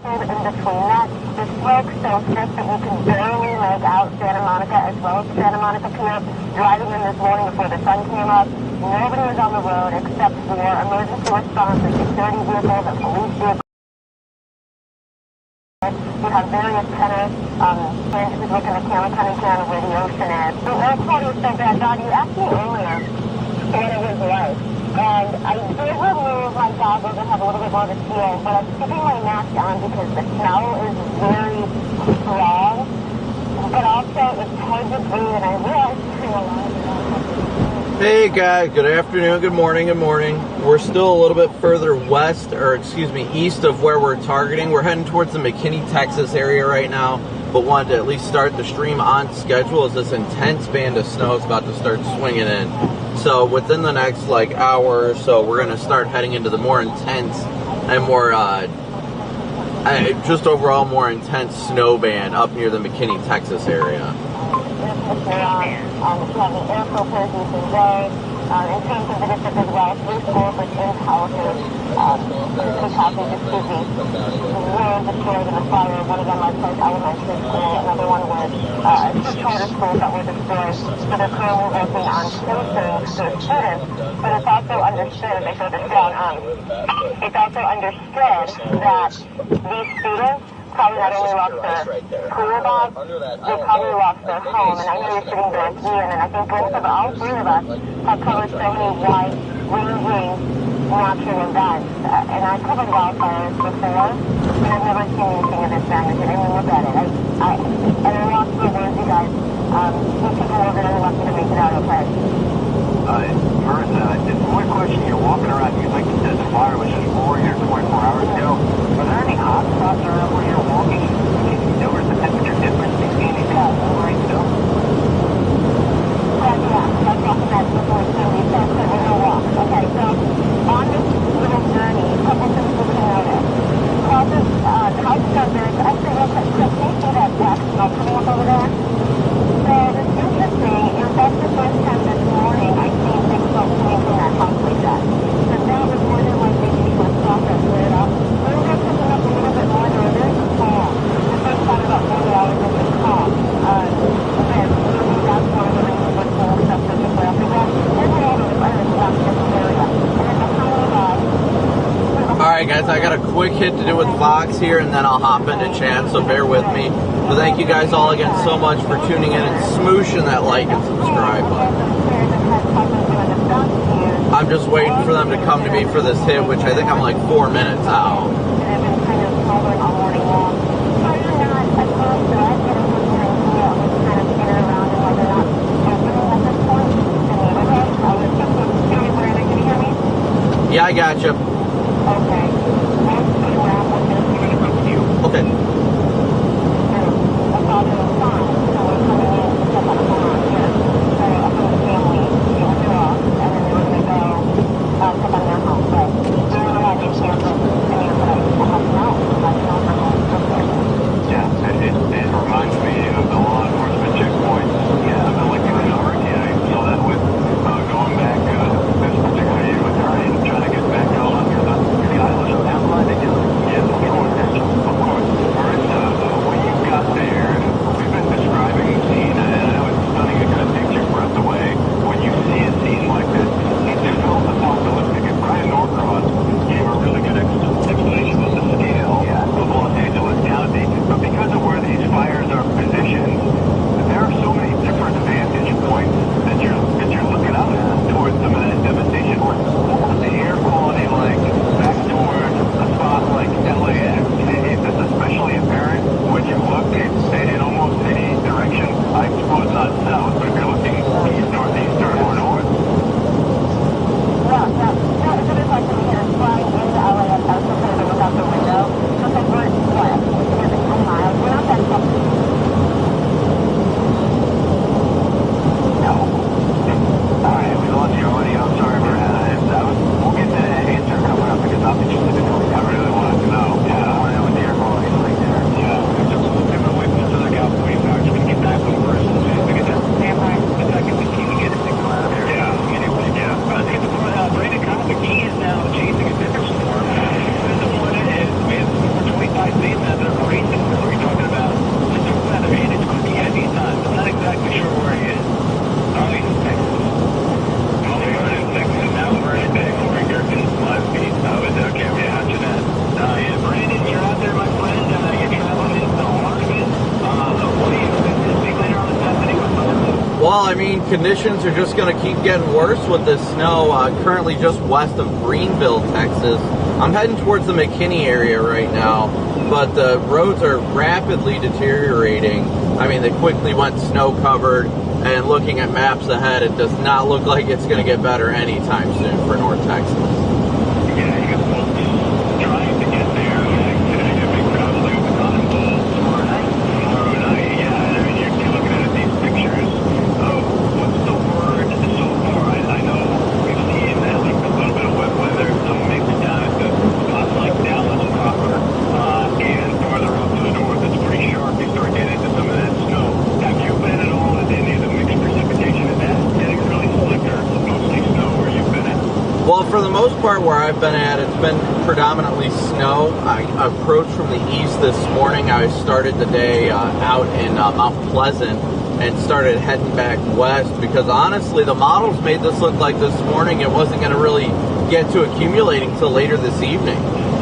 In between that, the smoke's so thick that we can barely make out Santa Monica as well as Santa Monica Pier. Driving in this morning before the sun came up, nobody was on the road except for emergency response and security vehicles and police vehicles. We have various tenors, and who's looking at the camera coming down where the ocean is. The air quality is so bad. Don, you asked me earlier what it was like. And I did remove my goggles and have a little bit more of a shield, but I'm keeping my mask on because the smell is very strong. But also, it's hard to breathe, and I realized I'm alive. Hey guys, good afternoon, good morning, good morning. We're still a little bit further west, or excuse me, east of where we're targeting. We're heading towards the McKinney, Texas area right now, but wanted to at least start the stream on schedule as this intense band of snow is about to start swinging in. So within the next hour or so, we're going to start heading into the more intense and more, just overall more intense snow band up near the McKinney, Texas area. In terms of the district as well, 3 schools within Palisades, were destroyed in a fire. One of them, our Clark Elementary School, another one was 2 charter schools that were destroyed. So they're currently working on solutions for students, but it's also understood, they showed this down, it's also understood that these students probably not only lost their career jobs, they probably lost their home. And I know you're sitting there with Ian, and I think both of all 3 of us have covered so many wide-ranging natural events. And I've covered wildfires before, but I've never seen anything of this magnitude. I mean, look at it. And I lost my words, you guys. These people were really lucky to make it out okay. Marissa, just one question. You're walking around, you like you said the fire was just 4 here 24 hours ago. Are there any hot spots around where you're walking? Can you notice the temperature difference between these guys right still? Yeah, that's off that before it's going to be said, so we're going to walk. Okay, so on this little journey, a couple things we can notice. Causes, the house there's actually real quick, can you see that black smoke coming up over there? So it's interesting, and that's the first time this morning I've seen big smoke coming from that house like that. So that was more than likely to be a spot that lit up. We're going to pick it up a little bit more, there is a calm. The first time about 40 hours is a calm. And really that's one of the reasons we're cool stuff such as well. Because overall the fire is not in this area. And then the Alright guys, I got a quick hit to do with Fox here and then I'll hop into chat, so bear with me. So thank you guys all again so much for tuning in and smooshing that like and subscribe button. I'm just waiting for them to come to me for this hit, which I think I'm like 4 minutes out. Yeah, I got you. Okay. Copic, he is now chasing a different storm. This one is, we have 425 days conditions are just going to keep getting worse with this snow. Currently just west of Greenville, Texas. I'm heading towards the McKinney area right now, but the roads are rapidly deteriorating. I mean, they quickly went snow covered, and looking at maps ahead, it does not look like it's going to get better anytime soon for North Texas. Yeah, you got folks trying to get there. A big crowd like the Cotton Bowl tomorrow night. Yeah, I mean, you're looking at these pictures. Oh, what's the word so far? I know we've seen that, like, a little bit of wet weather, some mixed down at the spots like Dallas proper, and farther up to the north. It's pretty sharp. You start getting into some of that snow. Have you been at all in any of the mixed precipitation? Is that getting really slick or mostly snow where you've been at? Well, for the most part where I've been at, it's been predominantly snow. I approached from the east this morning. I started the day out in Mount Pleasant and started heading back west because honestly, the models made this look like this morning it wasn't going to really get to accumulating until later this evening.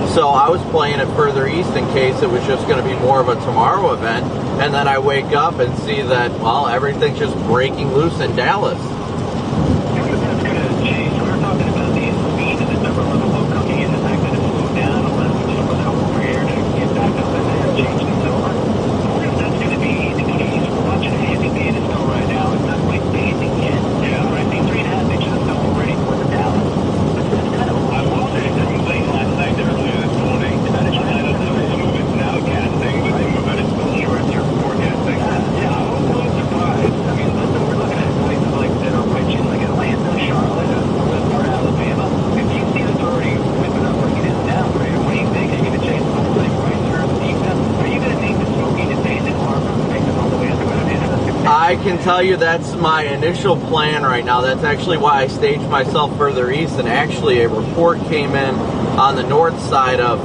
So I was playing it further east in case it was just going to be more of a tomorrow event. And then I wake up and see that, well, everything's just breaking loose in Dallas. That's going to change. We were talking about the speed of the number of the low coming in, the fact that it slowed down, allowing some of that over here to get back up and then change things over. I wonder if that's going to be the case. We're watching a heavy band of snow right now. It's not quite banding yet. Yeah, right. The 3.5 inches of snow already for the Dallas. But that's kind of, I will say, it was late last night, earlier this morning. I know some of it's nowcasting, but some of it is still short-term forecasting. Yeah, I was a little surprised. I mean, listen, we're looking at places like that are rich in, like Atlanta, Charlotte, west part of Alabama. If you see this already whipping up like it is now, right? What do you think? Are you going to chase the like right through the defense? Are you going to take the Smoky to Bandit or make them all the way up to Atlanta? I can tell you that's my initial plan right now. That's actually why I staged myself further east. And actually, a report came in on the north side of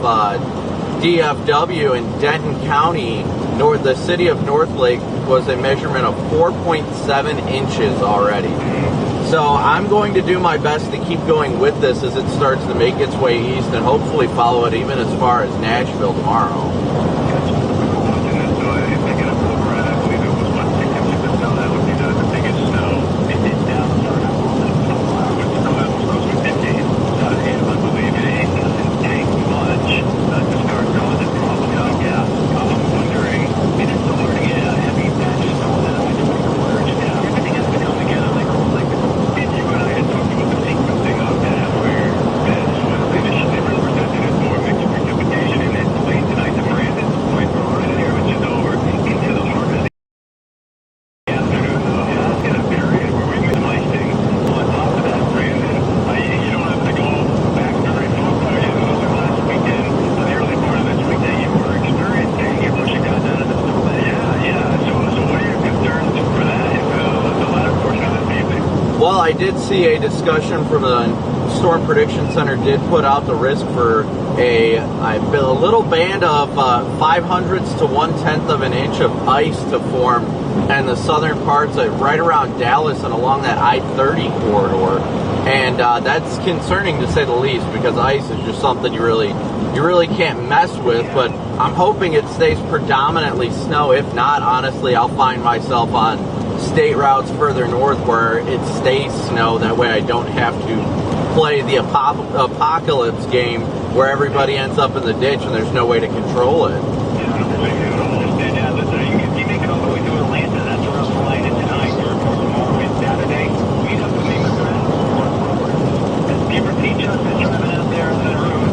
DFW in Denton County. The city of Northlake was a measurement of 4.7 inches already. So I'm going to do my best to keep going with this as it starts to make its way east and hopefully follow it even as far as Nashville tomorrow. Well, I did see a discussion from the Storm Prediction Center did put out the risk for a little band of 0.05 to 1/10 of an inch of ice to form in the southern parts, right around Dallas and along that I-30 corridor. And that's concerning to say the least because ice is just something you really can't mess with. But I'm hoping it stays predominantly snow. If not, honestly, I'll find myself on state routes further north where it stays snow. That way I don't have to play the apocalypse game where everybody ends up in the ditch and there's no way to control it. Yeah, listen, you make it all the way to Atlanta. That's where I'm flying in tonight. Or tomorrow is Saturday. We have to make a ground for give or take justice driving out there on the road.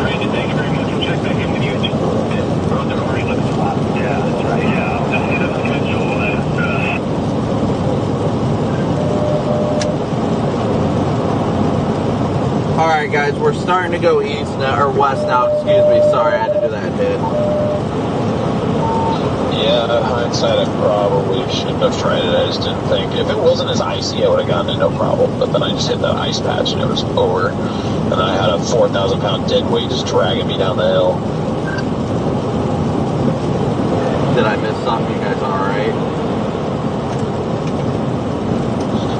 Brandon, thank you very much. We'll check back in with you. Roads are already looking a lot. Yeah, that's right. Yeah, I'll definitely have a schedule Alright guys, we're starting to go east now, or west now, excuse me, sorry I had to do that hit. Yeah, hindsight, I probably shouldn't have tried it. I just didn't think. If it wasn't as icy, I would have gotten it no problem. But then I just hit that ice patch and it was over. And then I had a 4,000-pound dead weight just dragging me down the hill. Did I miss something? You guys alright?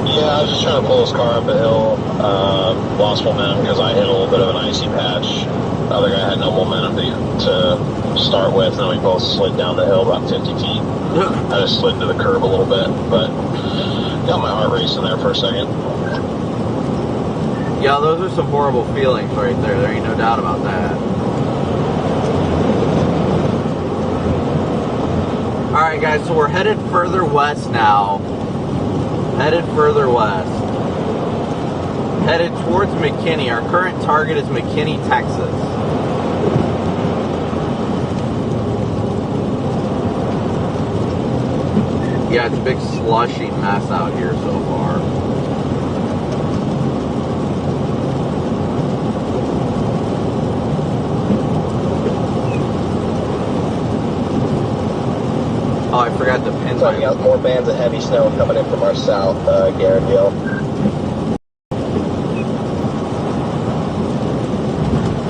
Yeah, I was just trying to pull this car up a hill. Lost momentum because I hit a little bit of an icy patch. The other guy had no momentum to start with, and then we both slid down the hill about 50 feet. I just slid into the curb a little bit, but got my heart racing there for a second. Yeah, those are some horrible feelings right there. There ain't no doubt about that. Alright guys, so we're headed further west now. Headed further west. Headed towards McKinney. Our current target is McKinney, Texas. Yeah, it's a big slushy mess out here so far. Oh, I forgot to pin So we got more bands of heavy snow coming in from our south, Garandale.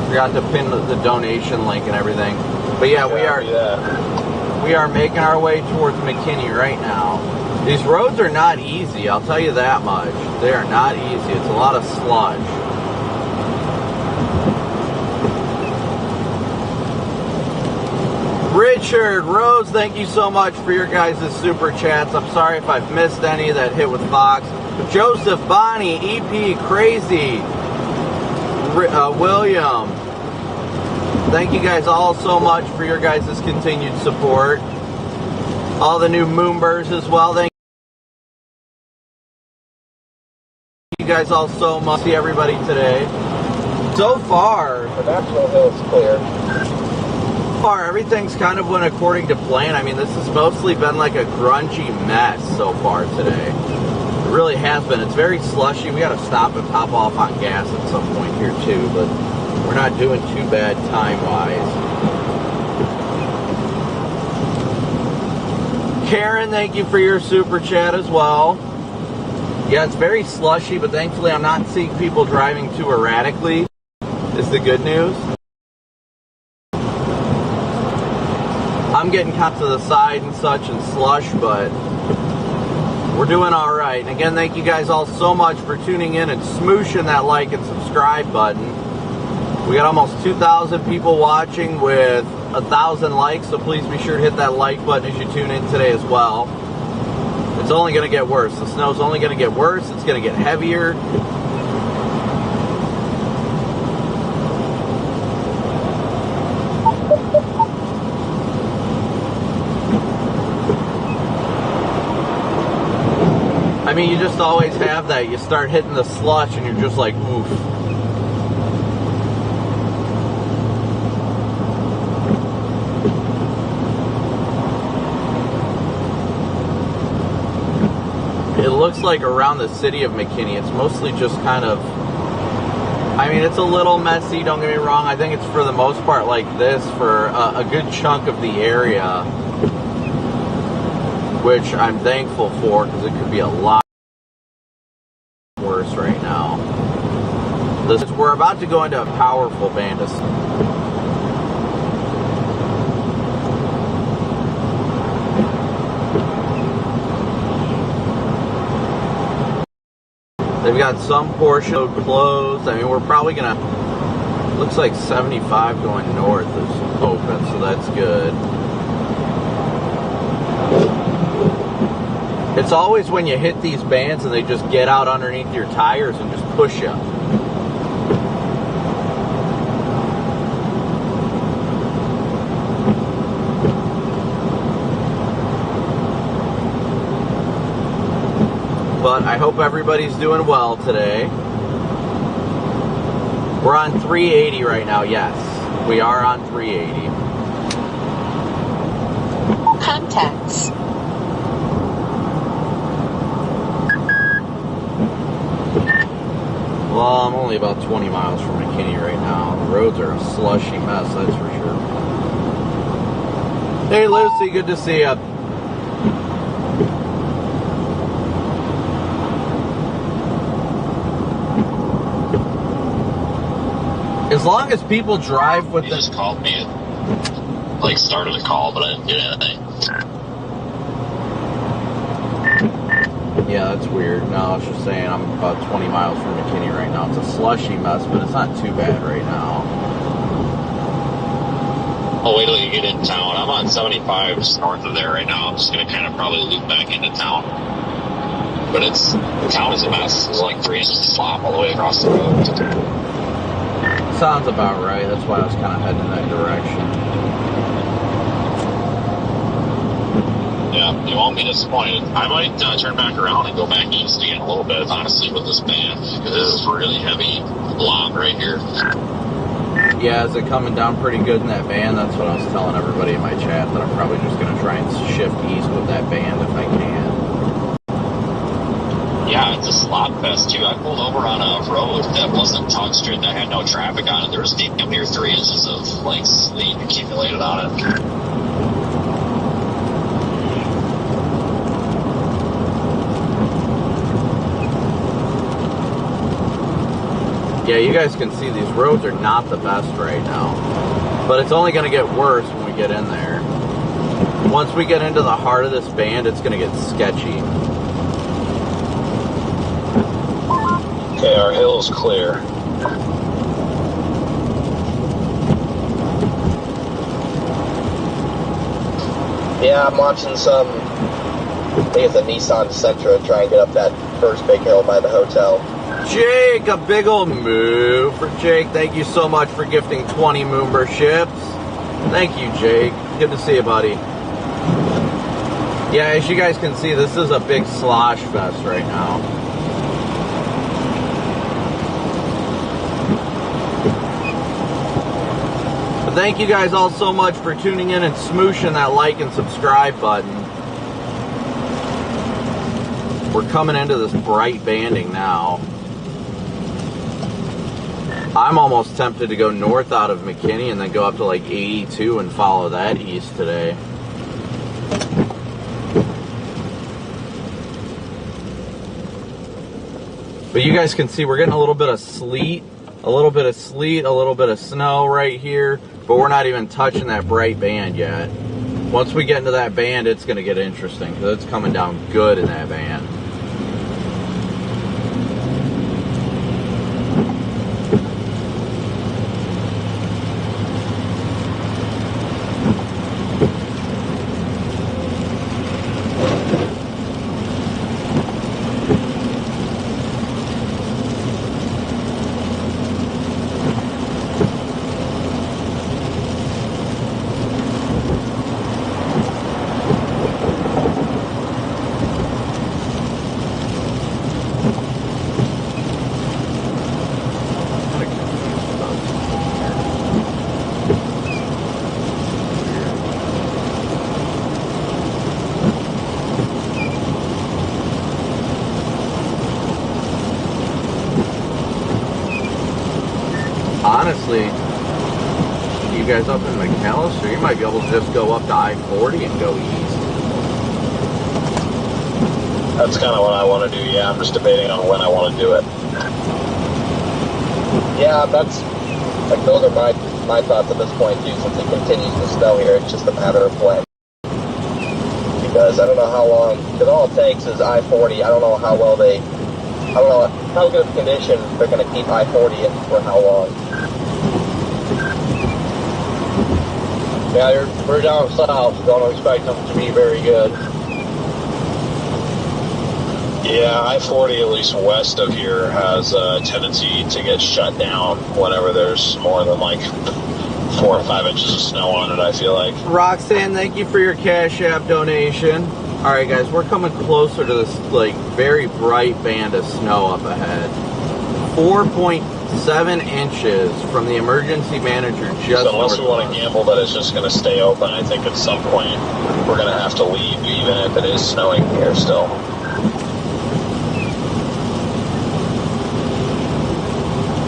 Forgot to pin the donation link and everything. But yeah, we are making our way towards McKinney right now. These roads are not easy, I'll tell you that much. They are not easy. It's a lot of sludge. Richard, Rose, thank you so much for your guys' super chats. I'm sorry if I've missed any that hit with Fox. Joseph, Bonnie, EP, Crazy, William. Thank you guys all so much for your guys' continued support. All the new Moonburs as well. Thank you guys all so much. See everybody today. So far, The National Hill's clear. everything's kind of went according to plan. I mean, this has mostly been like a grungy mess so far today. It really has been. It's very slushy. We got to stop and top off on gas at some point here too, but we're not doing too bad time-wise. Karen, thank you for your super chat as well. Yeah, it's very slushy, but thankfully I'm not seeing people driving too erratically, is the good news. I'm getting caught to the side and such and slush, but we're doing all right. And again, thank you guys all so much for tuning in and smooshing that like and subscribe button. We got almost 2,000 people watching with 1,000 likes, so please be sure to hit that like button as you tune in today as well. It's only going to get worse. The snow's only going to get worse. It's going to get heavier. I mean, you just always have that. You start hitting the slush and you're just like, oof. It looks like around the city of McKinney, it's mostly just kind of, I mean, it's a little messy, don't get me wrong. I think it's for the most part like this for a good chunk of the area, which I'm thankful for because it could be a lot worse right now. We're about to go into a powerful band of snow. They've got some portion closed. I mean, we're probably gonna, looks like 75 going north is open, so that's good. It's always when you hit these bands and they just get out underneath your tires and just push you. But I hope everybody's doing well today. We're on 380 right now, yes. We are on 380. Contacts. Well, I'm only about 20 miles from McKinney right now. The roads are a slushy mess, that's for sure. Hey, Lucy, good to see you. As long as people drive with You the... just called me and, like, started a call, but I didn't get anything. Yeah, that's weird. No, I was just saying I'm about 20 miles from McKinney right now. It's a slushy mess, but it's not too bad right now. Oh, wait till you get in town. I'm on 75 just north of there right now. I'm just going to kind of probably loop back into town. But the town is a mess. There's like 3 inches of slop all the way across the road. Sounds about right. That's why I was kind of heading in that direction. Yeah, you won't be disappointed. I might turn back around and go back east again a little bit, honestly, with this band. Because this is really heavy lob right here. Yeah, is it coming down pretty good in that band? That's what I was telling everybody in my chat, that I'm probably just going to try and shift east with that band if I can. Yeah, it's a slot fest, too. I pulled over on a road that wasn't Tug Street, that had no traffic on it. There was damn near 3 inches of, like, sleet accumulated on it. Yeah, you guys can see these roads are not the best right now. But it's only going to get worse when we get in there. Once we get into the heart of this band, it's going to get sketchy. Okay, our hill is clear. Yeah, I'm watching some, I think it's a Nissan Sentra, try and get up that first big hill by the hotel. Jake, a big old move for Jake. Thank you so much for gifting 20 memberships. Thank you, Jake. Good to see you, buddy. Yeah, as you guys can see, this is a big slosh fest right now. But thank you guys all so much for tuning in and smooshing that like and subscribe button. We're coming into this bright banding now. I'm almost tempted to go north out of McKinney and then go up to like 82 and follow that east today. But you guys can see we're getting a little bit of sleet, a little bit of snow right here, but we're not even touching that bright band yet. Once we get into that band, it's going to get interesting because it's coming down good in that band. Honestly, you guys up in McAllister, you might be able to just go up to I-40 and go east. That's kind of what I want to do, yeah. I'm just debating on when I want to do it. Yeah, that's, like, those are my thoughts at this point, too, since it continues to snow here. It's just a matter of when. Because I don't know how long, because all it takes is I-40. I don't know how well I don't know how good of condition they're going to keep I-40 in for how long. Yeah, we're down south, so don't expect them to be very good. Yeah, I-40, at least west of here, has a tendency to get shut down whenever there's more than like 4 or 5 inches of snow on it, I feel like. Roxanne, thank you for your Cash App donation. All right, guys, we're coming closer to this like very bright band of snow up ahead. 4.7 inches from the emergency manager just So unless we want to gamble that it's just going to stay open, I think at some point we're going to have to leave, even if it is snowing here still.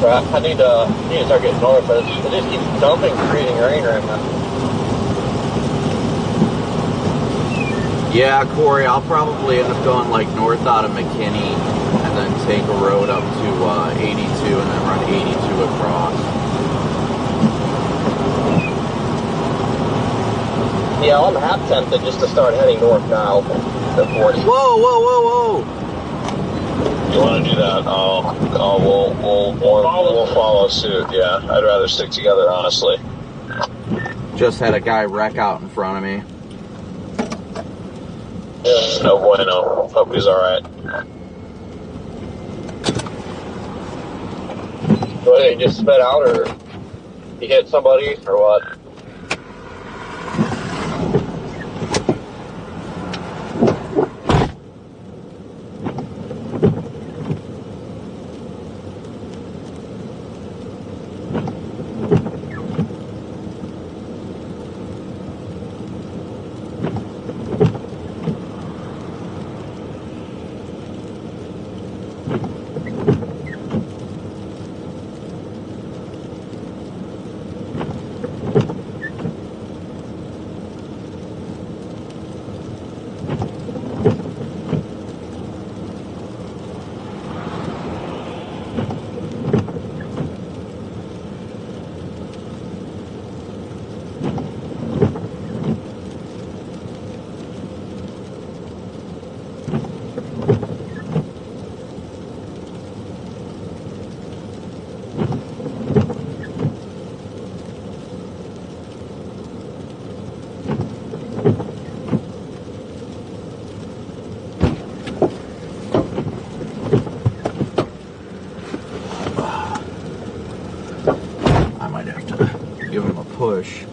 I need to start getting north. It just keeps dumping, creating rain right now. Yeah, Corey, I'll probably end up going like north out of McKinney and then take a road up to 82 and then run 82 across. Yeah, I'm half tempted just to start heading north now to 40. Whoa, whoa, whoa, whoa! You want to do that? We'll follow suit, yeah. I'd rather stick together, honestly. Just had a guy wreck out in front of me. No bueno. Hope he's alright. What, did he just spit out, or he hit somebody, or what? Push.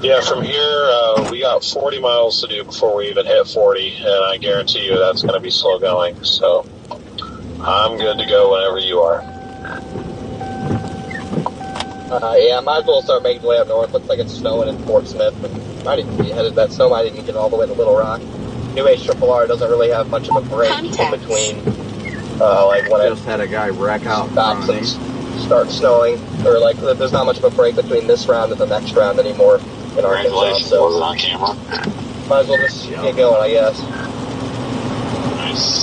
Yeah, from here, we got 40 miles to do before we even hit 40, and I guarantee you that's going to be slow going, so I'm good to go whenever you are. Yeah, might as well start making the way up north. Looks like it's snowing in Fort Smith. Might even be headed that snow might even get all the way to Little Rock. New HRRR doesn't really have much of a break in between, like when just had a guy wreck out stops and starts snowing, or like there's not much of a break between this round and the next round anymore in Arkansas. So was it on camera? might as well just get going, I guess.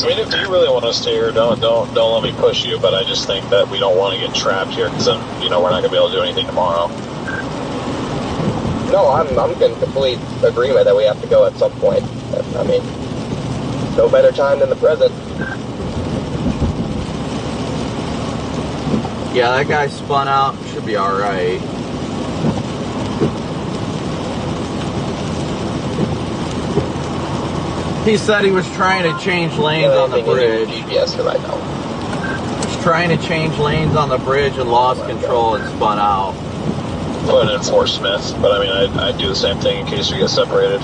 I mean, if you really want to stay here, don't let me push you. But I just think that we don't want to get trapped here because then we're not going to be able to do anything tomorrow. No, I'm in complete agreement that we have to go at some point. I mean, no better time than the present. Yeah, that guy spun out. Should be all right. He said he was trying to change lanes on the bridge. GPS for right now. He was trying to change lanes on the bridge and lost control and spun out. Put in Fort Smith, but I mean, I'd do the same thing in case we get separated.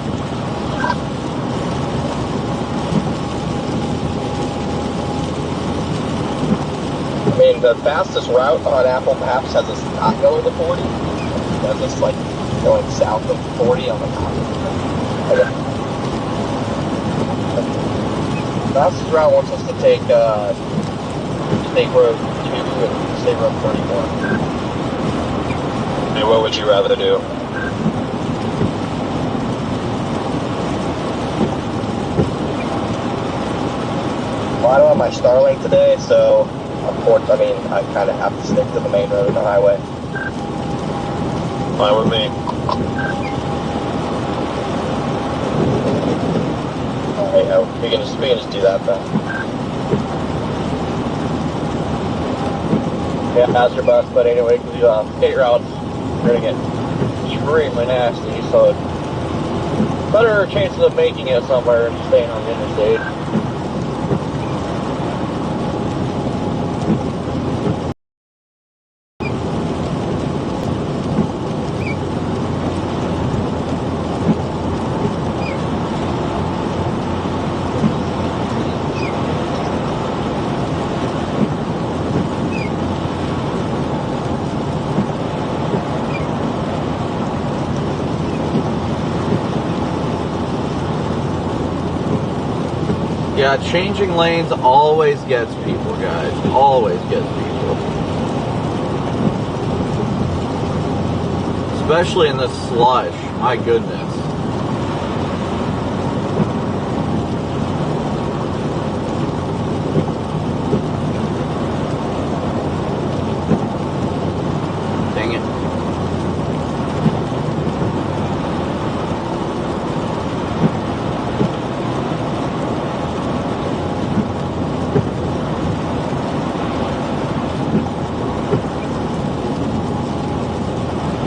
I mean, the fastest route on Apple Maps has us not going to 40. That's just like going south of 40 on the map. Okay. Fastest route wants us to take State Road 2 and State Road 31. Hey, what would you rather do? Well, I don't have my Starlink today, so unfortunately, I kind of have to stick to the main road and the highway. Fine with me. Alright, we can just do that then. Yeah, how's your bus? But anyway, state routes are gonna get extremely nasty, so better chances of making it somewhere and staying on the interstate. Yeah, changing lanes always gets people, guys. Always gets people. Especially in this slush. My goodness.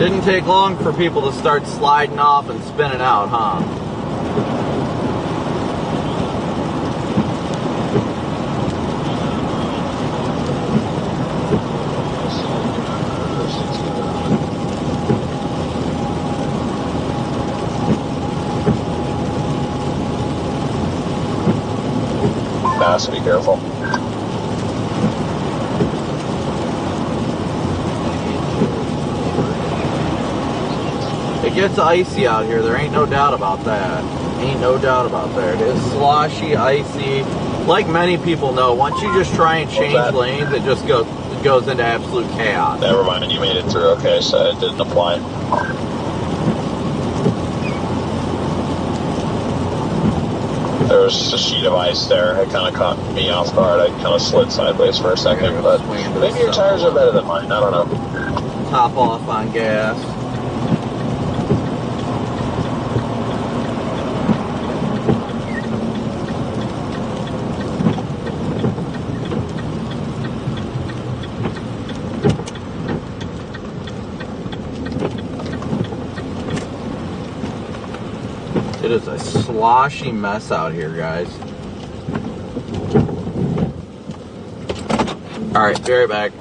Didn't take long for people to start sliding off and spinning out, huh? So be careful. It gets icy out here. There ain't no doubt about that. Ain't no doubt about that. It is sloshy, icy. Like many people know, once you just try and change lanes, it just goes into absolute chaos. Never mind, you made it through. Okay, so it didn't apply. There was a sheet of ice there. It kind of caught me off guard. I kind of slid sideways for a second, but maybe your tires are better than mine. I don't know. Top off on gas. It is a sloshy mess out here, guys. Alright, be right back.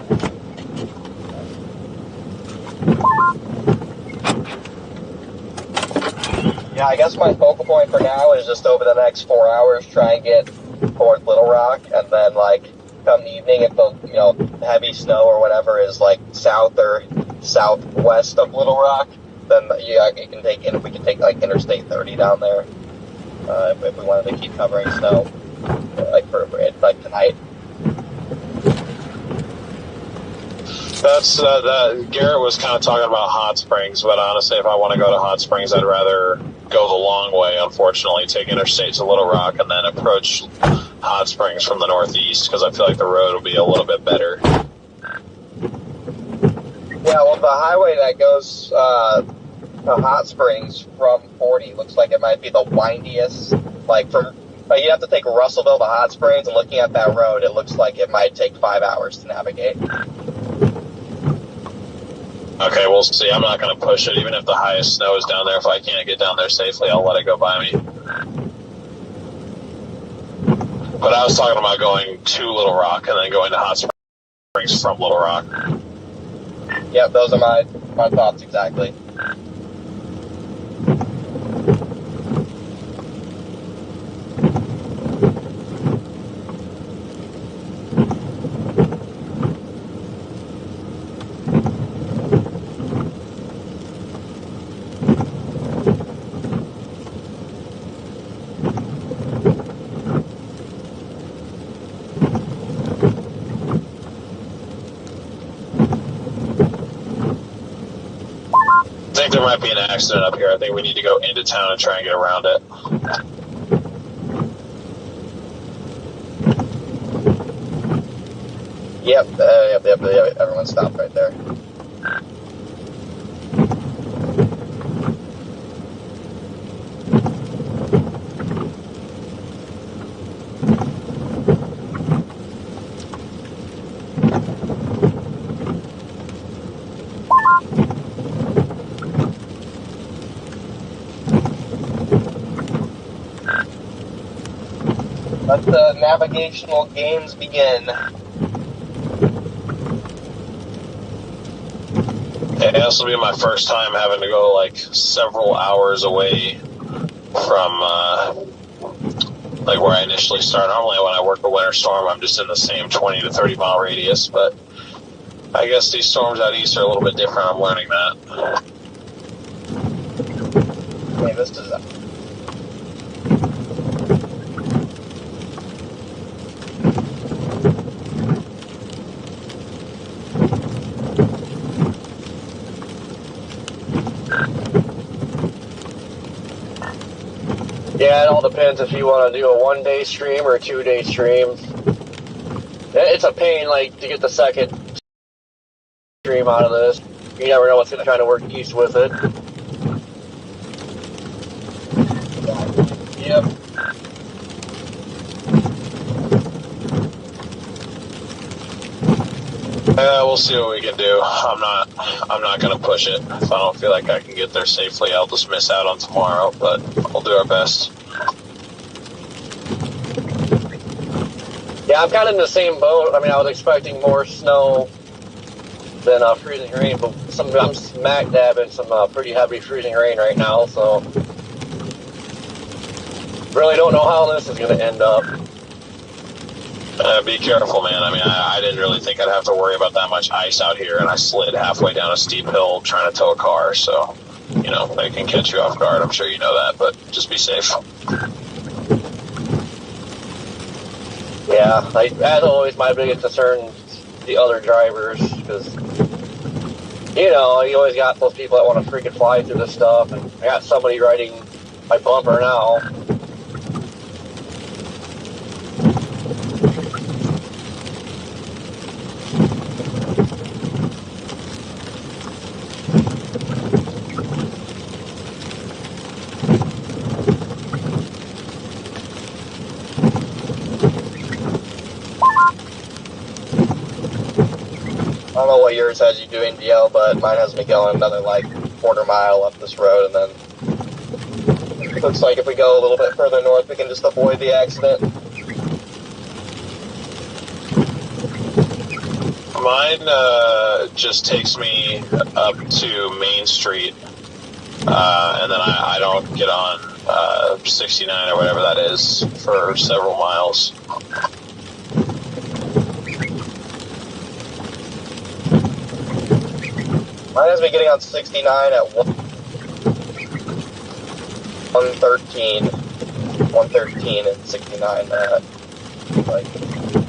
Yeah, I guess my focal point for now is just over the next 4 hours try and get towards Little Rock, and then like come the evening if the heavy snow or whatever is like south or southwest of Little Rock, then yeah, we can take like Interstate 30 down there if we wanted to keep covering snow for tonight. That's Garrett was kind of talking about Hot Springs, but honestly, if I want to go to Hot Springs, I'd rather go the long way. Unfortunately, take Interstate to Little Rock and then approach Hot Springs from the northeast because I feel like the road will be a little bit better. Yeah, well, the highway that goes to Hot Springs from 40 looks like it might be the windiest. You have to take Russellville to Hot Springs, and looking at that road, it looks like it might take 5 hours to navigate. Okay, we'll see. I'm not going to push it, even if the highest snow is down there. If I can't get down there safely, I'll let it go by me. But I was talking about going to Little Rock and then going to Hot Springs from Little Rock. Yeah, those are my thoughts exactly. I think there might be an accident up here. I think we need to go into town and try and get around it. Yep, everyone stopped right there. Let the navigational games begin. Yeah, this will be my first time having to go like several hours away from like where I initially start. Normally when I work a winter storm, I'm just in the same 20 to 30 mile radius, but I guess these storms out east are a little bit different. I'm learning that. Okay, this is Yeah, it all depends if you want to do a 1-day stream or a 2-day stream. It's a pain, like, to get the second stream out of this. You never know what's going to try to work east with it. Yep. We'll see what we can do. I'm not I'm not going to push it. If I don't feel like I can get there safely, I'll just miss out on tomorrow, but we'll do our best. Yeah, I'm kind of in the same boat. I mean, I was expecting more snow than freezing rain, but I'm smack dab in some pretty heavy freezing rain right now, so really don't know how this is going to end up. Be careful, man. I mean, I didn't really think I'd have to worry about that much ice out here, and I slid halfway down a steep hill trying to tow a car, so, you know, they can catch you off guard. I'm sure you know that, but just be safe. Yeah, as always, my biggest concern is the other drivers, because, you know, you always got those people that want to freaking fly through this stuff, and I got somebody riding my bumper now. I don't know what yours has you doing, DL, but mine has me going another, like, quarter mile up this road, and then it looks like if we go a little bit further north, we can just avoid the accident. Mine just takes me up to Main Street, and then I don't get on 69 or whatever that is for several miles. Mine has me getting on 69 at 113 and 69 at, like,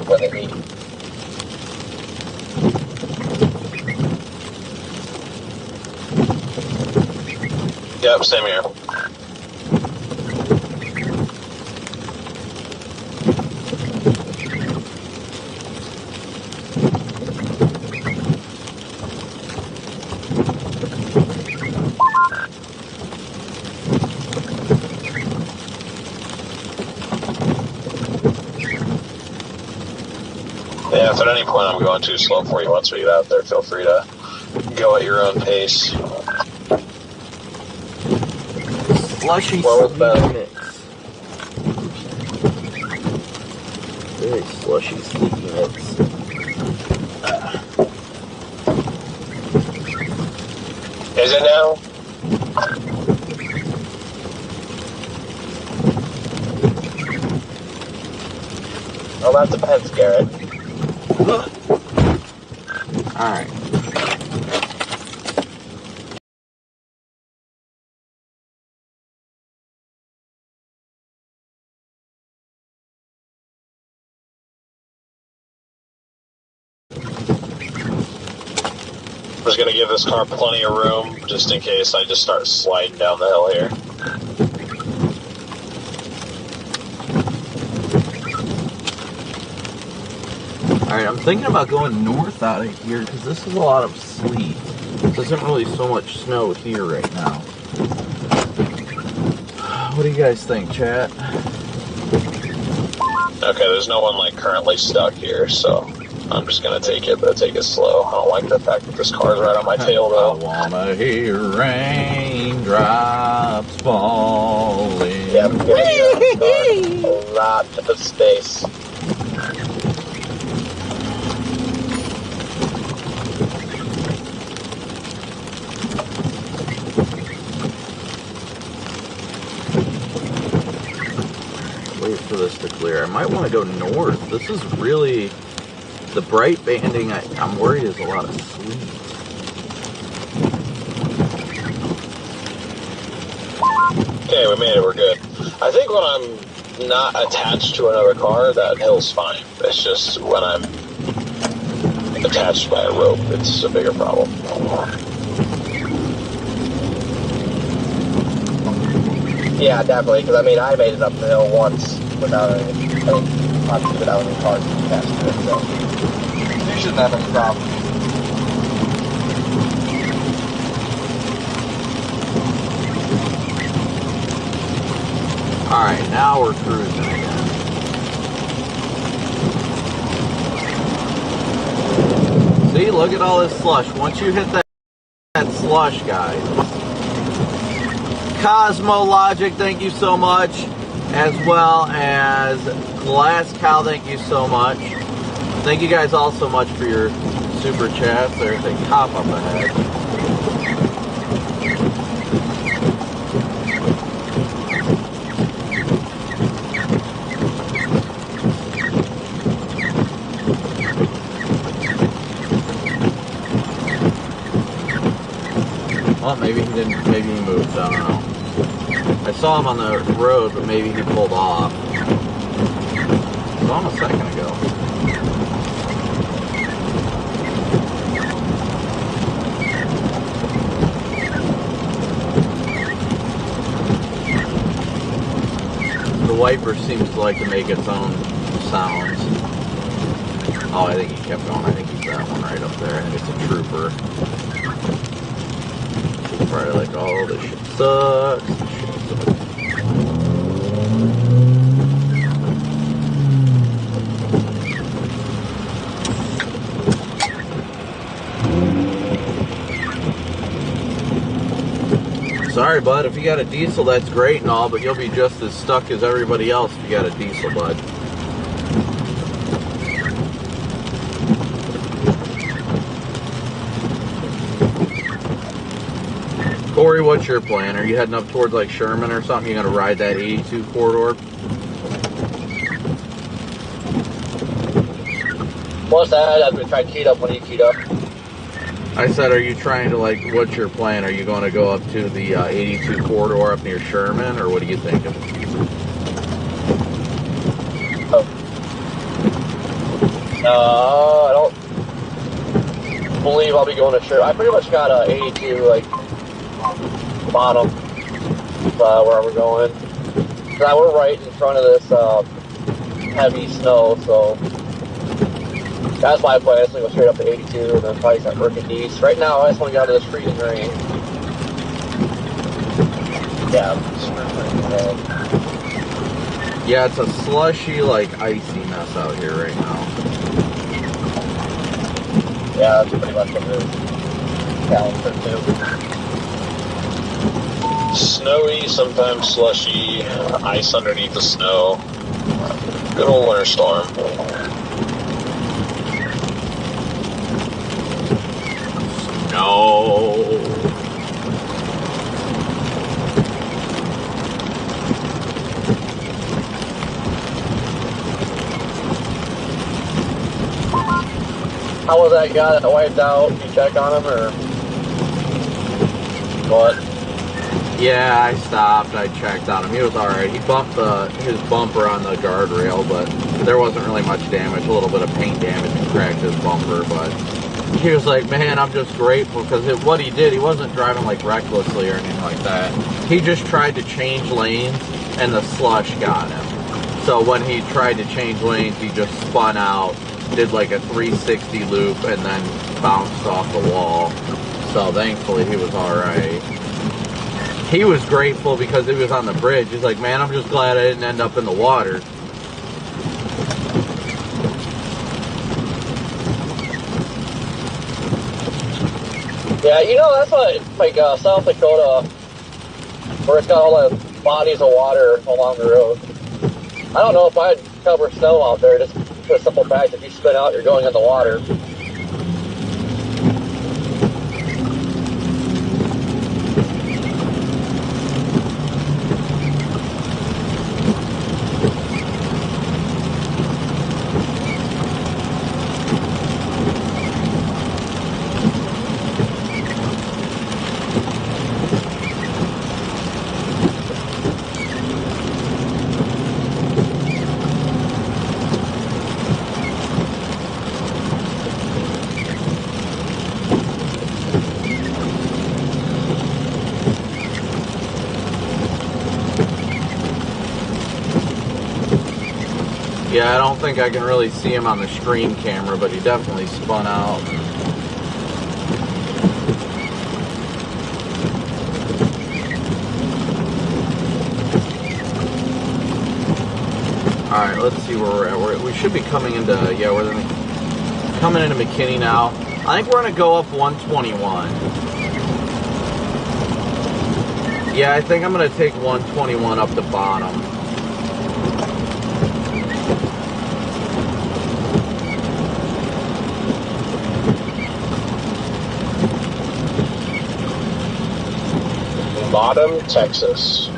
when they meet. Yep, same here. Yeah, if at any point I'm going too slow for you once we get out there, feel free to go at your own pace. Slushy What was that? mix. Very slushy sleepy mix. Is it now? Well, that depends, Garrett. Alright. I'm just going to give this car plenty of room, just in case I just start sliding down the hill here. Alright, I'm thinking about going north out of here because this is a lot of sleet. There isn't really so much snow here right now. What do you guys think, chat? Okay, there's no one like currently stuck here, so I'm just gonna take it, but take it slow. I don't like the fact that this car's right on my tail, though. I wanna hear raindrops falling. Yeah, I'm getting a lot of space. Wait for this to clear. I might want to go north. This is really the bright banding. I'm worried is a lot of sleet. Okay, we made it, we're good. I think when I'm not attached to another car, that hill's fine. It's just when I'm attached by a rope, it's a bigger problem. Yeah, definitely, because I mean, I made it up the hill once without any cars attached to it, so you shouldn't have any problem. Alright, now we're cruising again. See, look at all this slush. Once you hit that slush, guys. Cosmo Logic, thank you so much. As well as Glass Cow, thank you so much. Thank you guys all so much for your super chats. There's a cop up ahead. Well, maybe he didn't, maybe he moved, I don't know. I saw him on the road, but maybe he pulled off. Saw him a second ago. The wiper seems to like to make its own sounds. Oh, I think he kept going. I think he's that one right up there. I think it's a trooper. He's probably like, oh, this shit sucks. Sorry, bud. If you got a diesel, that's great and all, but you'll be just as stuck as everybody else if you got a diesel, bud. Corey, what's your plan? Are you heading up towards like Sherman or something? You gonna ride that 82 corridor? What's that? I've been trying to key up when you keyed up. I said, are you trying to like, what's your plan? Are you going to go up to the 82 corridor up near Sherman, or what are you thinking? I don't believe I'll be going to Sherman. I pretty much got a 82 like bottom where we're going. Now we're right in front of this heavy snow, so that's my plan. I just want to go straight up to 82 and then probably start working east. Right now, I just want to get out of this freezing rain. Yeah. Yeah, it's a slushy, like icy mess out here right now. Yeah, that's pretty much what it is. Calendar too. Snowy, sometimes slushy, ice underneath the snow. Good old winter storm. No. How was that guy that wiped out? Did you check on him or what? Yeah, I stopped. I checked on him. He was alright. He bumped his bumper on the guardrail, but there wasn't really much damage. A little bit of paint damage and cracked his bumper, but he was like, man, I'm just grateful, because what he did, he wasn't driving like recklessly or anything like that. He just tried to change lanes and the slush got him. So when he tried to change lanes, he just spun out, did like a 360 loop, and then bounced off the wall. So thankfully he was alright. He was grateful because he was on the bridge. He's like, man, I'm just glad I didn't end up in the water. Yeah, you know, that's like South Dakota, where it's got all the bodies of water along the road. I don't know if I'd cover snow out there, just for the simple fact if you spin out, you're going in the water. Yeah, I don't think I can really see him on the stream camera, but he definitely spun out. Alright, let's see where we're at. We should be coming into, yeah, we're coming into McKinney now. I think we're going to go up 121. Yeah, I think I'm going to take 121 up the bottom. Bottom, Texas.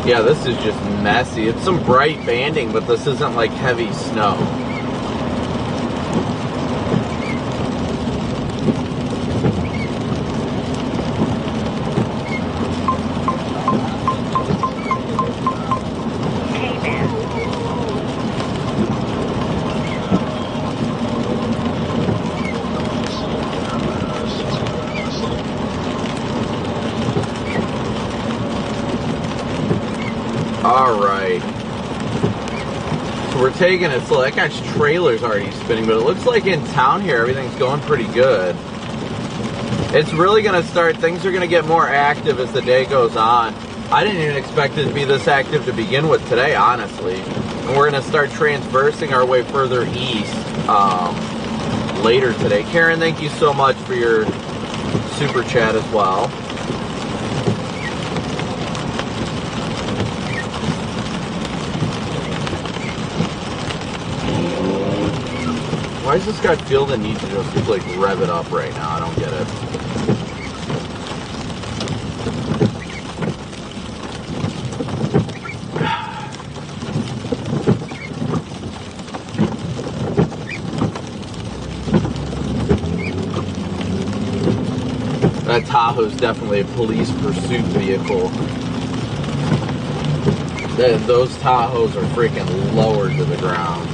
Yeah, this is just messy. It's some bright banding, but this isn't like heavy snow. Alright. So we're taking it slow. That guy's trailer's already spinning, but it looks like in town here everything's going pretty good. It's really going to start, things are going to get more active as the day goes on. I didn't even expect it to be this active to begin with today, honestly. And we're going to start transversing our way further east later today. Karen, thank you so much for your super chat as well. Why does this guy feel the need to just like rev it up right now? I don't get it. That Tahoe's definitely a police pursuit vehicle. Those Tahoes are freaking lowered to the ground.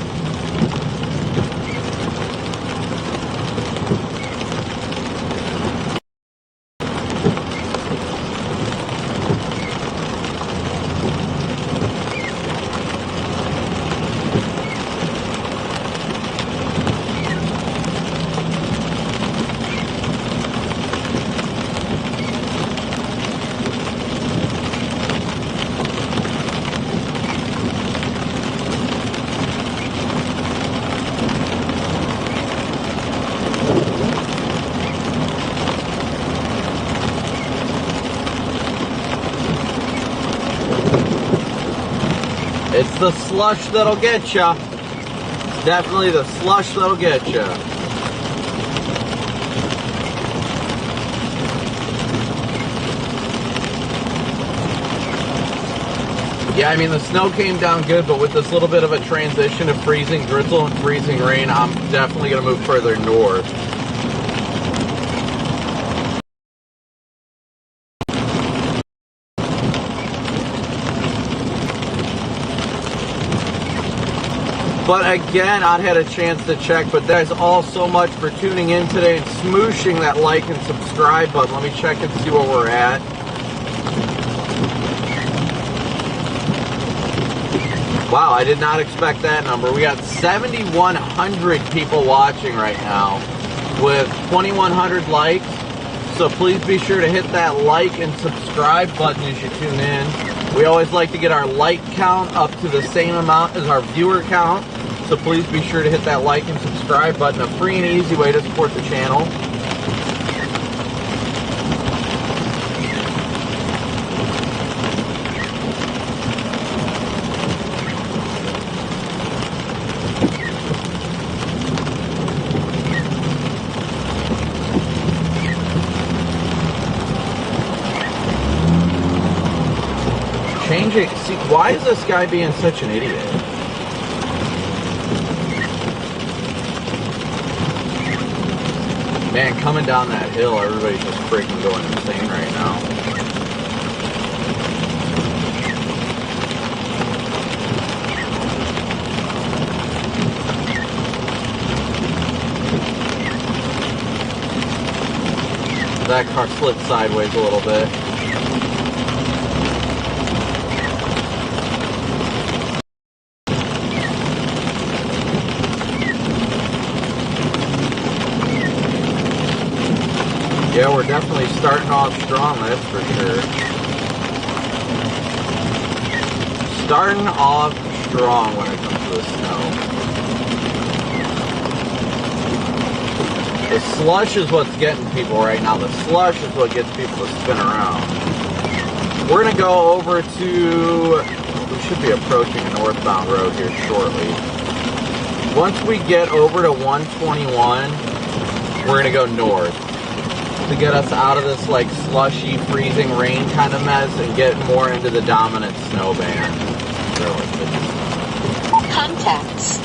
It's the slush that'll get ya. It's definitely the slush that'll get ya. Yeah, I mean, the snow came down good, but with this little bit of a transition of freezing drizzle and freezing rain, I'm definitely going to move further north. But again, I'd had a chance to check, but there's all so much for tuning in today and smooshing that like and subscribe button. Let me check and see where we're at. Wow, I did not expect that number. We got 7,100 people watching right now with 2,100 likes. So please be sure to hit that like and subscribe button as you tune in. We always like to get our like count up to the same amount as our viewer count. So please be sure to hit that like and subscribe button. A free and easy way to support the channel. Changing. See, why is this guy being such an idiot? Man, coming down that hill, everybody's just freaking going insane right now. That car slipped sideways a little bit. Yeah, we're definitely starting off strong, that's for sure. Starting off strong when it comes to the snow. The slush is what's getting people right now. The slush is what gets people to spin around. We're going to go over to, we should be approaching a northbound road here shortly. Once we get over to 121, we're going to go north to get us out of this like slushy, freezing rain kind of mess and get more into the dominant snow band. Contacts.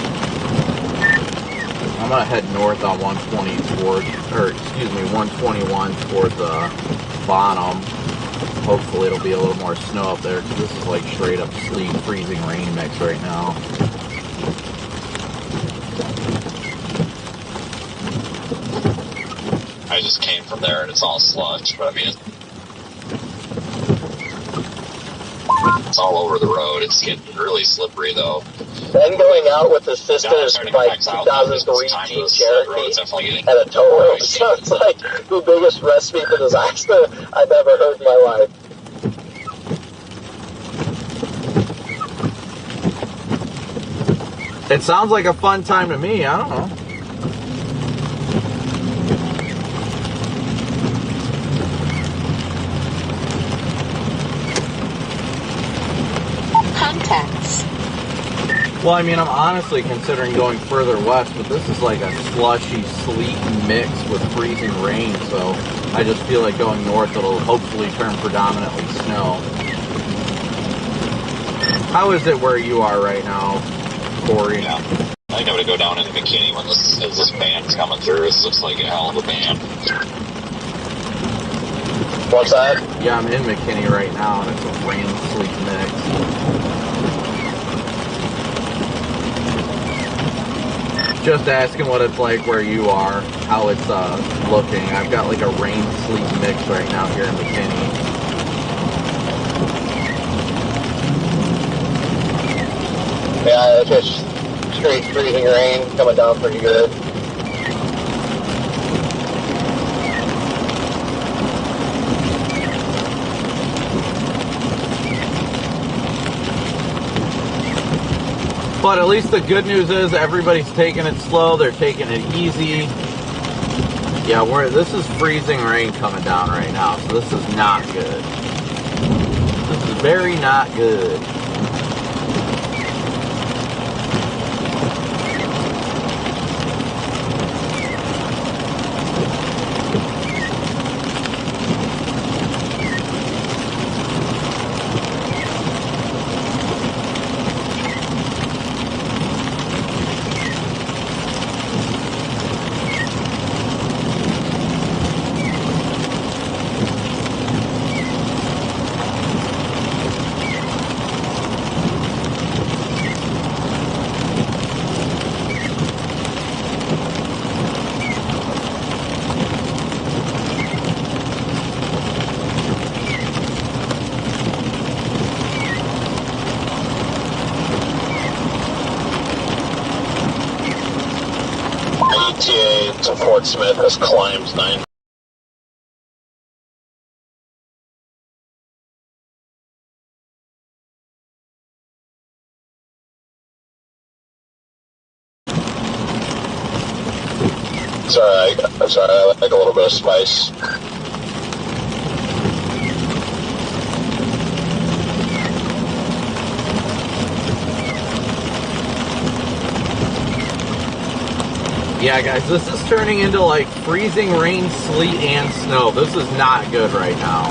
I'm going to head north on 120 towards, or excuse me, 121 towards the bottom. Hopefully it'll be a little more snow up there, because this is like straight up sleet, freezing rain mix right now. I just came from there and it's all slush, but I mean, it's all over the road. It's getting really slippery though. Then going out with his sister's Yeah, like 2003 Jeep Cherokee at a tow road sounds like the biggest recipe for disaster I've ever heard in my life. It sounds like a fun time to me, I don't know. Contacts. Well, I mean, I'm honestly considering going further west, but this is like a slushy, sleet mix with freezing rain, so I just feel like going north, it'll hopefully turn predominantly snow. How is it where you are right now, Corey? Yeah. I think I'm going to go down into McKinney when this band's coming through. This looks like a hell of a band. What's that? Yeah, I'm in McKinney right now, and it's a rain sleet mix. Just asking what it's like where you are, how it's looking. I've got like a rain sleet mix right now here in McKinney. Yeah, it's just straight freezing rain coming down pretty good. But at least the good news is everybody's taking it slow. They're taking it easy. Yeah, this is freezing rain coming down right now, so this is not good. This is very not good. ETA to Fort Smith has climbed 9. Sorry, I like a little bit of spice. Yeah, guys, this is turning into like freezing rain, sleet, and snow. This is not good right now.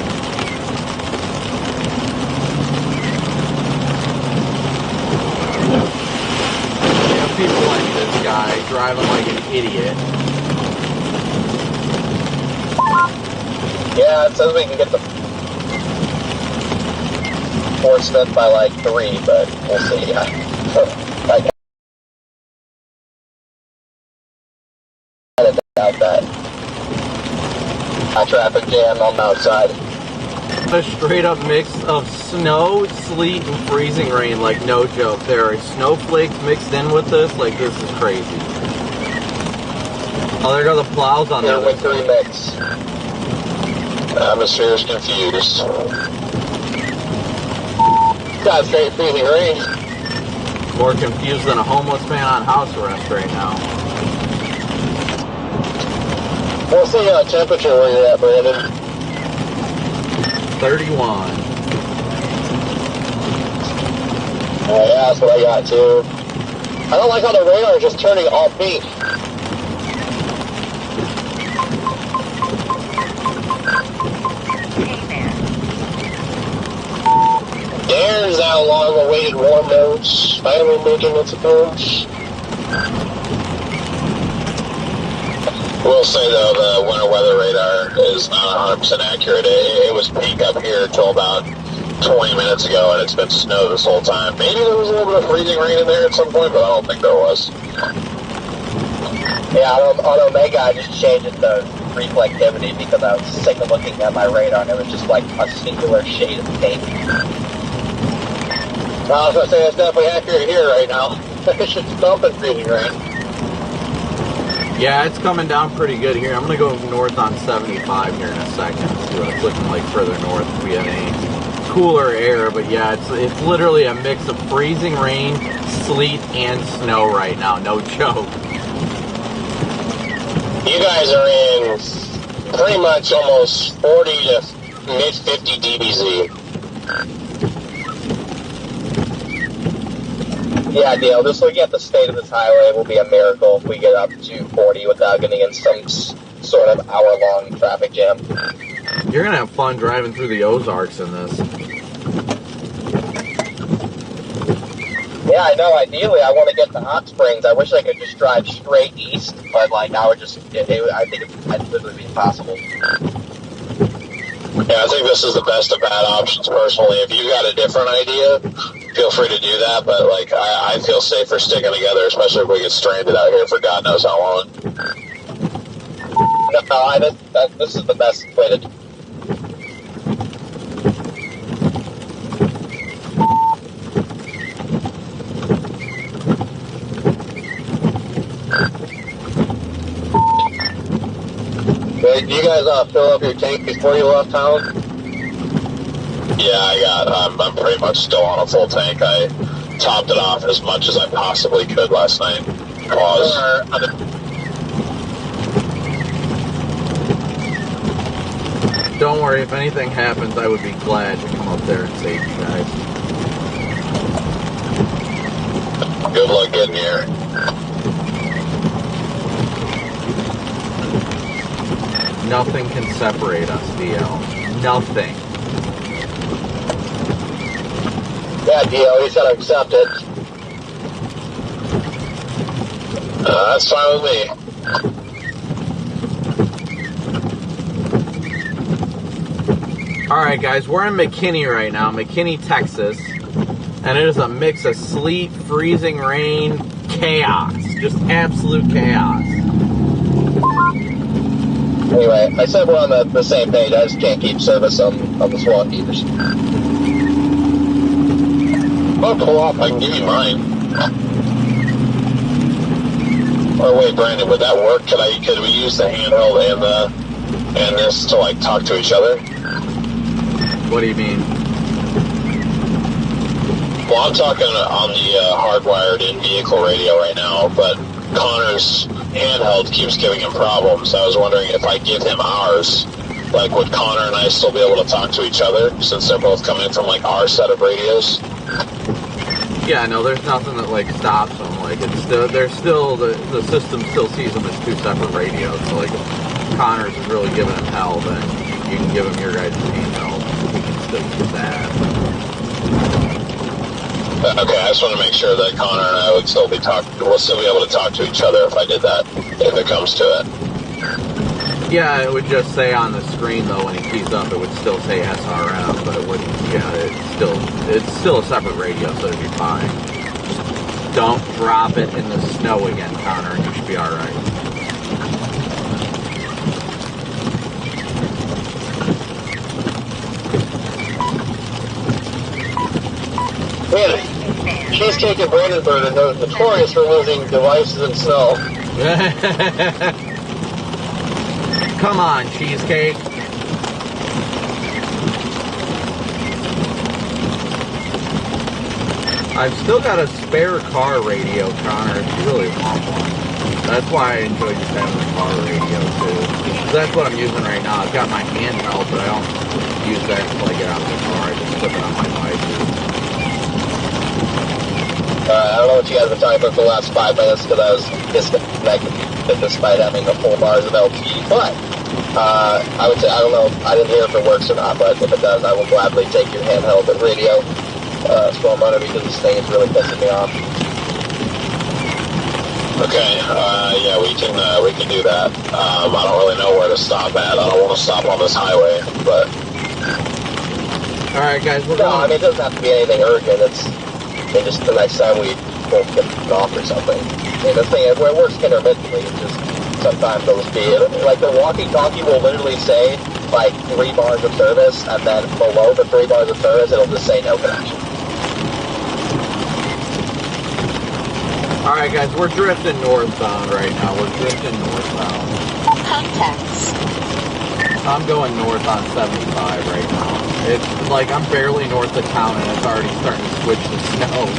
You have people like this guy driving like an idiot. Yeah, it says we can get the Fort Smith by like 3, but we'll see. I doubt that. Traffic jam on the outside. A straight up mix of snow, sleet, and freezing rain, like no joke. There are snowflakes mixed in with this, like this is crazy. Oh, there go the plows on the other side. Mix. Atmosphere is confused. Got straight freezing rain. More confused than a homeless man on house arrest right now. What's the temperature where you're at, Brandon? 31. Yeah, that's what I got too. I don't like how the radar is just turning all pink. There's that long-awaited warm nose finally making its appearance. We'll say though, the winter weather radar is not 100% accurate. It was pink up here till about 20 minutes ago, and it's been snow this whole time. Maybe there was a little bit of freezing rain in there at some point, but I don't think there was. Yeah, on Omega, I just changed it to reflectivity because I was sick of looking at my radar and it was just like a singular shade of pink. I was going to say, it's definitely accurate here right now. It's just dumping freezing rain. Yeah, it's coming down pretty good here. I'm going to go north on 75 here in a second. See what it's looking like further north if we have any cooler air. But yeah, it's literally a mix of freezing rain, sleet, and snow right now. No joke. You guys are in pretty much almost 40 to mid-50 dBz. Yeah, Dale, just looking at the state of this highway will be a miracle if we get up to 40 without getting in some sort of hour-long traffic jam. You're going to have fun driving through the Ozarks in this. Yeah, I know. Ideally, I want to get to Hot Springs. I wish I could just drive straight east, but like I would just, I think it'd literally be impossible. Yeah, I think this is the best of bad options personally. If you got a different idea, feel free to do that, but like I feel safer sticking together, especially if we get stranded out here for God knows how long. No, this is the best way to do. Did you guys fill up your tank before you left town? Yeah, I'm pretty much still on a full tank. I topped it off as much as I possibly could last night. Pause. Don't worry, if anything happens, I would be glad to come up there and save you guys. Good luck getting here. Nothing can separate us, DL. Nothing. Yeah, Dio, you gotta accept it. That's fine with me. Alright guys, we're in McKinney right now, McKinney, Texas. And it is a mix of sleet, freezing rain, chaos. Just absolute chaos. Anyway, I said we're on the same page. I just can't keep service on the swamp heaters. I'll pull off, I can give you mine. Or wait, Brandon, would that work? Could we use the handheld and this to like talk to each other? What do you mean? Well, I'm talking on the hardwired in-vehicle radio right now, but Connor's handheld keeps giving him problems. I was wondering if I give him ours, like would Connor and I still be able to talk to each other since they're both coming from like our set of radios? Yeah, no, there's nothing that like stops them. Like it's still, the system still sees them as two separate radios. So like if Connor's is really giving him hell, then you can give him your guys' handheld. He can still use that. Okay, I just want to make sure that Connor and I we'll still be able to talk to each other if I did that, if it comes to it. Yeah, it would just say on the screen though when he keys up, it would still say SRM, but it wouldn't. Yeah, it's still a separate radio, so it'd be fine. Just don't drop it in the snow again, Connor, and you should be all right. Man, Cheesecake and Brandenburg are notorious for losing devices in snow. Come on, Cheesecake. I've still got a spare car radio, Connor, if you really want one. That's why I enjoy just having a car radio, too. 'Cause that's what I'm using right now. I've got my handheld, but I don't use that until I get out of the car. I just put it on my bike. I don't know what you guys have been talking about for the last 5 minutes because I was disconnected despite having a full bars of LP. But I would say, I don't know, I didn't hear if it works or not, but if it does, I will gladly take your handheld radio storm runner because this thing is really pissing me off. Okay, yeah, we can do that. I don't really know where to stop at. I don't want to stop on this highway, but... Alright, guys, we're No, going... I mean, it doesn't have to be anything urgent. It's just the next time we both get it off or something. I mean, the thing is, where it works intermittently, it's just sometimes it'll just be... Like, the walkie-talkie will literally say, like, 3 bars of service, and then below the 3 bars of service, it'll just say no connection. Alright, guys, we're drifting northbound right now. We're drifting northbound. Contacts. I'm going north on 75 right now. It's like I'm barely north of town and it's already starting to switch to snow.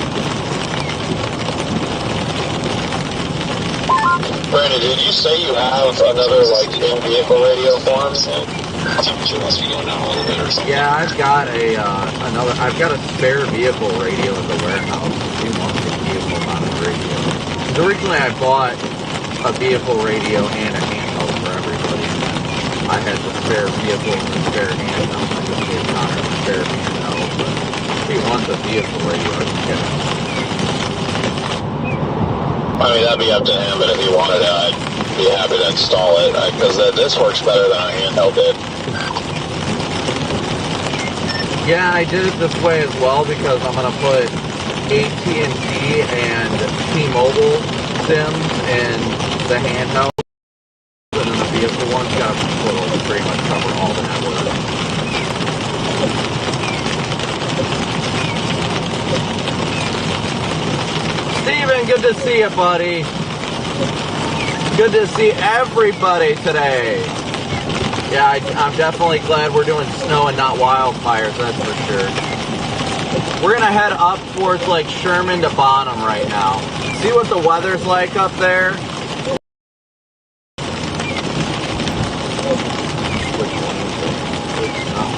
Brandon, did you say you have another, like, in-vehicle radio for him? Temperature must be going down a little bit or something. Yeah, I've got I've got a spare vehicle radio in the warehouse. If you want the vehicle mounted radio. 'Cause originally I bought a vehicle radio and a handheld for everybody. I had the spare vehicle and the spare handheld. I just gave Connor the spare handheld, but if he wants a vehicle radio, I can get it. I mean, that'd be up to him, but if he wanted it, I'd be happy to install it, because this works better than a handheld did. Yeah, I did it this way as well because I'm going to put AT&T and T-Mobile SIMs in the handheld, and then the vehicle one's got to pretty much cover all the network. Steven, good to see you, buddy. Good to see everybody today. Yeah, I'm definitely glad we're doing snow and not wildfires, that's for sure. We're going to head up towards like Sherman to Bonham right now. See what the weather's like up there? Which one is it? Oh,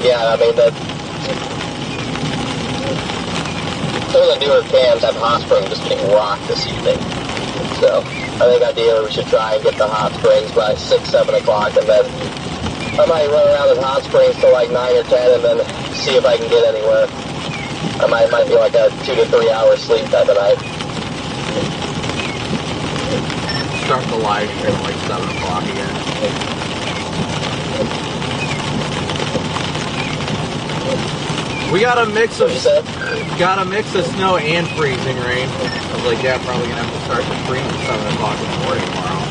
Yeah, I mean, some of the newer cams have hot springs just getting rocked this evening. So I think ideally we should try and get the hot springs by 6, 7 o'clock, and then I might run around the hot springs till like 9 or 10 and then see if I can get anywhere. I might be like a 2 to 3 hour sleep type of night. Start the live stream at like 7 o'clock again. We got a mix of snow and freezing rain. I was like, yeah, probably gonna have to start the stream at 7 o'clock in the morning tomorrow.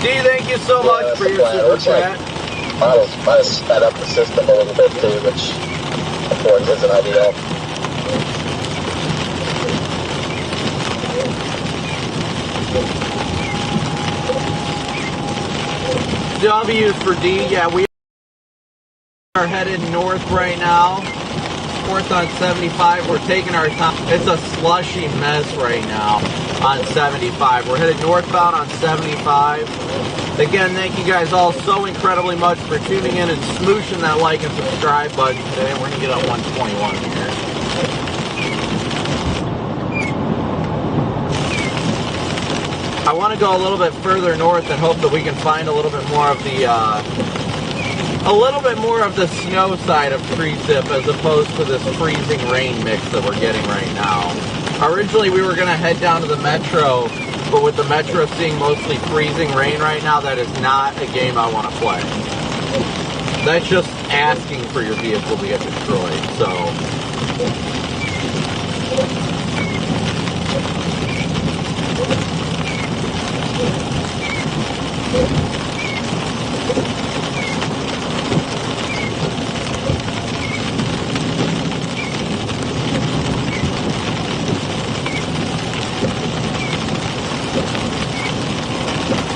Dee, thank you so much for your super chat. I was sped up the system a little bit too, which of course isn't ideal. W for D, yeah, we are headed north right now. North on 75, we're taking our time. It's a slushy mess right now on 75. We're headed northbound on 75. Again, thank you guys all so incredibly much for tuning in and smooshing that like and subscribe button today. We're gonna get up 121 here. I want to go a little bit further north and hope that we can find a little bit more of the snow side of precip as opposed to this freezing rain mix that we're getting right now. Originally we were going to head down to the metro, but with the metro seeing mostly freezing rain right now, that is not a game I want to play. That's just asking for your vehicle to get destroyed, so...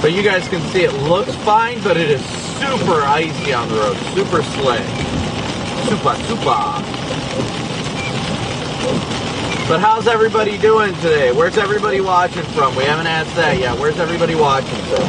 But you guys can see it looks fine, but it is super icy on the road. Super slick. Super. But how's everybody doing today? Where's everybody watching from? We haven't asked that yet. Where's everybody watching from?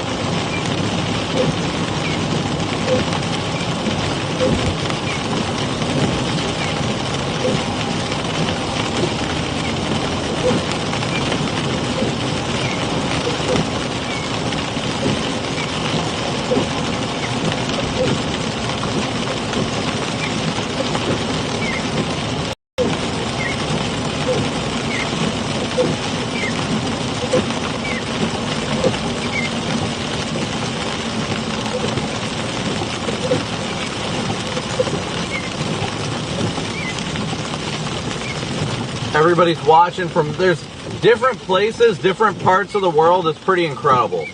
Everybody's watching from, there's different places, different parts of the world. It's pretty incredible.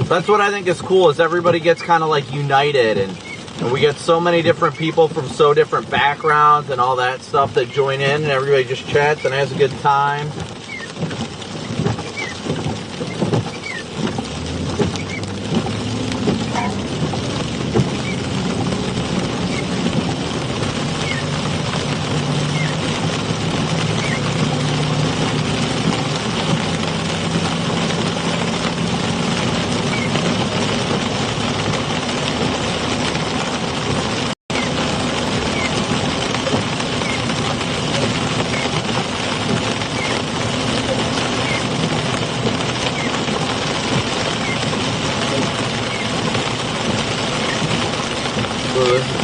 That's what I think is cool, is everybody gets kind of like united, and we get so many different people from so different backgrounds and all that stuff that join in, and everybody just chats and has a good time.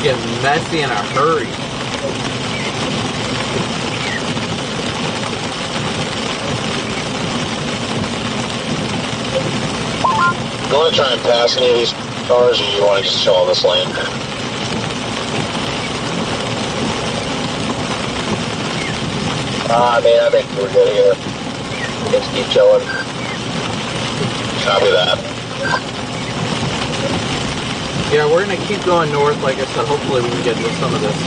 Getting messy in a hurry. You want to try and pass any of these cars, or you want to just chill on this lane? I think we're good here. Just keep chilling. Copy that. Yeah, we're going to keep going north. Like I said, hopefully we can get into some of this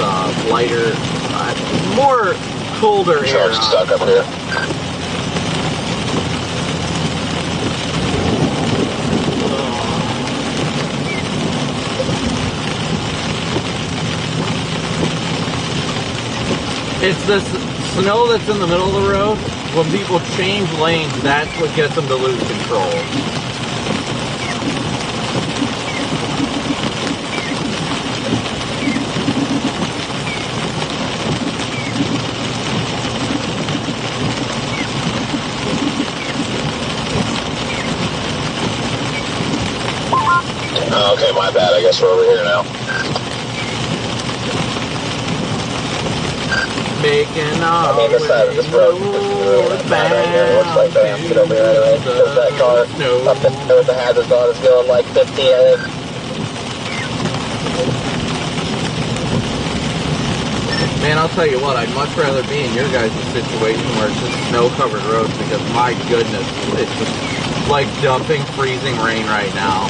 lighter, more colder air. Charge stuck up here. It's this snow that's in the middle of the road. When people change lanes, that's what gets them to lose control. Okay, my bad. I guess we're over here now. Making our way this side of this road northbound right here. It looks like they have to get over here anyway. Because that car up there with the hazards on is going like 15, I think. Man, I'll tell you what, I'd much rather be in your guys' situation where it's just snow-covered roads, because my goodness, it's just like dumping freezing rain right now.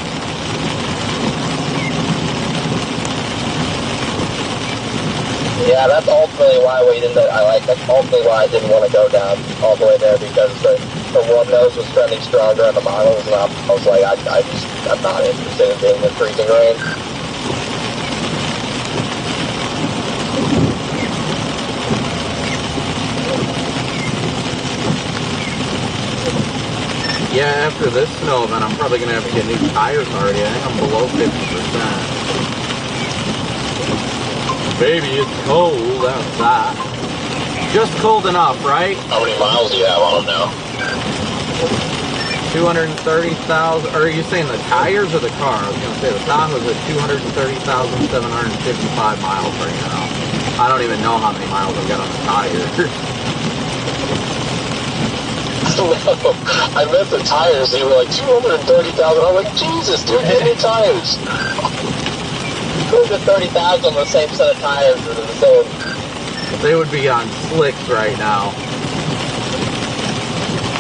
Yeah, that's ultimately why that's ultimately why I didn't want to go down all the way there, because the warm nose was trending stronger on the models, and I was like, I'm not interested in being in freezing rain. Yeah, after this snow event, I'm probably going to have to get new tires already. I think I'm below 50%. Baby, it's cold outside. Just cold enough, right? How many miles do you have on them now? 230,000. Or are you saying the tires or the car? I was going to say the Tahoe's at 230,755 miles right now. I don't even know how many miles I've got on the tires. I meant the tires. They were like 230,000. I'm like, Jesus, dude, get new tires. 230,000 on the same set of tires are the same. They would be on slicks right now.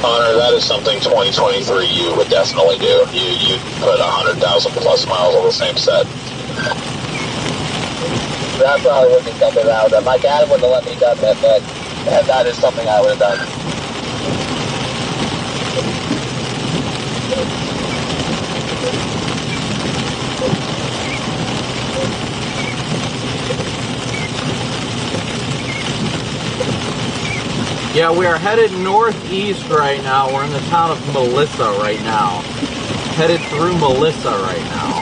Honor, that is something 2023 you would definitely do. You put 100,000 plus miles on the same set. That probably would be something I would have done. My dad wouldn't have let me done that, but that is something I would have done. Yeah, we are headed northeast right now. We're in the town of Melissa right now. Headed through Melissa right now.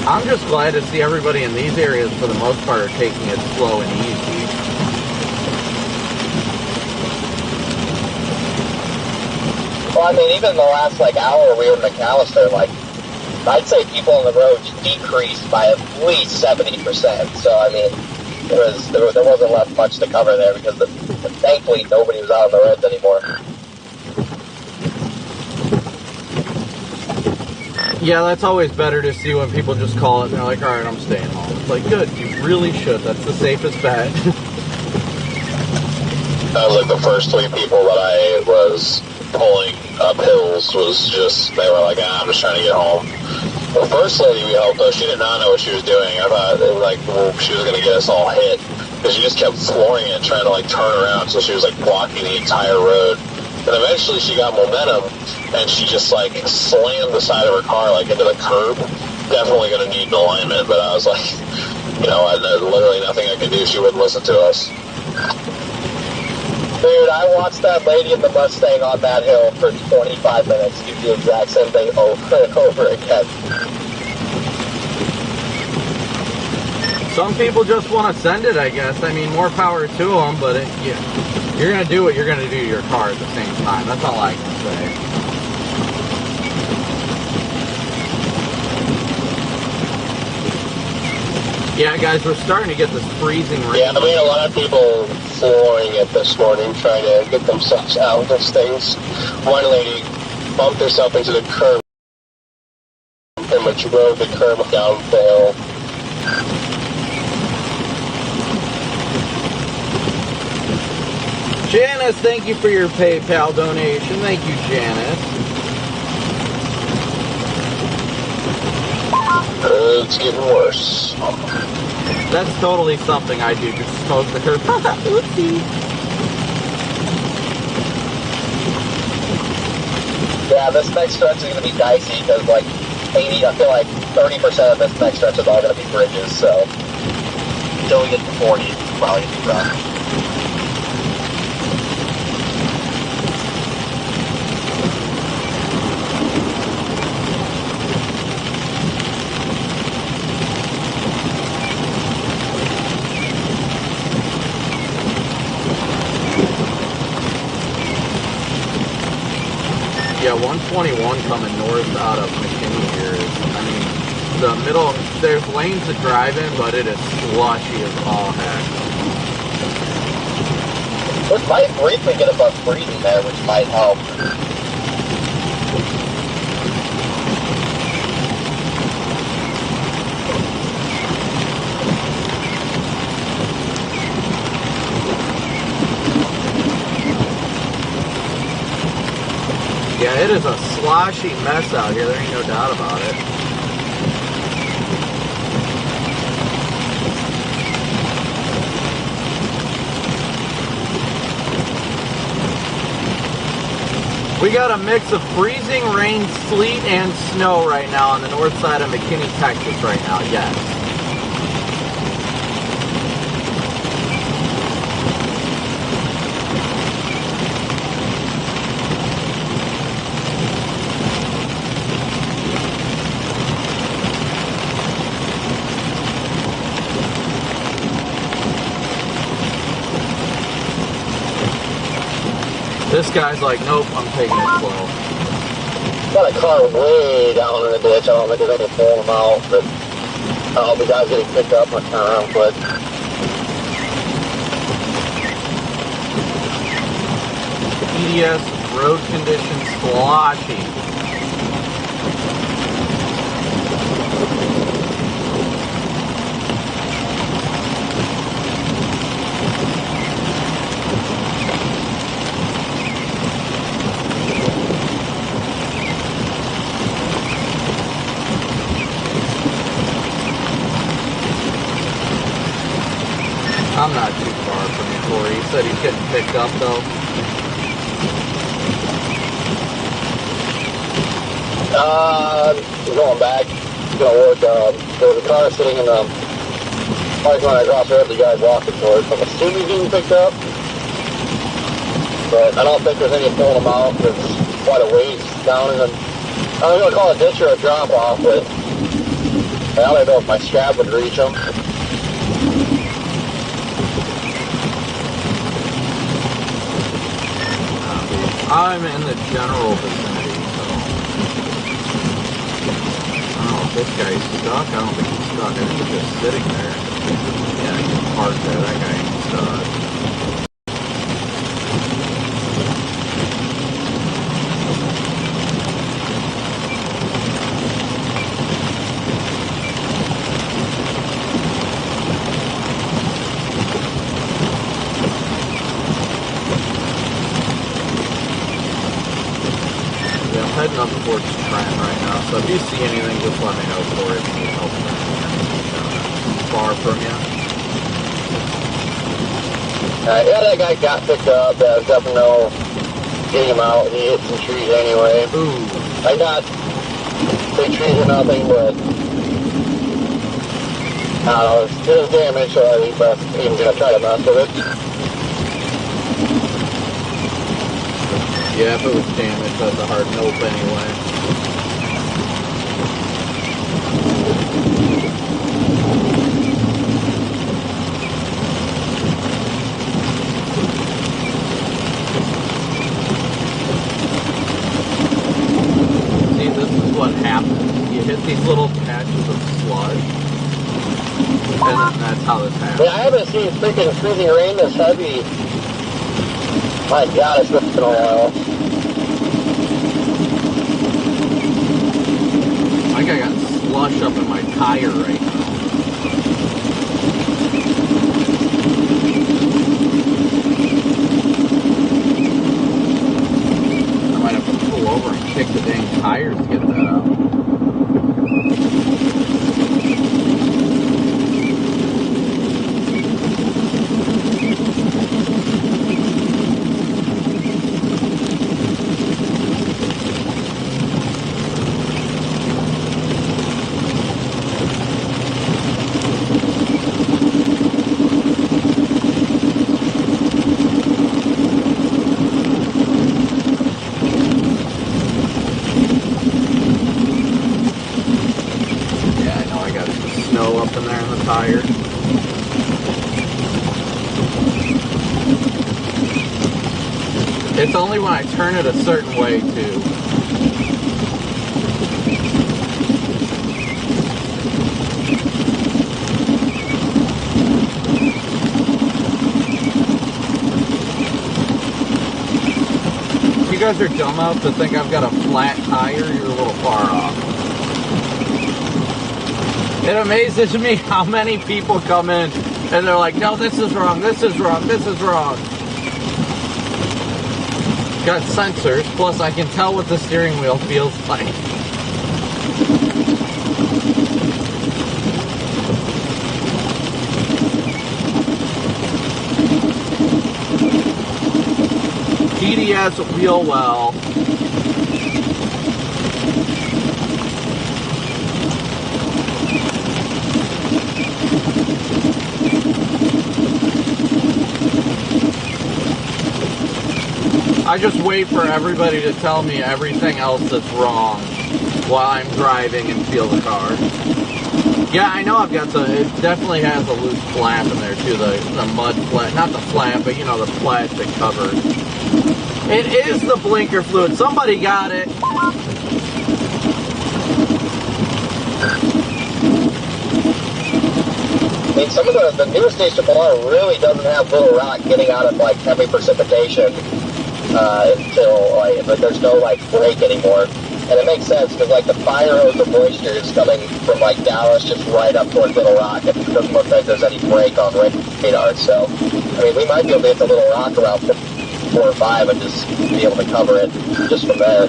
I'm just glad to see everybody in these areas, for the most part, are taking it slow and easy. Well, I mean, even in the last, like, hour we were in McAllister, like, I'd say people on the roads decreased by at least 70%. So, I mean, there wasn't left much to cover there because thankfully nobody was out on the roads anymore. Yeah, that's always better to see when people just call it and they're like, all right, I'm staying home. It's like, good, you really should. That's the safest bet. That was like the first 3 people that I was pulling up hills was just, they were like, I'm just trying to get home. The first lady we helped, though, she did not know what she was doing. I thought it was like, well, she was going to get us all hit because she just kept flooring it, trying to like turn around. So she was like blocking the entire road. And eventually she got momentum and she just like slammed the side of her car like into the curb. Definitely going to need an alignment, but I was like, you know, there's literally nothing I could do. She wouldn't listen to us. Dude, I watched that lady in the Mustang on that hill for 25 minutes do the exact same thing over and over again. Some people just want to send it, I guess. I mean, more power to them, but you're going to do what you're going to do to your car at the same time. That's all I can say. Yeah, guys, we're starting to get this freezing rain. Yeah, I mean, a lot of people flooring it this morning, trying to get themselves out of those things. One lady bumped herself into the curb and which rode the curb down the hill. Janice, thank you for your PayPal donation. Thank you, Janice. It's getting worse. That's totally something I do, just smoke the curb. Oopsie. Yeah, this next stretch is going to be dicey because, like, I feel like 30% of this next stretch is all going to be bridges, so until we get to 40, it's probably going to be rough. Yeah, 121 coming north out of McKinney here is, I mean, the middle, there's lanes to drive in, but it is slushy as all heck. We might briefly get above freezing there, which might help. Yeah, it is a sloshy mess out here. There ain't no doubt about it. We got a mix of freezing rain, sleet, and snow right now on the north side of McKinney, Texas right now, yes. This guy's like, nope, I'm taking it slow. Got a car way down in the ditch. I don't think they're going to pull them out, but the guy's getting picked up. I'll turn around quick. EDS road conditions sloshy. I'm not too far from you, Corey. He said he's getting picked up, though. Going back. going to work. There was a car sitting in the parking lot across the road the guy's walking towards. I'm assuming he's getting picked up. But I don't think there's any pulling them out. There's quite a ways down in the, I don't know if I call it a ditch or a drop off, but I don't know if my strap would reach them. I'm in the general vicinity, so I don't know if this guy's stuck. I don't think he's stuck. I think he's just sitting there. Yeah, he's parked there. That guy ain't stuck. Heading up towards Trent right now, so if you see anything, just let me know for it. If you need help far from you. Yeah, that guy got picked up. There's definitely no getting him out. He hit some trees anyway. Ooh. I got big trees or nothing, but I don't know, it was damage, so I think I'm even going to try to mess with it. Yeah, if it was damaged, that's a hard nope anyway. See, this is what happens. You hit these little patches of sludge, and then that's how this happens. Yeah, I haven't seen freezing rain this heavy. My God, it's been a while. I think I got slush up in my tire right now. I might have to pull over and kick the dang tires to get that out. It's only when I turn it a certain way, too. If you guys are dumb enough to think I've got a flat tire, you're a little far off. It amazes me how many people come in and they're like, no, this is wrong, this is wrong, this is wrong. Got sensors, plus I can tell what the steering wheel feels like. TDS wheel well. I just wait for everybody to tell me everything else that's wrong while I'm driving and feel the car. Yeah, I know I've got some, it definitely has a loose flap in there too, the mud flap, not the flap, but you know, the plastic cover. It is the blinker fluid, somebody got it. I mean, some of the newer station below really doesn't have Little Rock getting out of like heavy precipitation. Until like there's no like break anymore, and it makes sense because like the fire hose of moisture is coming from like Dallas just right up towards Little Rock, and it doesn't look like there's any break on radar. So I mean, we might be able to hit the Little Rock around 4 or 5 and just be able to cover it just from there.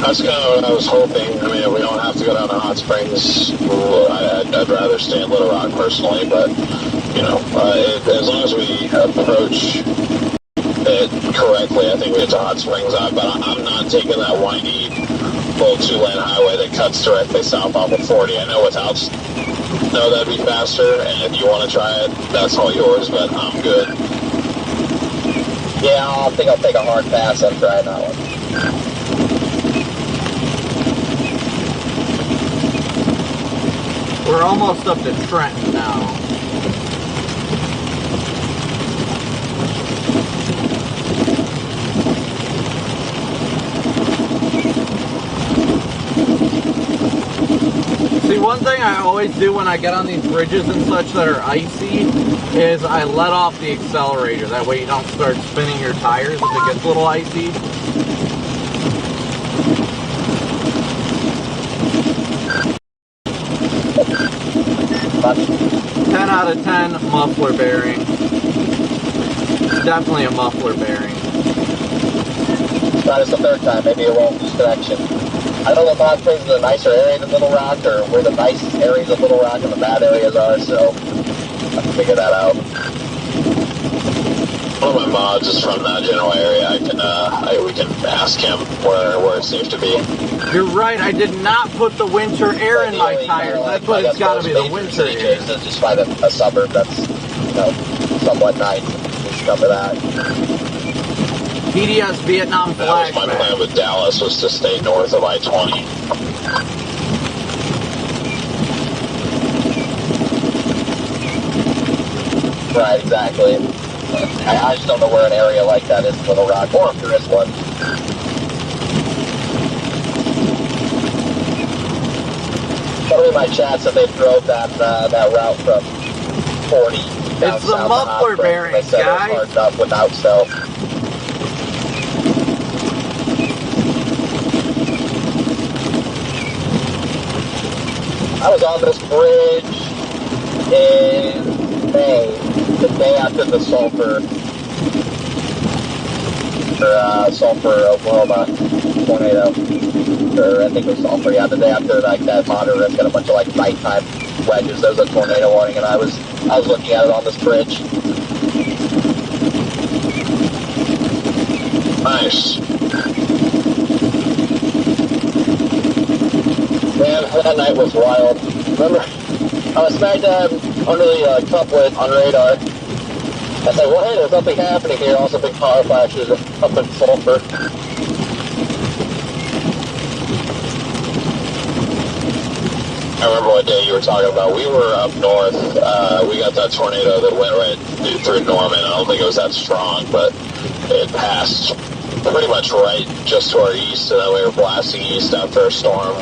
That's kind of what I was hoping. I mean, we don't have to go down to Hot Springs. I'd rather stay in Little Rock personally, but you know, as long as we approach it correctly, I think we get to Hot Springs. But I'm not taking that whiny little 2-lane highway that cuts directly south off of 40. I know without snow that'd be faster, and if you want to try it, that's all yours, but I'm good. Yeah, I think I'll take a hard pass on trying that one. We're almost up to Trenton now. See, one thing I always do when I get on these bridges and such that are icy is I let off the accelerator. That way you don't start spinning your tires if it gets a little icy. But 10 out of 10 muffler bearing. Definitely a muffler bearing. try this the third time, maybe it won't lose connection. I don't know if Hot Springs is a nicer area than Little Rock, or where the nice areas of Little Rock and the bad areas are, so I can figure that out. One of my mods is from that general area. We can ask him where it's safe to be. You're right, I did not put the winter air in my tires. That's what it's got to be, the winter air. Just find a suburb that's, somewhat nice. Just cover that. PDS Vietnam That was my flashback. plan with Dallas, was to stay north of I-20. Right, exactly. I just don't know where an area like that is in Little Rock, or if there is one. Somebody in my chat said they drove that route from 40 down It's the south to Hot muffler Springs, and they bearings, said it was guys. hard enough without snow. I was on this bridge in May, the day after the Sulphur, Oklahoma tornado. Or I think it was Sulphur, yeah, the day after that monitor that's got a bunch of nighttime wedges. There was a tornado warning, and I was looking at it on this bridge. Nice. Man, that night was wild. Remember, I was smacked under the couplet on radar. I said, well, hey, there's nothing happening here. Also, big power flashes up in Sulphur. I remember what day you were talking about. We were up north. We got that tornado that went right through Norman. I don't think it was that strong, but it passed pretty much right just to our east, and then we were blasting east after a storm.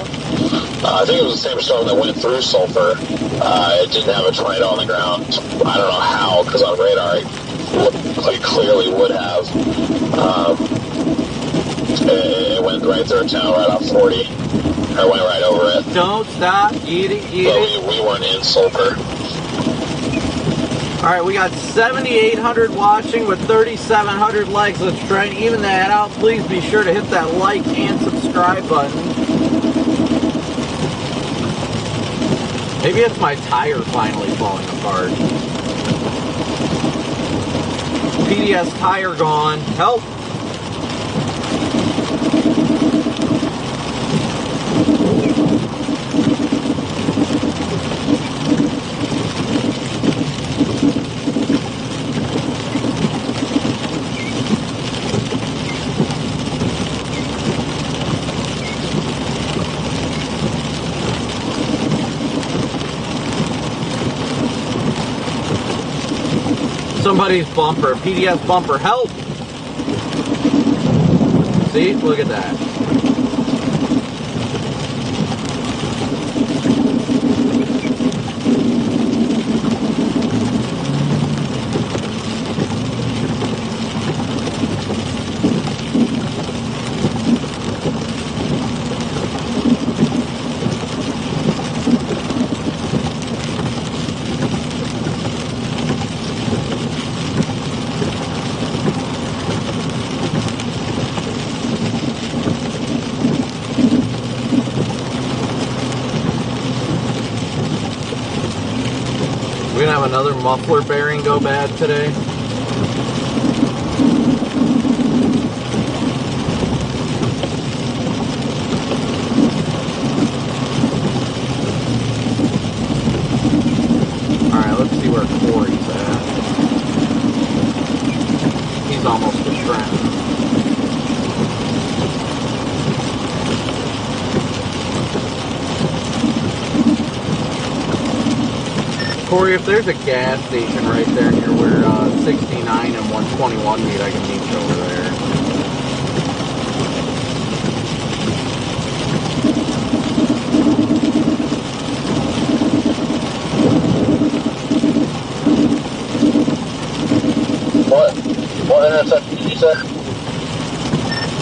I think it was the same storm that went through Sulphur. It didn't have a tornado on the ground. I don't know how, because on radar it clearly would have. It went right through town, right off 40. I went right over it. Don't stop, eat it. But we weren't in Sulphur. All right, we got 7,800 watching with 3,700 likes. Let's try and even that out. Please be sure to hit that like and subscribe button. Maybe it's my tire finally falling apart. PDS tire gone. Help! Somebody's bumper, PDS bumper, help! See, look at that. We're gonna have another muffler bearing go bad today. Corey, if there's a gas station right there near where 69 and 121 meet, I can meet you over there. What intersection did you say?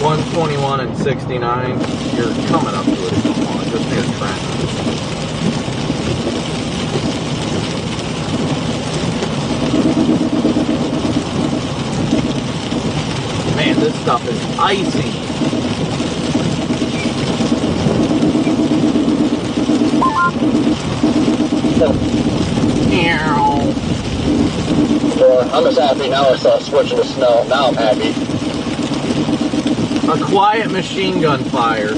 121 and 69. You're coming up to it somewhat, just near Trenton. Man, this stuff is icy. I'm just happy now I saw switching to snow. Now I'm happy. A quiet machine gun fire.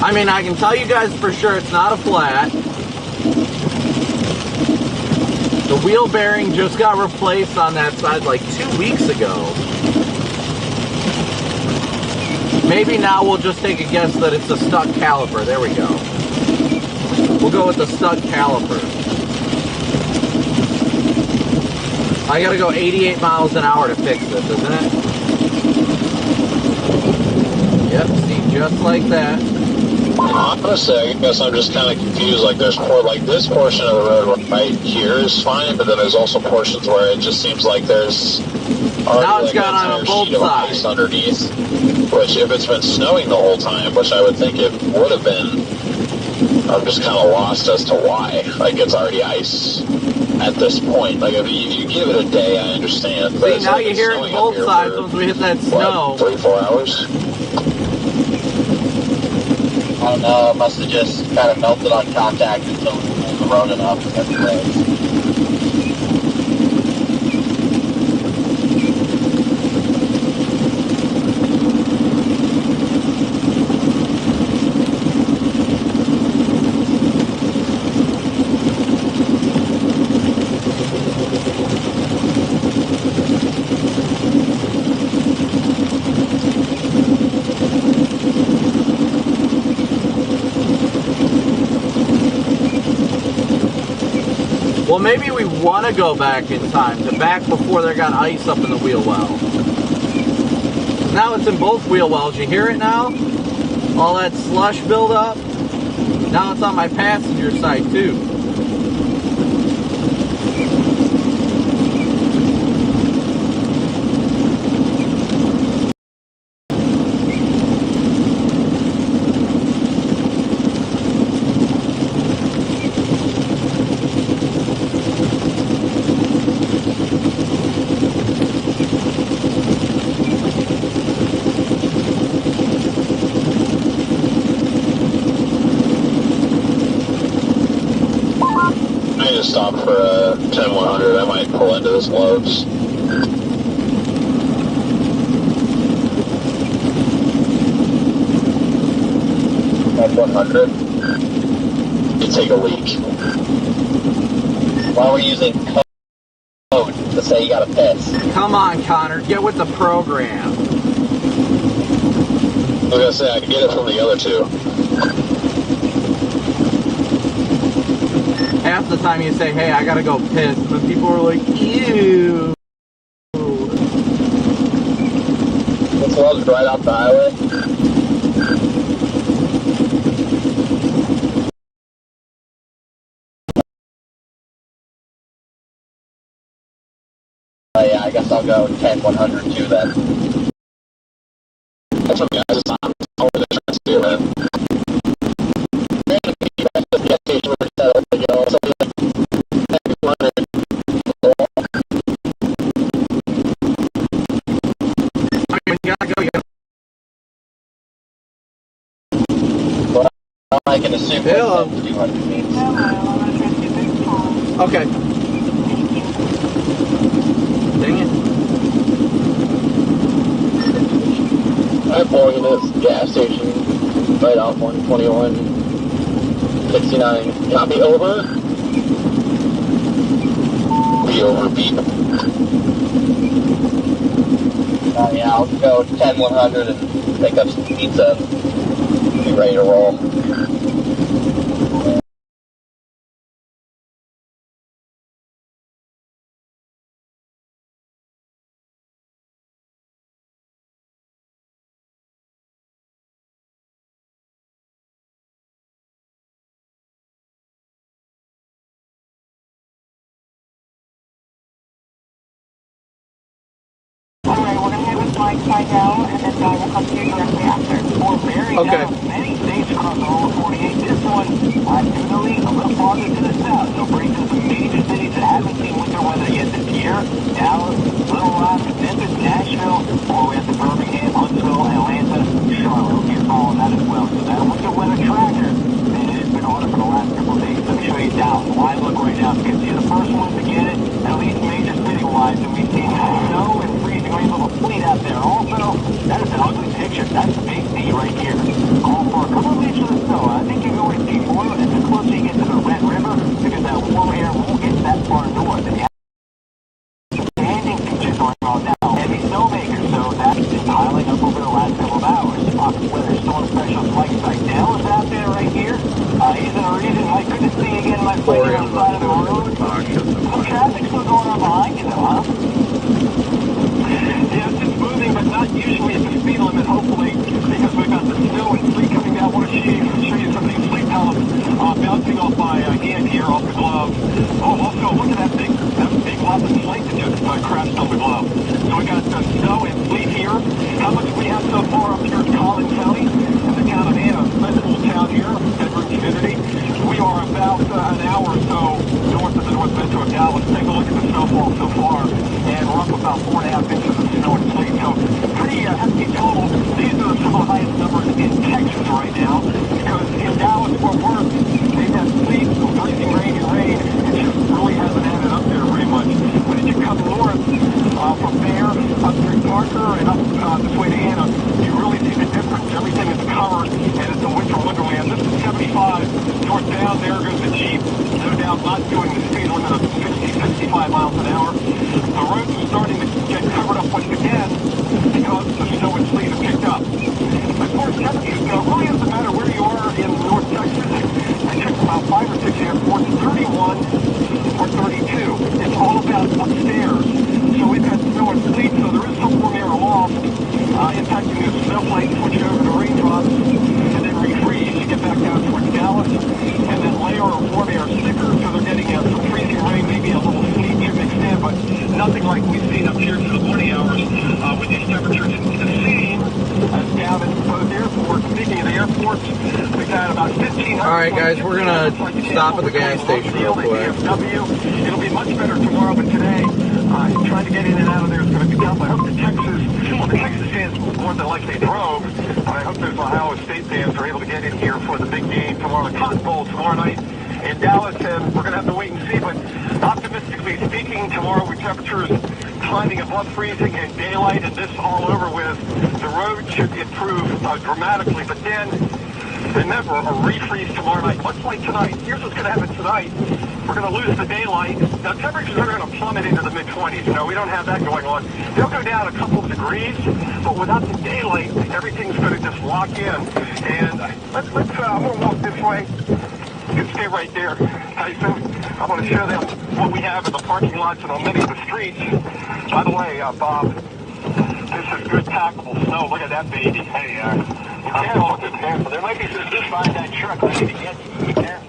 I mean, I can tell you guys for sure it's not a flat. The wheel bearing just got replaced on that side like 2 weeks ago. Maybe now we'll just take a guess that it's a stuck caliper. There we go. We'll go with the stuck caliper. I gotta go 88 miles an hour to fix this, isn't it? Yep, see, just like that. Honestly, I guess I'm just kind of confused. Like, there's this portion of the road right here is fine, but then there's also portions where it just seems like there's now it's got on both sides underneath. Which, if it's been snowing the whole time, which I would think it would have been, I'm just kind of lost as to why. Like, it's already ice at this point. Like, if you give it a day, I understand. But see, now you hear it on both sides once we hit that snow. What, 3-4 hours? I don't know, it must have just kind of melted on contact until it pulled the road enough. Well, maybe we want to go back in time, to back before there got ice up in the wheel well. Now it's in both wheel wells. You hear it now? All that slush buildup. Now it's on my passenger side too. Stop for a 10-100. I might pull into this Lowe's. At 100. You take a leak. Why are we using code to say you got to piss? Come on, Connor, get with the program. I was gonna say I can get it from the other two. Half the time you say, hey, I gotta go piss, and then people are like, ew. This Love's right off the highway. Oh yeah, I guess I'll go 10-100 too then. That's okay, guys. It's not all the difference here, man. I can assume Hello. 200 means. Okay. Dang it. I'm pulling in this gas station right off 121, 69. Copy over. Be over beep. Yeah, I'll go 10-100 and pick up some pizza and be ready to roll. Alright, we're going to head with Mike Seidel, and then we'll come to you directly after. For Mary, Okay. Many states across the whole of 48. This one, to the lead, a little farther to the south. So brings us some major cities that haven't seen winter weather yet this year. Dallas, Little Rock, Memphis, Nashville, all the way up to Birmingham, Huntsville, Atlanta, Charlotte. We'll get following that as well. So that winter weather tracker, man, it's been on it for the last couple of days. Let me show you Dallas. Why look right now? You can see the first one to get it, at least major city-wise, and we've seen snow and freezing rain little fleet out there. Also, that is an ugly picture. That's the big D right here. Call for a couple of inches of snow. I think you go to see more as the closer you get to the Red River, because that warm air won't get that far north. And standing features going on now. Heavy snowmakers, so that's just piling up over the last couple of hours. Copic weather storm specialist Mike Seidel is out there right here. He's in a region I couldn't see again my friend on the side of the road. Some traffic still going on behind you though, huh? Yeah, it's just moving, but not usually at the speed limit, hopefully, because we've got the snow and sleet coming down. I want to show you some of these sleet pellets bouncing off my hand here, off the glove. Oh, also, look at that big lump of slate that just crashed on the glove. So we got snow and sleet here. How much we have so far up here in Collin County, in the town of Anna, a little town here, bedroom community. We are about an hour or so north of the North Metro of Dallas. Take a look at the snowfall so far, and we're up about 4.5 inches of snow and sleet. So pretty hefty total. These are some of the highest numbers in Texas right now, because in Dallas, Fort Worth, they've had sleet, freezing rain and rain. It just really hasn't added up there very much. But as you come north from there, up through Parker and up this way to Anna, you really see the difference. Everything is covered, and it's a winter wonderland. This is 75. North down, there goes the Jeep. No doubt not doing the speed limit of 60, 65 miles an hour. The roads are starting to get covered up once again because the snow and sleet have picked up. As far as temperatures go, it really doesn't matter where you are in North Texas. I checked about 5 or 6 airports, 31 or 32. It's all about upstairs. So we've got snow and sleet, so there is some warm air aloft impacting the snowflakes, which over to raindrops, and then refreeze. You get back down towards Dallas, and then layer of warm air stickers, so they're getting some freezing rain, maybe a little sleet to mix in, but nothing like we've seen up here for the morning hours with these temperatures. The same as down at both airports. Speaking of the airports, we've had about 1,500. All right, guys, we're gonna stop at the gas station real quick. It'll be much better tomorrow, but today, trying to get in and out of there is going to be tough. I hope the Texas fans more than likely drove, but I hope those Ohio State fans are able to get in here for the big game tomorrow, the Cotton Bowl tomorrow night in Dallas, and we're going to have to wait and see. But optimistically speaking, tomorrow with temperatures climbing above freezing and daylight, and this all over with, the road should improve dramatically. But then, remember, a refreeze tomorrow night, much like tonight. Here's what's going to happen tonight. We're going to lose the daylight. Now, temperatures are going to plummet into the mid-20s. You know, we don't have that going on. They'll go down a couple of degrees, but without the daylight, everything's going to just lock in. And I'm going to walk this way. You can stay right there, Tyson. I'm going to show them what we have in the parking lots and on many of the streets. By the way, Bob, this is good packable snow. Look at that baby. Hey, be careful. There might be some just behind that truck ready to get you. Be careful.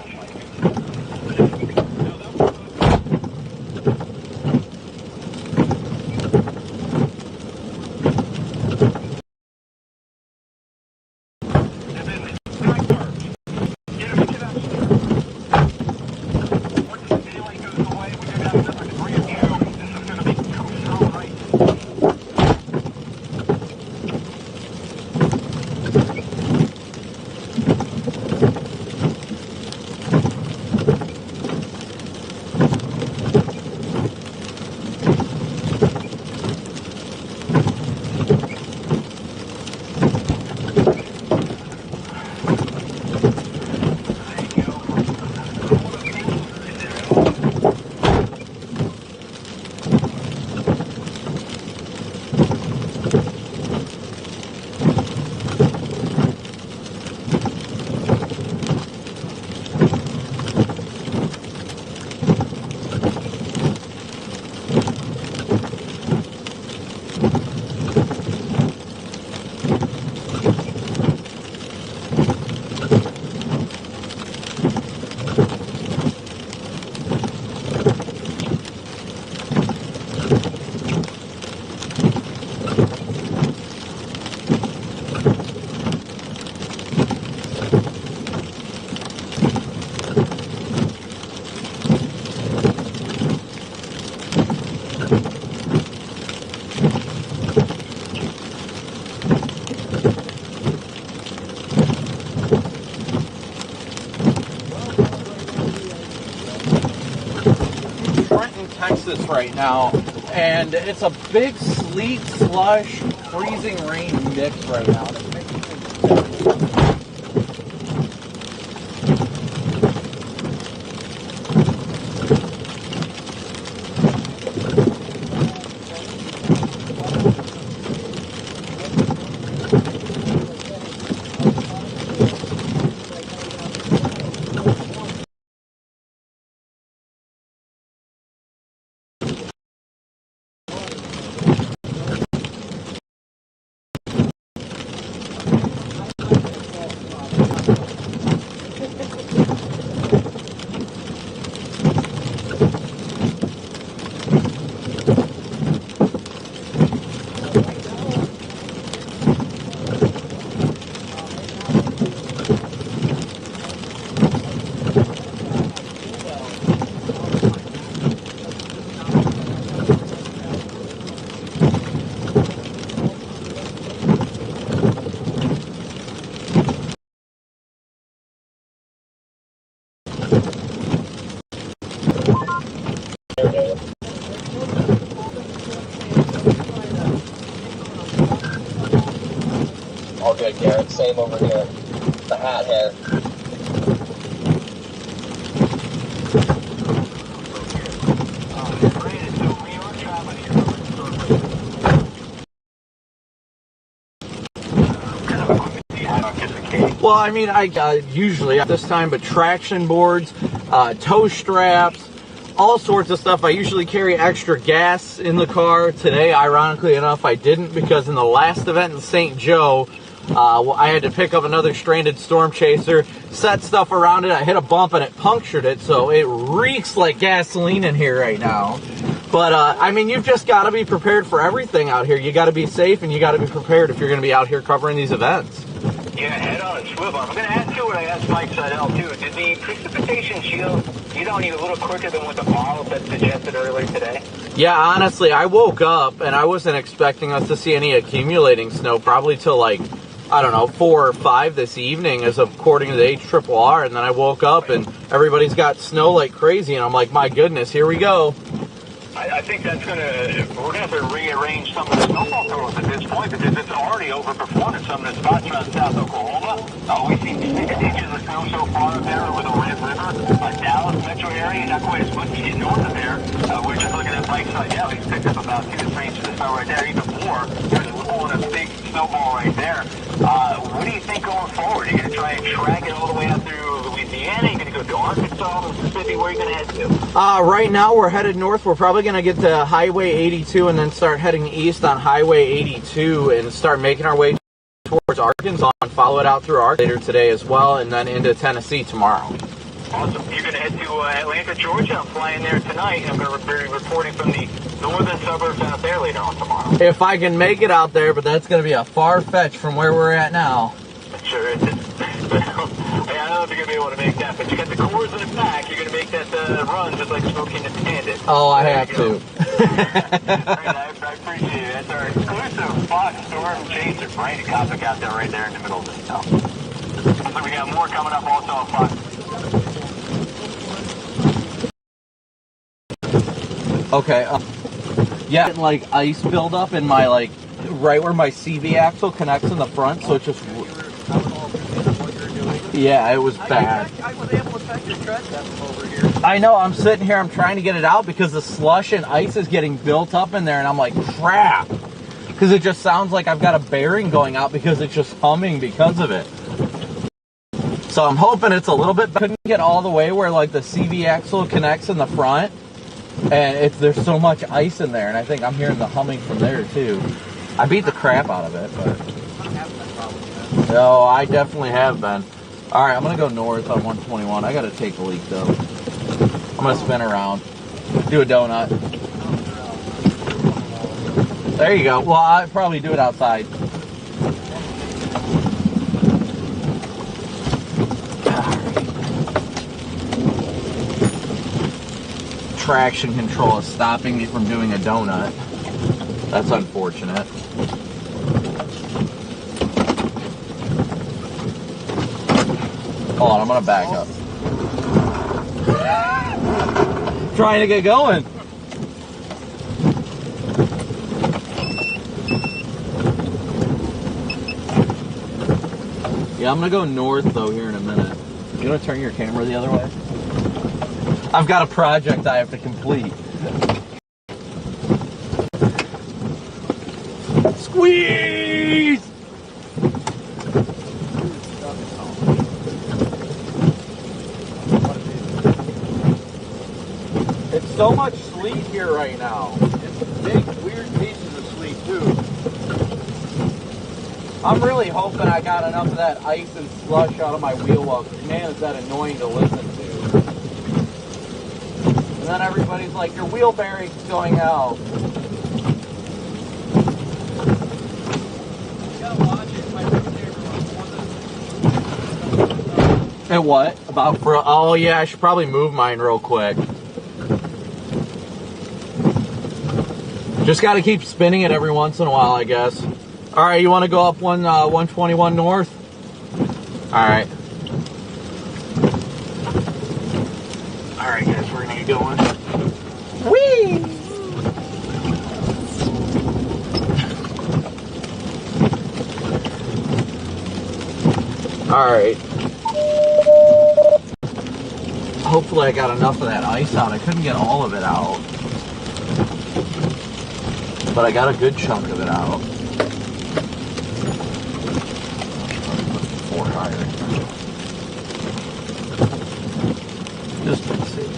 Texas right now, and it's a big sleet, slush, freezing rain mix right now. And it's making things All good, Garrett. Same over here. The hat hair. Well, I mean, I usually at this time, but traction boards, tow straps, all sorts of stuff. I usually carry extra gas in the car. Today, ironically enough, I didn't, because in the last event in St. Joe, I had to pick up another stranded storm chaser, set stuff around it. I hit a bump and it punctured it, so it reeks like gasoline in here right now. But, I mean, you've just got to be prepared for everything out here. You got to be safe and you got to be prepared if you're going to be out here covering these events. Yeah, head on and swivel. I'm going to ask you what I asked Mike Seidel, too. Did the precipitation shield get on you a little quicker than what the model that suggested earlier today? Yeah, honestly, I woke up and I wasn't expecting us to see any accumulating snow probably till like, I don't know, 4 or 5 this evening, as according to the HRRR. And then I woke up and everybody's got snow like crazy. And I'm like, my goodness, here we go. I think that's we're going to have to rearrange some of the snowball throws at this point, because it's already overperformed in some of the spots around South Oklahoma. We've seen 6 inches of snow so far up there over the Red River, Dallas metro area, not quite as much as you get north of there. We're just looking at Mike's side. Yeah, he's picked up about 2 to 3 inches of snow right there, even more. There's pulling a big snowball right there. What do you think going forward? Are you going to try and track it all the way out through Louisiana? Are you going to go to Arkansas, Mississippi? Where are you going to head to? Right now we're headed north. We're probably going to get to Highway 82 and then start heading east on Highway 82 and start making our way towards Arkansas and follow it out through Arkansas later today as well, and then into Tennessee tomorrow. Awesome. You're going to head to Atlanta, Georgia. I'm flying there tonight. I'm going to be reporting from the northern suburbs out there later on tomorrow. If I can make it out there, but that's going to be a far fetch from where we're at now. It sure is. I don't know if you're going to be able to make that, but you got the cores in the back. You're going to make that run just like Smokey and the Bandit. Oh, I have to. I appreciate it. That's our exclusive Fox Storm Chaser, Brandon Copic out there right there in the middle of the snow. So we got more coming up also on Fox. Okay, yeah, like ice buildup in my, like, right where my CV axle connects in the front, so it just, yeah, it was bad. I was able to check your tread depth over here. I know, I'm sitting here, I'm trying to get it out because the slush and ice is getting built up in there, and I'm like, crap, because it just sounds like I've got a bearing going out because it's just humming because of it. So I'm hoping it's a little bit, couldn't get all the way where, like, the CV axle connects in the front. And there's so much ice in there, and I think I'm hearing the humming from there too. I beat the crap out of it, but no, I definitely have been. All right, I'm gonna go north on 121. I gotta take a leak though. I'm gonna spin around, do a donut. There you go. Well, I'll probably do it outside. Traction control is stopping me from doing a donut. That's unfortunate. Hold on, I'm gonna back up. Trying to get going. Yeah, I'm gonna go north though here in a minute. You wanna turn your camera the other way? I've got a project I have to complete. Squeeze! It's so much sleet here right now. It's big, weird pieces of sleet too. I'm really hoping I got enough of that ice and slush out of my wheel well. Man, is that annoying to listen to. And then everybody's like, your wheel bearing's going out. And what? About for, oh yeah, I should probably move mine real quick. Just got to keep spinning it every once in a while, I guess. All right, you want to go up 121 north? All right. All right, guys, we're gonna get going. Whee! All right. Hopefully I got enough of that ice out. I couldn't get all of it out, but I got a good chunk of it out. Four higher. Just to see.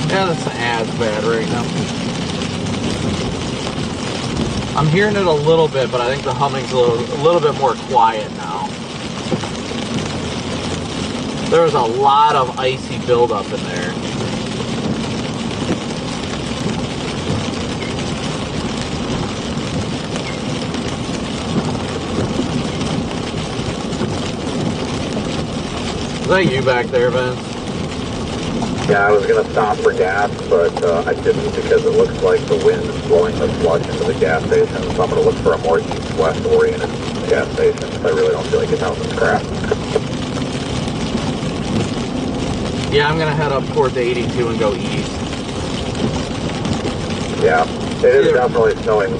Yeah, that's as bad right now. I'm hearing it a little bit, but I think the humming's a little bit more quiet now. There was a lot of icy buildup in there. Is that you back there, Vince? Yeah, I was going to stop for gas, but I didn't because it looks like the wind is blowing the sludge into the gas station. So I'm going to look for a more east-west oriented gas station because I really don't feel like getting out this crap. Yeah, I'm going to head up towards 82 and go east. Yeah, it is definitely snowing.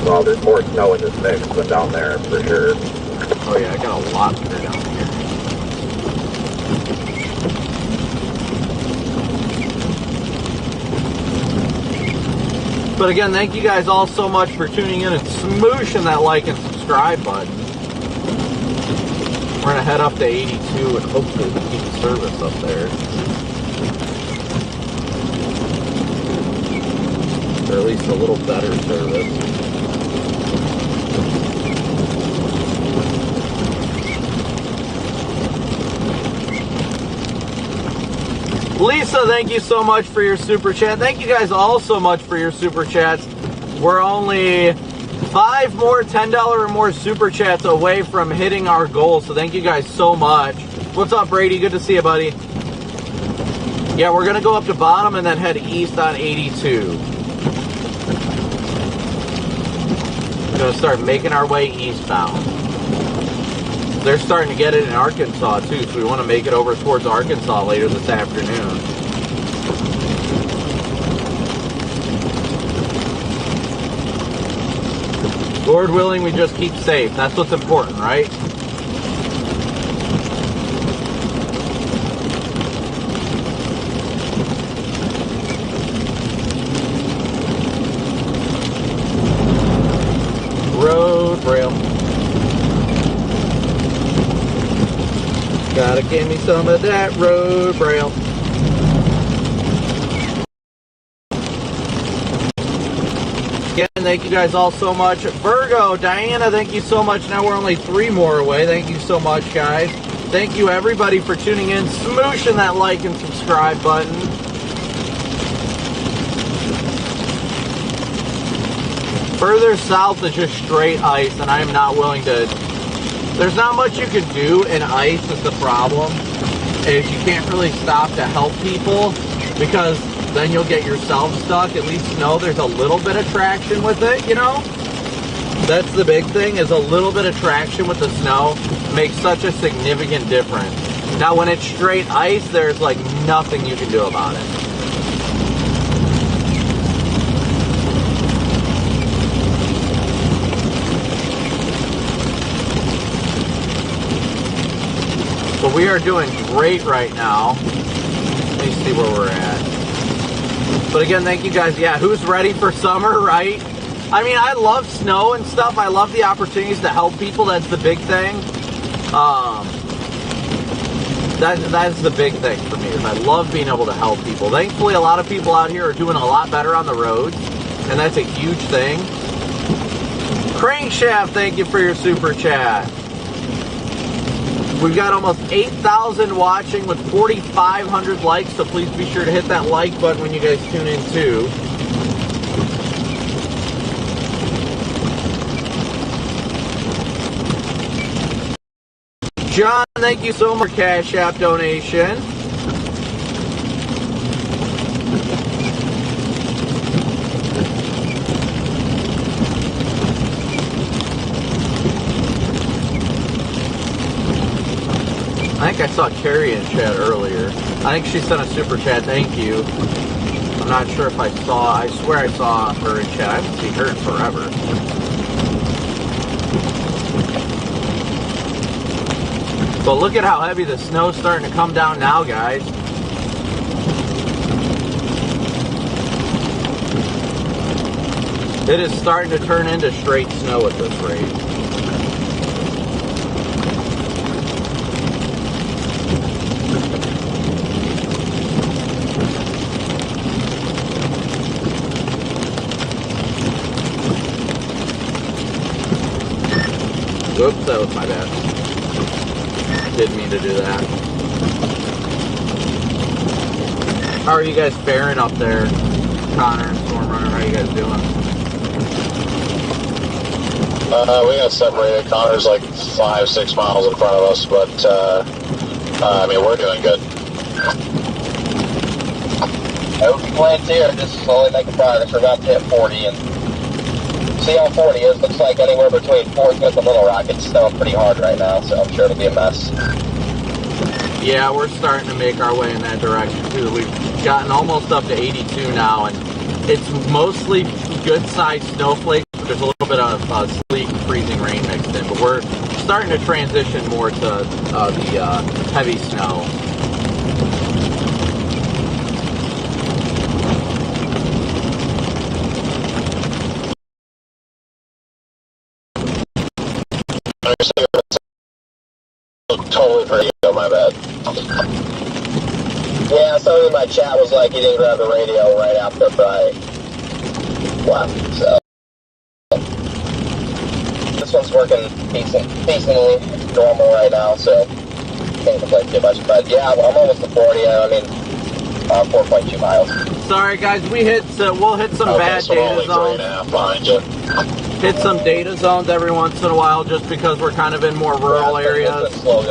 Well, there's more snow in this mix than down there, for sure. Oh yeah, I got a lot bigger down here. But again, thank you guys all so much for tuning in and smooshing that like and subscribe button. We're going to head up to 82 and hopefully we can keep the service up there. Or at least a little better service. Lisa, thank you so much for your super chat. Thank you guys all so much for your super chats. We're only 5 more $10 or more super chats away from hitting our goal, so thank you guys so much. What's up, Brady? Good to see you, buddy. Yeah, we're going to go up to bottom and then head east on 82. We're going to start making our way eastbound. They're starting to get it in Arkansas too, so we want to make it over towards Arkansas later this afternoon. Lord willing, we just keep safe. That's what's important, right? Road rail. Gotta give me some of that road rail. Again, thank you guys all so much. Virgo, Diana, thank you so much. Now we're only 3 more away. Thank you so much, guys. Thank you, everybody, for tuning in. Smooshing that like and subscribe button. Further south is just straight ice, and I am not willing to... There's not much you can do in ice is the problem. Is you can't really stop to help people because then you'll get yourself stuck. At least know there's a little bit of traction with it, you know? That's the big thing, is a little bit of traction with the snow makes such a significant difference. Now when it's straight ice, there's like nothing you can do about it. So we are doing great right now. Let me see where we're at. But again, thank you guys. Yeah, who's ready for summer, right? I mean, I love snow and stuff. I love the opportunities to help people. That's the big thing. That's the big thing for me, is I love being able to help people. Thankfully, a lot of people out here are doing a lot better on the roads, and that's a huge thing. Crankshaft, thank you for your super chat. We've got almost 8,000 watching with 4,500 likes, so please be sure to hit that like button when you guys tune in too. John, thank you so much for Cash App donation. I think I saw Carrie in chat earlier. I think she sent a super chat, thank you. I'm not sure if I swear I saw her in chat. I haven't seen her in forever. But look at how heavy the snow's starting to come down now, guys. It is starting to turn into straight snow at this rate. Oops, that was my bad. Didn't mean to do that. How are you guys faring up there, Connor and Stormrunner? How are you guys doing? We got separated. Connor's like 5-6 miles in front of us, but I mean, we're doing good. Open plants here, just slowly making progress. We're about to hit 40, and see how 40 is. Looks like anywhere between Fort Smith and Little Rock. It's snowing pretty hard right now, so I'm sure it'll be a mess. Yeah, we're starting to make our way in that direction too. We've gotten almost up to 82 now, and it's mostly good-sized snowflakes. There's a little bit of sleet and freezing rain mixed in, but we're starting to transition more to the heavy snow. Totally pretty good, my bad. Yeah, somebody in my chat was like, he didn't grab the radio right after I left, so. This one's working decently normal right now, so can't complain too much. But yeah, I'm almost to 40. I mean, 4.2 miles. Sorry, guys, we'll hit some bad data zones. 3.5 behind you. Hit some data zones every once in a while, just because we're kind of in more rural areas. So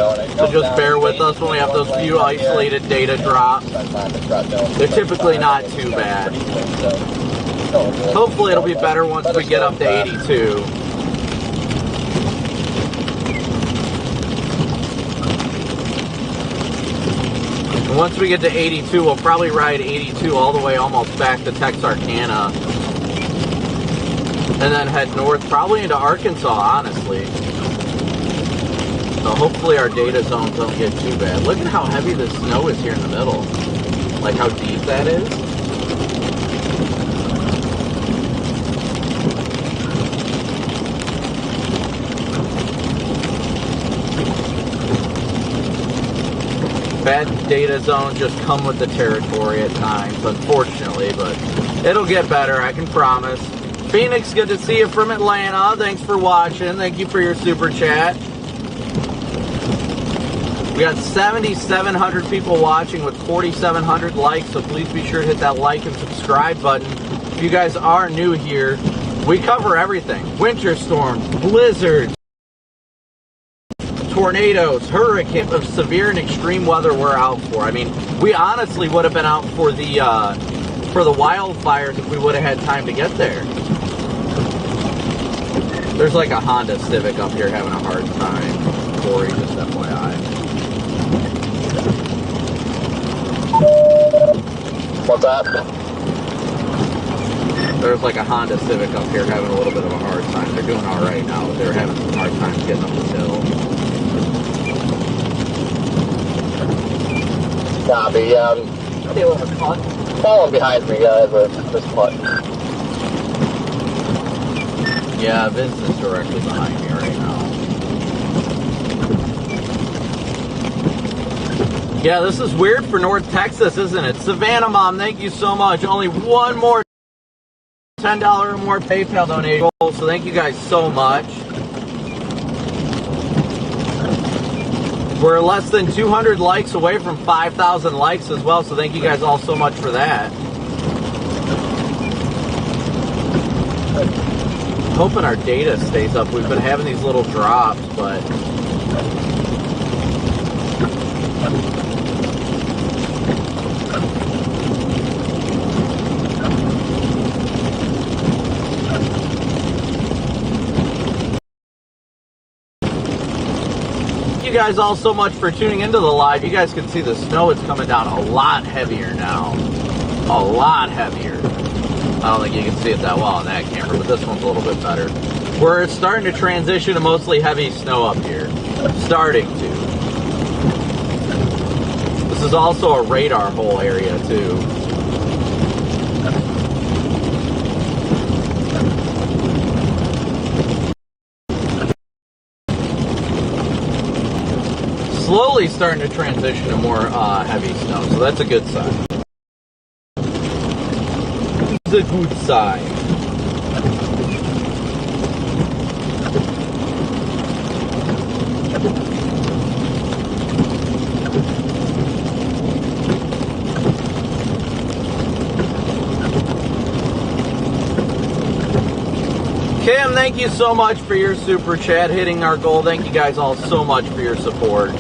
just bear with us when we have those few isolated data drops. They're typically not too bad. Hopefully it'll be better once we get up to 82. And once we get to 82, we'll probably ride 82 all the way almost back to Texarkana. And then head north, probably into Arkansas, honestly. So hopefully our data zones don't get too bad. Look at how heavy the snow is here in the middle. Like how deep that is. Bad data zones just come with the territory at times, unfortunately, but it'll get better, I can promise. Phoenix, good to see you from Atlanta. Thanks for watching. Thank you for your super chat. We got 7,700 people watching with 4,700 likes, so please be sure to hit that like and subscribe button. If you guys are new here, we cover everything. Winter storms, blizzards, tornadoes, hurricanes, of severe and extreme weather we're out for. I mean, we honestly would have been out for the wildfires if we would have had time to get there. There's like a Honda Civic up here having a hard time. Corey, just FYI. What's that? There's like a Honda Civic up here having a little bit of a hard time. They're doing all right now, but they're having some hard times getting up the hill. Copy, yeah. Following behind me, guys, with this putt. Yeah, Vince is directly behind me right now. Yeah, this is weird for North Texas, isn't it? Savannah Mom, thank you so much. Only one more $10 or more PayPal donation, so thank you guys so much. We're less than 200 likes away from 5,000 likes as well, so thank you guys all so much for that. Hoping our data stays up. We've been having these little drops, but thank you guys all so much for tuning into the live. You guys can see the snow is coming down a lot heavier now. A lot heavier. I don't think you can see it that well on that camera, but this one's a little bit better. We're starting to transition to mostly heavy snow up here. Starting to. This is also a radar hole area too. Slowly starting to transition to more heavy snow, so that's a good sign. It's a good sign. Kim, thank you so much for your super chat, hitting our goal. Thank you guys all so much for your support.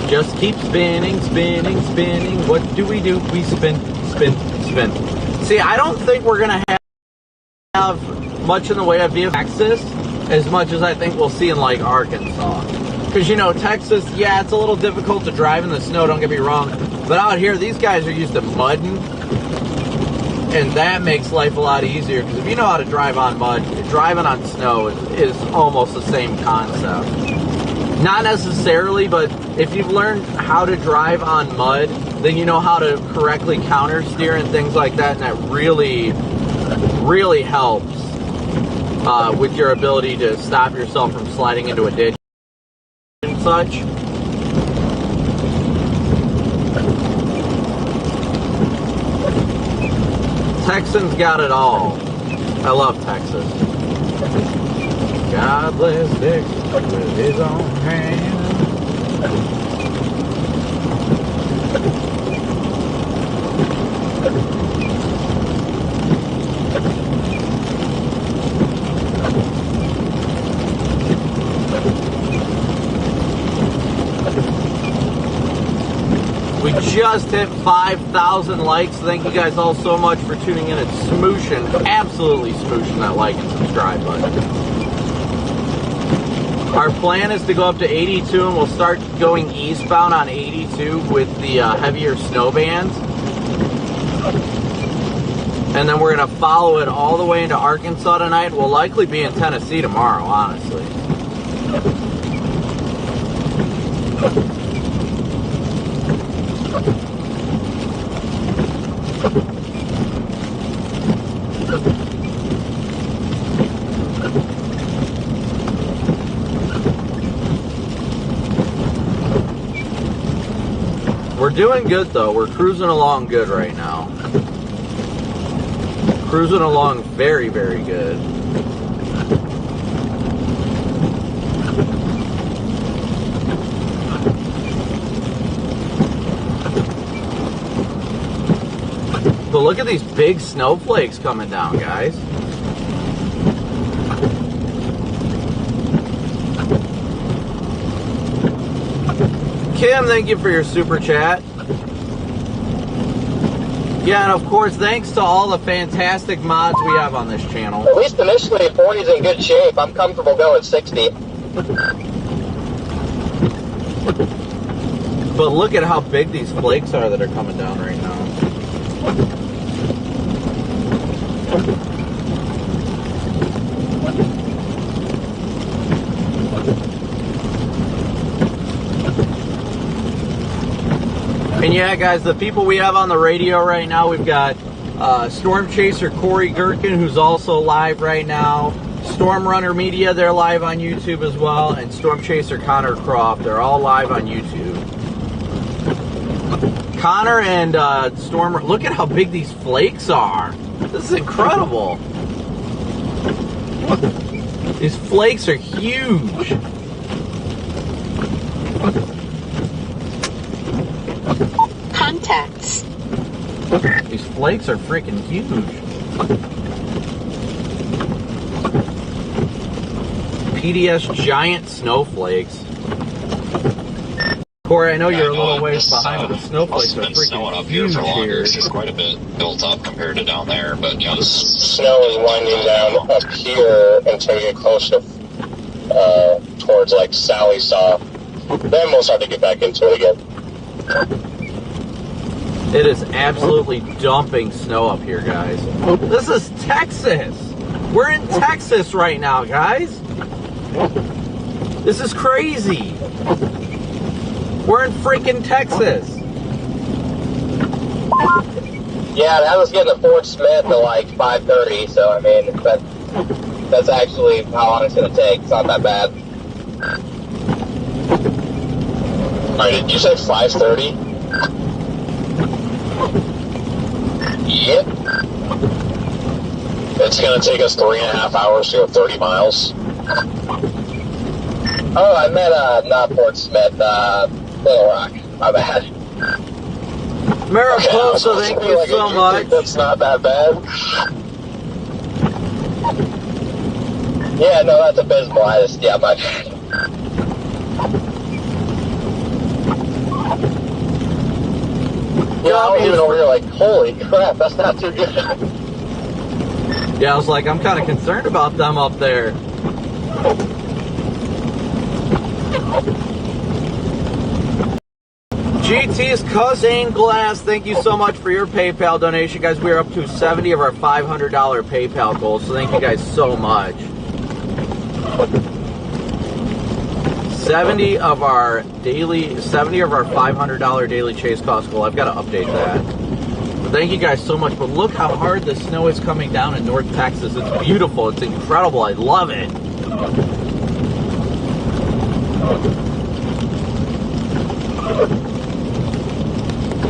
Just keep spinning, spinning, spinning. What do? We spin, spin, spin. See, I don't think we're going to have much in the way of vehicle access as much as I think we'll see in like Arkansas. Because, you know, Texas, yeah, it's a little difficult to drive in the snow, don't get me wrong. But out here, these guys are used to mudding. And that makes life a lot easier. Because if you know how to drive on mud, driving on snow is almost the same concept. Not necessarily, but if you've learned how to drive on mud, then you know how to correctly counter steer and things like that, and that really, really helps with your ability to stop yourself from sliding into a ditch and such. Texans got it all. I love Texas. God bless Texas with his own hand. We just hit 5,000 likes. Thank you guys all so much for tuning in and smooshing, absolutely smooshing that like and subscribe button. Our plan is to go up to 82, and we'll start going eastbound on 82 with the heavier snow bands. And then we're going to follow it all the way into Arkansas tonight. We'll likely be in Tennessee tomorrow, honestly. We're doing good though. We're cruising along good right now. Cruising along very, very good. But look at these big snowflakes coming down, guys. Kim, thank you for your super chat. Yeah, and of course, thanks to all the fantastic mods we have on this channel. At least initially, 40's in good shape. I'm comfortable going 60. But look at how big these flakes are that are coming down right now. And yeah, guys, the people we have on the radio right now, we've got Storm Chaser Corey Gherkin, who's also live right now. Storm Runner Media, they're live on YouTube as well. And Storm Chaser Connor Croft, they're all live on YouTube. Connor and Storm, look at how big these flakes are. This is incredible. These flakes are huge. Contacts. These flakes are freaking huge. PDS giant snowflakes. Corey, I know you're a little ways behind, but the snowflakes are freaking huge here. There's quite a bit built up compared to down there, but yeah, this Snow is winding down up here until you get close to towards like Sally Saw. Then we'll start to get back into it again. It is absolutely dumping snow up here, guys. This is Texas. We're in Texas right now, guys. This is crazy. We're in freaking Texas. Yeah, that was getting to Fort Smith at like 5:30, so I mean, that's actually how long it's going to take. It's not that bad. Alright, did you say 5:30? Yep. It's going to take us 3.5 hours to go 30 miles. Oh, I meant not Fort Smith, Little Rock. My bad. Mariposa, thank you so much. That's not that bad. Yeah, no, that's abysmal. Yeah, my bad. Yeah, I was even over here like, holy crap, that's not too good. Yeah, I was like, I'm kind of concerned about them up there. GT's Cousin Glass, thank you so much for your PayPal donation. Guys, we're up to 70 of our $500 PayPal goal, so thank you guys so much. 70 of our $500 daily chase cost goal. I've got to update that. But thank you guys so much. But look how hard the snow is coming down in North Texas. It's beautiful. It's incredible. I love it.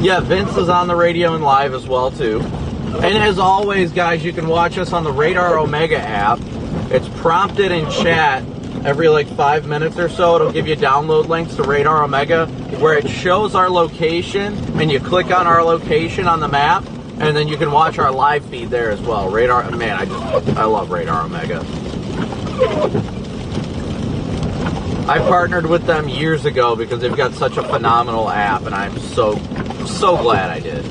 Yeah, Vince is on the radio and live as well too. And as always, guys, you can watch us on the Radar Omega app. It's prompted in chat every like 5 minutes or so. It'll give you download links to Radar Omega where it shows our location, and you click on our location on the map, and then you can watch our live feed there as well. Radar, man, I love Radar Omega. I partnered with them years ago because they've got such a phenomenal app, and I'm so glad I did.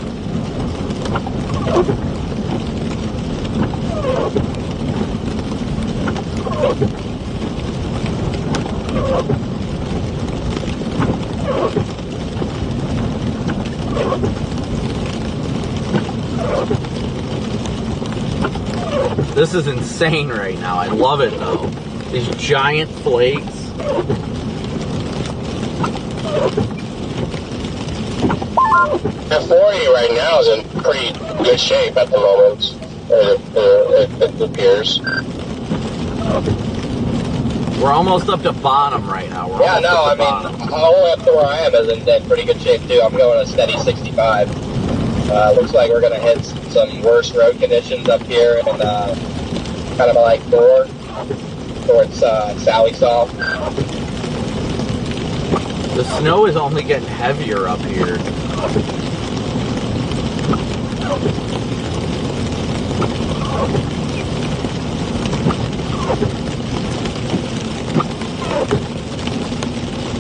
This is insane right now. I love it though. These giant flakes. The 40 right now is in pretty good shape at the moment. It appears. We're almost up to bottom right now. Yeah, no, I mean, all the way up to where I am is in pretty good shape too. I'm going a steady 65. Looks like we're going to hit some worse road conditions up here and kind of like towards Sally Saw. The snow is only getting heavier up here.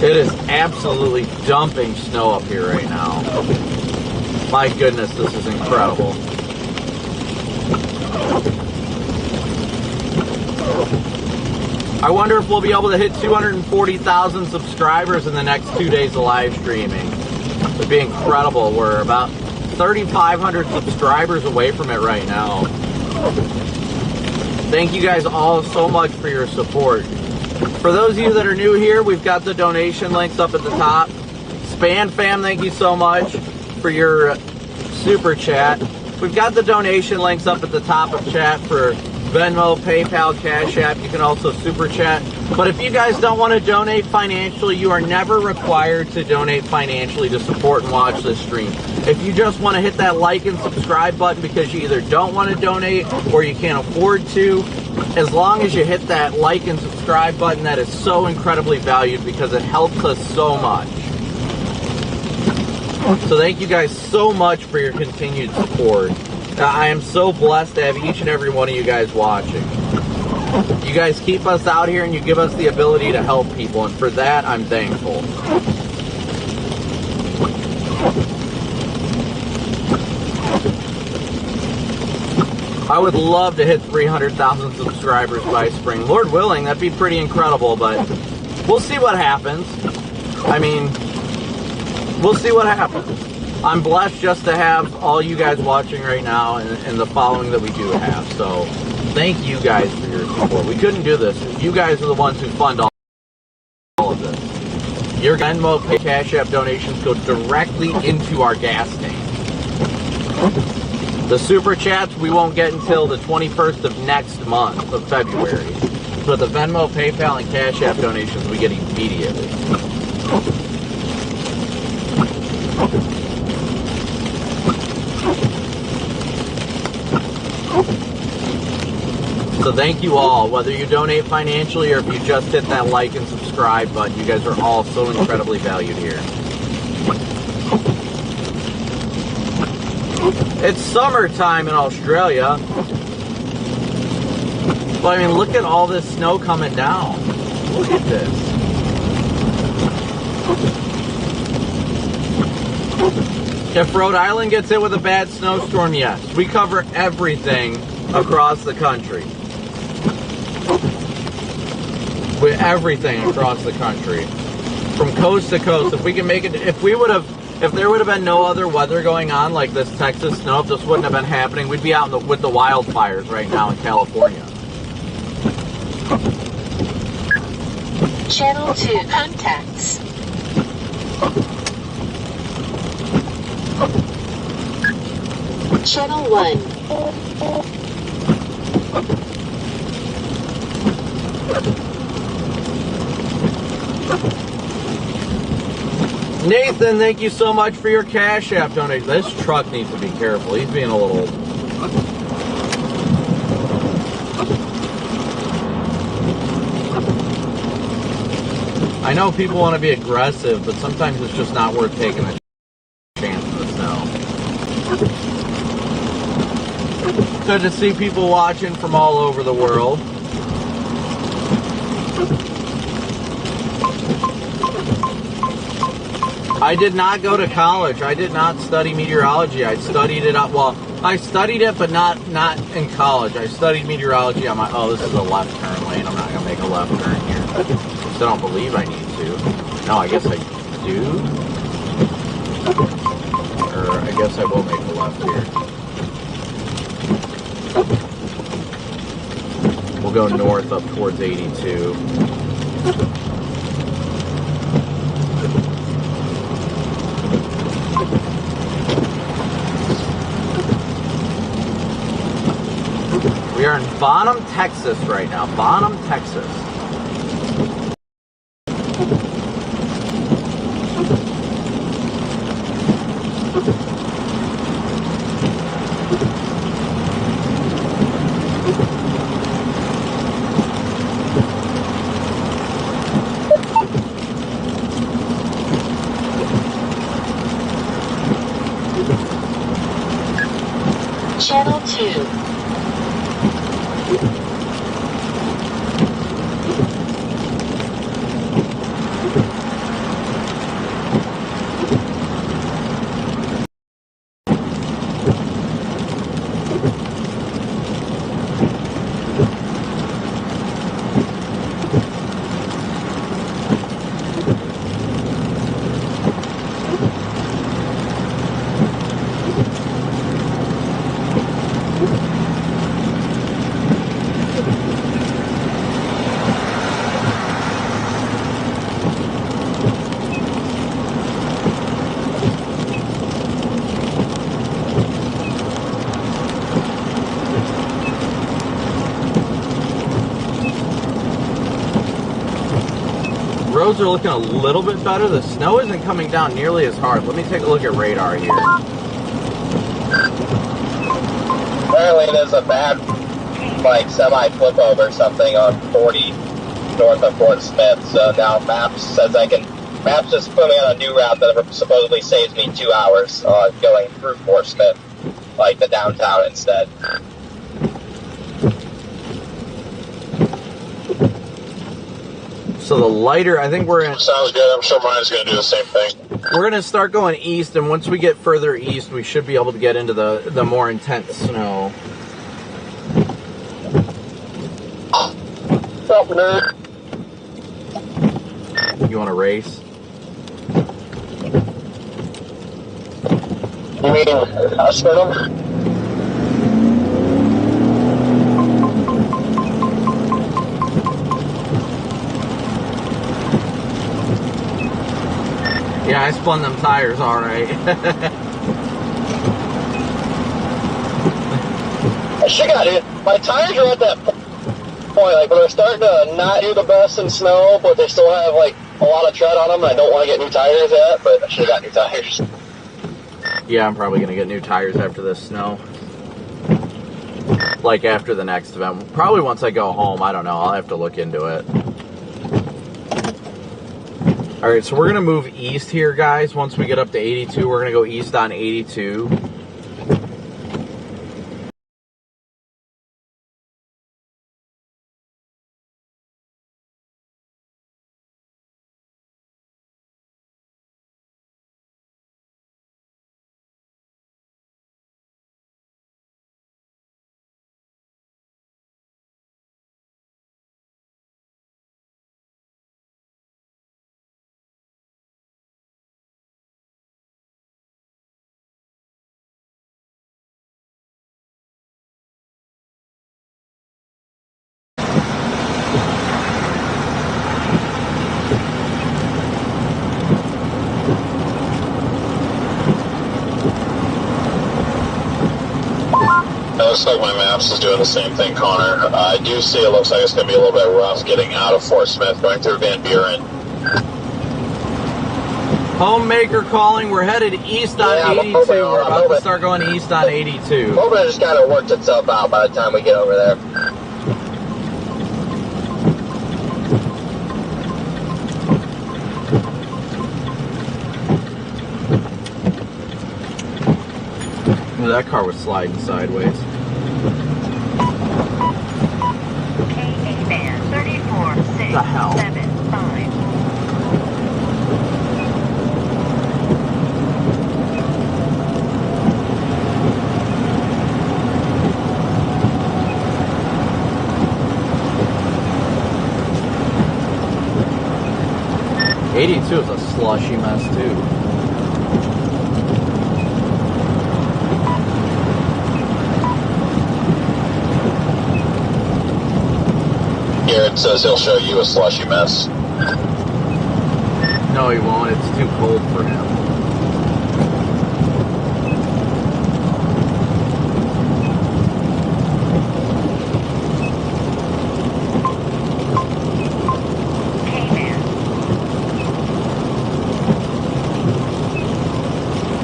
It is absolutely dumping snow up here right now. My goodness, this is incredible. I wonder if we'll be able to hit 240,000 subscribers in the next 2 days of live streaming. It'd be incredible. We're about 3,500 subscribers away from it right now. Thank you guys all so much for your support. For those of you that are new here, we've got the donation links up at the top. Span Fam, thank you so much for your super chat. We've got the donation links up at the top of chat for Venmo, PayPal, Cash App. You can also super chat. But if you guys don't want to donate financially, you are never required to donate financially to support and watch this stream. If you just want to hit that like and subscribe button because you either don't want to donate or you can't afford to, as long as you hit that like and subscribe button, that is so incredibly valued because it helps us so much. So thank you guys so much for your continued support. I am so blessed to have each and every one of you guys watching. You guys keep us out here and you give us the ability to help people, and for that, I'm thankful. I would love to hit 300,000 subscribers by spring. Lord willing, that'd be pretty incredible, but we'll see what happens. I mean, we'll see what happens. I'm blessed just to have all you guys watching right now and the following that we do have. So thank you guys for your support. We couldn't do this. You guys are the ones who fund all of this. Your Venmo, Pay, Cash App donations go directly into our gas tank. The super chats we won't get until the 21st of next month of February. But the Venmo, PayPal, and Cash App donations we get immediately. So thank you all, whether you donate financially or if you just hit that like and subscribe button. You guys are all so incredibly valued here. It's summertime in Australia. But I mean, look at all this snow coming down. Look at this. If Rhode Island gets hit with a bad snowstorm, yes. We cover everything across the country. With everything across the country. From coast to coast. If we can make it, if there would have been no other weather going on like this Texas snow, if this wouldn't have been happening, we'd be out with the wildfires right now in California. Channel 2 contacts. Channel 1. Nathan, thank you so much for your Cash App donation. This truck needs to be careful. He's being a little... I know people want to be aggressive, but sometimes it's just not worth taking a chance in the snow. Good to see people watching from all over the world. I did not go to college. I did not study meteorology. I studied it up. Well, I studied it, but not in college. I studied meteorology on my. Oh, this is a left turn lane. I'm not gonna make a left turn here. I don't believe I need to. No, I guess I do. Or I guess I will make a left here. We'll go north up towards 82. We are in Bonham, Texas right now. Bonham, Texas. Channel 2. roads are looking a little bit better. The snow isn't coming down nearly as hard. Let me take a look at radar here. Apparently there's a bad, like, semi-flip over or something on 40 north of Fort Smith. So now Maps says Maps just put me on a new route that supposedly saves me 2 hours going through Fort Smith, like the downtown instead. So the lighter, I think we're in. Sounds good. I'm sure mine's going to do the same thing. We're going to start going east, and once we get further east, we should be able to get into the more intense snow. What's up, nerd? You want to race? You mean hospital? Yeah, I spun them tires all right. She got it. My tires are at that point, like, where they're starting to not do the best in snow, but they still have, like, a lot of tread on them, and I don't want to get new tires yet, but I should have got new tires. Yeah, I'm probably going to get new tires after this snow. Like after the next event. Probably once I go home. I don't know. I'll have to look into it. Alright, so we're going to move east here, guys. Once we get up to 82, we're going to go east on 82. It looks like my Maps is doing the same thing, Connor. I do see it looks like it's going to be a little bit rough getting out of Fort Smith, going through Van Buren. Homemaker calling. We're headed east on 82. We're about to start going east on 82. Hopefully it just kind of worked itself out by the time we get over there. Well, that car was sliding sideways. K-A-Band 34 The hell? 675. '82 is a slushy mess too. Here it says he'll show you a slushy mess. No, he won't. It's too cold for him.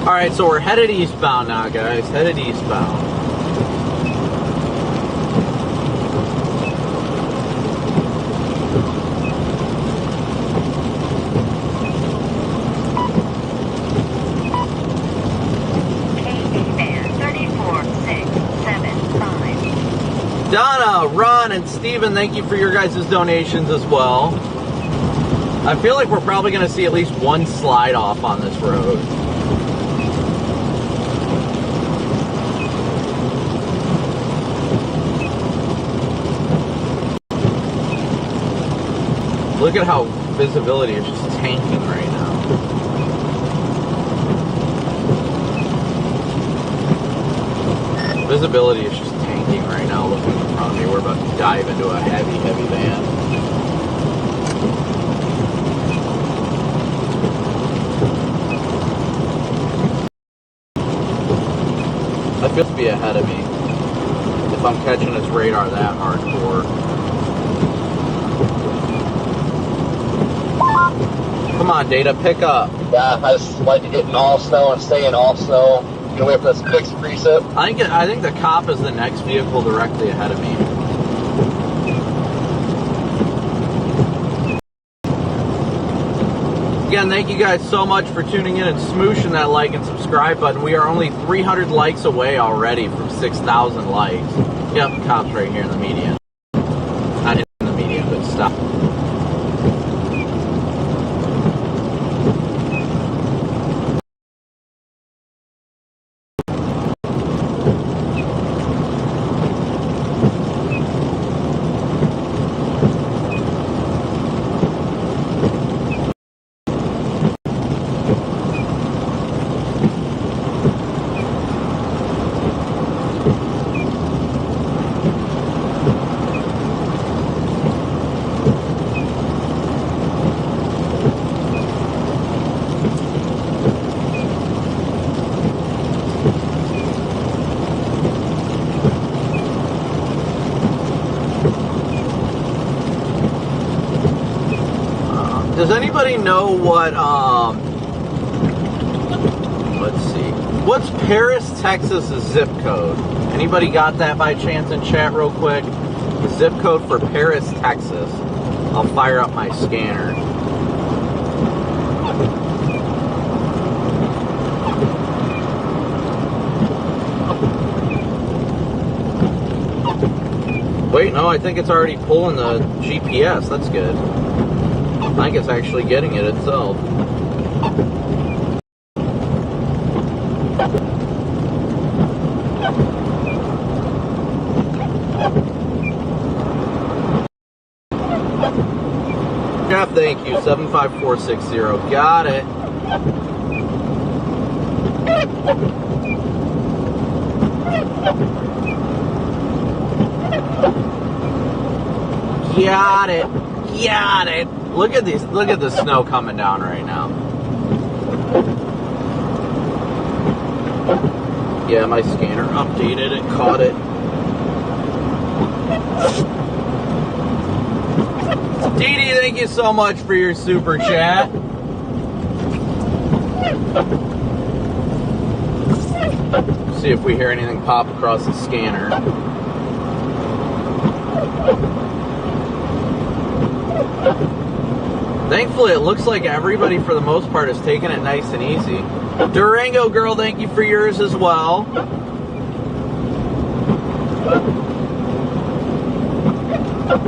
Alright, so we're headed eastbound now, guys. Headed eastbound. Donna, Ron, and Steven, thank you for your guys' donations as well. I feel like we're probably going to see at least one slide off on this road. Look at how visibility is just tanking right now. Visibility is just tanking right now. Looking in front of me, we're about to dive into a heavy, heavy van. That feels to be ahead of me. If I'm catching his radar that hardcore. Come on, Data, pick up. Yeah, I just like to get in all snow and stay in all snow. Get away from this fixed precip. I think the Cop is the next vehicle directly ahead of me. Again, thank you guys so much for tuning in and smooshing that like and subscribe button. We are only 300 likes away already from 6,000 likes. Yep, Cop's right here in the median. Not in the median, but stop. Does anybody know what, let's see, what's Paris, Texas' zip code? Anybody got that by chance in chat real quick? The zip code for Paris, Texas. I'll fire up my scanner. Wait, no, I think it's already pulling the GPS. That's good. I think it's actually getting it itself. Jeff, thank you. 75460. Got it. Got it. Got it. Look at these. Look at the snow coming down right now. Yeah, my scanner updated and caught it. Dee Dee, thank you so much for your super chat. See if we hear anything pop across the scanner. Thankfully, it looks like everybody, for the most part, is taking it nice and easy. Durango Girl, thank you for yours as well.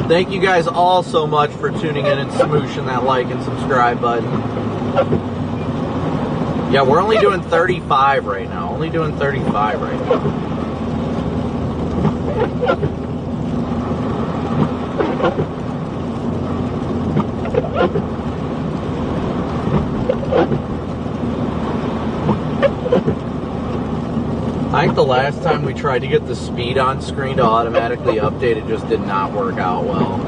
Thank you guys all so much for tuning in and smooshing that like and subscribe button. Yeah, we're only doing 35 right now. Only doing 35 right now. I think the last time we tried to get the speed on screen to automatically update, it just did not work out well.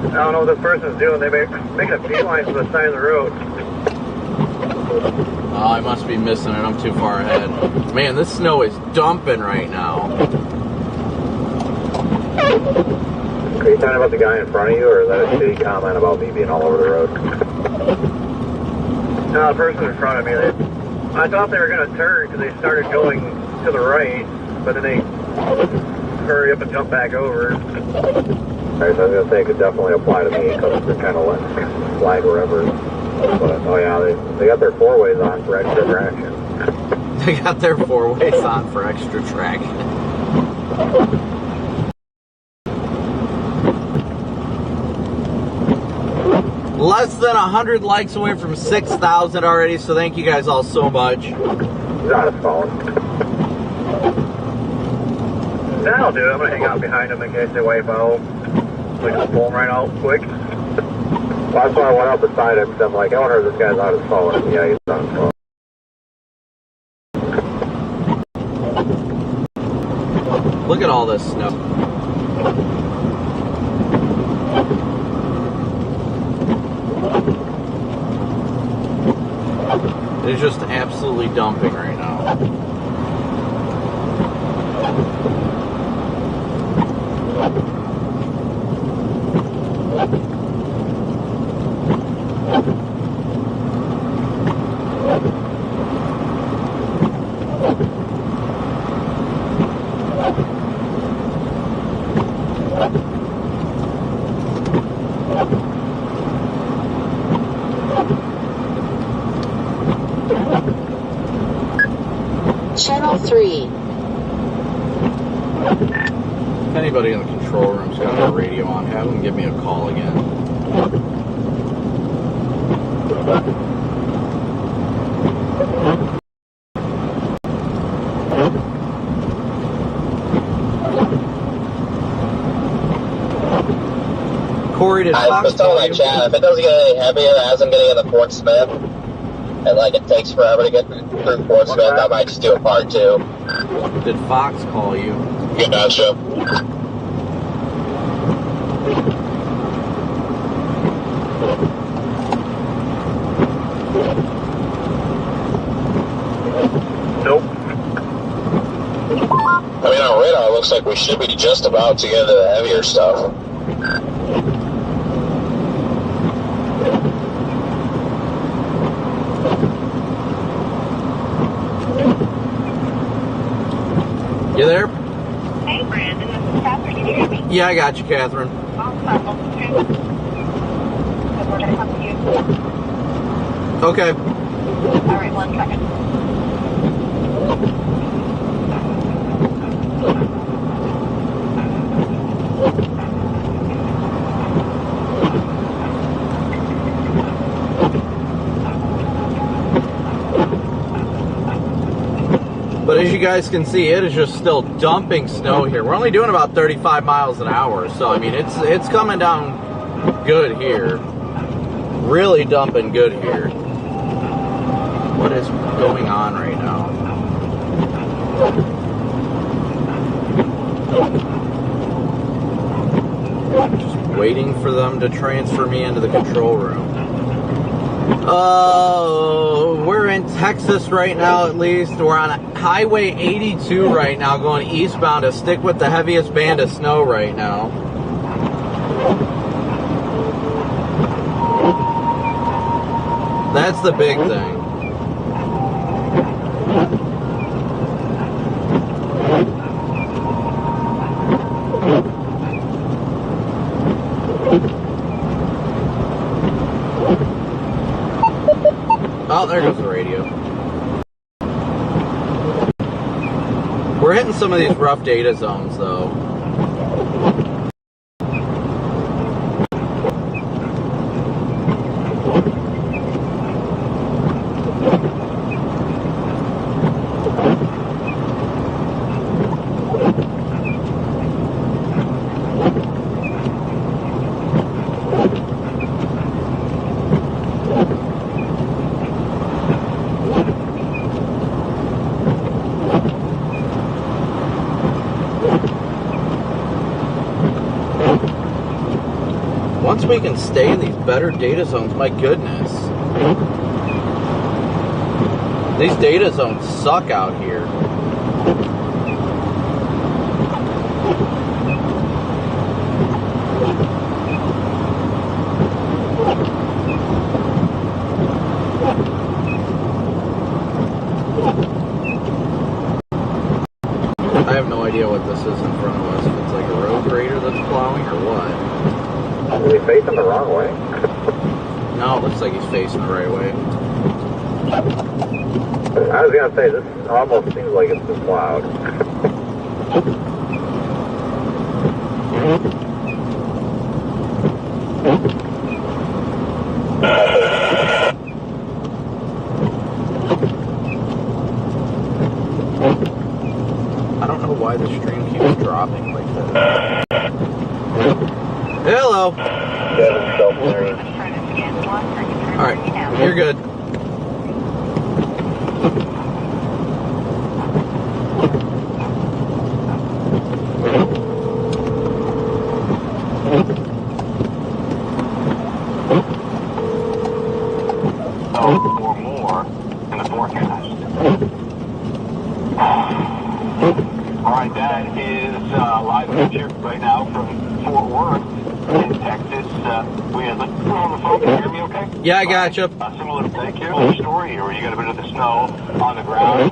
I don't know what this person's doing. They're making a beeline to the side of the road. Oh, I must be missing it. I'm too far ahead. Man, this snow is dumping right now. Are you talking about the guy in front of you, or is that a shitty comment about me being all over the road? No, the person in front of me, I thought they were going to turn because they started going to the right, but then they hurry up and jump back over. Alright, so I was going to say it could definitely apply to me because they're kind of letting it slide wherever. But, oh yeah, they got their four ways on for extra traction. They got their four ways on for extra traction. Less than 100 likes away from 6,000 already, so thank you guys all so much. He's on his phone. That'll do it. I'm going to hang out behind him in case they wipe out. We just pull him right out quick. Well, that's why I went up beside him, because I'm like, I wonder if this guy's on his phone. Yeah, he's on his phone. Look at all this snow. It's just absolutely dumping right now. Channel 3. If anybody in the control room's got a radio on, have them give me a call again. Corey, did I Fox was telling my call you? chat, if it doesn't get any heavier as I'm getting into Fort Smith, and like it takes forever to get through Fort Smith, I might just do a part 2. Did Fox call you? Gotcha. Nope. I mean, on radar, it looks like we should be just about to get into the heavier stuff. You there? Hey, Brandon, this is Catherine. Can you hear me? Yeah, I got you, Catherine. Awesome. Okay. So we're going to come to you. Okay. All right, 1 second. But as you guys can see, it is just still dumping snow here. We're only doing about 35 miles an hour, so I mean it's coming down good here. Really dumping good here. What is going on right now? Just waiting for them to transfer me into the control room. We're in Texas right now, at least. We're on Highway 82 right now, going eastbound to stick with the heaviest band of snow right now. That's the big thing. Oh, there goes the radio. We're hitting some of these rough data zones, though. Once we can stay in these better data zones, my goodness. These data zones suck out here. I have no idea what this is in front of us. If it's like a road grader that's plowing or what. Is he facing the wrong way? No, it looks like he's facing the right way. I was gonna say, this almost seems like it's been plowed. I don't know why the stream keeps dropping like that. Hello. Alright, you're good. Or more in the forecast. All right, that is live picture right now from Fort Worth in Texas. We had on the phone. Can you hear me okay? Yeah, I gotcha. Similar story here where you got a bit of the snow on the ground.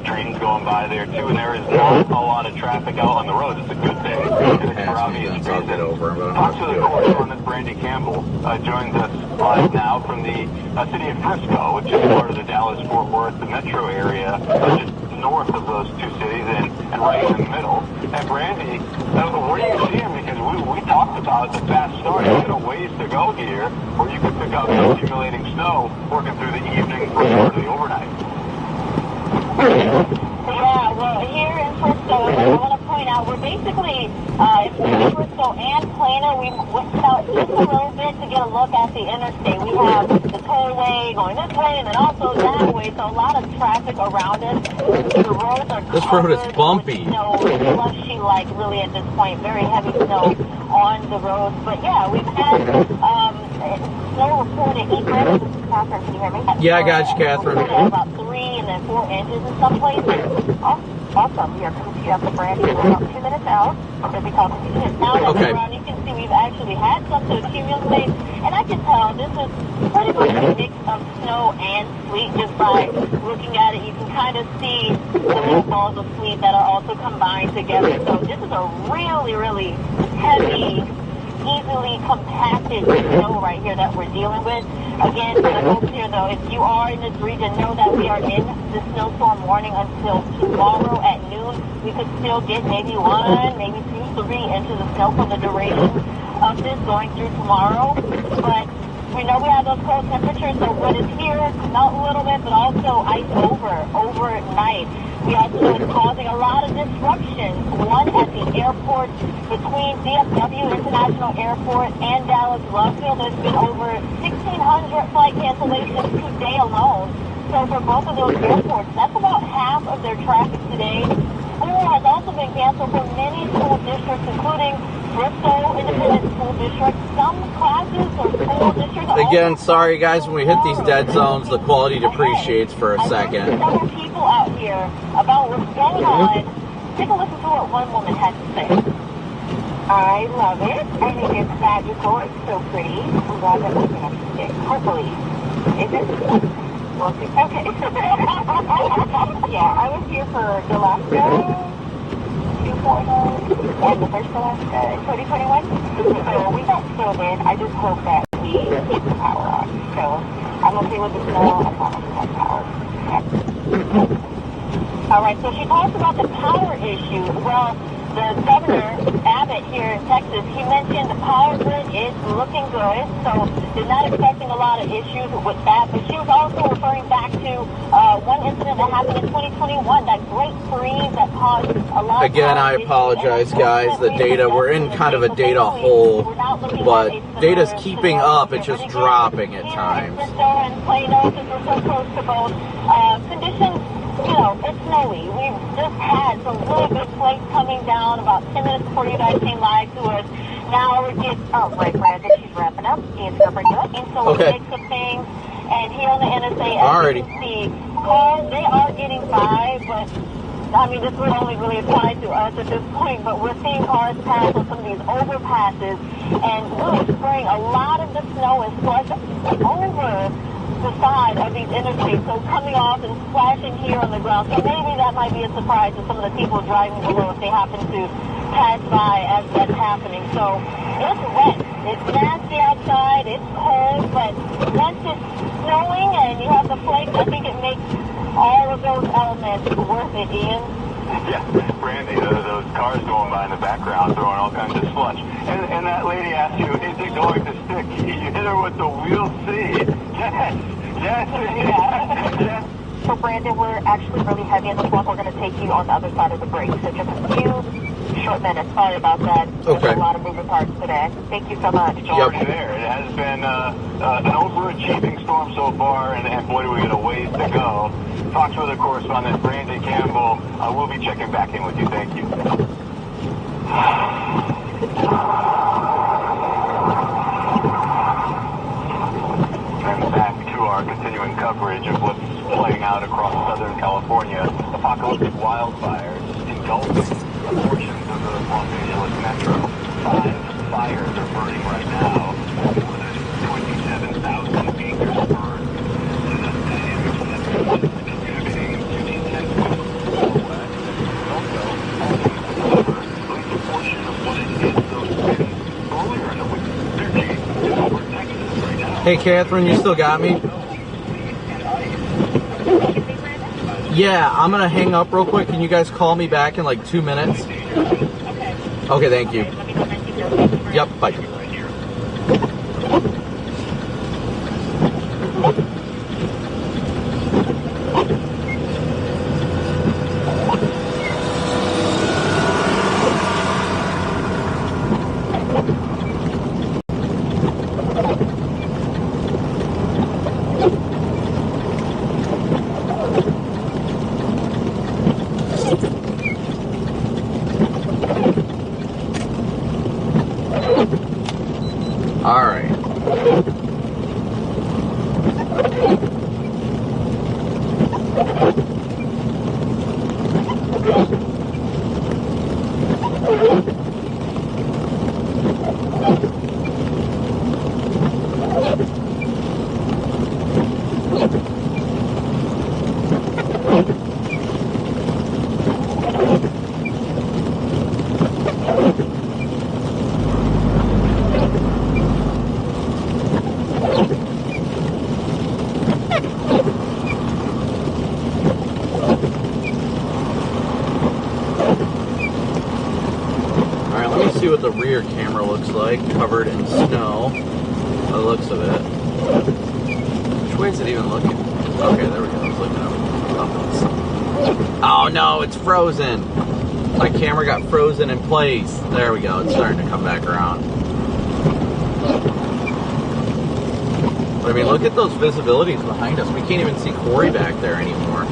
Trains going by there too, and there is not a lot of traffic out on the road. It's a good day. And it's for obvious reasons. I'll get over him, but Talk to the correspondent Brandy Campbell joins us live now from the city of Frisco, which is part of the Dallas-Fort Worth, the metro area, just north of those two cities and right in the middle. And Brandy, what are you seeing? Because we talked about the fast start. You got a ways to go here, or you could pick up the accumulating snow working through the evening for part of the overnight. Yeah, well, here in Frisco, I want to point out, we're basically, in Frisco and Plano, we went out just a little bit to get a look at the interstate. We have the tollway going this way and then also that way, so a lot of traffic around us. The roads are This road is bumpy. Snow, slushy, like really at this point, very heavy snow on the roads. But yeah, we've had snow reported egress. Catherine, can you hear me? Yeah, I got you, Catherine. About 3 and then 4 inches in some places. Awesome. You're coming to the Brandy. We're about 2 minutes out. We'll be talking to you now. Okay. Around, you can see we've actually had some to accumulate, and I can tell this is pretty much a mix of snow and sleet. Just by looking at it, you can kind of see the little balls of sleet that are also combined together. So this is a really, really heavy, easily compacted snow right here that we're dealing with. Again, for the folks here though, if you are in this region, know that we are in the snowstorm warning until tomorrow at noon. We could still get maybe 1, maybe 2, 3 inches of snow for the duration of this going through tomorrow. But we know we have those cold temperatures, so what is here melt a little bit, but also ice overnight. We also know it's causing a lot of disruptions. One at the airport between DFW International Airport and Dallas Lovefield. There's been over 1,600 flight cancellations today alone. So for both of those airports, that's about half of their traffic today. School has also been canceled for many school districts, including Frisco Independent School District. Some classes or school districts. Again, sorry guys, when we hit these dead zones, the quality depreciates for a second. Several people out here about what's going on. Take a listen to what one woman had to say. I love it. I think it's magical. It's so pretty. I'm glad that we're going to stick. Hopefully. Is it? We'll see. Okay. Yeah, I was here for Alaska 2.0 and the first Alaska in 2021. So we got snowed in. I just hope that we keep the power on. So I'm okay with the snow. I promise we have power. All right, so she talks about the power issue. Well, the governor, Abbott, here in Texas, he mentioned the power grid is looking good, so they're not expecting a lot of issues with that. But she was also referring back to one incident that happened in 2021, that great freeze that caused a lot of... Again, I apologize, guys. The data, we're in kind of a data hole, but data's keeping up. It's just dropping at times. And Plano, since we're so close to both, conditions, you know, it's snowy. We've just had some really good flakes coming down about 10 minutes before you guys came live to us. Now we're getting, right, Brandon, she's wrapping up. It's going to bring it up. And so Okay. we mix of things. And here on the NSA, as Alrighty. you can see, cars, they are getting by, but I mean, this would only really apply to us at this point, but we're seeing cars pass on some of these overpasses and really spraying a lot of the snow and slush over the side of these interstates, so coming off and splashing here on the ground. So maybe that might be a surprise to some of the people driving below if they happen to pass by as that's happening. So it's wet. It's nasty outside. It's cold, but once it's snowing and you have the flakes, I think it makes all of those elements worth it, Ian. Yeah, Brandy, those cars going by in the background throwing all kinds of slush. And that lady asked you, is it going to stick? You hit her with the wheel C. Yes. So Brandon, we're actually really heavy in this one. We're going to take you on the other side of the break. So just a few short minutes. Sorry about that. Okay. There's a lot of moving parts today. Thank you so much. It's already there. It has been an overachieving storm so far, and boy, do we get a ways to go. Fox Weather correspondent Brandy Campbell, we'll be checking back in with you. Thank you. And back to our continuing coverage of what's playing out across Southern California. Apocalyptic wildfires engulfing portions of the Los Angeles metro. 5 fires are burning right now. More than 27,000 acres burned. Hey, Catherine, you still got me? Yeah, I'm gonna hang up real quick. Can you guys call me back in like 2 minutes? Okay, thank you. Yep, bye. All right. See what the rear camera looks like, covered in snow, by the looks of it. Which way is it even looking? Okay, there we go. It's looking up. Oh no, it's frozen. My camera got frozen in place. There we go. It's starting to come back around. But I mean, look at those visibilities behind us. We can't even see Corey back there anymore.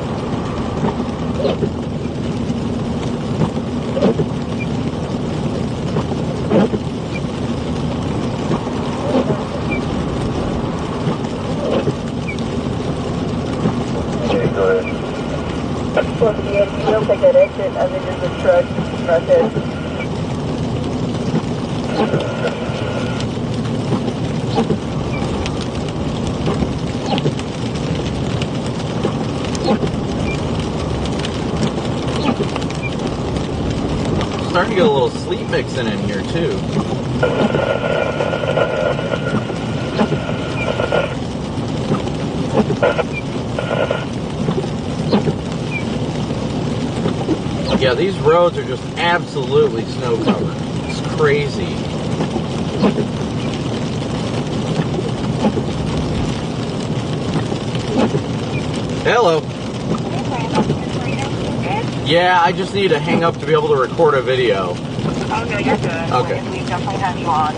You'll take that exit as it is a truck right there. Starting to get a little sleep mixing in here too. Yeah, these roads are just absolutely snow covered. It's crazy. Hello. Yeah, I just need to hang up to be able to record a video. Oh, no, you're good. Okay. We definitely have you on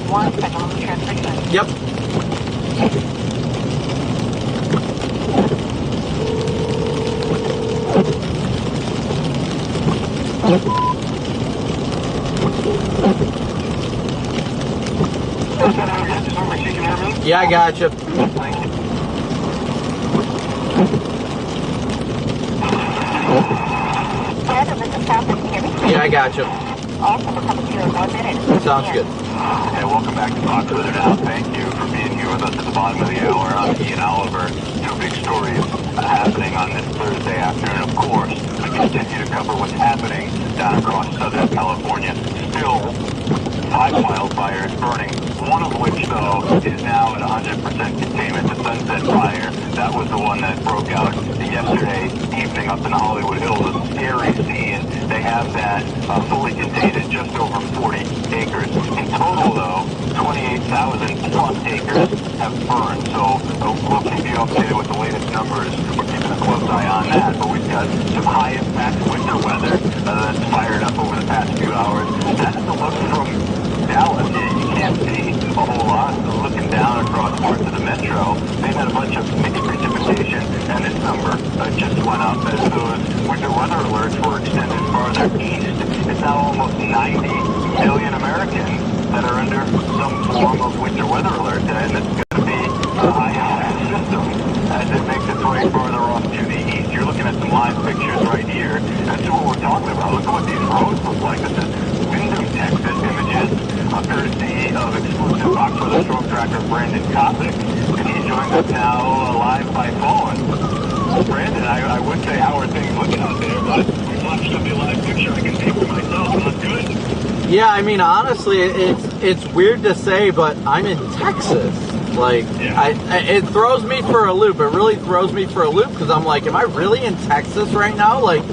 one second on the transmission. Yep. Yeah, I got you. Yeah, I got you. Sounds good. Hey, welcome back to Talk Further Down. Thank you for being here with us at the bottom of the hour. I'm Ian Oliver. Two big stories happening on this Thursday afternoon. Of course, we continue to cover what's happening down across Southern California. Still 5 wildfires burning, one of which, though, is now at 100% containment. The Sunset Fire, that was the one that broke out yesterday evening up in the Hollywood Hills. A scary scene. They have that fully contained at just over 40 acres. In total, though, 28,000 plus acres have burned. So we'll keep you updated with the latest numbers. We're keeping a close eye on that. But we've got some high-impact winter weather that's fired up over the past few hours. That's the look from Dallas. You can't see a whole lot. Looking down across parts of the metro, they've had a bunch of mixed precipitation, and this number just went up as those winter weather alerts were extended farther east. It's now almost 90 million Americans that are under some form of winter weather alert, and it's going to be a high system as it makes its way farther off to the east. You're looking at some live pictures right here. That's what we're talking about. Look at what these roads look like. This is Wyndham, Texas images, courtesy of exclusive Fox Weather Storm Tracker Brandon Copic, and he joins us now live by phone. Brandon, I would say how are things looking out there, but we've watched a live picture I can take for myself. It looks good. Yeah, I mean, honestly, it's weird to say, but I'm in Texas. Like, it throws me for a loop. It really throws me for a loop because I'm like, am I really in Texas right now? Like,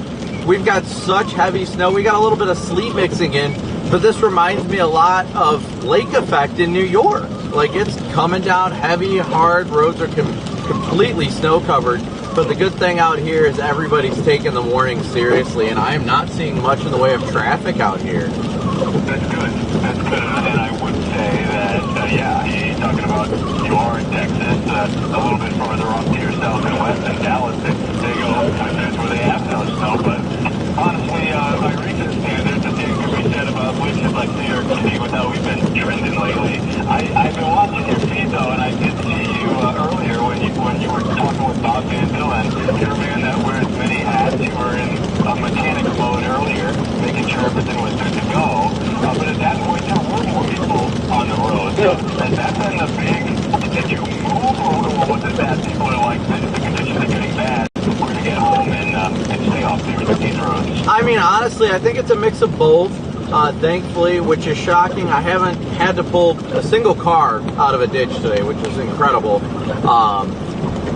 we've got such heavy snow. We got a little bit of sleet mixing in, but this reminds me a lot of lake effect in New York. Like, it's coming down heavy, hard. Roads are completely snow covered. But the good thing out here is everybody's taking the warning seriously, and I am not seeing much in the way of traffic out here. That's good. That's good. And I would say that, yeah, you're talking about you are in Texas, a little bit further up to your south and west in Dallas. They go, that's where they have no snow. But honestly, by recent standards, I think could be said about places like New York City with how we've been trending lately. I've been watching your feed, though, and I did see you earlier when you were talking with Bob Van Dillon. You're a man that wears many hats. You were in mechanic mode earlier, making sure everything was good to go. But at that point, there were more people on the road. So has that been a big, did you move, or was it that people are like, the conditions are getting bad, we're going to get home and stay off these roads? I mean, honestly, I think it's a mix of both. Thankfully, which is shocking, I haven't had to pull a single car out of a ditch today, which is incredible.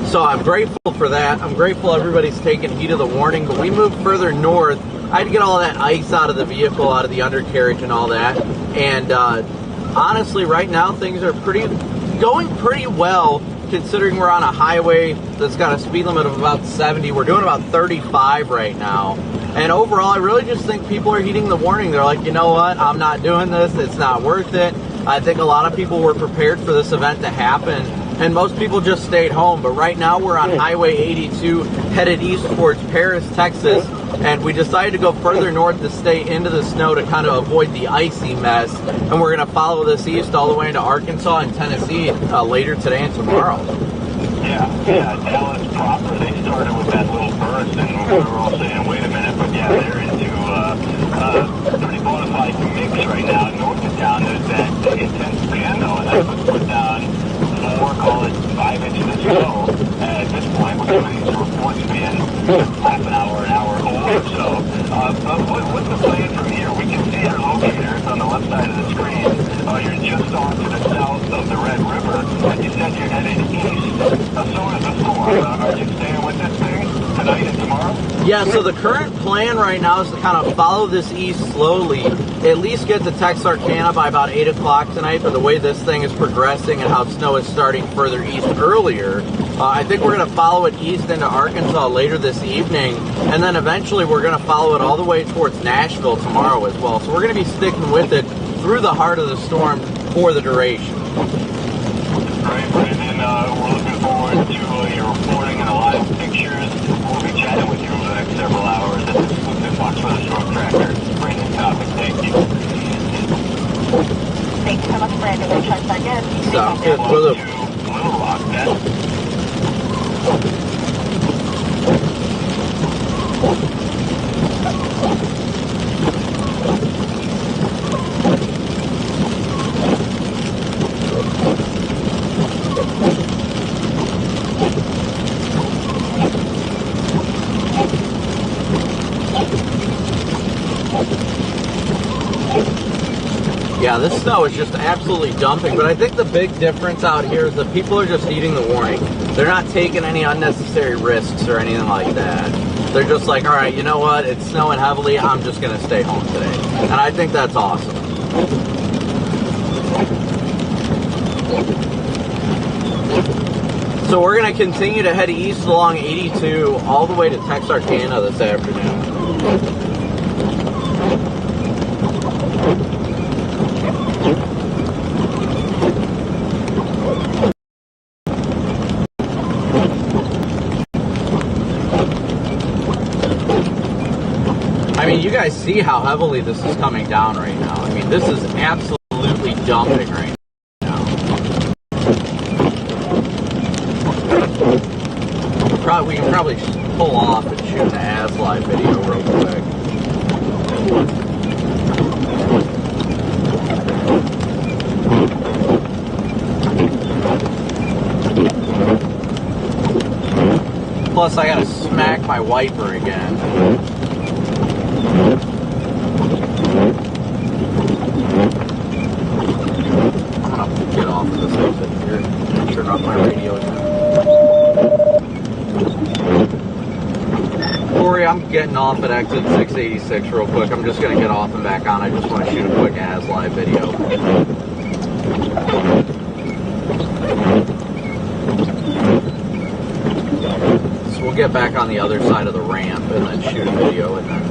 So I'm grateful for that. I'm grateful everybody's taking heed of the warning, but we moved further north. I had to get all that ice out of the vehicle, out of the undercarriage and all that. And honestly, right now, things are going pretty well, considering we're on a highway that's got a speed limit of about 70. We're doing about 35 right now. And overall, I really just think people are heeding the warning. They're like, you know what? I'm not doing this. It's not worth it. I think a lot of people were prepared for this event to happen, and most people just stayed home. But right now, we're on Highway 82, headed east towards Paris, Texas, and we decided to go further north to stay into the snow to kind of avoid the icy mess. And we're going to follow this east all the way into Arkansas and Tennessee later today and tomorrow. Yeah, Dallas proper, they started with that little burst, and we were all saying, wait a minute, but yeah, they're into pretty bona fide mix right now. North of town, there's that intense band, though, and that's what's put down 5 inches of snow. At this point, we're coming to reports being half an hour old or so. But what's the plan from here? We can see your locator. It's on the left side of the screen. You're just off to the south of the Red River, and you said you're headed east. So is the storm. Are you staying with this thing tonight and tomorrow? Yeah, so the current plan right now is to kind of follow this east slowly, at least get to Texarkana by about 8 o'clock tonight. But the way this thing is progressing and how snow is starting further east earlier, I think we're going to follow it east into Arkansas later this evening, and then eventually we're going to follow it all the way towards Nashville tomorrow as well. So we're going to be sticking with it through the heart of the storm for the duration. Great, Brandon. We're looking forward to your reporting and the live pictures. We'll be chatting with you over the next several hours. This is Fox for the Storm Tracker, Brandon Copic. Thank you. Thanks so much, Brandon. We'll try that again. Sounds good. Hello to Little Rock, then. Yeah, this snow is just absolutely dumping, but I think the big difference out here is that people are just heeding the warning. They're not taking any unnecessary risks or anything like that. They're just like, all right, you know what? It's snowing heavily. I'm just going to stay home today. And I think that's awesome. So we're going to continue to head east along 82 all the way to Texarkana this afternoon. I mean, you guys see how heavily this is coming down right now. I mean, this is absolutely dumping right now. We can probably pull off and shoot an ass live video real quick. Plus, I gotta smack my wiper again. I'm gonna get off of this exit here. I'm getting off at exit 686 real quick. I'm just going to get off and back on. I just want to shoot a quick as live video. So we'll get back on the other side of the ramp and then shoot a video and then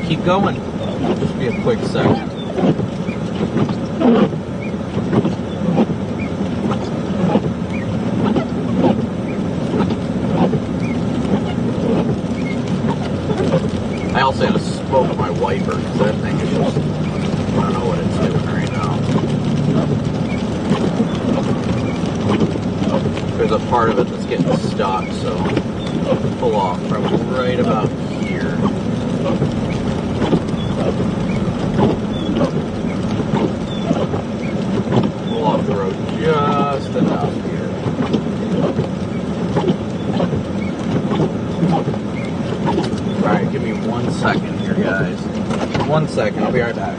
keep going. Just be a quick second. I also had to smoke my wiper because that thing is just, I don't know what it's doing right now. There's a part of it that's getting stuck, so I'll pull off probably right about here. Pull off the road just enough here. Alright, give me 1 second here, guys. 1 second, I'll be right back.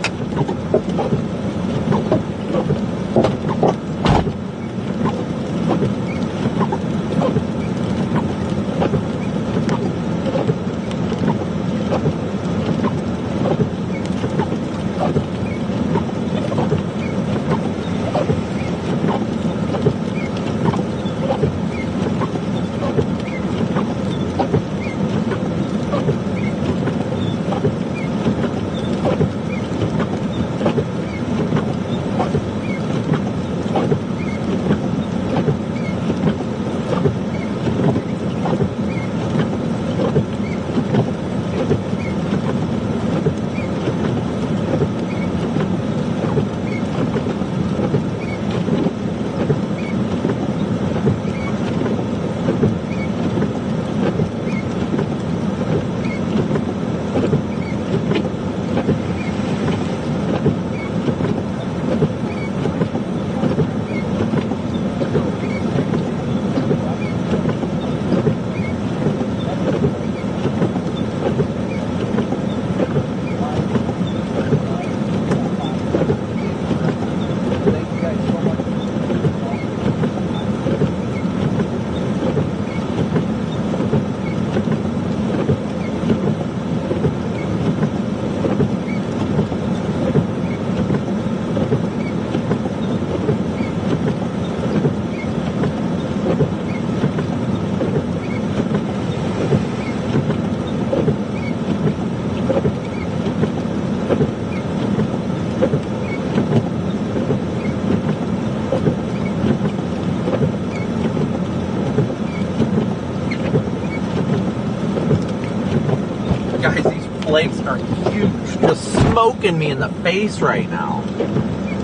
Guys, these flakes are huge. Just smoking me in the face right now.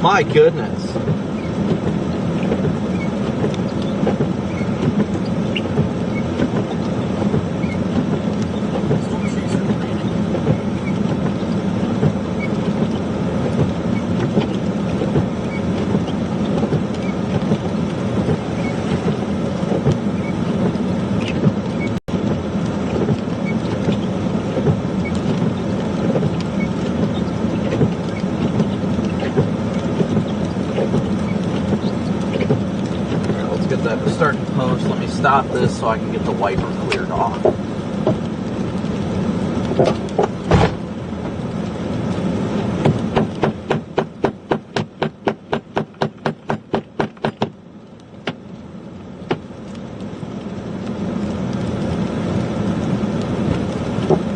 My goodness. Starting to post. Let me stop this so I can get the wiper cleared off.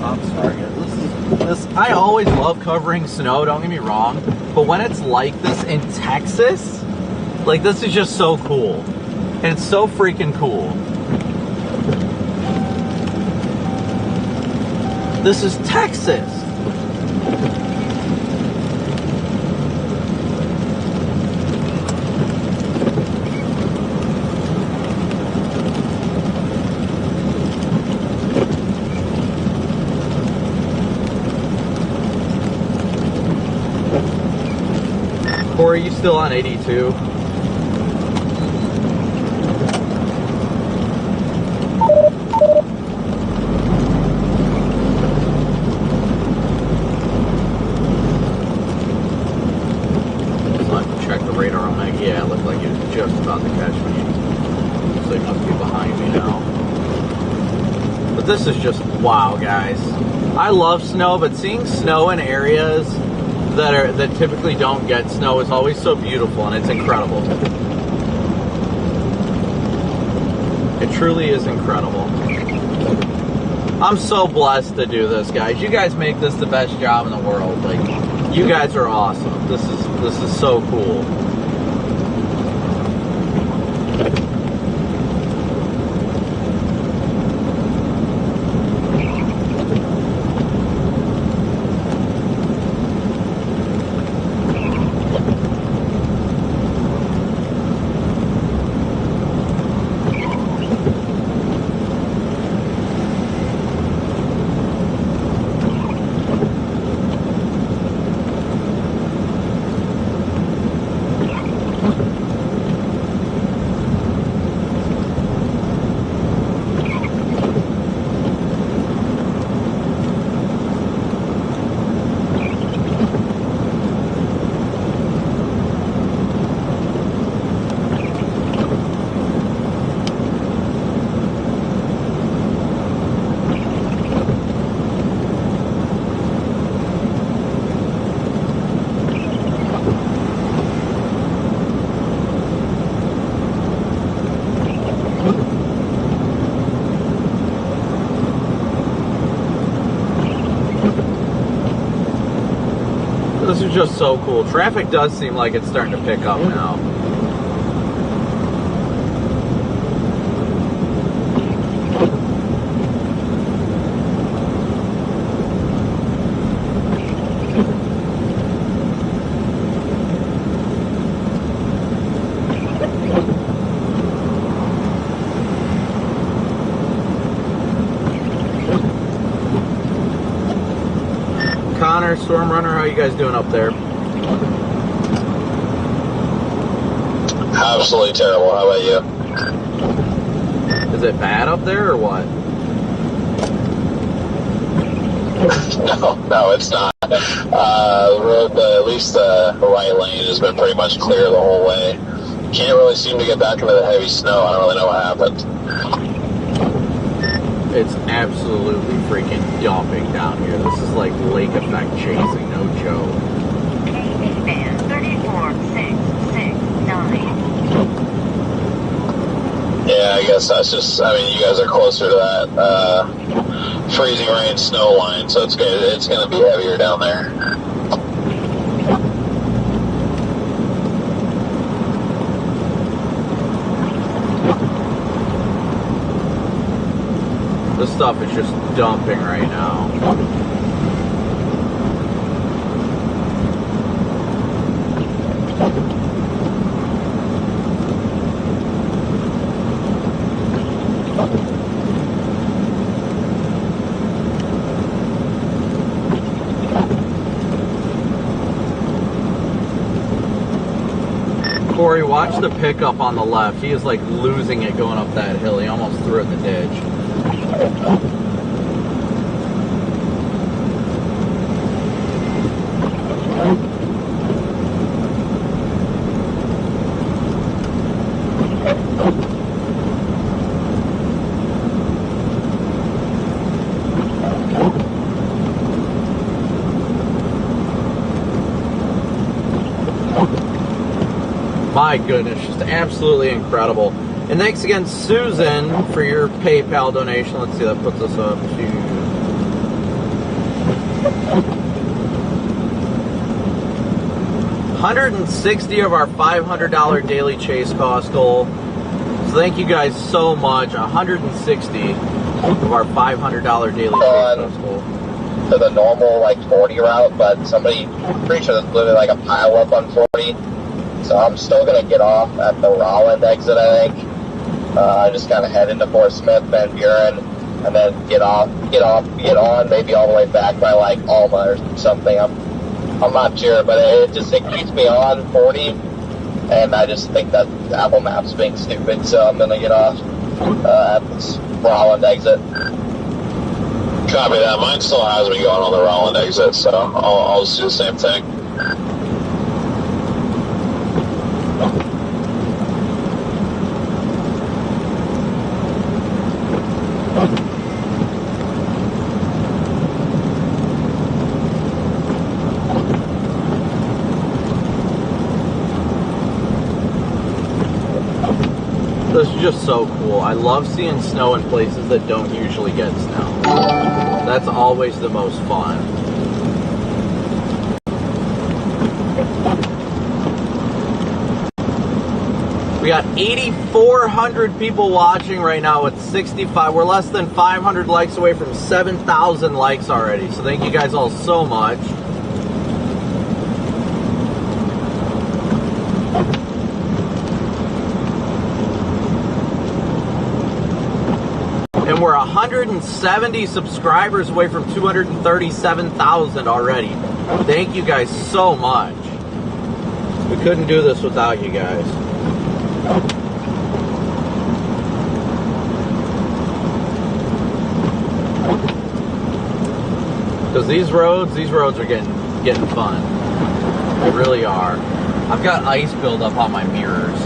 I'm sorry, guys. I always love covering snow, don't get me wrong, but when it's like this in Texas, like, this is just so cool. And it's so freaking cool. This is Texas. Corey, are you still on 82? Yeah, it looked like it was just about to catch me. So he must be behind me now. this is just wow, guys. I love snow, but seeing snow in areas that typically don't get snow is always so beautiful, and it's incredible. It truly is incredible. I'm so blessed to do this, guys. You guys make this the best job in the world. Like, you guys are awesome. This is so cool. This is just so cool. Traffic does seem like it's starting to pick up now. Connor, Storm Runner, how you guys doing up there? Absolutely terrible. How about you? Is it bad up there or what? No, it's not. The road, at least the right lane has been pretty much clear the whole way. Can't really seem to get back into the heavy snow. I don't really know what happened. It's absolutely freaking dumping down here. This is like lake effect chasing, no joke. KC band 34669. Yeah, I guess that's just, I mean, you guys are closer to that freezing rain snow line, so it's gonna be heavier down there. This stuff is just dumping right now. Corey, watch the pickup on the left. He is like losing it going up that hill. He almost threw it in the ditch. My goodness, just absolutely incredible. And thanks again, Susan, for your PayPal donation. Let's see, that puts us up to $160 of our $500 daily chase cost goal. So thank you guys so much. $160 of our $500 daily chase cost goal. To the normal like 40 route, but somebody, pretty sure there's literally like a pile up on 40. So I'm still gonna get off at the Rolland exit, I think. Just kind of head into Fort Smith, Van Buren, and then get on, maybe all the way back by like Alma or something. I'm not sure, but it keeps me on 40, and I just think that Apple Maps being stupid. So I'm gonna get off at this Rolland exit. Copy that. Mine still has me going on the Rolland exit, so I'll just do the same thing. just so cool. I love seeing snow in places that don't usually get snow. That's always the most fun. We got 8,400 people watching right now with 65. We're less than 500 likes away from 7,000 likes already. So thank you guys all so much. And we're 170 subscribers away from 237,000 already. Thank you guys so much. We couldn't do this without you guys. Because these roads are getting fun. They really are. I've got ice buildup on my mirrors.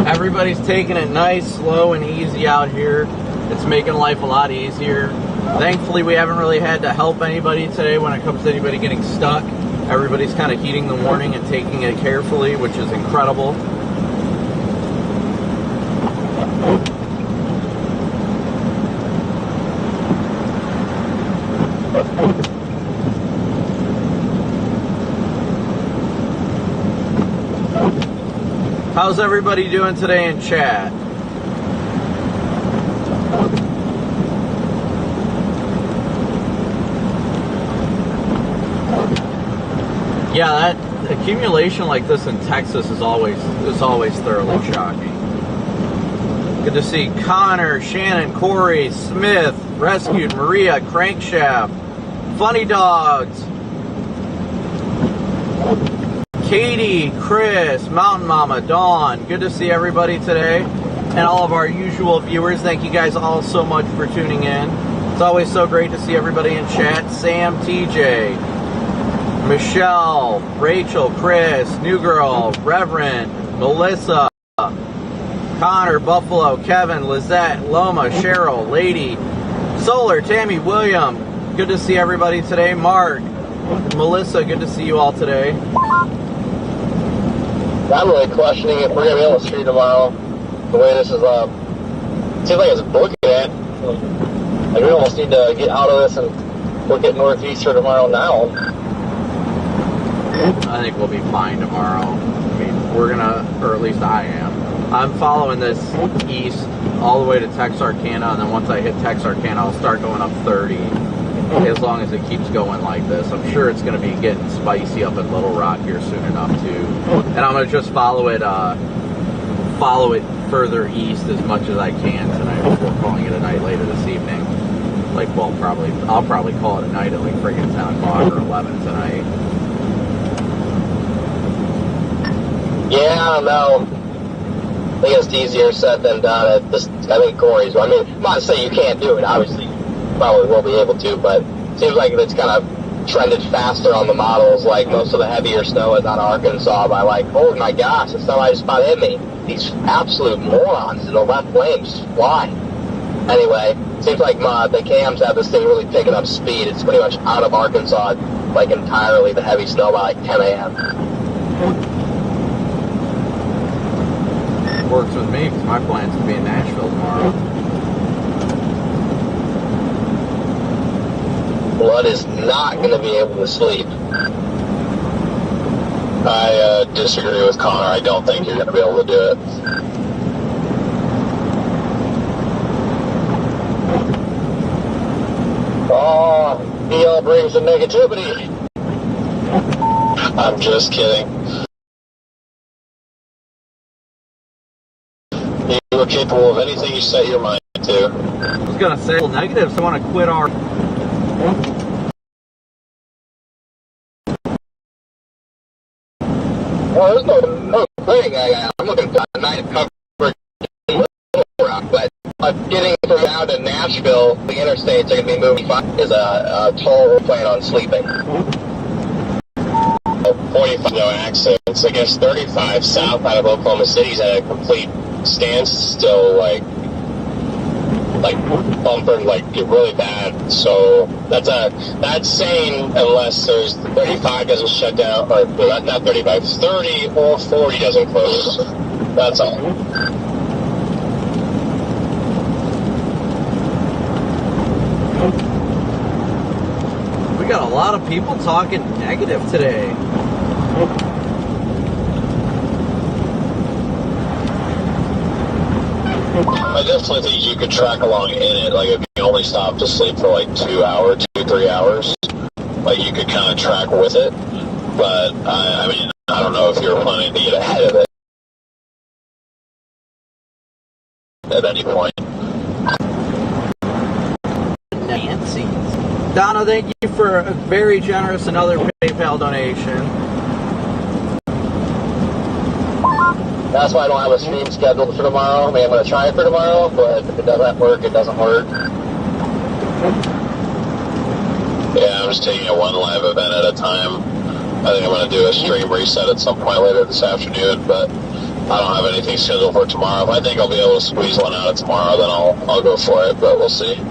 Everybody's taking it nice, slow, and easy out here. It's making life a lot easier. Thankfully, we haven't really had to help anybody today when it comes to anybody getting stuck. Everybody's kind of heeding the warning and taking it carefully, which is incredible. How's everybody doing today in chat? Yeah, that accumulation like this in Texas is always thoroughly shocking. Good to see Connor, Shannon, Corey, Smith, Rescued, Maria, Crankshaft, Funny Dogs, Katie, Chris, Mountain Mama, Dawn. Good to see everybody today. And all of our usual viewers. Thank you guys all so much for tuning in. It's always so great to see everybody in chat. Sam, TJ, Michelle, Rachel, Chris, New Girl, Reverend, Melissa, Connor, Buffalo, Kevin, Lizette, Loma, Cheryl, Lady, Solar, Tammy, William. Good to see everybody today. Mark, Melissa, good to see you all today. I'm really questioning if we're going to be able to stream tomorrow. The way this is, seems like it's booking it. Like we almost need to get out of this and look at Northeastern tomorrow now. I think we'll be fine tomorrow. I mean, we're gonna, or at least I am. I'm following this east all the way to Texarkana, and then once I hit Texarkana, I'll start going up 30. As long as it keeps going like this, I'm sure it's going to be getting spicy up in Little Rock here soon enough too. And I'm going to just follow it further east as much as I can tonight before calling it a night later this evening. Like, well, I'll probably call it a night at like friggin' 10 o'clock or 11 tonight. Yeah, I don't know. I think it's easier said than done. I think Corey's. I mean, I'm not saying you can't do it. Obviously, probably will be able to, but it seems like it's kind of trended faster on the models. Like most of the heavier snow is on Arkansas by like, oh my gosh, the snow I just about hit me. These absolute morons in the left lane just fly. Anyway, it seems like the cams have this thing really picking up speed. It's pretty much out of Arkansas, like entirely the heavy snow by like 10 a.m. Works with me because my plan's to be in Nashville tomorrow. Blood is not going to be able to sleep. I disagree with Connor. I don't think you're going to be able to do it. Oh, he all brings the negativity. I'm just kidding. You are capable of anything you set your mind to. I was gonna say negatives. I want to quit our. Well, there's no thing. I'm looking for a nice coverage in Little Rock, but getting from now to Nashville, the interstates are going to be moving is a toll plan on sleeping. 45 no accidents. I guess 35 south out of Oklahoma City's at a complete standstill, like bumper, like really bad. So that's sane unless there's 35 doesn't shut down, or not 35, 30 or 40 doesn't close. That's all. We got a lot of people talking negative today. I definitely think you could track along in it. Like if you only stop to sleep for like 2 hours, 2-3 hours, like you could kind of track with it. But I mean, I don't know if you're planning to get ahead of it at any point. Nancy. Donna, thank you for a very generous another PayPal donation. That's why I don't have a stream scheduled for tomorrow. I mean, I'm going to try it for tomorrow, but if it doesn't work, it doesn't work. Yeah, I'm just taking it one live event at a time. I think I'm going to do a stream reset at some point later this afternoon, but I don't have anything scheduled for tomorrow. If I think I'll be able to squeeze one out of tomorrow, then I'll go for it, but we'll see.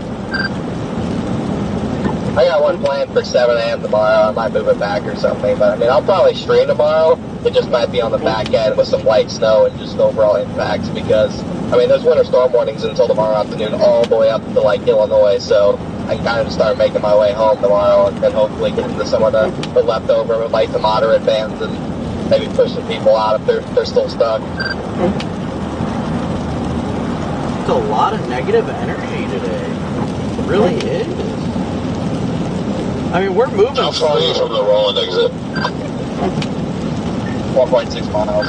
I got one planned for 7 a.m. tomorrow. I might move it back or something, but I mean, I'll probably stream tomorrow. It just might be on the back end with some light snow and just overall impacts because, I mean, there's winter storm warnings until tomorrow afternoon all the way up to, like, Illinois, so I can kind of just start making my way home tomorrow and hopefully get into some of the leftover light to moderate bands and maybe push some people out if they're still stuck. It's a lot of negative energy today. It really is. I mean, we're moving. How far are you from the Roland exit? 1.6 miles.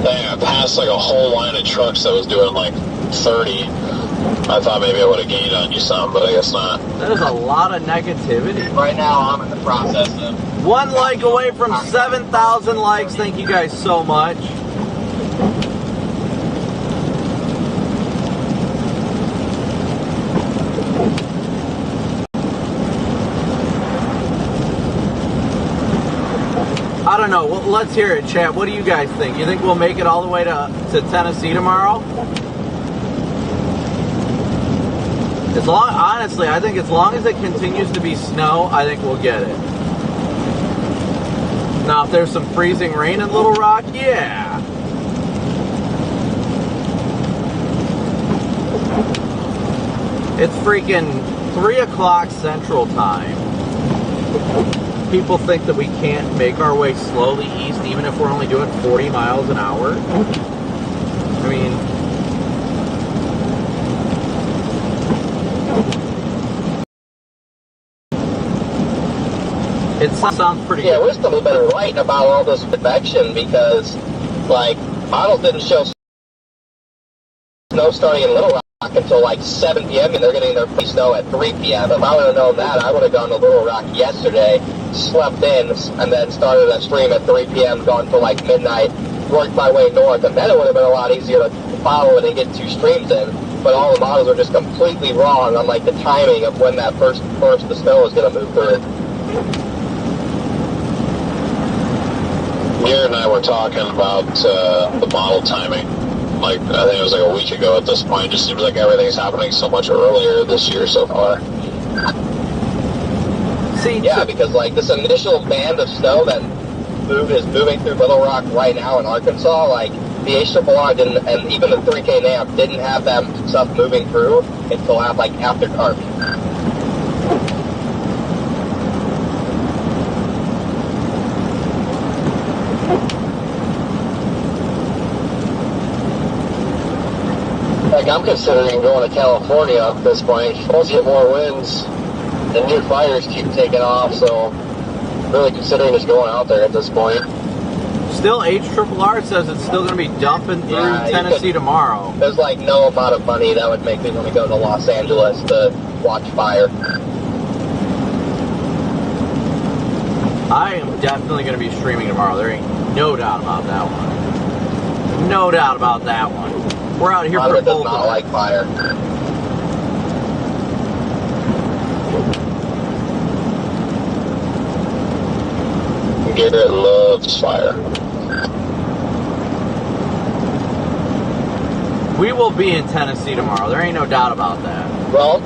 Dang, I passed like a whole line of trucks that was doing like 30. I thought maybe I would have gained on you some, but I guess not. There's a lot of negativity. Right now, I'm in the process of 1 like away from 7,000 likes. Thank you guys so much. I don't know. Well, let's hear it, chat. What do you guys think? You think we'll make it all the way to Tennessee tomorrow? Honestly, I think as long as it continues to be snow, I think we'll get it. Now, if there's some freezing rain in Little Rock, yeah. It's freaking 3 o'clock Central Time. People think that we can't make our way slowly east even if we're only doing 40 miles an hour. I mean, it sounds pretty Yeah, good. we're still a bit right about all this convection because, like, models didn't show snow starting in Little Rock until like 7 p.m. and they're getting their free snow at 3 p.m. If I would have known that, I would have gone to Little Rock yesterday, slept in, and then started a stream at 3 p.m., gone till like midnight, worked my way north, and then it would have been a lot easier to follow it and get 2 streams in. But all the models are just completely wrong on like the timing of when that first burst of snow is going to move through. Gary and I were talking about the model timing. Like, I think it was like a week ago at this point. It just seems like everything's happening so much earlier this year so far. See, yeah, because like this initial band of snow that is moving through Little Rock right now in Arkansas, like the HRRR didn't, and even the 3K NAMP didn't have that stuff moving through until after dark. Like, I'm considering going to California at this point. Supposed to get more winds. the new fires keep taking off, so really considering just going out there at this point. Still, HRRR says it's still going to be dumping through Tennessee tomorrow. There's like no amount of money that would make me want to go to Los Angeles to watch fire. I am definitely going to be streaming tomorrow. There ain't no doubt about that one. No doubt about that one. We're out here for a does not like fire. Garrett loves fire. We will be in Tennessee tomorrow. There ain't no doubt about that. Well,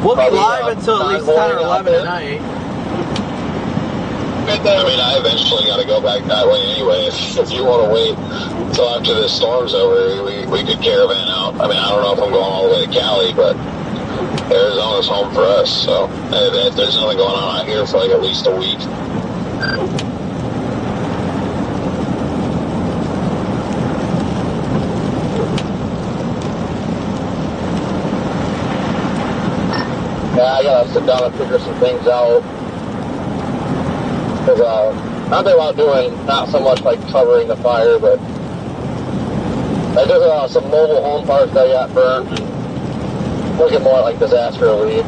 we'll be live until at least 10 or 11 at night. I mean, I eventually got to go back that way anyway. If you want to wait until after this storm's over, we could caravan out. I mean, I don't know if I'm going all the way to Cali, but Arizona's home for us. So if there's nothing going on out here for like at least a week. Yeah, I gotta sit down and figure some things out. Because I'm thinking about doing not so much like covering the fire, but I just some mobile home parks that I got burned. Looking more like disaster relief.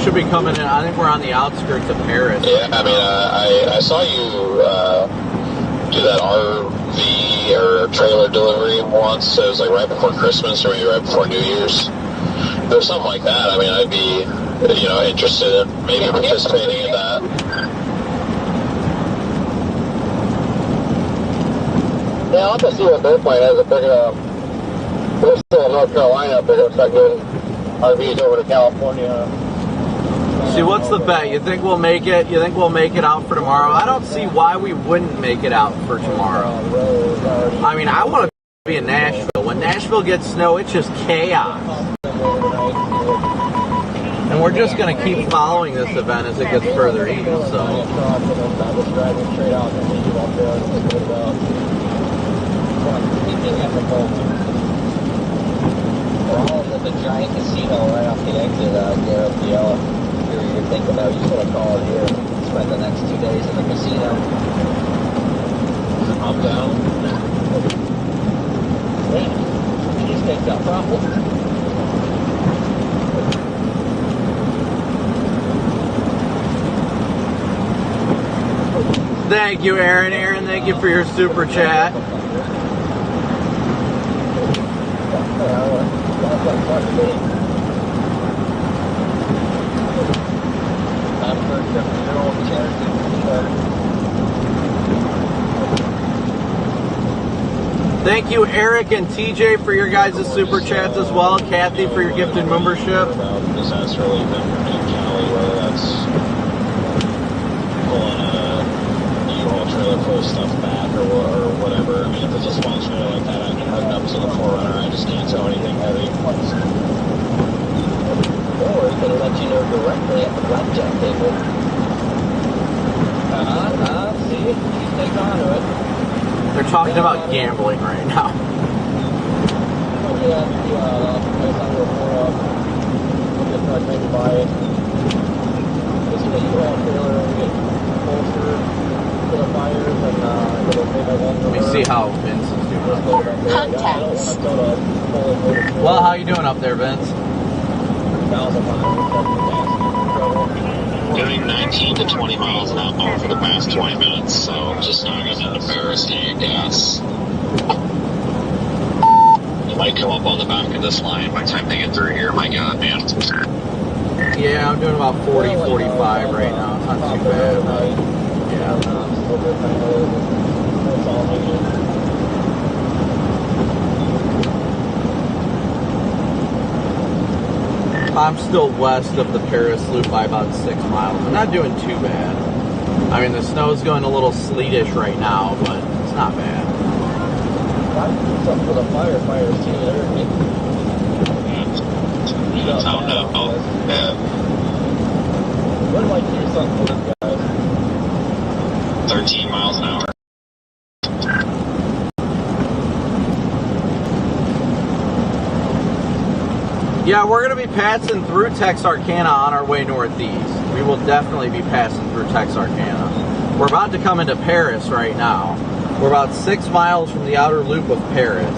Should be coming in. I think we're on the outskirts of Paris. Yeah, I mean, I saw you do that RV or trailer delivery once. It was like right before Christmas or maybe right before New Year's. If there's something like that, I mean, I'd be, interested in maybe participating in that. Yeah, I'll have to see what their plan is. If they're gonna, they're still in North Carolina, if they're gonna start doing RVs over to California. See, what's the bet? You think we'll make it? You think we'll make it out for tomorrow? I don't see why we wouldn't make it out for tomorrow. I mean, I want to be in Nashville. When Nashville gets snow, it's just chaos. And we're just going to keep following this event as it gets further east, so. We're all at the giant casino right off the exit there at the you're thinking about, you just want to call it here, spend the next 2 days in the casino. I'm down. Yeah, cheesecake's got problems. Thank you, Aaron. Aaron, thank you for your super chat. Thank you, Eric and TJ, for your guys' super chats as well. Kathy, for your gifted membership. Disaster relief in Cali, whether that's pulling a U-Haul trailer full of stuff back or whatever. I mean, if it's a small trailer like that, I can hook up to the 4Runner. I just can't tow anything heavy. Or it's going to let you know directly at the blackjack table. See? You take on to it. They're talking about gambling right now. Let me see how Vince is doing. Contacts. Well, how you doing up there, Vince? Doing 19 to 20 miles an hour for the past 20 minutes, so just not getting into Paris to get gas. You might come up on the back of this line by the time they get through here. My God, man. Yeah, I'm doing about 40, 45 right now. It's not too bad, but yeah. I'm still west of the Paris loop by about 6 miles. I'm not doing too bad. I mean, the snow's going a little sleetish right now, but it's not bad. Something for the firefighters too. That's how no. Yeah. What might do something for them guys? 13 miles an hour. Yeah, we're going to be passing through Texarkana on our way northeast. We will definitely be passing through Texarkana. We're about to come into Paris right now. We're about 6 miles from the outer loop of Paris.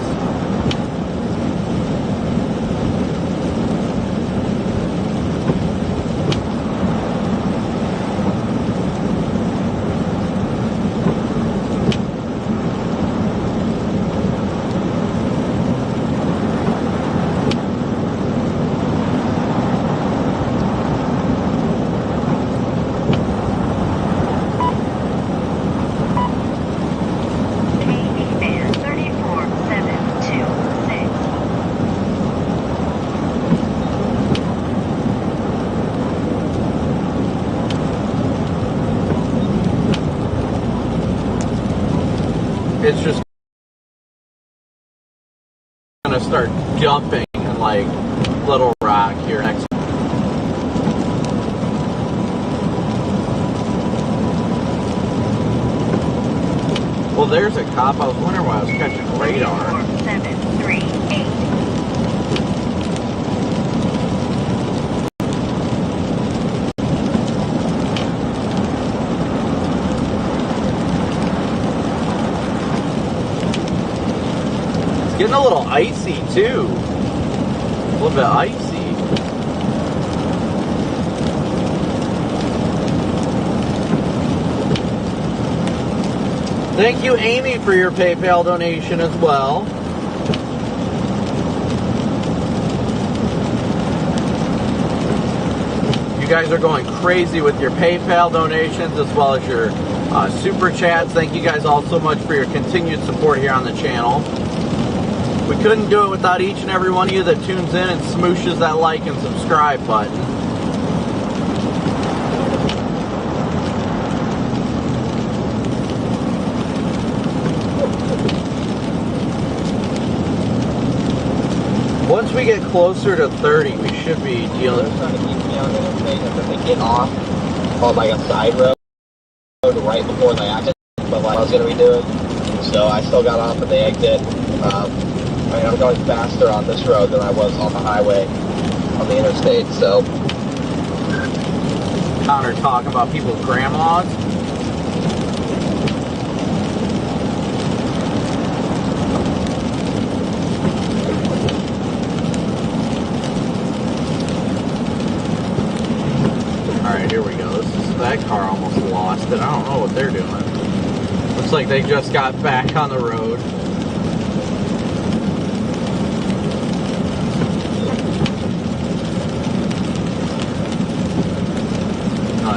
It's just gonna start jumping in like Little Rock here next. Well, there's a cop. I was wondering why I was catching radar. 738. Getting a little icy too. A little bit icy. Thank you, Amy, for your PayPal donation as well. You guys are going crazy with your PayPal donations as well as your super chats. Thank you guys all so much for your continued support here on the channel. We couldn't do it without each and every one of you that tunes in and smooshes that like and subscribe button. Once we get closer to 30, we should be dealing. They're trying to keep me on the interstate and then they get off on like a side road right before the accident, but like I was going to be doing. So I still got off at the exit. I mean, I'm going faster on this road than I was on the highway, on the interstate, so. Connor talking about people's grandmas. Alright, here we go. That car almost lost it. I don't know what they're doing. Looks like they just got back on the road.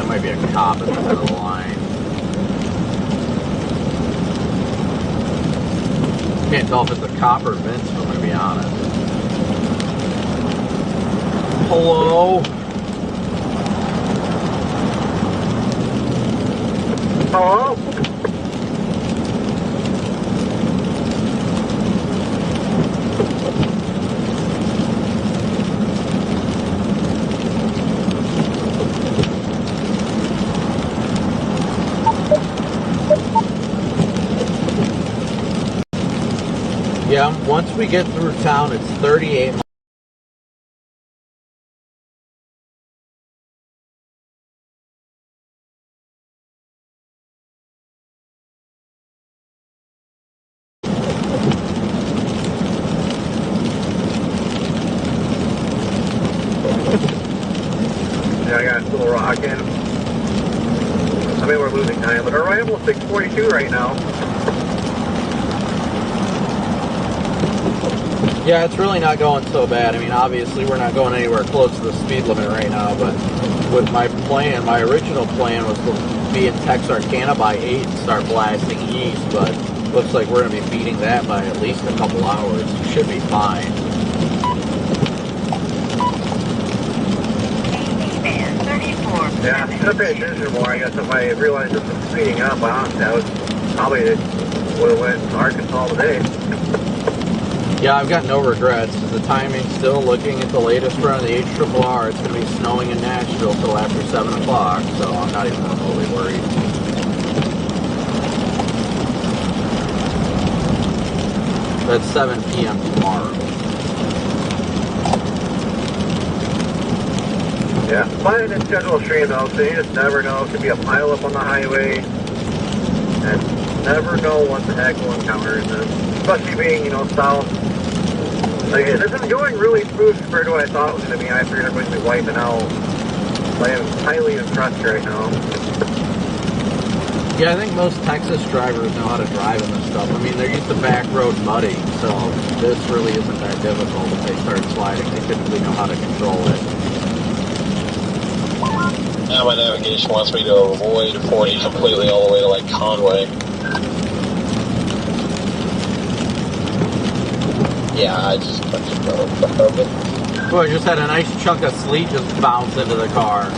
Might be a cop at the end of the line. Can't tell if it's a cop or Vince, if I'm going to be honest. Hello? Hello? Yeah, once we get through town, it's 38 miles. Yeah, I got Little Rock in. I mean, we're losing time, but our arrival is 6:42 right now. Yeah, it's really not going so bad. I mean, obviously, we're not going anywhere close to the speed limit right now, but with my plan, my original plan was to be in Texarkana by 8 and start blasting east, but looks like we're going to be beating that by at least a couple hours. Should be fine. Yeah, I should have paid attention more. I guess if I realized this was speeding up, I would probably would have went to Arkansas today. Yeah, I've got no regrets. The timing still, looking at the latest run of the HRRR, it's going to be snowing in Nashville till after 7 o'clock, so I'm not even remotely worried. That's 7 p.m. tomorrow. Yeah, plan and schedule a stream though, so you just never know. It could be a pile up on the highway, and never know what the heck we'll encounter. Especially being, you know, south. Like, this is going really smooth compared to what I thought it was going to be. I figured I'm going to be wiping out. I am highly impressed right now. Yeah, I think most Texas drivers know how to drive in this stuff. I mean, they're used to back road muddy, so this really isn't that difficult. If they start sliding, they typically know how to control it. Now my navigation wants me to avoid 40 completely all the way to like Conway. Yeah, I just touched it though. Boy, I just had a nice chunk of sleet just bounce into the car.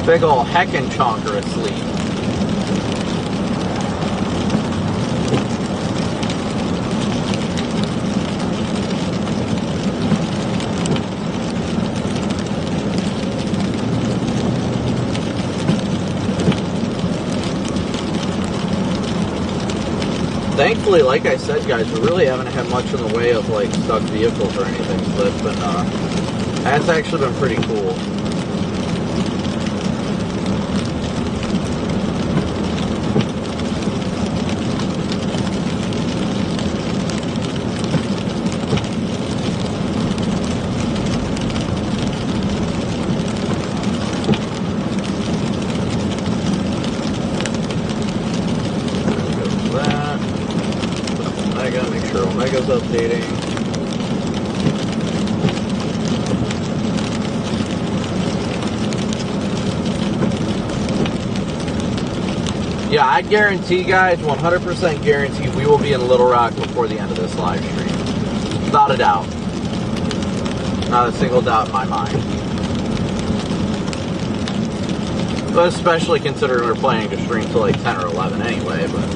Big ol' heckin' chonker of sleep. Thankfully, like I said, guys, we really haven't had much in the way of like stuck vehicles or anything, so that's actually been pretty cool. Updating. Yeah, I guarantee, guys, 100% guarantee we will be in Little Rock before the end of this live stream. Without a doubt. Not a single doubt in my mind. But especially considering we're planning to stream till like 10 or 11 anyway, but...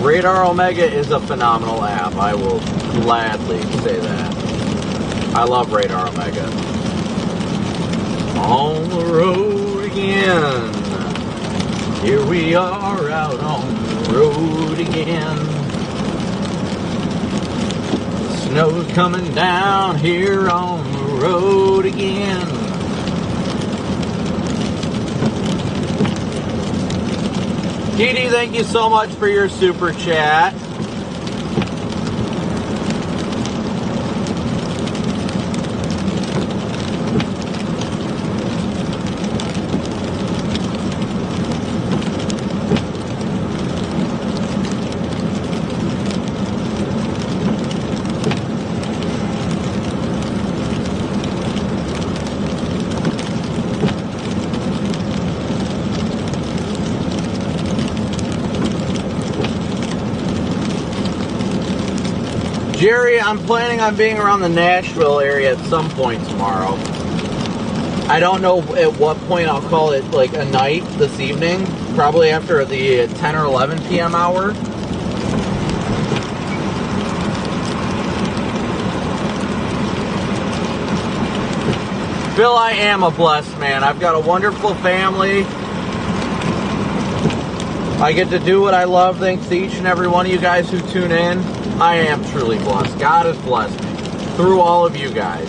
Radar Omega is a phenomenal app. I will gladly say that. I love Radar Omega. On the road again. Here we are out on the road again. The snow's coming down here on the road again. Dee, thank you so much for your super chat. Jerry, I'm planning on being around the Nashville area at some point tomorrow. I don't know at what point. I'll call it like a night this evening, probably after the 10 or 11 p.m. hour. Bill, I am a blessed man. I've got a wonderful family. I get to do what I love thanks to each and every one of you guys who tune in. I am truly blessed. God has blessed me through all of you guys.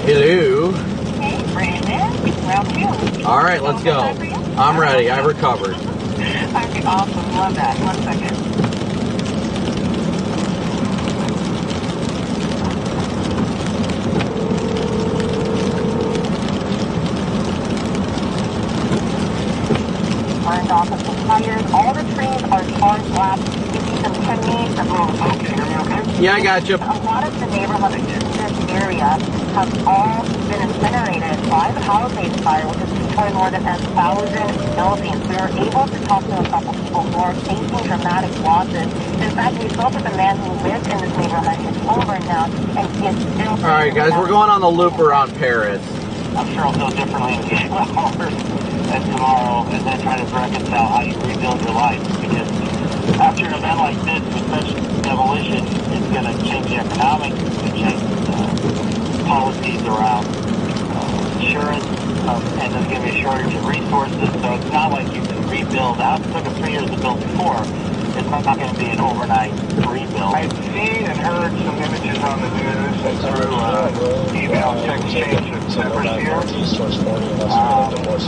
Hello. Okay, Brandon, round 2. All right, let's go. I'm ready. I recovered. Okay, awesome. Love that. 1 second. Turned off of the tires. All the trains are charged laps. Give me some 10 minutes of room. Okay, are you okay? Yeah, I got you. A lot of the neighborhood area have all been incinerated by the Palisades fire, which has destroyed more than 1,000 buildings. We were able to talk to a couple people who are facing dramatic losses. In fact, we spoke with a man who lived in this neighborhood. His home burned down, and he is still... All right, guys, we're going on the loop around Paris. I'm sure I'll feel differently in 8 hours and tomorrow, and then try to reconcile how you rebuild your life. Because after an event like this, with such demolition, it's going to change the economics, it's going to change policies around insurance, and there's going to be a shortage of resources. So it's not like you can rebuild. The house took us 3 years to build before. It's not going to be an overnight rebuild. I've seen and heard some images on the news through email text exchange of members here.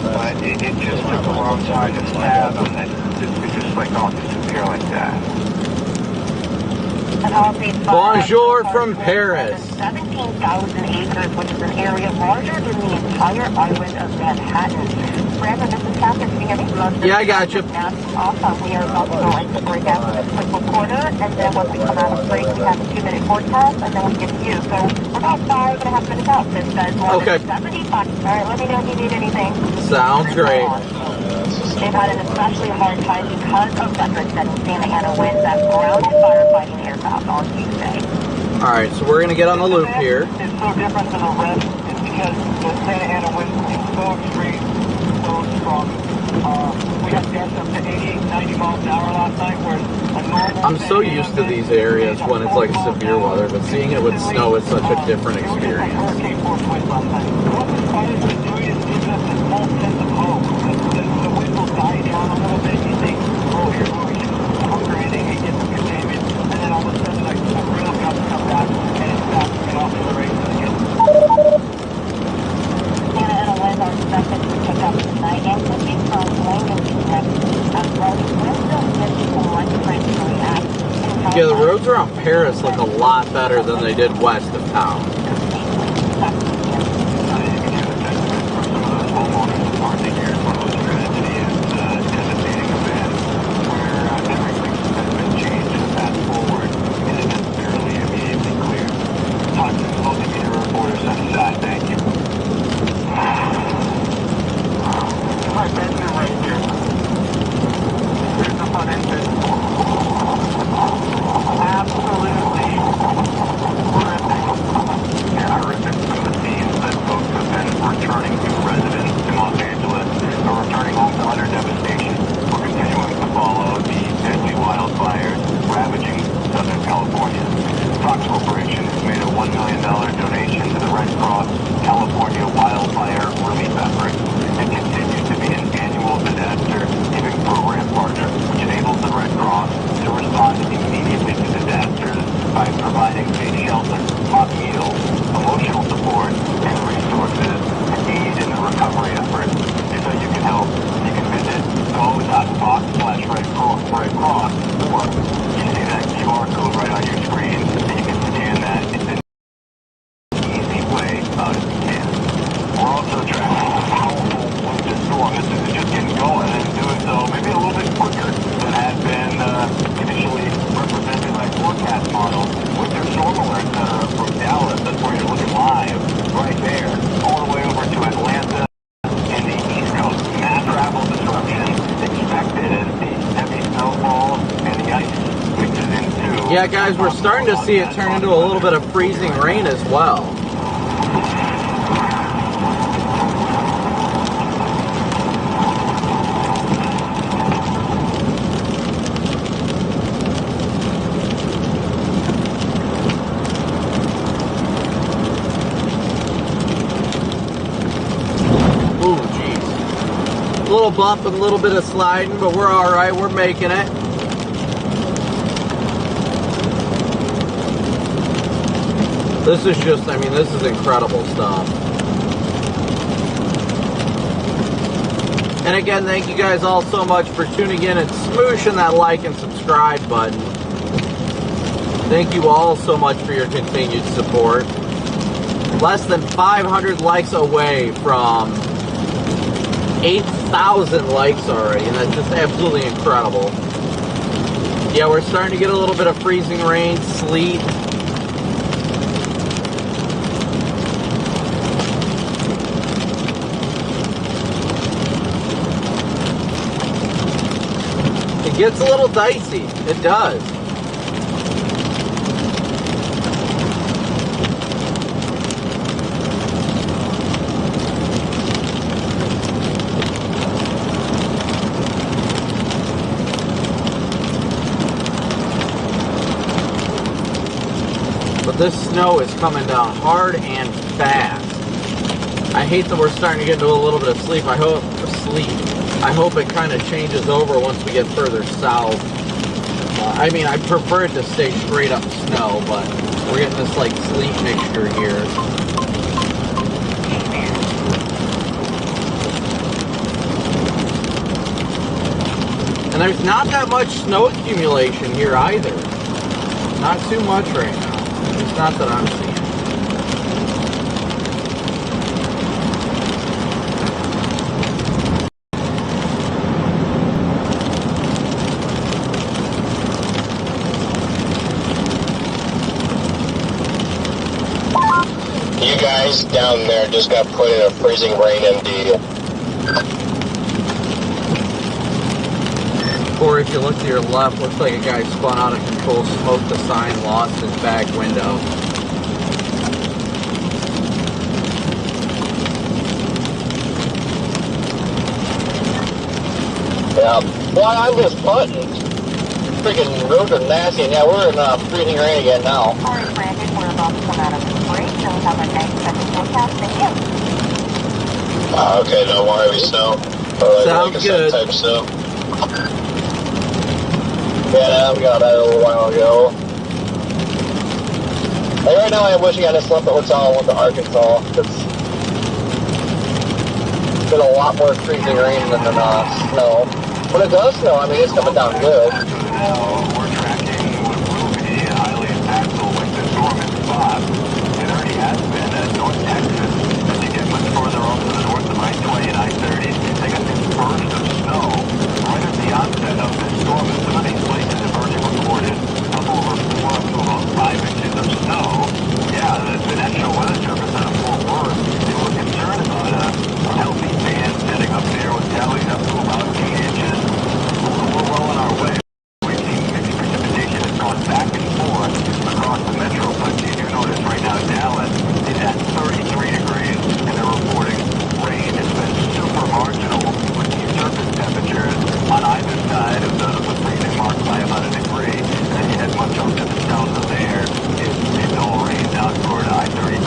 But it just took a long time to fathom that it's just like all disappear like that. Bonjour from Paris. 17,000 acres, which is an area larger than the entire island of Manhattan. Brandon, this is Catherine. Can you hear me? Yeah, I got you. Awesome. We are about to go into break after this quick recorder, and then once we come out of break, we have a 2-minute forecast, and then we get to you. So we're about 5.5 minutes out. This says more than 75. All right, let me know if you need anything. Sounds great. They've had an especially hard time because of record-setting Santa Ana winds that grounded firefighting aircraft on Tuesday. All right, so we're going to get on the loop here. It's so different than the rest. It's because the Santa Ana winds are so extreme, so strong. We had gusts up to 88, 90 miles an hour last night, whereas a normal... I'm so used to these areas when it's like severe weather, but seeing it with snow is such a different experience. Hurricane force winds last night. What this fire's been doing is giving us this false sense of hope. The wind will die down a little bit. You think, oh, here's where we can hunker in and get some containment, and then all of a sudden, like, the real gusts come back, and it's back to get off to the races again. Santa Ana winds are expected to pick up tonight and could be strong going into next week as well. Winds don't give people much time to react. Yeah, the roads around Paris look a lot better than they did west of town. Yeah, guys, we're starting to see it turn into a little bit of freezing rain as well. Ooh, jeez. A little bump and a little bit of sliding, but we're all right. We're making it. This is just, I mean, this is incredible stuff. And again, thank you guys all so much for tuning in and smooshing that like and subscribe button. Thank you all so much for your continued support. Less than 500 likes away from 8,000 likes already, and that's just absolutely incredible. Yeah, we're starting to get a little bit of freezing rain, sleet. Gets a little dicey. It does. But this snow is coming down hard and fast. I hate that we're starting to get into a little bit of sleep. I hope it kind of changes over once we get further south. I mean, I prefer it to stay straight up snow, but we're getting this like sleet mixture here. And there's not that much snow accumulation here either. Not too much right now. It's not that I'm seeing. You guys down there just got put in a freezing rain indeed. Or if you look to your left, looks like a guy spun out of control, smoked the sign, lost his back window. Yeah. Well, I'm just putting. Freaking roads are nasty, and yeah, we're in freezing rain again now. Sorry, Brandon, we're about to come out of the break, so we have a 90-second forecast. Thank you. Okay, no more heavy snow. Or like Sounds a good. type snow. Yeah, we got that a little while ago. Like right now, I'm wishing I just left the hotel and went to Arkansas. It's been a lot more freezing rain than snow. When it does snow, I mean, it's coming down good. We're tracking what will be a highly impactful winter storm in spot. It already has been at North Texas. As you get much further off to the north of I-20 and I-30, they got this burst of snow right at the onset of this storm. And some of these places have already recorded up over 4 up to about 5 inches of snow. Yeah, the National Weather Service out of Fort Worth, they were concerned about a healthy band setting up there with tallies up to about 8 inches. We're well on our way. We've seen mixed precipitation has gone back and forth across the metro, but you do notice right now Dallas is at 33 degrees, and they're reporting rain. It's been super marginal with these surface temperatures on either side of the freezing mark by about a degree. And then you head much up to the south of there, it's all rain down toward I-35,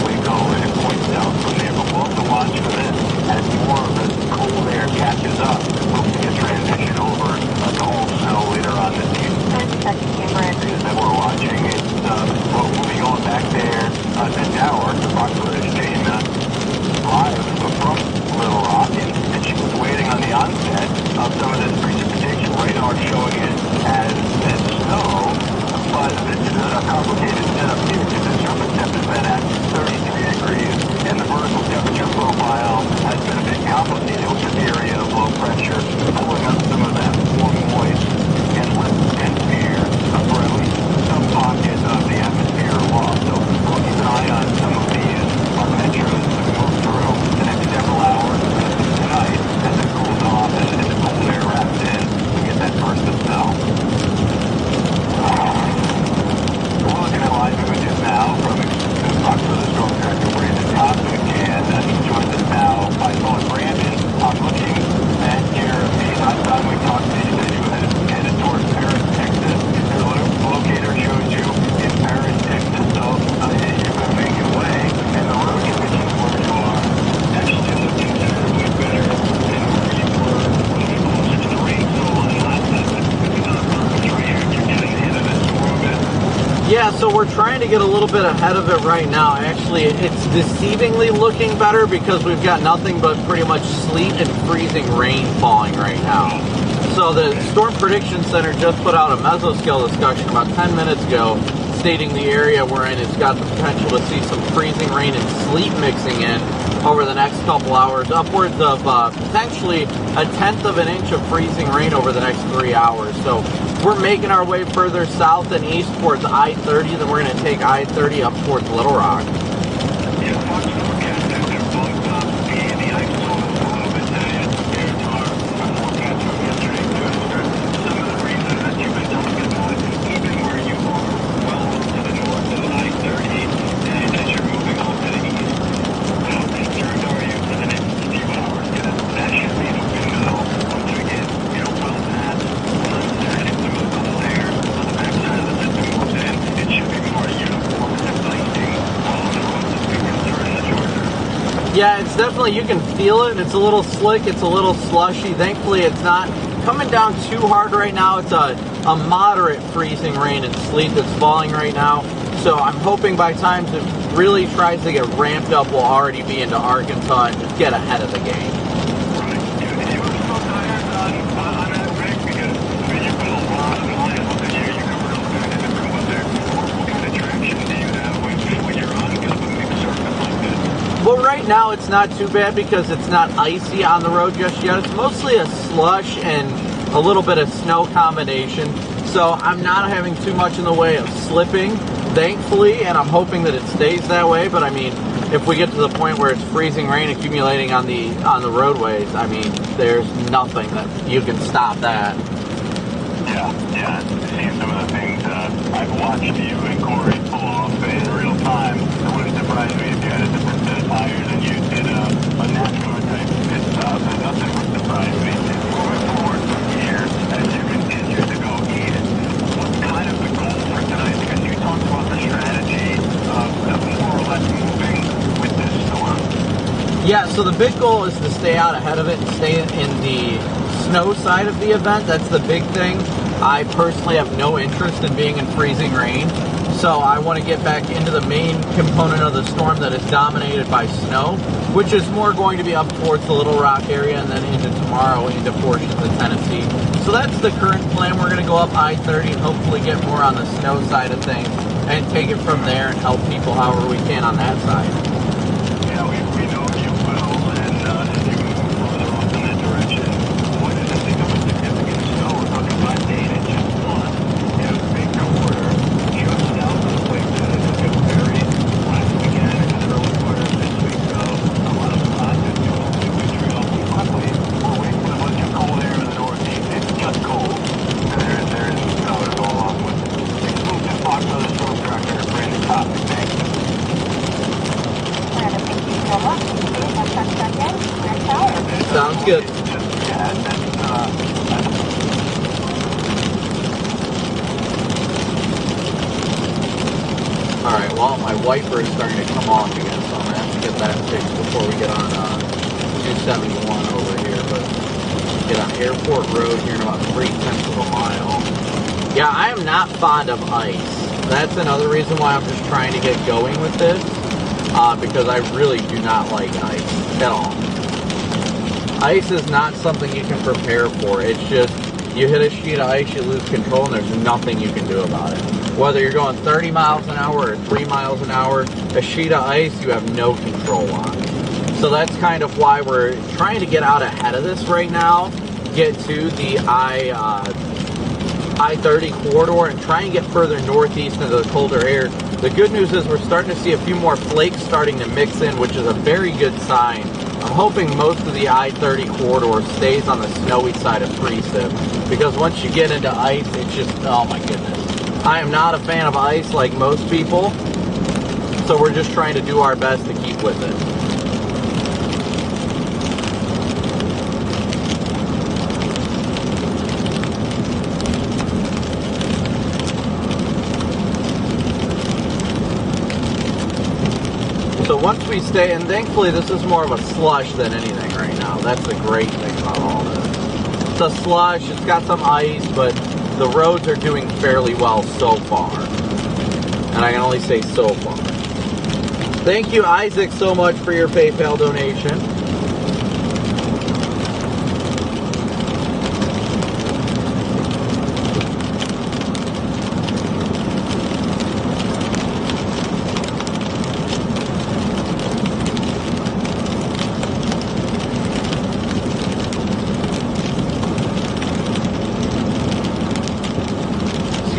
Waco, and it points down from there. But we'll have to watch for this as more of this cold air catches up. We'll see a transition over to all snow later on this evening. 30 seconds, Cameron. That we're watching, we'll be going back there this hour to talk to Jane live from Little Rock, and she was waiting on the onset of some of this precipitation. Radar showing it as snow, but this is a complicated setup here because the surface temp has been at 33 degrees, and the vertical temperature profile has been a bit complicated with this area of low pressure pulling up some of that warm, moist, and dense air for at least some pockets of the atmosphere aloft. So we'll keep an eye on some of these metros as we move through the next several hours tonight as it cools off and the cold air wraps in to get that burst of snow. We're looking at live images now from Fox for the Storm Tracker Brandon Copic, and he joins us now by phone. Brandon, I'm looking at your feed. Last time we talked to you, you said you were headed towards Paris, Texas. Your locator shows you in Paris, Texas, so you're going to make your way, and the road conditions where you are actually looking considerably better than where you were when we were closer to the rainfall on the last time. You're getting ahead of this storm. Yeah, so we're trying to get a little bit ahead of it right now. Actually, it's deceivingly looking better because we've got nothing but pretty much sleet and freezing rain falling right now. So the Storm Prediction Center just put out a mesoscale discussion about 10 minutes ago stating the area we're in has got the potential to see some freezing rain and sleet mixing in over the next couple hours, upwards of potentially a tenth of an inch of freezing rain over the next 3 hours. So we're making our way further south and east towards I-30, then we're going to take I-30 up towards Little Rock. Yeah, Fox forecast has been bumped up. The ice is a little bit today. It's compared to our forecast from yesterday. So Yeah, it's definitely, you can feel it. It's a little slick. It's a little slushy. Thankfully, it's not coming down too hard right now. It's a moderate freezing rain and sleet that's falling right now. So I'm hoping by times it really tries to get ramped up, we'll already be into Arkansas and just get ahead of the game. Well, right now it's not too bad because it's not icy on the road just yet. It's mostly a slush and a little bit of snow combination. So I'm not having too much in the way of slipping, thankfully, and I'm hoping that it stays that way. But I mean, if we get to the point where it's freezing rain accumulating on the roadways, I mean, there's nothing that you can stop that. Yeah. Seeing some of the things I've watched you and Corey pull off in real time, it wouldn't surprise me if you had a different set of tires and you did a NASCAR type pit stop. And nothing would surprise me. Moving forward from here, as you continue to go east, what's kind of the goal for tonight? Because you talked about the strategy of more or less moving with this storm. Yeah, so the big goal is to stay out ahead of it and stay in the snow side of the event. That's the big thing. I personally have no interest in being in freezing rain, so I want to get back into the main component of the storm that is dominated by snow, which is more going to be up towards the Little Rock area and then into tomorrow into portions of Tennessee. So that's the current plan. We're going to go up I-30 and hopefully get more on the snow side of things and take it from there and help people however we can on that side. Yeah, we know you will, and as you move further off in that direction, what is it think of a significant snow? We're talking about 8 inches plus in a big quarter, just south of the place that is just very last weekend and the early part of this week. So a lot of classes to entry off quickly. We're waiting for a bunch of cold air in the northeast. It's just cold, and there's snow to go along with it. Exclusive Fox Other Storm Tracker, Brandon Copic. Thank you. Sounds good. Alright, well, my wiper is starting to come off again, so I'm going to have to get that fixed before we get on 271 over here. But get on Airport Road here in about 3/10 of a mile. Yeah, I am not fond of ice. That's another reason why I'm just trying to get going with this, because I really do not like ice at all. Ice is not something you can prepare for. It's just, you hit a sheet of ice, you lose control, and there's nothing you can do about it. Whether you're going 30 miles an hour or 3 miles an hour, a sheet of ice you have no control on. So that's kind of why we're trying to get out ahead of this right now, get to the I-30 corridor and try and get further northeast into the colder air. The good news is we're starting to see a few more flakes starting to mix in, which is a very good sign. I'm hoping most of the I-30 corridor stays on the snowy side of precip, because once you get into ice, it's just, oh my goodness. I am not a fan of ice like most people, so we're just trying to do our best to keep with it. So once we stay, and thankfully this is more of a slush than anything right now. That's the great thing about all this. It's a slush, it's got some ice, but the roads are doing fairly well so far. And I can only say so far. Thank you, Isaac, so much for your PayPal donation.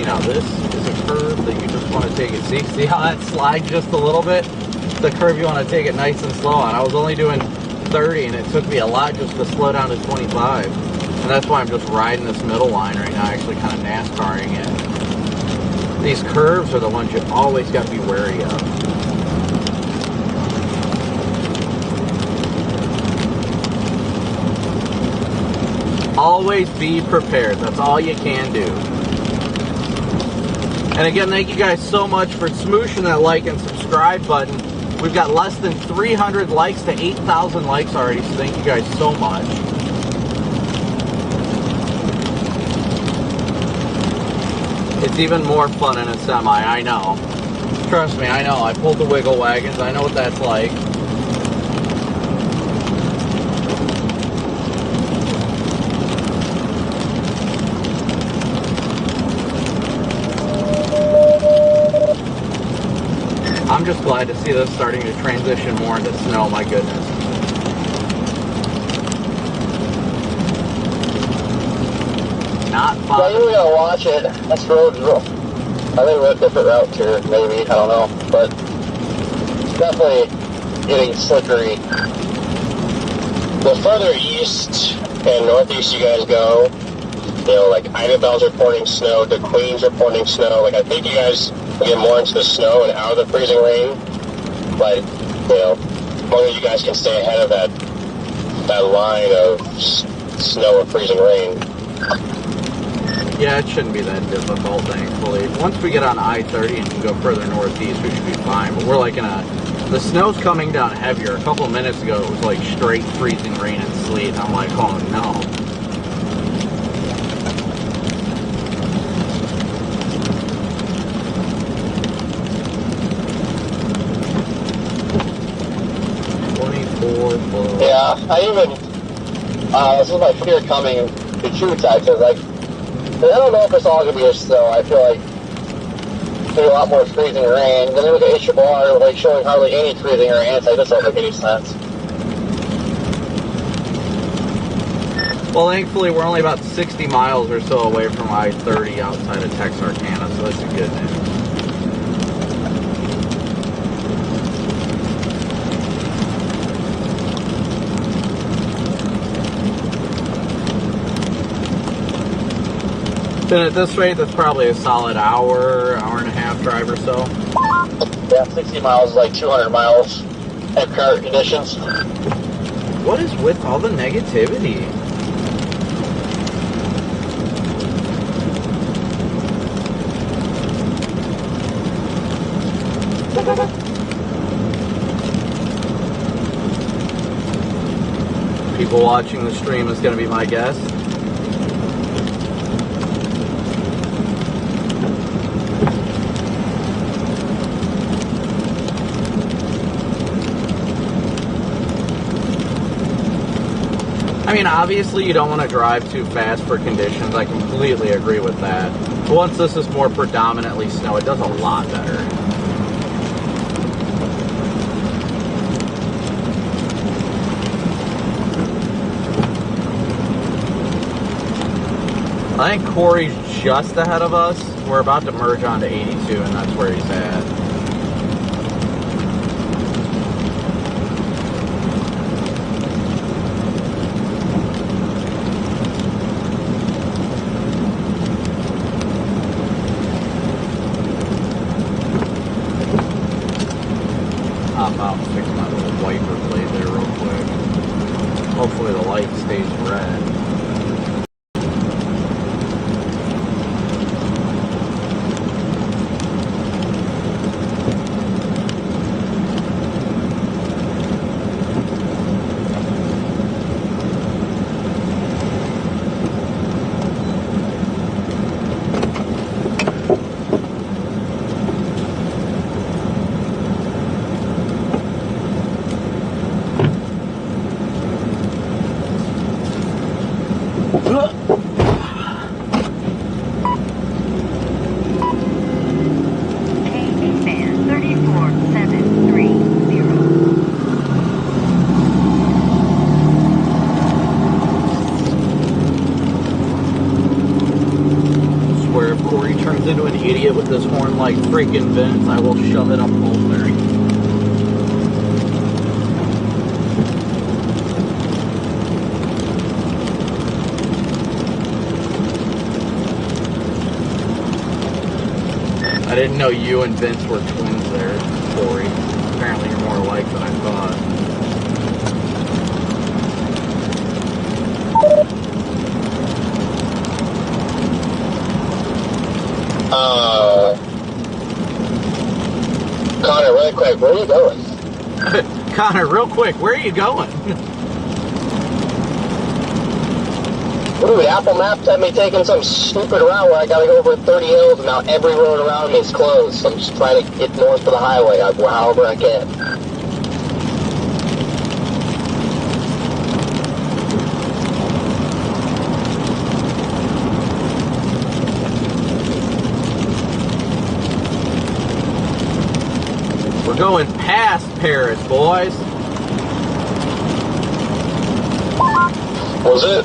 Now this is a curve that you just want to take it. See how that slides just a little bit? It's the curve you want to take it nice and slow on. I was only doing 30 and it took me a lot just to slow down to 25. And that's why I'm just riding this middle line right now, actually kind of NASCARing it. These curves are the ones you always got to be wary of. Always be prepared. That's all you can do. And again, thank you guys so much for smooshing that like and subscribe button. We've got less than 300 likes to 8,000 likes already, so thank you guys so much. It's even more fun in a semi, I know. Trust me, I know. I pulled the wiggle wagons. I know what that's like. I'm just glad to see this starting to transition more into snow, my goodness. Not fun. Yeah, you gotta watch it. This road's rough. I think we're a different route here, maybe. I don't know. But it's definitely getting slickery. The further east and northeast you guys go, you know, like Idabel's reporting snow, the Queen's reporting snow. Like, I think you guys will get more into the snow and out of the freezing rain. But, you know, as long as you guys can stay ahead of that line of snow or freezing rain. Yeah, it shouldn't be that difficult, thankfully. Once we get on I-30 and can go further northeast, we should be fine. But we're like in a... The snow's coming down heavier. A couple minutes ago, it was like straight freezing rain and sleet. And I'm like, oh no. Yeah, I even, this is my fear coming to true Texas. Like, I don't know if it's all going to be a snow. I feel like there's a lot more freezing rain. Then you look at HBR, like showing hardly any freezing rain. It's like, this doesn't make any sense. Well, thankfully, we're only about 60 miles or so away from I-30 outside of Texarkana, so that's a good news. Then at this rate, that's probably a solid hour and a half drive or so. Yeah, 60 miles is like 200 miles at current conditions. What is with all the negativity? People watching the stream is going to be my guess. I mean, obviously you don't want to drive too fast for conditions. I completely agree with that. But once this is more predominantly snow, it does a lot better. I think Corey's just ahead of us. We're about to merge onto 82, and that's where he's at. Hop out and fix my little wiper blade there real quick. Hopefully the light stays red. Into an idiot with this horn like freaking Vince, I will shove it up Mulberry. I didn't know you and Vince were twins there, Corey. Apparently you're more alike than I thought. Connor, really quick, where are you going? Connor, real quick, where are you going? Dude, Apple Maps had me taking some stupid route where I gotta go over 30 hills, and now every road around me is closed. So I'm just trying to get north of the highway however I can. We're going past Paris, boys. Was it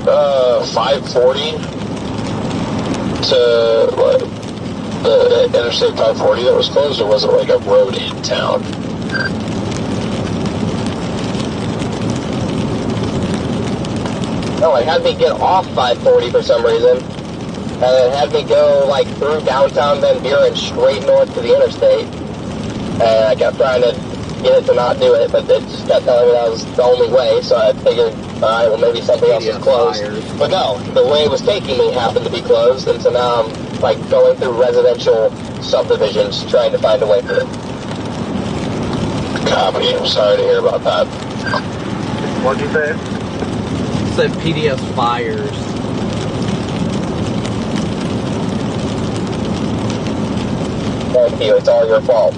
540 to what, the Interstate 540 that was closed, or was it like a road in town? No, it had me get off 540 for some reason. And it had me go like through downtown Van Buren straight north to the interstate. And I kept trying to get it to not do it, but it just kept telling me that was the only way, so I figured, alright, well maybe something else is closed. But no, the way it was taking me happened to be closed, and so now I'm like going through residential subdivisions trying to find a way through. Copy. I'm sorry to hear about that. What'd you say? It said PDS fires. Thank you, it's all your fault.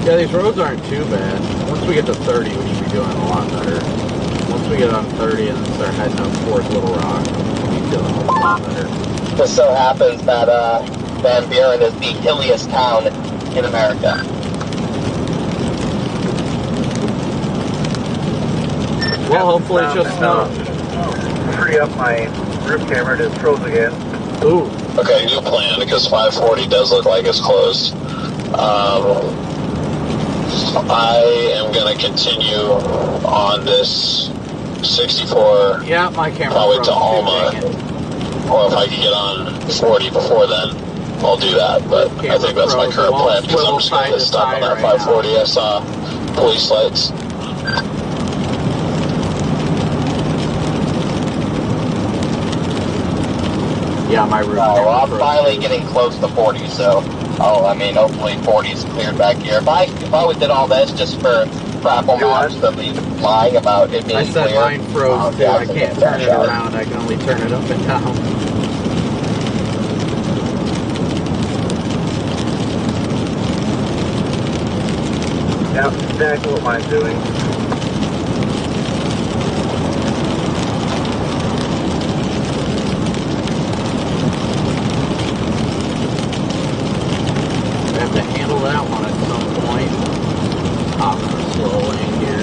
Yeah, these roads aren't too bad. Once we get to 30, we should be doing a lot better. Once we get on 30 and then start heading up towards Little Rock, we'll be doing a lot better. Just so happens that Van Buren is the hilliest town in America. Well, hopefully it's just snow. Free up my roof camera, it is froze again. Ooh. Okay, new plan, because 540 does look like it's closed. I am going to continue on this 64. Yeah, my camera. Probably to Alma. Or if I could get on 40 before then, I'll do that. But I think that's my current plan, because I'm just going to stop on that 540. I saw police lights. Yeah, my roof. Well, I'm finally getting close to 40, so, hopefully 40's cleared back here. If I did all this just for Apple Maps to be lying about it being I said clear, mine froze too. I can't turn it around. I can only turn it up and down. Yeah, exactly what mine's doing. Have to handle that one at some point. Hop on a slow lane here.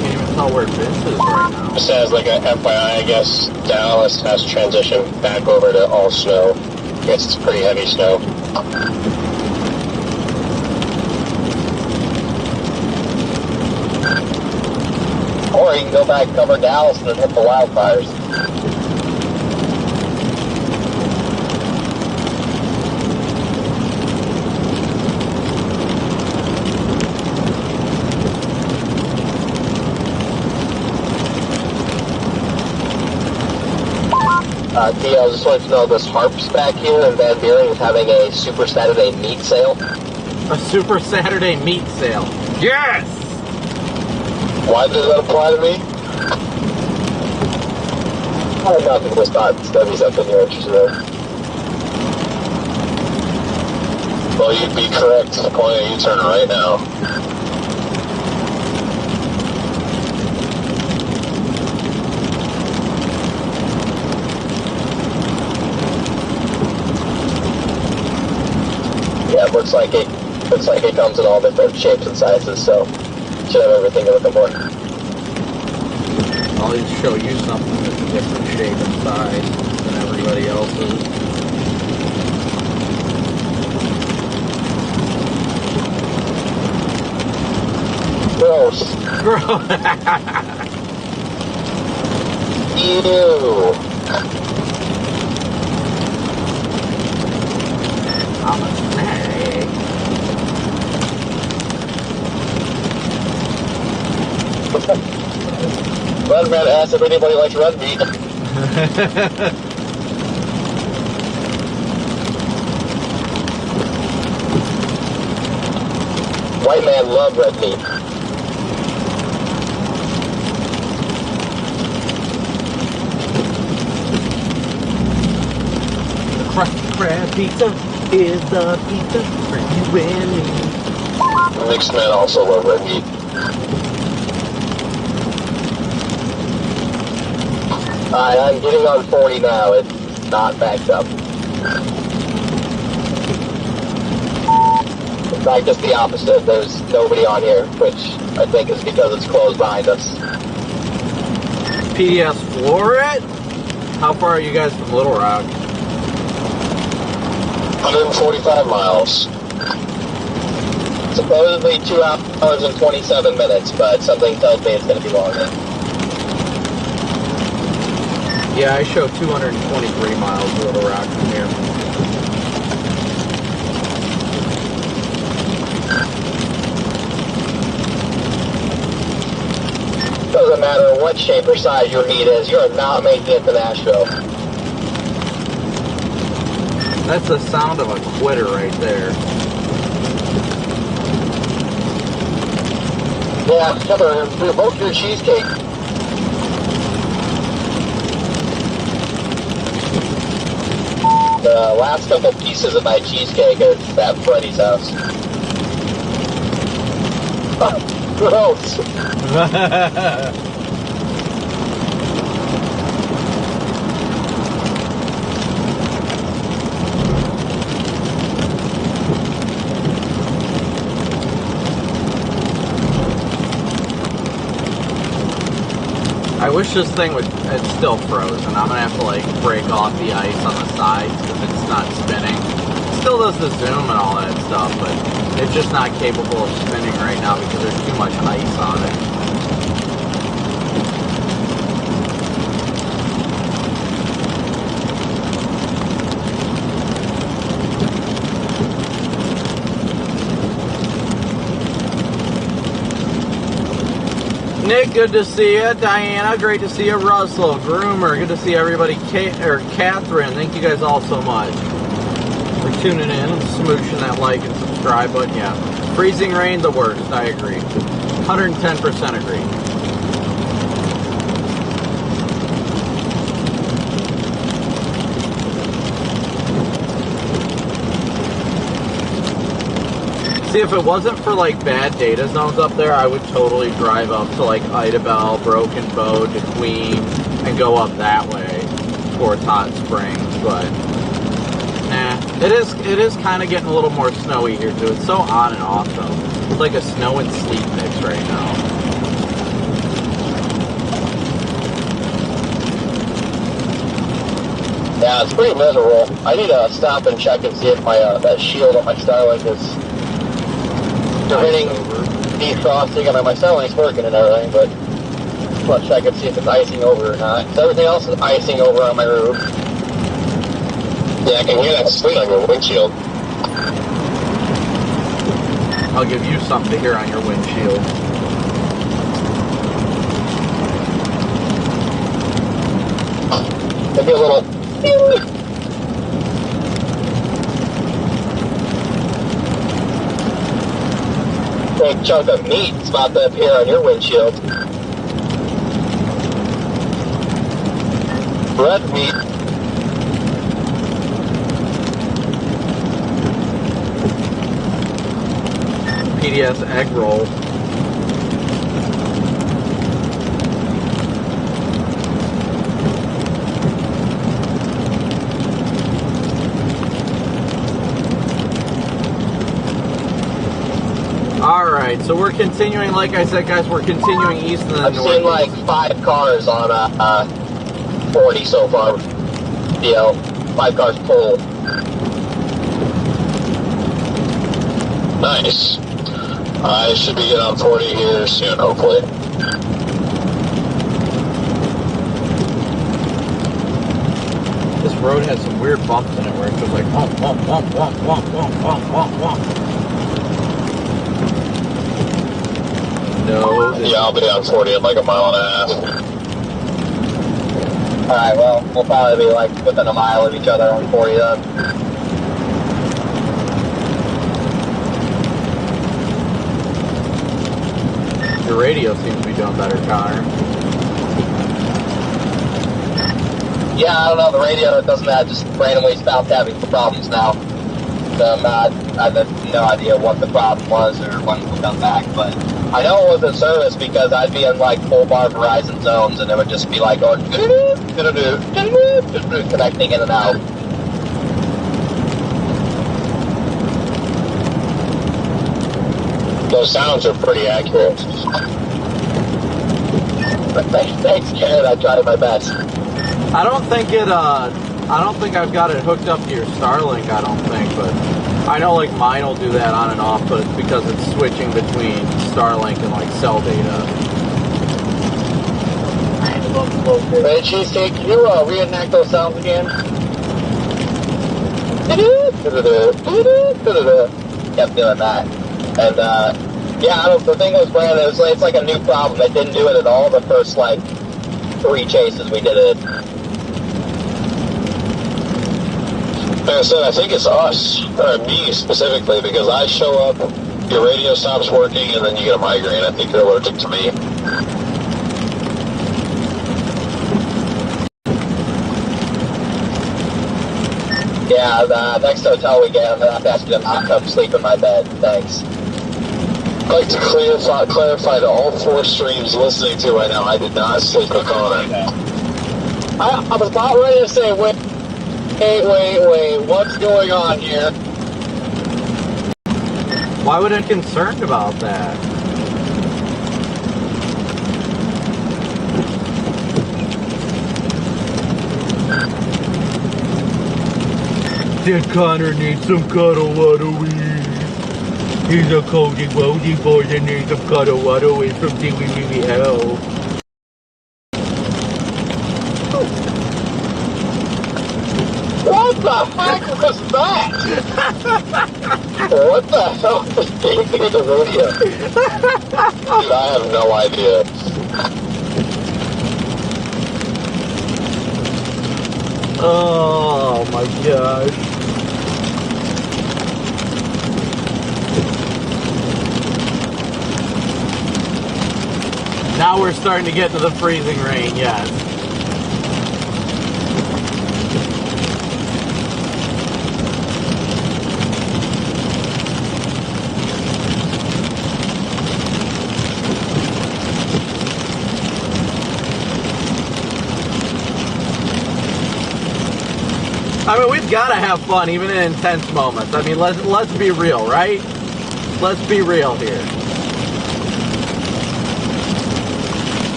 Can't even tell where Vince is right now. Just as like a FYI, I guess Dallas has transitioned back over to all snow. I guess it's pretty heavy snow. Or you can go back, cover Dallas, and then hit the wildfires. T, I just wanted to know, this Harps back here in Van Buren is having a Super Saturday meat sale. A Super Saturday meat sale. Yes! Why does that apply to me? I don't know if it was thought that'd be something you're interested in. Well, you'd be correct to the point of U-turn right now. Yeah, it looks like it comes in all different shapes and sizes, so should have everything you're looking for. I'll just show you something that's a different shape and size than everybody else's. Gross. Ew. young man asked if anybody likes red meat. White man love red meat. Crab pizza is the pizza for you and me. Mixed men also love red meat. Alright, I'm getting on 40 now. It's not backed up. In fact, just the opposite. There's nobody on here, which I think is because it's closed behind us. PDS Floret? How far are you guys from Little Rock? 145 miles. Supposedly 2 hours and 27 minutes, but something tells me it's going to be longer. Yeah, I show 223 miles to Little Rock from here. Doesn't matter what shape or size your meat is, you're not making it to Nashville. That's the sound of a quitter right there. Yeah, Heather, revoke your cheesecake. The last couple pieces of my cheesecake are at Freddy's house. Oh, gross. I wish this thing would, it's still frozen. I'm gonna have to like break off the ice on the sides if it's not spinning. It still does the zoom and all that stuff, but it's just not capable of spinning right now because there's too much ice on it. Nick, good to see you. Diana, great to see you. Russell, Groomer, good to see everybody. Catherine, thank you guys all so much for tuning in and smooshing that like and subscribe button. Yeah, freezing rain, the worst. I agree. 110% agree. See, if it wasn't for like bad data zones up there, I would totally drive up to like Idabel, Broken Bow, DeQueen, and go up that way towards Hot Springs. But nah, it is kind of getting a little more snowy here too. It's so on and off though. It's like a snow and sleet mix right now. Yeah, it's pretty miserable. I need to stop and check and see if my that shield on my Starlink is preventing defrosting. I mean, my Starlink's working and everything, but let's check and see if it's icing over or not. Because everything else is icing over on my roof. Yeah, I can hear that sleet on your windshield. I'll give you something to hear on your windshield. Maybe a little. Big chunk of meat is about to appear on your windshield. Red meat. PDS egg roll. Alright, so we're continuing, like I said, guys, we're continuing east of the I've north. seen like 5 cars on 40 so far. You know, 5 cars full. Nice. I should be getting on 40 here soon, hopefully. This road has some weird bumps in it where it goes like womp, womp, womp, womp, womp, womp, womp, womp, womp. No. Yeah, I'll be on 40 in like a mile and a half. Alright, well, we'll probably be like within a mile of each other on 40 then. Your radio seems to be doing better, Connor. Yeah, I don't know, the radio doesn't have, just randomly stopped having problems now. So I have no idea what the problem was or when it will come back, but I know it was in service because I'd be in like full bar Verizon zones and it would just be like going connecting in and out. Those sounds are pretty accurate. Thanks, Karen. I tried my best. I don't think I've got it hooked up to your Starlink, I don't think, but I know like mine will do that on and off, but it's because it's switching between Starlink and like cell data. Hey, Cheesecake, can you reenact those sounds again? Kept doing that. And, yeah, the thing was, Brandon, it's like a new problem. It didn't do it at all the first, like, 3 chases we did it. Like I said, I think it's us, or me specifically, because I show up, your radio stops working, and then you get a migraine. I think you're allergic to me. Yeah, the next hotel we get, I'm going to have to ask you to not come sleep in my bed. Thanks. I'd like to clarify to all 4 streams listening to right now, I did not sleep with Connor. I was about ready to say, wait, what's going on here? Why would I be concerned about that? Did Connor need some cuddle water weed? He's a cozy wody boy that needs some cuddle water weed from DWWL. What the heck was that? What the hell was being through the radio? Dude, I have no idea. Oh my gosh. Now we're starting to get to the freezing rain, yes. I mean, we've got to have fun even in intense moments. I mean, let's be real, right? Let's be real here.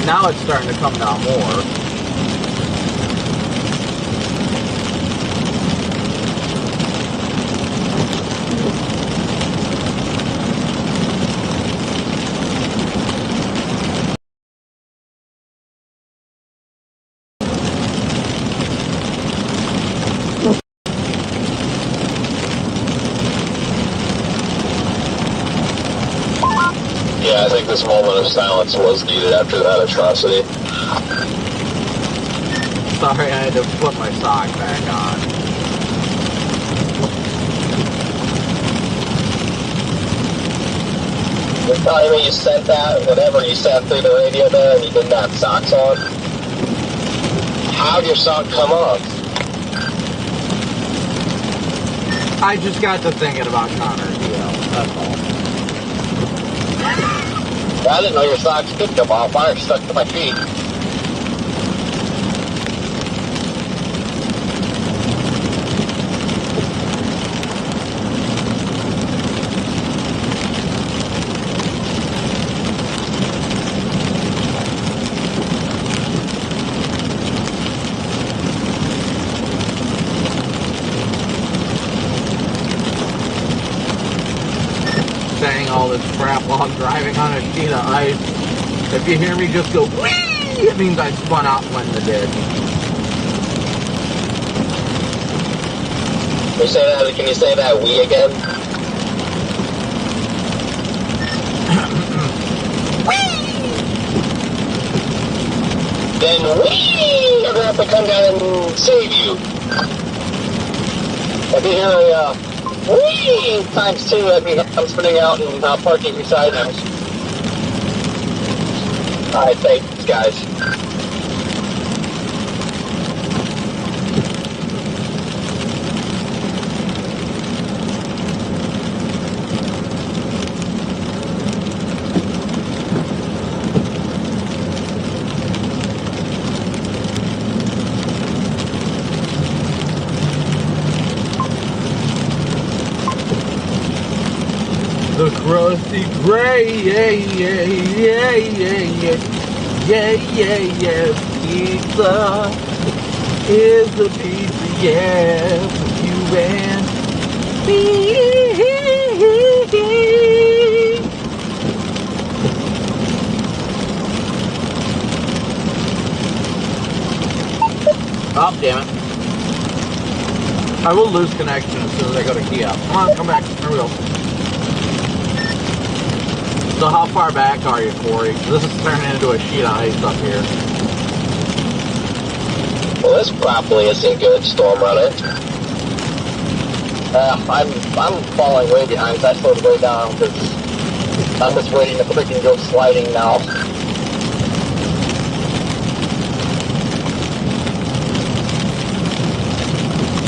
Now it's starting to come down more. Yeah, I think this moment of silence was needed after that atrocity. Sorry, I had to put my sock back on. You're telling me you sent that, whatever you sent through the radio there, and you didn't have socks on? How'd your sock come off? I just got to thinking about Connor's deal, that's all. I didn't know your socks could come off. Mine are stuck to my feet. this crap while I'm driving on a sheet of ice. If you hear me just go whee, it means I spun out and went in the ditch. Can you say that we again? Then we are going to have to come down and save you. If you hear a wee times 2, that means I'm spinning out and parking beside them. Alright, thanks guys. The crusty gray, yeah, yeah, yeah, yeah, yeah, yeah, yeah, yeah, pizza is the pizza, yeah, for you and me. Oh, damn it. I will lose connection as soon as I go to key out. Come on, come back. Here we go. So how far back are you, Corey? This is turning into a sheet of ice up here. Well, this probably isn't good, storm running. I'm falling way behind, so I slowed way down, because I'm just waiting to freaking go sliding now.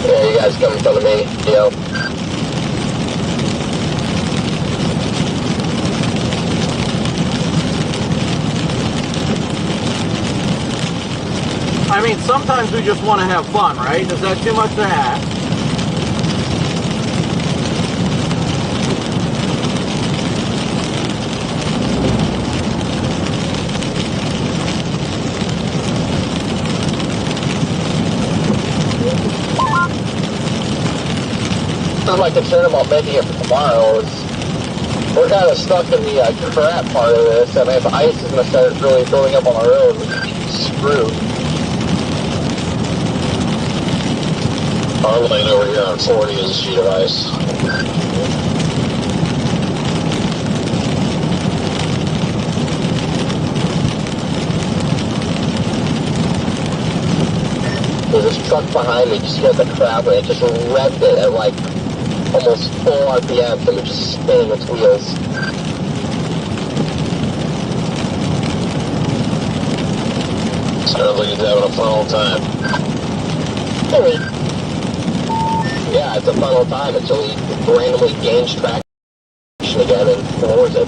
Yeah, you guys come in front of me, yo. I mean, sometimes we just want to have fun, right? Is that too much to ask? My concern about making it for tomorrow is we're kind of stuck in the crap part of this. I mean, if ice is going to start really building up on the road, we're going to be screwed. Our lane over here on 40 is a sheet of ice. There's this truck behind me just hit the crap and it just revved it at like almost full RPM and it just spinning its wheels. Sounds like he's having a fun old time. Yeah, it's a fun old time until he randomly gains traction again and floors it.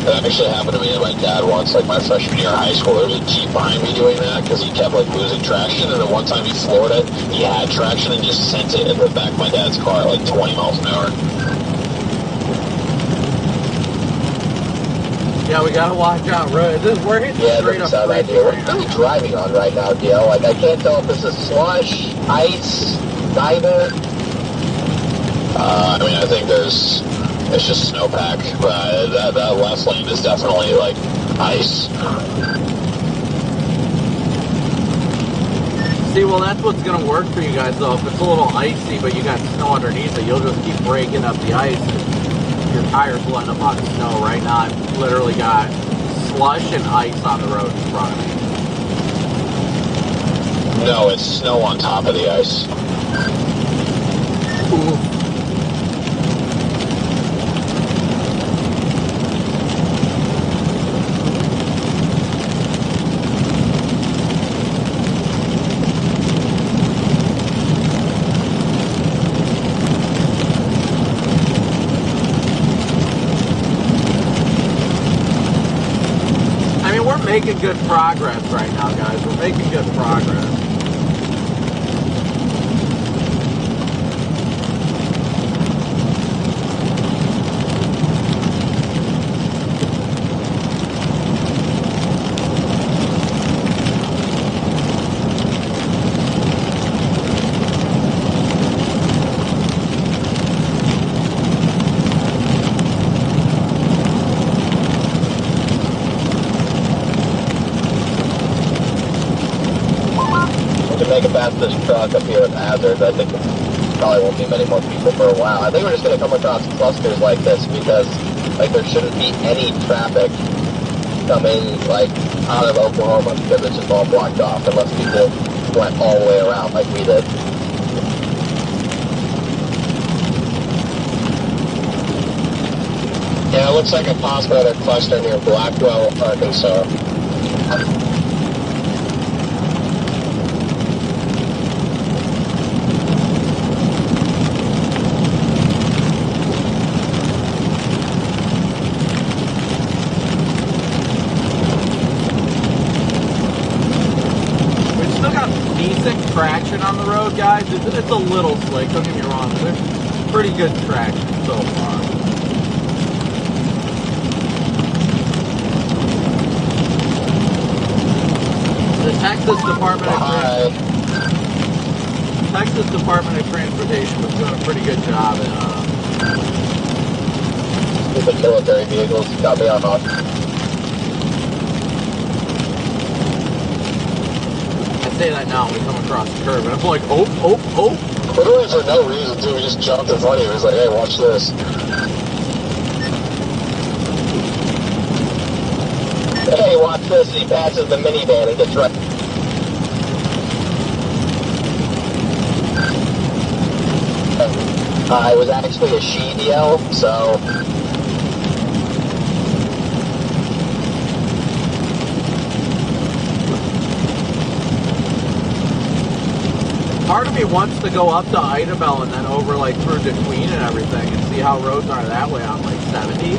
That actually happened to me and my dad once, like my freshman year of high school. There was a Jeep behind me doing that because he kept like losing traction, and then one time he floored it, he had traction and just sent it into the back of my dad's car at like 20 miles an hour. Yeah, we gotta watch out, right? We're hitting straight up. What are you driving on right now, Dale? Like, I can't tell if this is slush, ice, neither. I mean, I think it's just snowpack, but that left lane is definitely like ice. See, well, that's what's gonna work for you guys, though. If it's a little icy, but you got snow underneath it, you'll just keep breaking up the ice. Your tires will end up on snow. Right now, I've literally got slush and ice on the road in front of me. No, it's snow on top of the ice. Ooh. Making good progress right now, guys. We're making good progress. make it past this truck up here with hazards, I think probably won't be many more people for a while. I think we're just going to come across clusters like this because like there shouldn't be any traffic coming like out of Oklahoma because it's just all blocked off unless people went all the way around like we did. Yeah, it looks like a possible other cluster near Blackwell, Arkansas. We've still got decent traction on the road, guys. It's a little slick, don't get me wrong. There's pretty good traction so far. The Texas Department of Transportation was doing a pretty good job in Stupid military vehicles got me on off. I say that now when we come across the curb, and I'm like, oh. Literally for no reason, too. We just jumped in front of you. He was like, hey, watch this. Hey, watch this. He passes the minivan and gets right. It was actually a she-DL, so... Part of me wants to go up to Idabel and then over like through DeQueen and everything and see how roads are that way on like 70.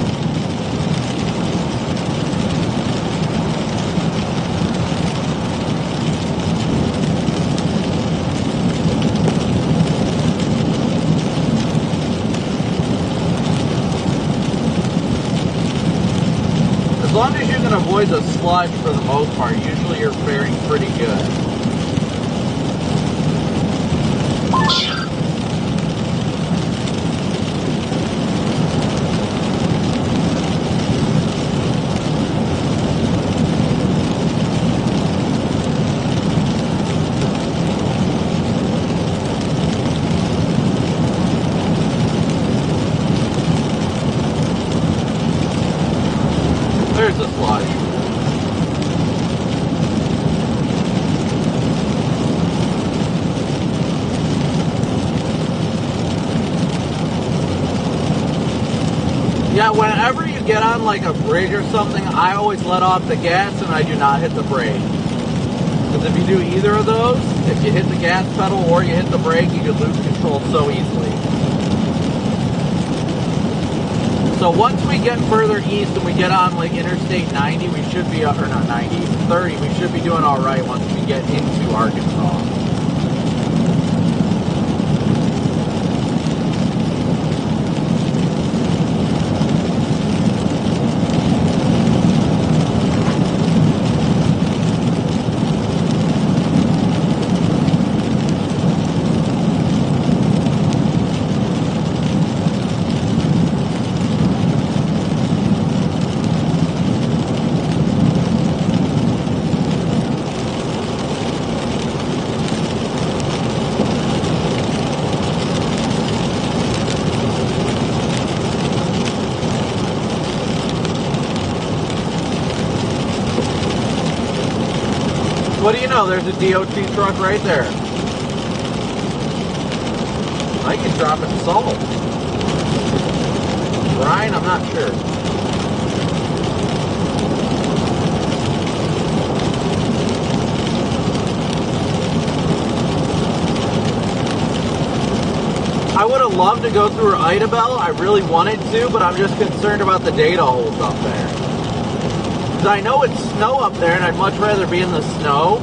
As long as you can avoid the sludge for the most part, usually you're faring pretty good. There's the sludge. Yeah, whenever you get on like a bridge or something, I always let off the gas and I do not hit the brake. Because if you do either of those, if you hit the gas pedal or you hit the brake, you could lose control so easily. So once we get further east and we get on like Interstate 90, we should be, or not 90, 30, we should be doing all right once we get into Arkansas. What do you know? There's a DOT truck right there. I think he's dropping salt. Brian, I'm not sure. I would have loved to go through Idabel. I really wanted to, but I'm just concerned about the data holds up there. Because I know it's snow up there, and I'd much rather be in the snow.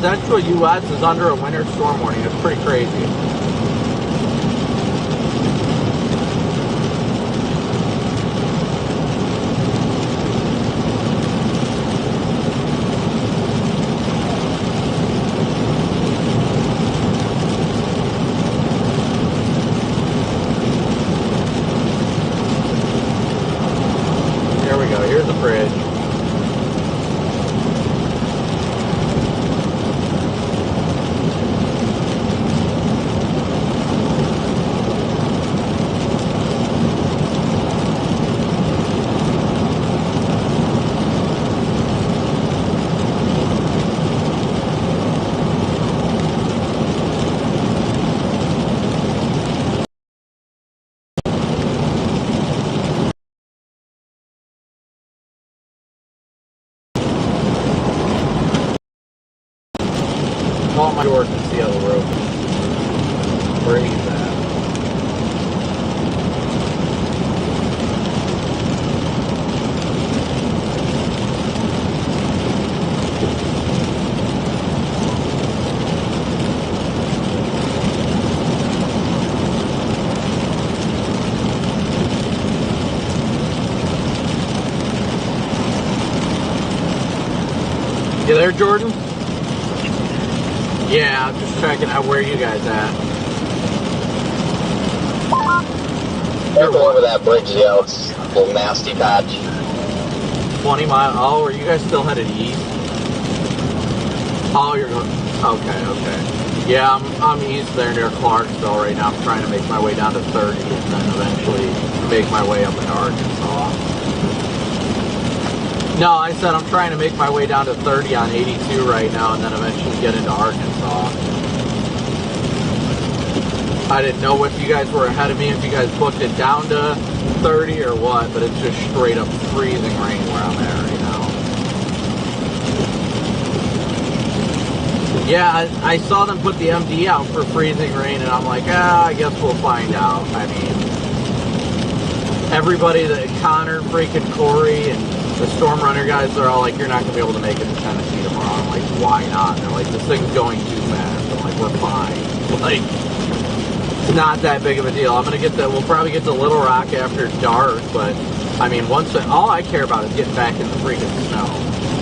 central U.S. is under a winter storm warning. It's pretty crazy. Here we go. Here's the bridge. Call my door to see how the road where he's at. You there, Jordan? Yeah, I'm just checking out where you guys at. Don't go over that bridge, yeah, it's a little nasty patch. 20 mile. Oh, are you guys still headed east? Oh, you're going. Okay. Yeah, I'm east there near Clarksville right now. I'm trying to make my way down to 30 and then eventually make my way up into Arkansas. No, I said I'm trying to make my way down to 30 on 82 right now and then eventually get into Arkansas. I didn't know if you guys were ahead of me, if you guys booked it down to 30 or what, but it's just straight up freezing rain where I'm at right now. Yeah, I saw them put the MD out for freezing rain and I'm like, I guess we'll find out. I mean, everybody that Connor, freaking Corey, and the Storm Runner guys, they're all like, you're not going to be able to make it to Tennessee tomorrow. I'm like, why not? And they're like, this thing's going too fast. I'm like, we're fine. Like, it's not that big of a deal. I'm going to get we'll probably get to Little Rock after dark, but, I mean, all I care about is getting back in the freaking snow.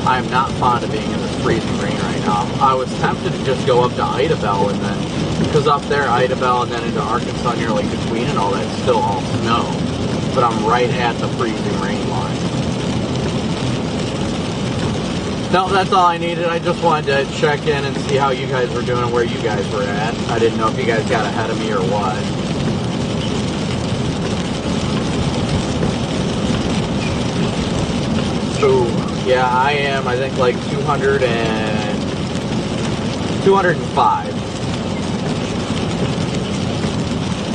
I'm not fond of being in this freezing rain right now. I was tempted to just go up to Idabel and then, because up there, Idabel and then into Arkansas near Lake Between and all that's still all snow. But I'm right at the freezing rain line. No, that's all I needed. I just wanted to check in and see how you guys were doing, where you guys were at. I didn't know if you guys got ahead of me or what. So, yeah, I am, I think, like 205.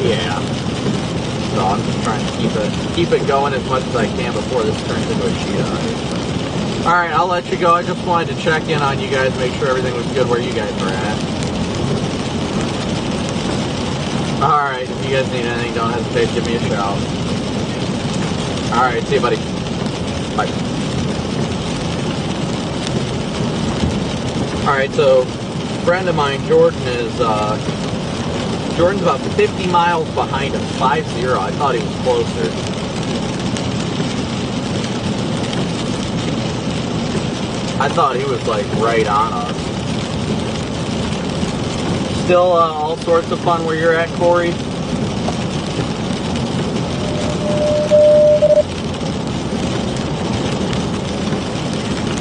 Yeah. So I'm just trying to keep it going as much as I can before this turns into a sheet of ice. Alright, I'll let you go. I just wanted to check in on you guys, make sure everything was good where you guys were at. Alright, if you guys need anything, don't hesitate to give me a shout. Alright, see you, buddy. Bye. Alright, so, a friend of mine, Jordan, Jordan's about 50 miles behind us, 50. I thought he was closer. I thought he was, like, right on us. Still all sorts of fun where you're at, Corey?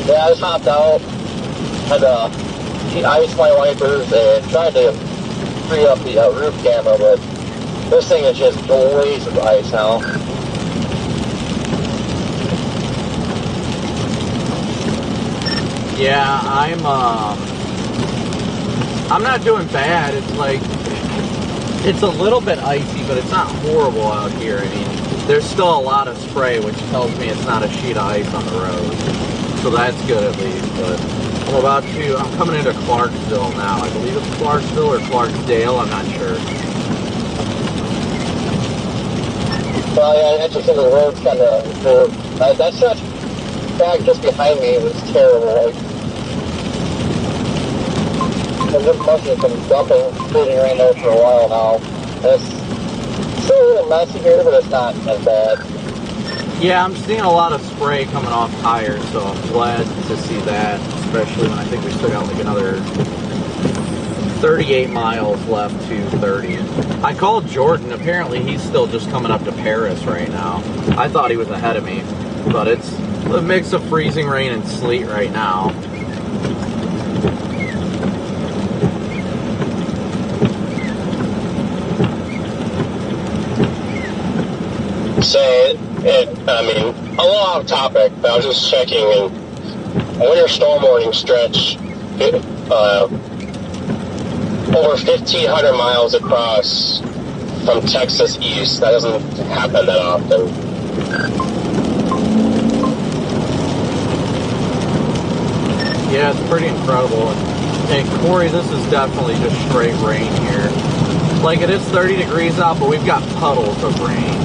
Yeah, I just hopped out, had to ice my wipers and tried to free up the roof camera, but this thing is just blazed with ice now. Yeah, I'm not doing bad. It's like, it's a little bit icy, but it's not horrible out here. I mean, there's still a lot of spray, which tells me it's not a sheet of ice on the road. So that's good at least, but I'm coming into Clarksville now. I believe it's Clarksville or Clarksdale, I'm not sure. Well, yeah, I just think the road's kind of, that stretch back just behind me was terrible. Like, This must have been dumping freezing rain there for a while now. It's still a little messy here, but it's not as bad. Yeah, I'm seeing a lot of spray coming off tires, so I'm glad to see that, especially when I think we still got like another 38 miles left to 30. I called Jordan. Apparently he's still just coming up to Paris right now. I thought he was ahead of me, but it's a mix of freezing rain and sleet right now. Say, I mean, a little off topic, but I was just checking, and winter storm warning stretch, over 1,500 miles across from Texas east. That doesn't happen that often. Yeah, it's pretty incredible. And Corey, this is definitely just straight rain here. Like, it is 30 degrees out, but we've got puddles of rain.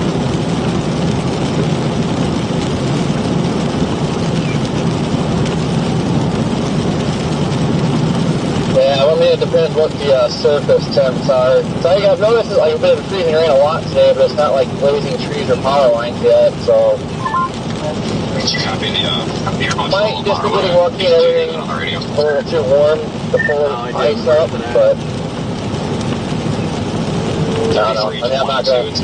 Yeah, I mean, it depends what the surface temps are. So I've noticed like a bit of freezing rain a lot today, but it's not like blazing trees or power lines yet, so might just be getting lucky and everything a little too warm to pull ice up, but I don't know. I mean, I'm not going to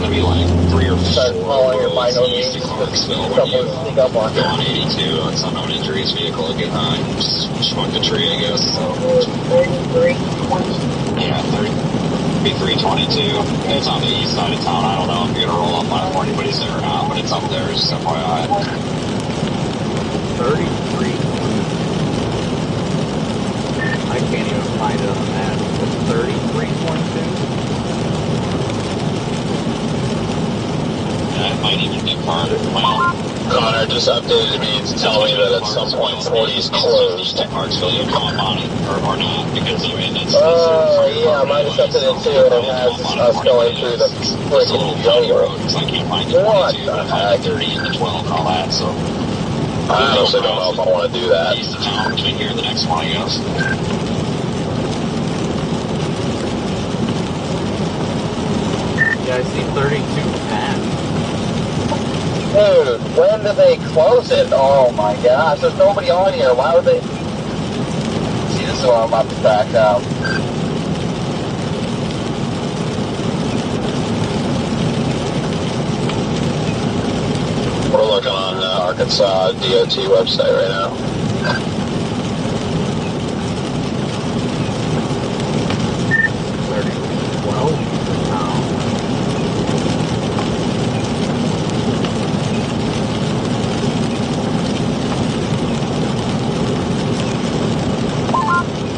start following your by no means just because stuff will sneak up on you. On 82 on some unknown injuries vehicle again. Just smoked a tree, I guess. So. Yeah, 3322. It's on the east side of town. I don't know if you're going to roll up on it for anybody's there or not, but it's up there, just FYI. 33. I can't even find it on the map. 3322? Yeah, it might even be farther. Well, Connor just updated me to tell me that at some point 40 is closed. Hartsville, you'll come up on it, or not, because I mean, it's... yeah, I might have something in too, and it has us going through the freaking jungle. Because I can't find What the 22, the I find heck? the 30 and the 12 and all that, so... I honestly don't know if I want to do that. East of town between here and the next one, I guess. Yeah, I see 3210. Dude, when did they close it? Oh my gosh, there's nobody on here. Why would they? See, this is what I'm about to back out. We're looking on Arkansas DOT website right now.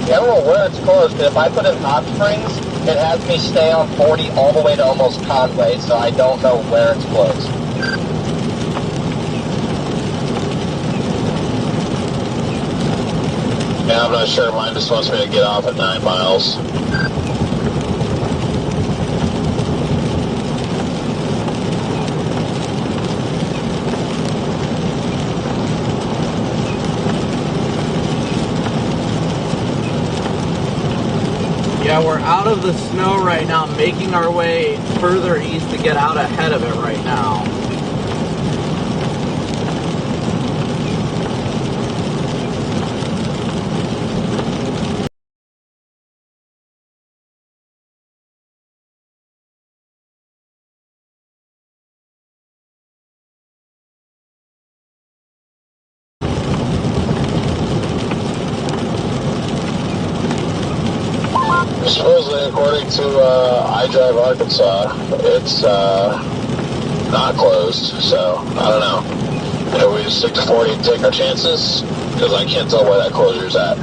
Yeah, I don't know where it's closed, but if I put in Hot Springs, it has me stay on 40 all the way to almost Conway, so I don't know where it's closed. Yeah, I'm not sure. Mine just wants me to get off at 9 miles. Yeah, we're out of the snow right now, making our way further east to get out ahead of it right now. Supposedly, according to iDrive Arkansas, it's not closed, so I don't know. Maybe we just stick to 40 and take our chances, because I can't tell where that closure's at.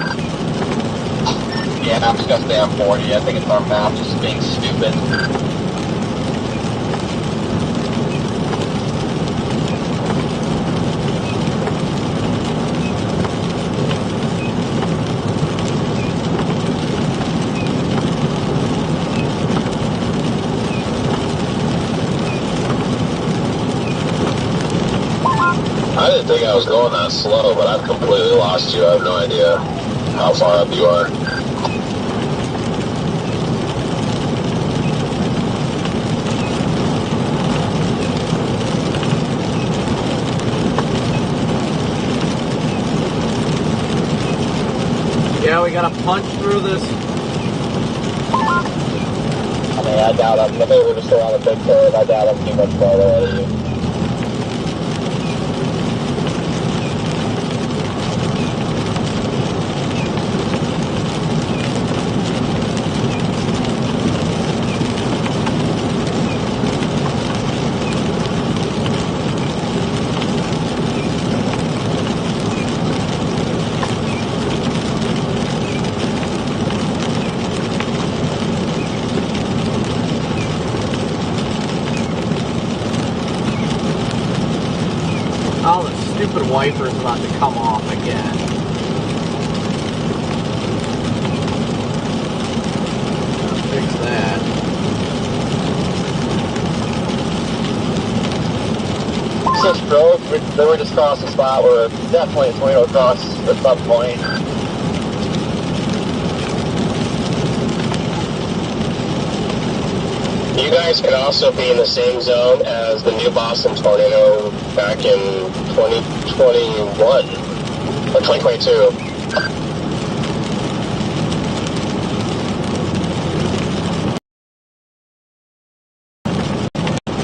Yeah, I'm just gonna stay on 40. I think it's our map just being stupid. I didn't think I was going that slow, but I've completely lost you. I have no idea how far up you are. we gotta punch through this. I mean, I doubt them. If they were just around a big curve, I doubt them too much farther out of you. Oh, the stupid wiper's about to come off again. Gotta fix that. Six drove, they were just across the spot where definitely a tornado across at some point. You guys could also be in the same zone as the New Boston tornado back in 2021 or 2022.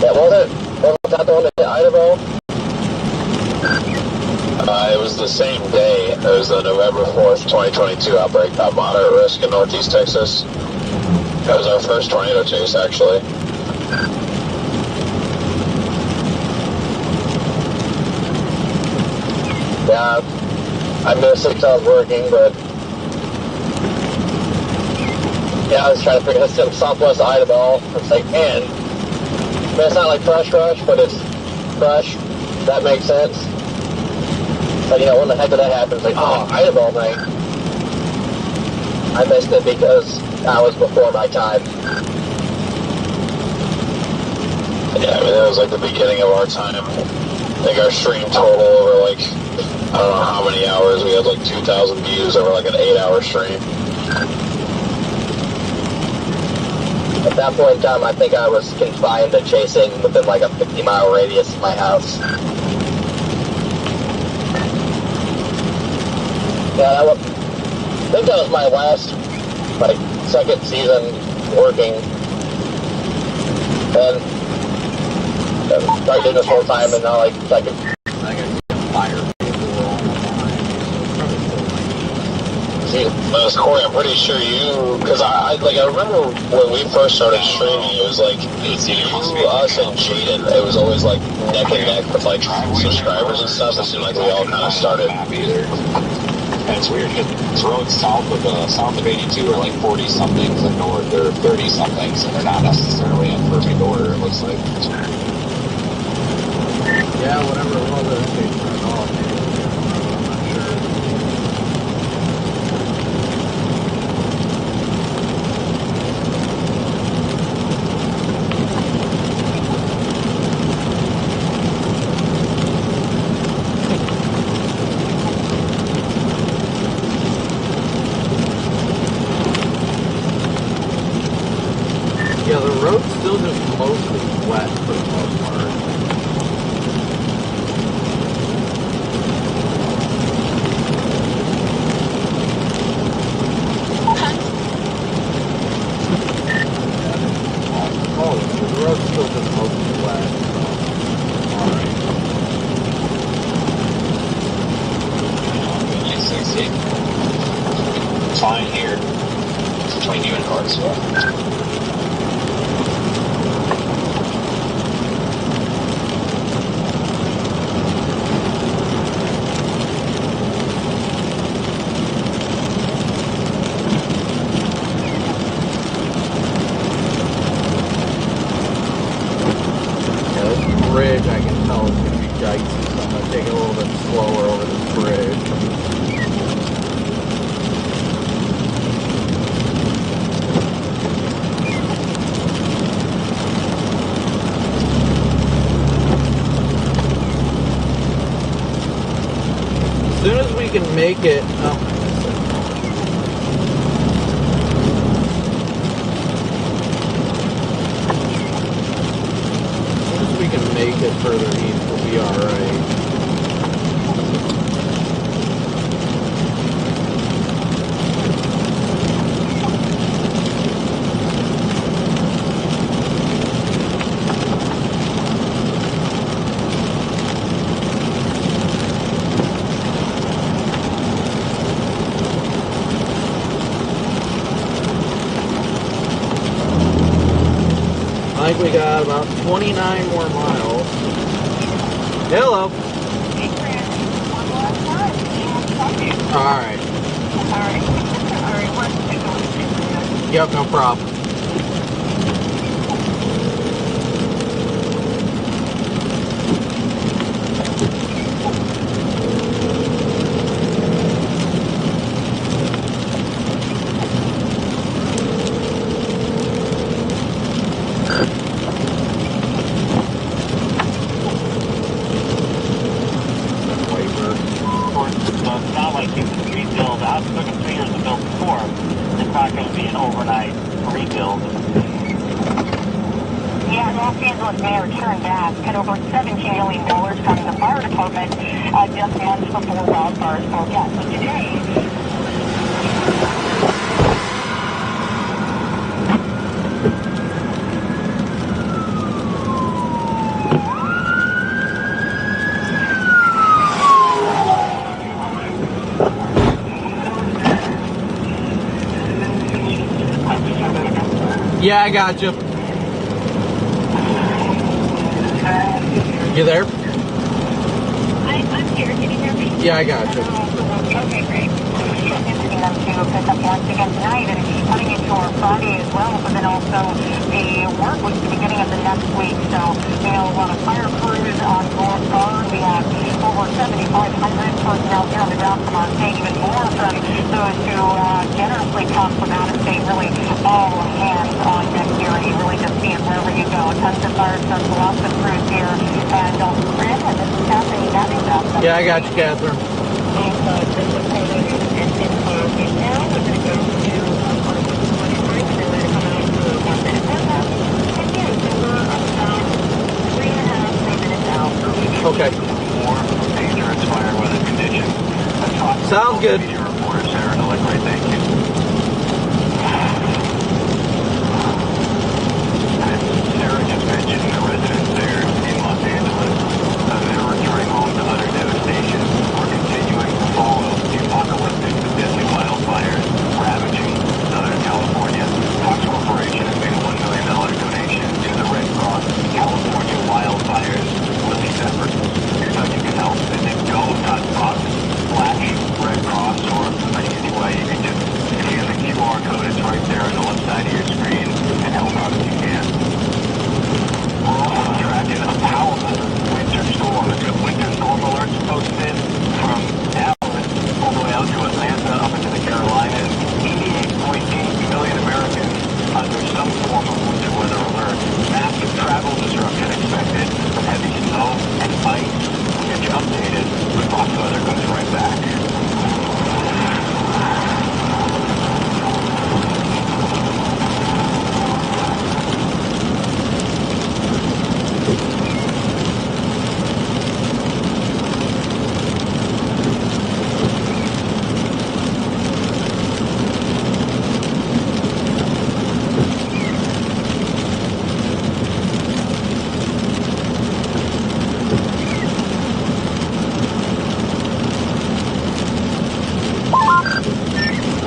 Yeah, wasn't that the one that hit Idaho? It was the same day. It was the November 4th, 2022 outbreak of moderate risk in Northeast Texas. That was our first tornado chase, actually. Yeah, I missed it because I was working, but yeah, I was trying to figure this out. Southwest Idaho. It's like, man, it's not like fresh rush, but it's fresh. That makes sense. But you know, when the heck did that happen? It's like, oh, Idaho, man. I missed it because I was before my time. Yeah, I mean, that was like the beginning of our time. I think our stream total over like, I don't know how many hours. We had like 2,000 views over like an 8-hour stream. At that point in time, I think I was confined to chasing within like a 50-mile radius of my house. Yeah, I think that was my last, like, second season working. And started doing this whole time, and now, like, I can... I gotta get a fire vehicle all Corey, I'm pretty sure you, because I remember when we first started streaming, it was like you, us, and Jaden. It was always like neck and neck with like subscribers and stuff. It seemed like we all kind of started. And it's weird because roads south of 82 are like 40 somethings, and north are 30 somethings, and they're not necessarily in perfect order. It looks like. Yeah, whatever it was, I think they turned off. I'm not sure. Yeah, the road's still just mostly wet for the most part. Oh, the road's still just mostly wet, so alright. Nice 60. Fine here. Between you and Hartsville. Bridge, I can tell it's going to be dicey, so I'm going to take it a little bit slower over this bridge. As soon as we can make it, we can make it further east, we'll be alright. like we got about 29 more miles. Hello. Alright. Yep, no problem. Mayor turned back had over $17 million from the fire department just months before wildfires broke out. So today, yeah, I got you. You there? I'm here. Can you hear me? Yeah, I got you. Okay, great. Expecting them to pick up once again tonight and coming into our Friday as well, but then also the work was the beginning of the next week. So, you know, a lot of fire crews on guard. We have over 7,500 personnel here on the ground from our state, even more from those who generously come from out of state. Really all hands on deck here, and you really just see it wherever you go. Tons of fire trucks, lots of crews here, and Fred, and this is Catherine. You got me, Catherine? Yeah, I got you, Catherine. Okay. Dangerous fire weather conditions. Sounds good. Media reporter Sarah Delivery, thank you. Sarah just mentioned the residents there in Los Angeles. They're returning home to utter devastation. We're continuing to follow the apocalyptic deadly wildfires ravaging Southern California. Fox Corporation has made a $1 million donation to the Red Cross California Wildfires Relief Effort. Here's how you can help. Visit go.fox/Red Cross, or any way you can just scan the QR code. It's right there on the left side of your screen, and help out if you can. We're also tracking a powerful winter storm. It's got winter storm alerts posted from Dallas all the way out to Atlanta, up into the Carolinas. 88.8 million Americans under some form of winter weather alert. Massive travel disruption expected from heavy snow and ice. We'll get you updated when Fox Weather comes right back.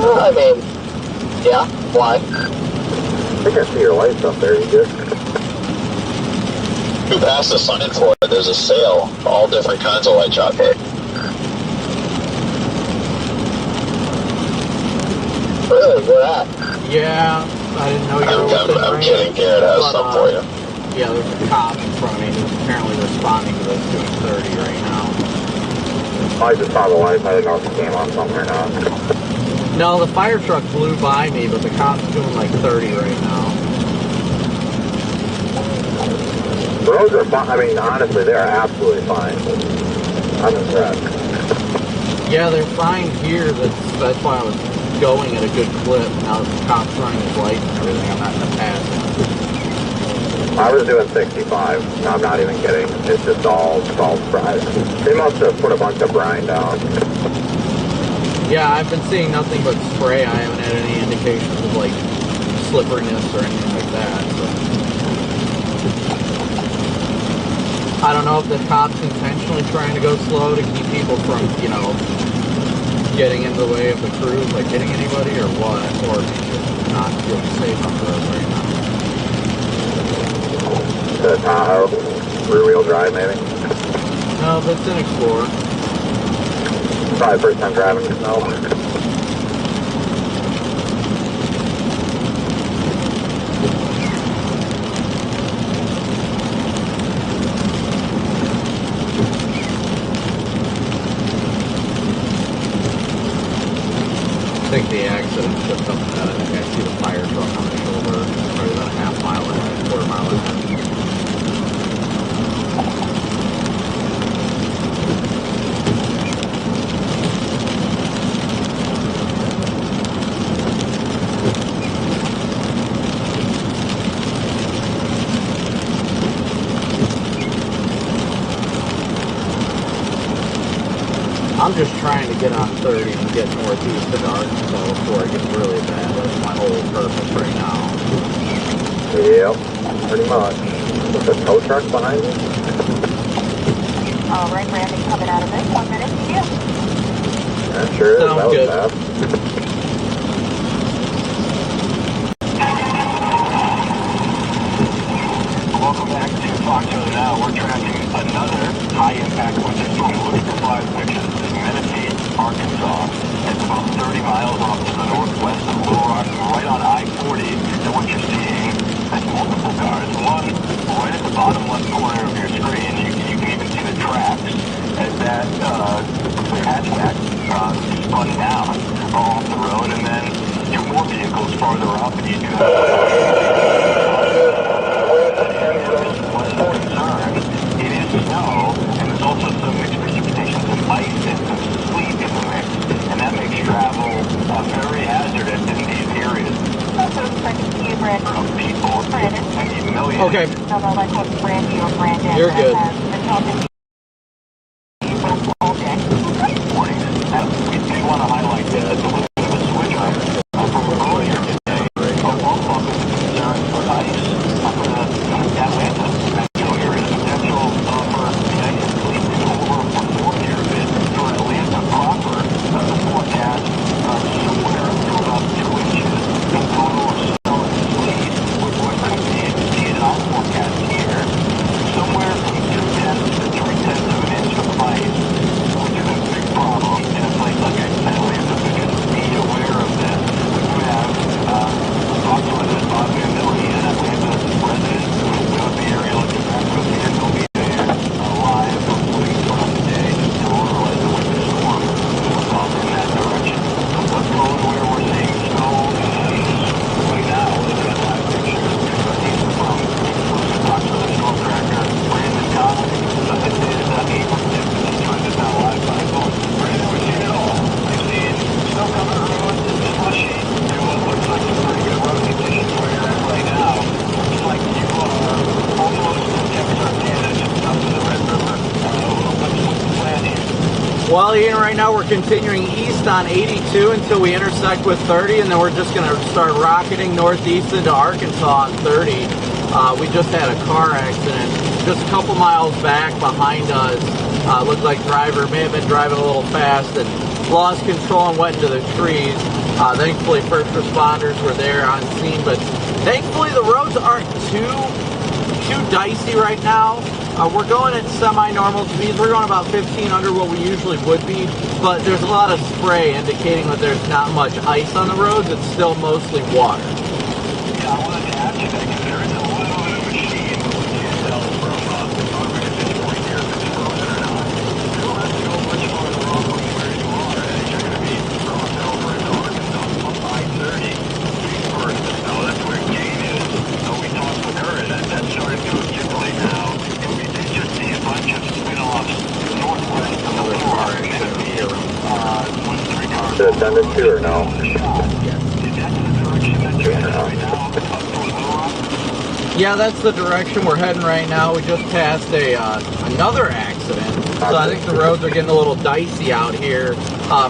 I mean, yeah, why? I think I see your lights up there, you good? You passed the sign for it. There's a sale. All different kinds of white chocolate. Really, where at? Yeah, I didn't know you were within I'm range, kidding, Garrett has but, some for you. Yeah, there's a cop in front of me who's apparently responding to this doing 30 right now. I just saw the lights. I didn't know if it came on something or not. No, the fire truck blew by me, but the cop's doing like 30 right now. The roads are fine. I mean, honestly, they're absolutely fine. I'm impressed. Yeah, they're fine here. That's why I was going at a good clip. Now that the cop's running his lights and everything, I'm not going to pass him. I was doing 65. I'm not even kidding. It's just all fried. They must have put a bunch of brine down. Yeah, I've been seeing nothing but spray. I haven't had any indications of like slipperiness or anything like that. So. I don't know if the cop's intentionally trying to go slow to keep people from, you know, getting in the way of the crews, like hitting anybody or what, or if he's just not feeling safe on the road right now. a Tahoe, rear-wheel drive maybe? No, that's an Explorer. Probably first time driving snow. I think the accident's just up ahead. I think I see the fire truck on the shoulder, probably about a half mile ahead, quarter mile ahead. I'm just trying to get on 30 and get northeast of Arkansas before it gets really bad. That's my whole purpose right now. Yep, pretty much. With a tow truck behind you? All right, Randy, coming out of this. 1 minute to you. Yeah, sure is. Sounds That was good. fast. Welcome back to Foxtrot Now. We're tracking another high-impact one. This one, look at the 5 pictures. This is Manatee, Arkansas. It's about 30 miles off to the northwest of Little Rock, right on I-40. And what you're seeing is multiple cars. One right at the bottom left corner of your screen. You can even see the tracks as that clear hatchback spun down off the road. And then 2 more vehicles farther up, and you do have it is snow, and there's also some mixed precipitation, some ice and some sleet in the mix, and that makes travel very hazardous in these areas. Also, second to you, Brandon. Of people, Brandon. maybe millions. Okay. No, no, like what Brandy or Brandon. You're good. Has been talking to you all day. Morning. We do want to highlight this as a little bit of a switch from earlier today. All of the concerns for ice up in the Atlanta metro area. Potential for the ice to leak over before here a bit for Atlanta proper. The forecast somewhere to about 2 inches in total of snow and sleet, with what could be exceeded our forecast here. Somewhere from 2/10 to 3/10 of an inch of ice, which is a big problem in a place like Atlanta. So just be aware of this. We do have approximately Bobby and Millie, an Atlanta resident who of the area looking back with you, and they'll be there live hopefully throughout the day tomorrow as the winter storm moves off in that direction. Let's go to where we're seeing snow right now. Look at that live picture. These are from exclusive Foxtrot Storm Tracker, Brandon Copic. This is April 6th. He's joined us now live by phone. Brandon, we've seen it all. We've seen snow coming around, slushy, and what looks like some pretty good road conditions where you're at right now. Looks like you are almost in Texarkana, just south of the Red River. What's the plan here? Well, Ian, right now we're continuing east on 82 until we intersect with 30, and then we're just going to start rocketing northeast into Arkansas on 30. We just had a car accident just a couple miles back behind us. Looked like driver may have been driving a little fast and lost control and went into the trees. Thankfully, first responders were there on scene, but thankfully the roads aren't too dicey right now. We're going at semi-normal speeds. We're going about 15 under what we usually would be, but there's a lot of spray indicating that there's not much ice on the roads. It's still mostly water. Yeah, I wanted to ask you that because there is a little bit of a sheen, but we can't tell from the photography at this point here if it's frozen or not. You don't have to go much farther off from where you are, as you're going to be crossing over into Arkansas up I-30. First, so that's where Kate is. So we talked with her, and that's starting to accumulate now. And we did just see a bunch of spin-offs northwest of the Little Rock. Should have done it too or no? Yeah, that's the direction we're heading right now. We just passed another accident, so I think the roads are getting a little dicey out here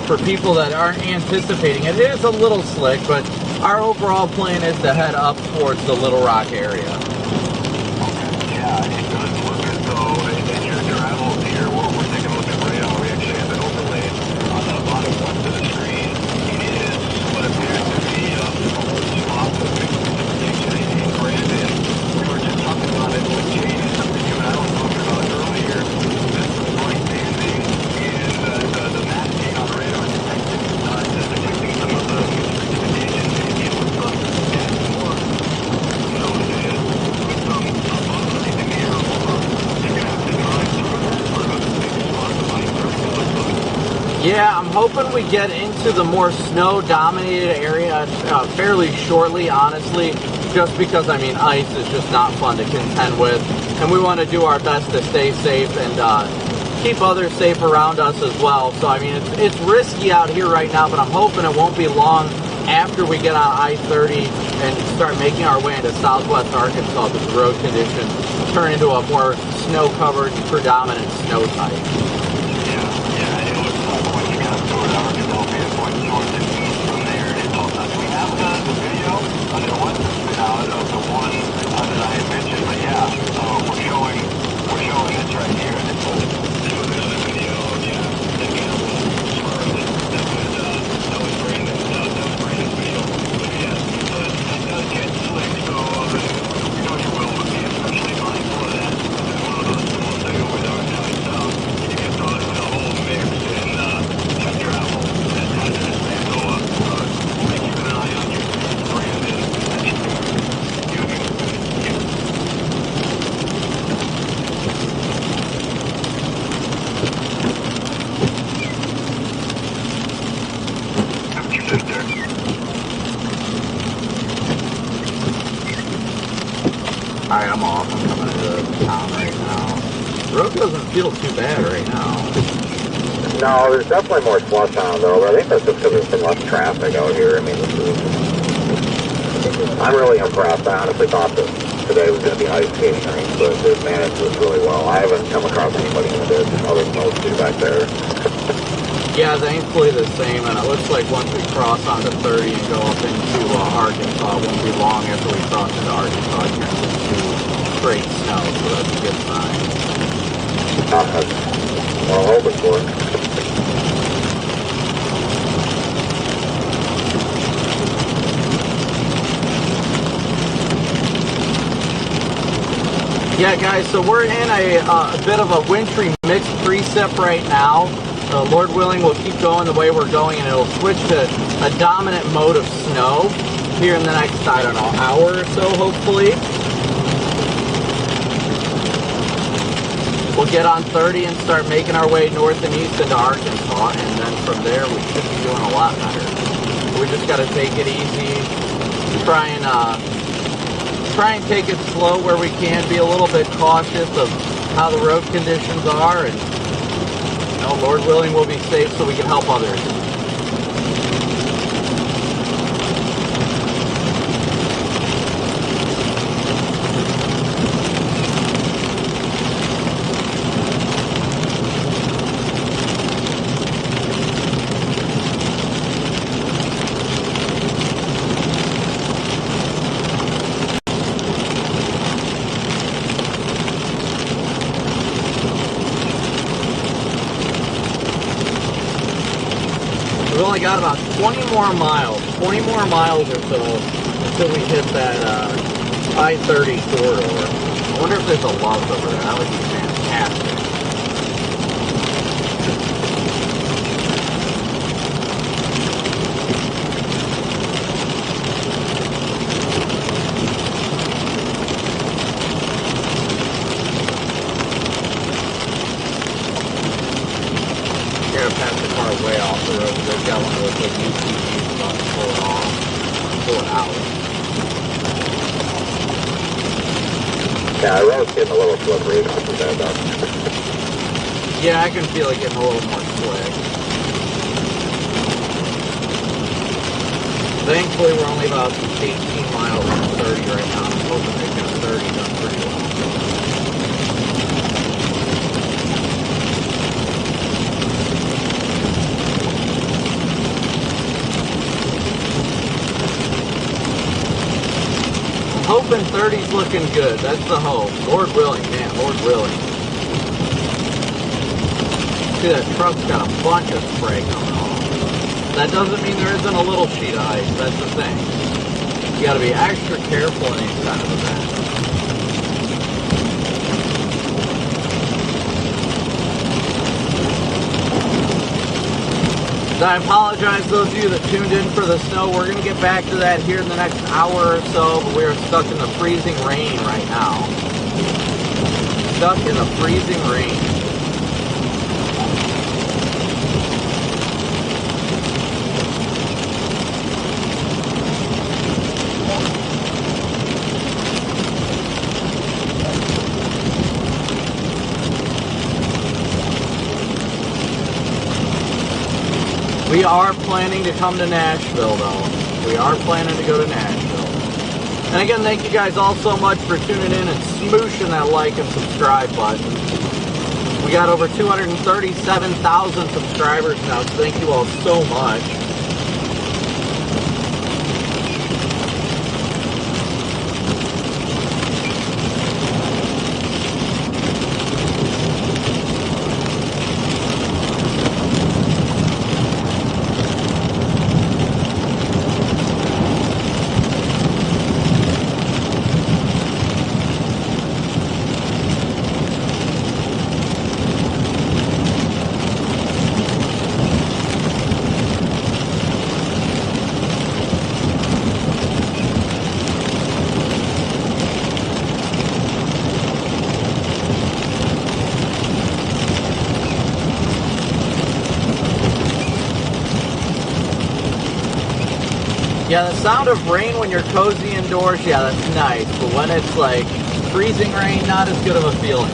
for people that aren't anticipating it. It is a little slick, but our overall plan is to head up towards the Little Rock area. Yeah, it does look as though in your travels here, we're taking a look at radar. We actually have it overlaid on the bottom left of the screen. It is what appears to be a whole spot of mixed precipitation in Brandon. We were just talking about it with Jane Yeah, I'm hoping we get into the more snow-dominated area fairly shortly, honestly, just because, I mean, ice is just not fun to contend with, and we want to do our best to stay safe and keep others safe around us as well. So, I mean, it's risky out here right now, but I'm hoping it won't be long after we get on I-30 and start making our way into southwest Arkansas that the road conditions turn into a more snow-covered, predominant snow type. Yeah, it looks like when you got toward Arkansas, we have points north and east from there. It's all done. We have the video. There was a spin out of the one that I had mentioned, but yeah, we're showing this right here. This was another video. Yeah, that got a little swirly. That was Brandon's video. But yeah, so it does get slick. So you know you will be especially mindful of that. It's one of those tools that go with our down south. You get caught with a whole mix in travel that hazardous man go up. We'll keep an eye on you, Brandon. Alright, I'm off. I'm coming into town right now. The road doesn't feel too bad right now. No, there's definitely more slush on though, but I think that's just because there's some less traffic out here. I mean, I'm really impressed. I honestly thought that today was going to be ice skating rink, but they managed this really well. I haven't come across anybody in the ditch other than those two back there. Yeah, thankfully the same, and it looks like once we cross onto 30 and go up into Arkansas, it won't be long after we cross into Arkansas, it turns into straight snow, so that's a good sign. That's what I'm hoping for. Yeah, guys, so we're in a bit of a wintry mixed precip right now. Lord willing, we'll keep going the way we're going, and it'll switch to a dominant mode of snow here in the next, I don't know, hour or so, hopefully. We'll get on 30 and start making our way north and east into Arkansas, and then from there we should be doing a lot better. We just got to take it easy, try and take it slow where we can, be a little bit cautious of how the road conditions are, and Lord willing, we'll be safe so we can help others. We've only got about 20 more miles or so until we hit that I-30 corridor. I wonder if there's a love over there. That would be fantastic. Pass the car way off the road. They've got one of those like UTVs about to pull it off, pull it out. Yeah, the road's getting a little slippery. It's not too bad though. Yeah, I can feel it getting a little more slick. Thankfully, we're only about 18 miles from 30 right now. I'm hoping they get 30 done pretty well. Hoping 30's looking good. That's the hope. Lord willing, man. Lord willing. See, that truck's got a bunch of spray coming off. That doesn't mean there isn't a little sheet of ice. That's the thing. You got to be extra careful in these kind of events. I apologize to those of you that tuned in for the snow. We're going to get back to that here in the next hour or so, but we are stuck in the freezing rain right now. Stuck in the freezing rain. We are planning to come to Nashville, though. We are planning to go to Nashville. And again, thank you guys all so much for tuning in and smooshing that like and subscribe button. We got over 237,000 subscribers now, so thank you all so much. Yeah, the sound of rain when you're cozy indoors, yeah, that's nice. But when it's like freezing rain, not as good of a feeling.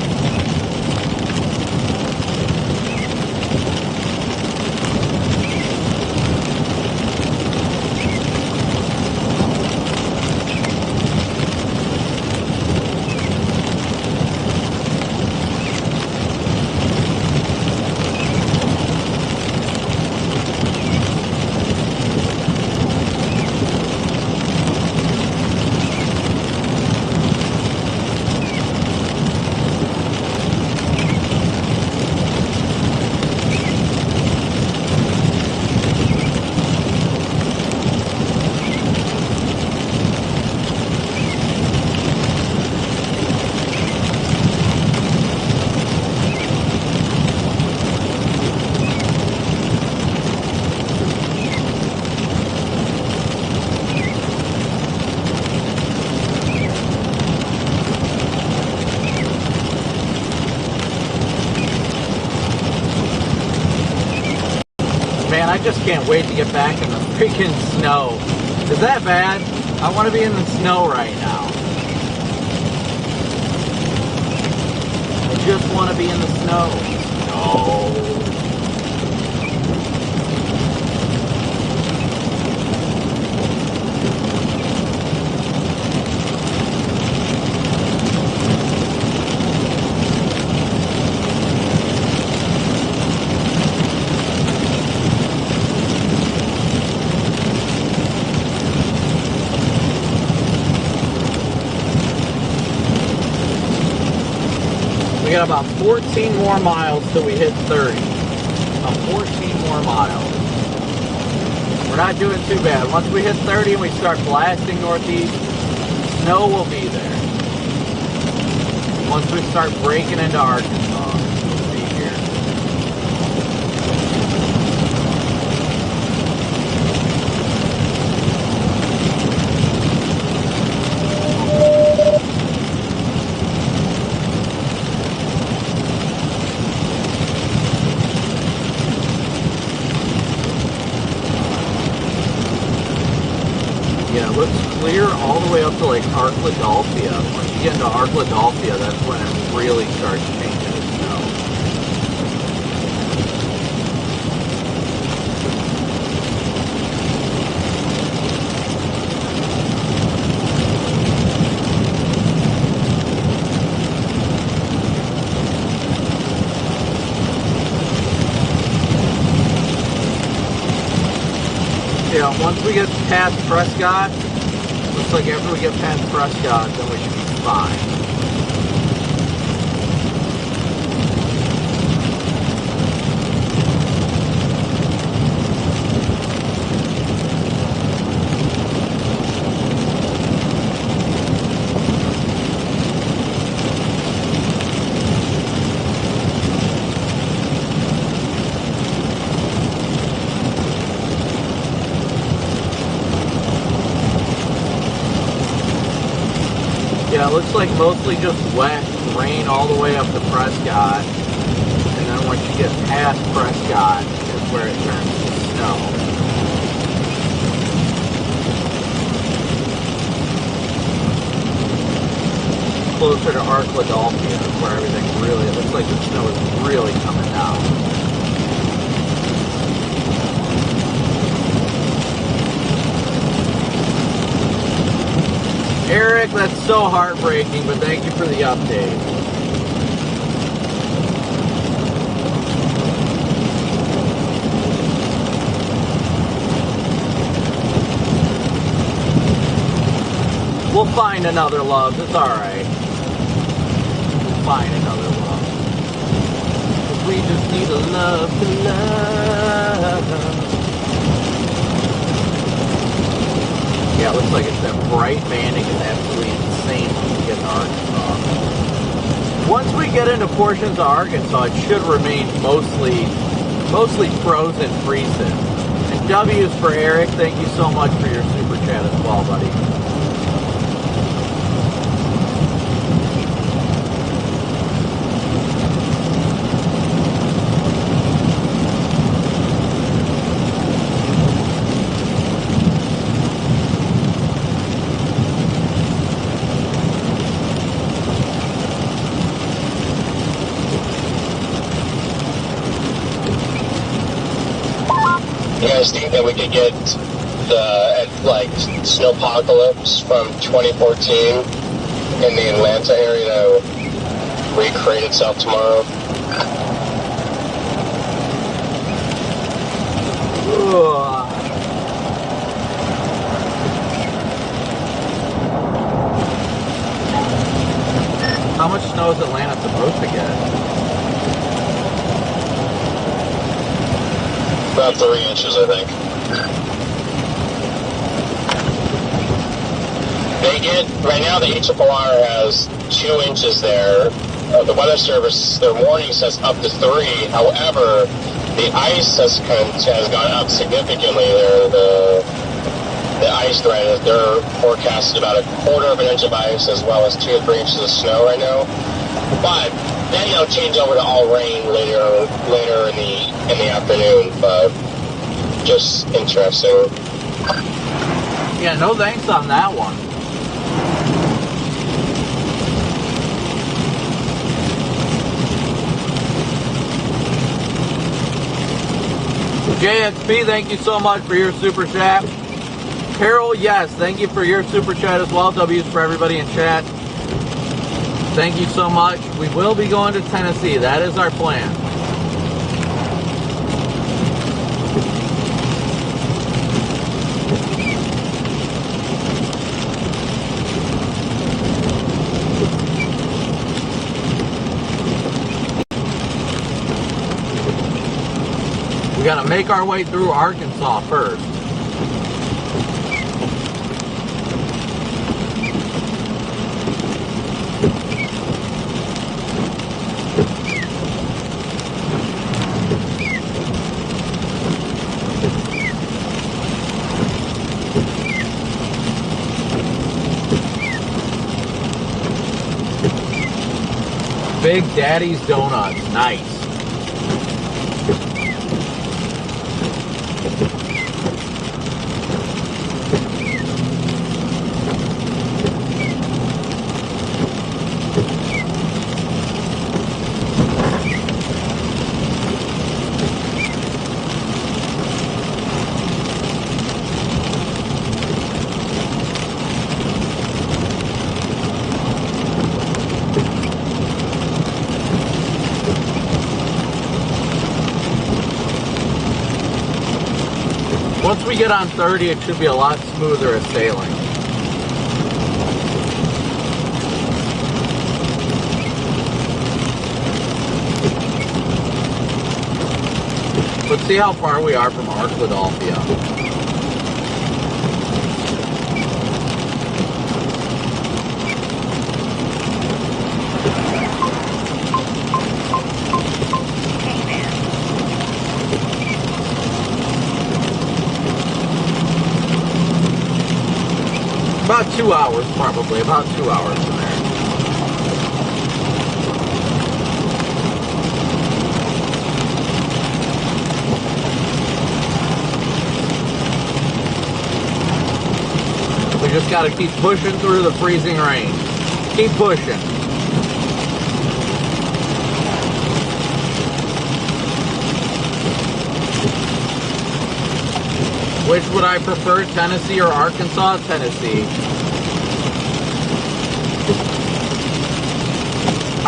Man, I just can't wait to get back in the freaking snow. Is that bad? I want to be in the snow right now. I just want to be in the snow. No. We got about 14 more miles till we hit 30. About 14 more miles. We're not doing too bad. Once we hit 30 and we start blasting northeast, snow will be there. Once we start breaking into Arkansas, we'll be here. Yeah, it looks clear all the way up to like Arkladelphia. Once you get into Arkladelphia, that's when it really starts changing to snow. Yeah, once we get past Prescott, looks like after we get past Prescott, then we should be fine. Yeah, it looks like mostly just wet rain all the way up to Prescott. And then once you get past Prescott is where it turns to snow. Closer to Arkladelphia is where everything really, it looks like the snow is really coming down. Eric, that's so heartbreaking, but thank you for the update. We'll find another love. It's alright. We'll find another love. We just need a love to love. Yeah, it looks like it's that bright banding is absolutely insane when we get to Arkansas. Once we get into portions of Arkansas, it should remain mostly frozen freezing. And W's for Eric, thank you so much for your super chat as well, buddy. You guys think that we could get the snowpocalypse from 2014 in the Atlanta area to recreate itself tomorrow? Ugh. How much snow is Atlanta supposed to get? About 3 inches, I think. They get, right now the HFOR has 2 inches there. The Weather Service, their warning says up to 3. However, the ice has gone up significantly there. The ice threat, they're forecasted about 1/4 inch of ice as well as 2 or 3 inches of snow right now. But then it'll change over to all rain later in the afternoon. But just interesting. Yeah, no thanks on that one. JXP, thank you so much for your super chat. Carol, yes, thank you for your super chat as well. W's for everybody in chat. Thank you so much. We will be going to Tennessee. That is our plan. We got to make our way through Arkansas first. Big Daddy's Donuts, nice. Once we get on 30, it should be a lot smoother at sailing. Let's see how far we are from Arkadelphia. About 2 hours, probably. About 2 hours from there. We just got to keep pushing through the freezing rain. Keep pushing. Which would I prefer, Tennessee or Arkansas? Tennessee.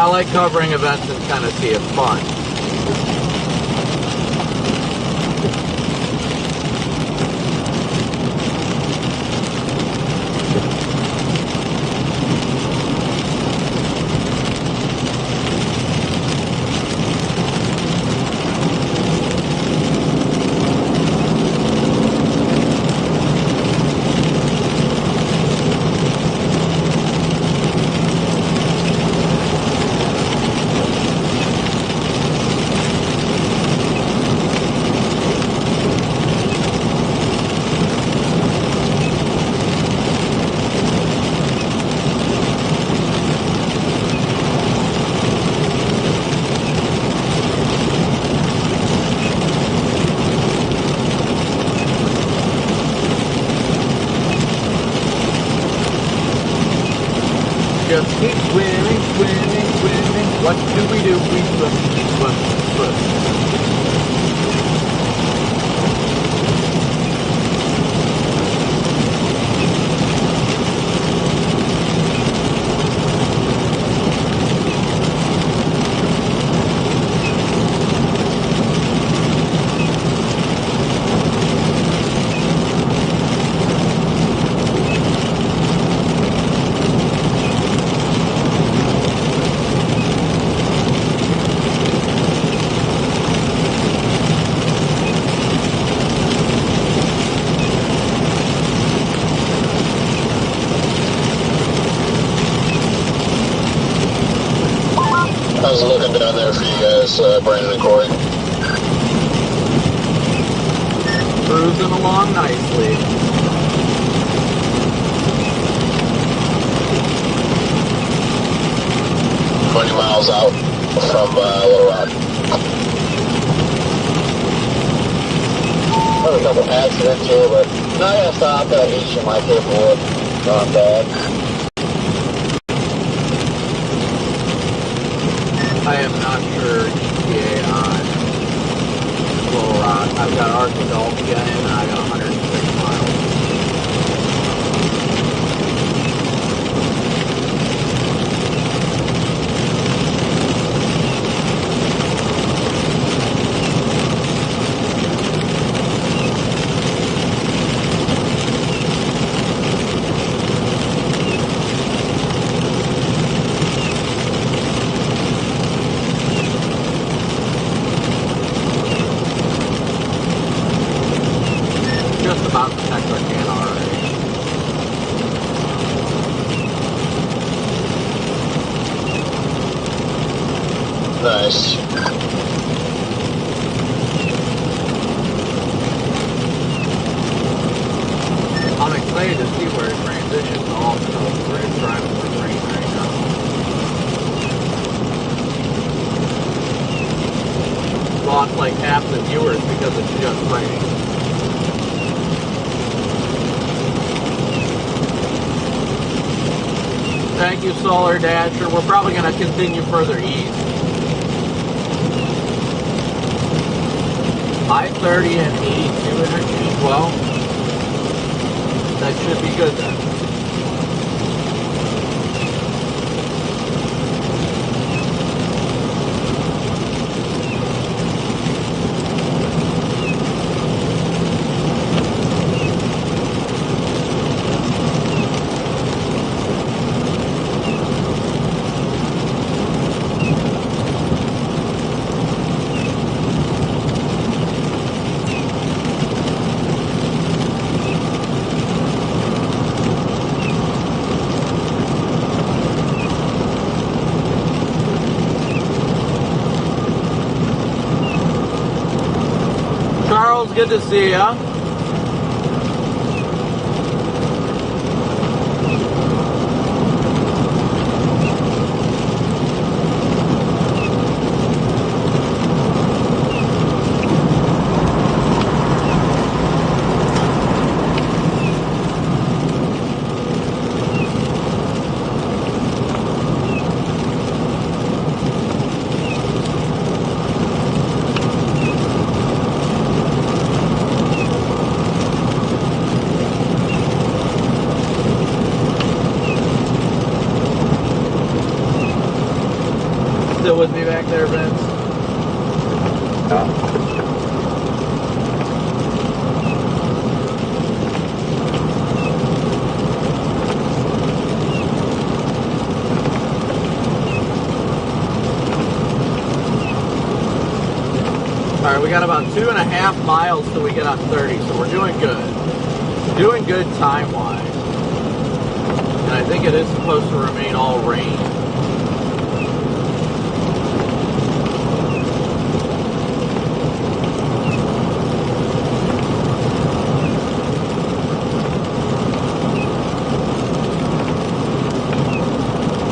I like covering events in Tennessee. It's fun. Just keep swimming, swimming, swimming. What do? We swim, swim, swim. How's it looking down there for you guys, Brandon and Corey? Cruising along nicely. Miles out from Little Rock. There was a couple accidents here, but not gonna stop at HMI paperwork. Not bad. I am not sure ETA on Little Rock. I've got Arkadelphia and I got 106 miles. Just about to Texarkana already. Nice. I'm excited to see where it transitions also. We're just driving through rain right now. Lost like half the viewers because it's just raining. Thank you, Solar Dasher. We're probably going to continue further east. I-30 and 82 energy. Well, that should be good then. Charles, good to see ya. still with me back there, Vince? All right, we got about 2.5 miles till we get on 30, so we're doing good. Doing good time-wise. And I think it is supposed to remain all rain.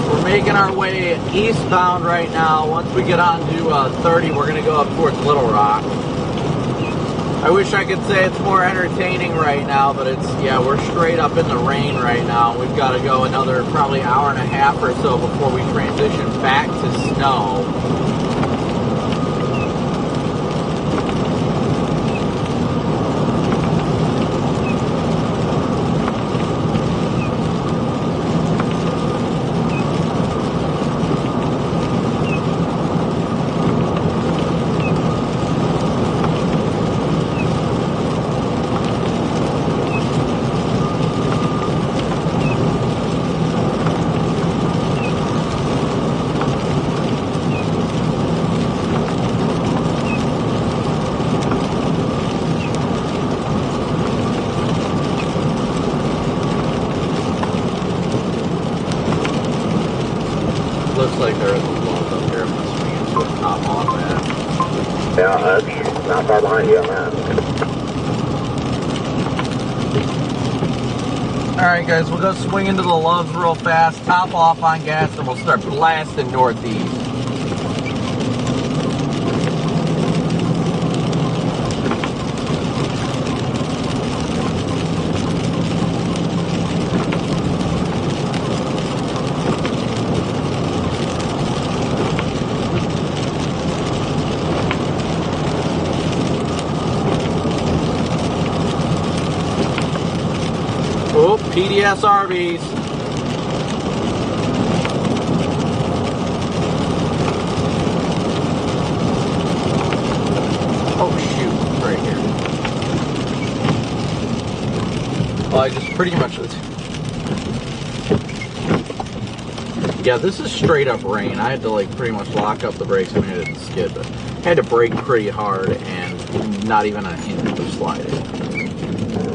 We're making our way eastbound right now. Once we get on to 30, we're going to go up towards Little Rock. I wish I could say it's more entertaining right now, but it's, yeah, we're straight up in the rain right now. We've got to go another probably hour and a half or so before we transition back to snow. Looks like there is a wall up here. I'm going to swing into a top off at. Yeah, that's not far behind you on that. Alright guys, we'll go swing into the Loves real fast, top off on gas, and we'll start blasting northeast. Oh, PDS Arby's. Oh shoot, right here. Well, I just pretty much... Yeah, this is straight up rain. I had to like pretty much lock up the brakes. I mean, I didn't skid, but I had to brake pretty hard and not even a hint of sliding.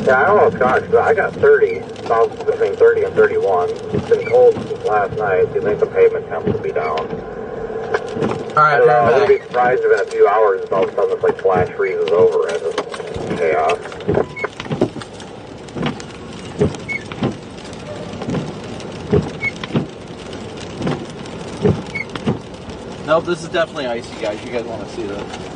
Yeah, I don't know, Scott, I got 30, bounced between 30 and 31. It's been cold since last night. Do you think the pavement temps will be down? Alright, I wouldn't be surprised if in a few hours all of a sudden it's like flash freezes over and just chaos. Nope, this is definitely icy, guys. You guys want to see this.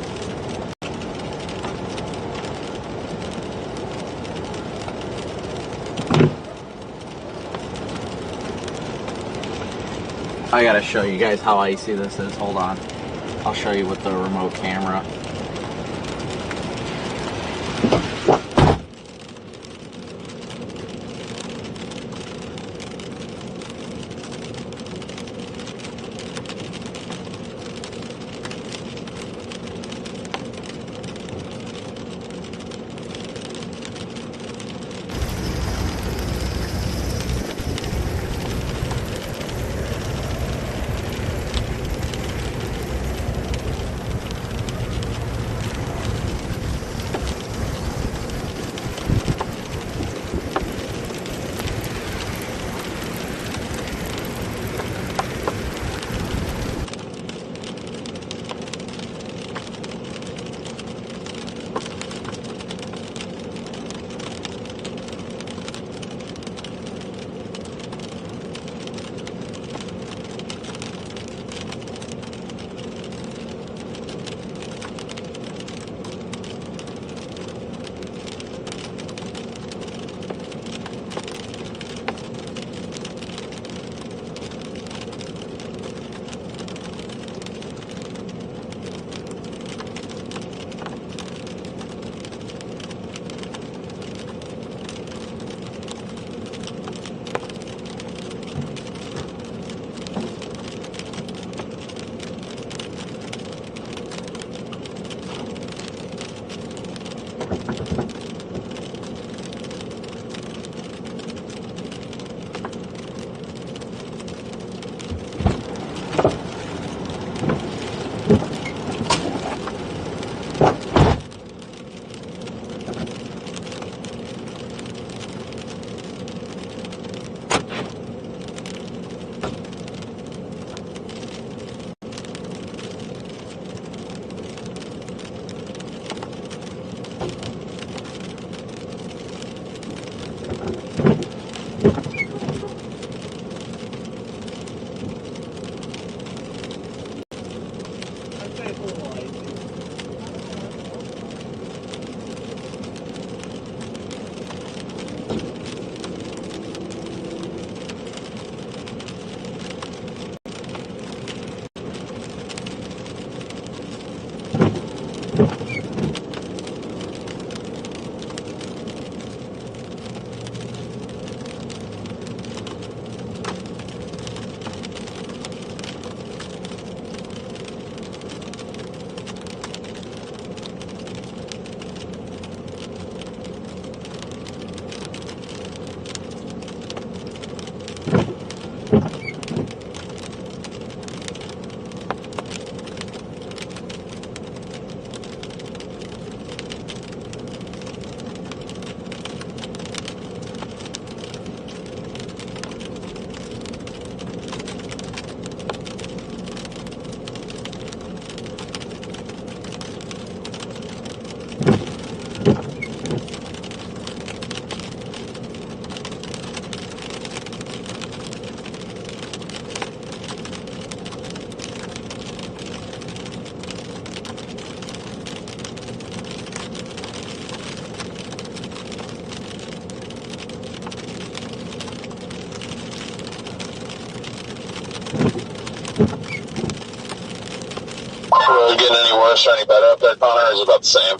I gotta show you guys how icy this is. Hold on. I'll show you with the remote camera. road getting any worse or any better up there, Connor, or is it about the same?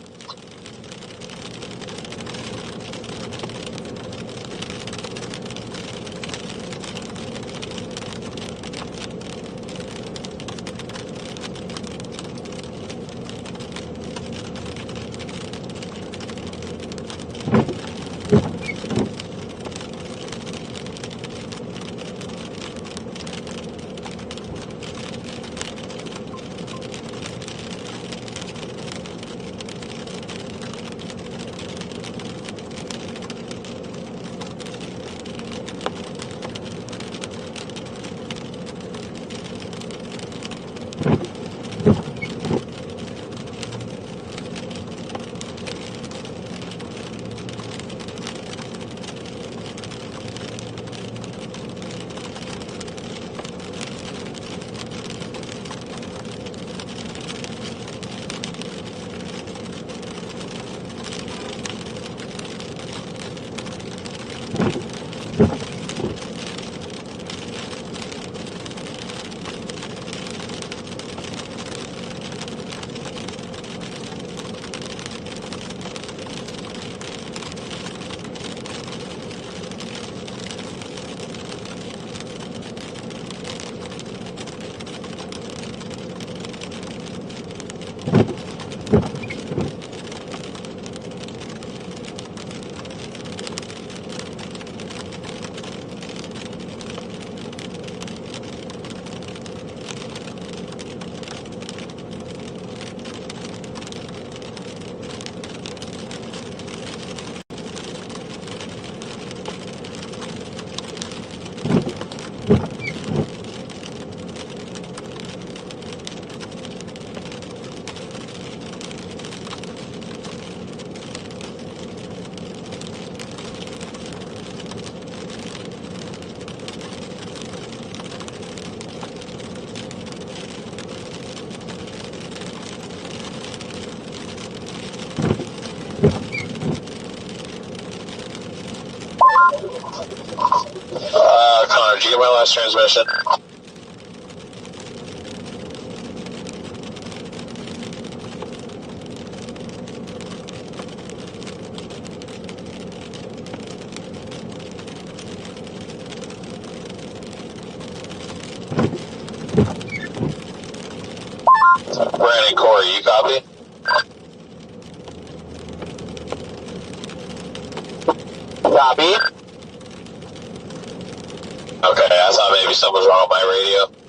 Connor, did you get my last transmission? Brandon, Corey, you copy? Copy. Okay, I thought maybe something was wrong with my radio.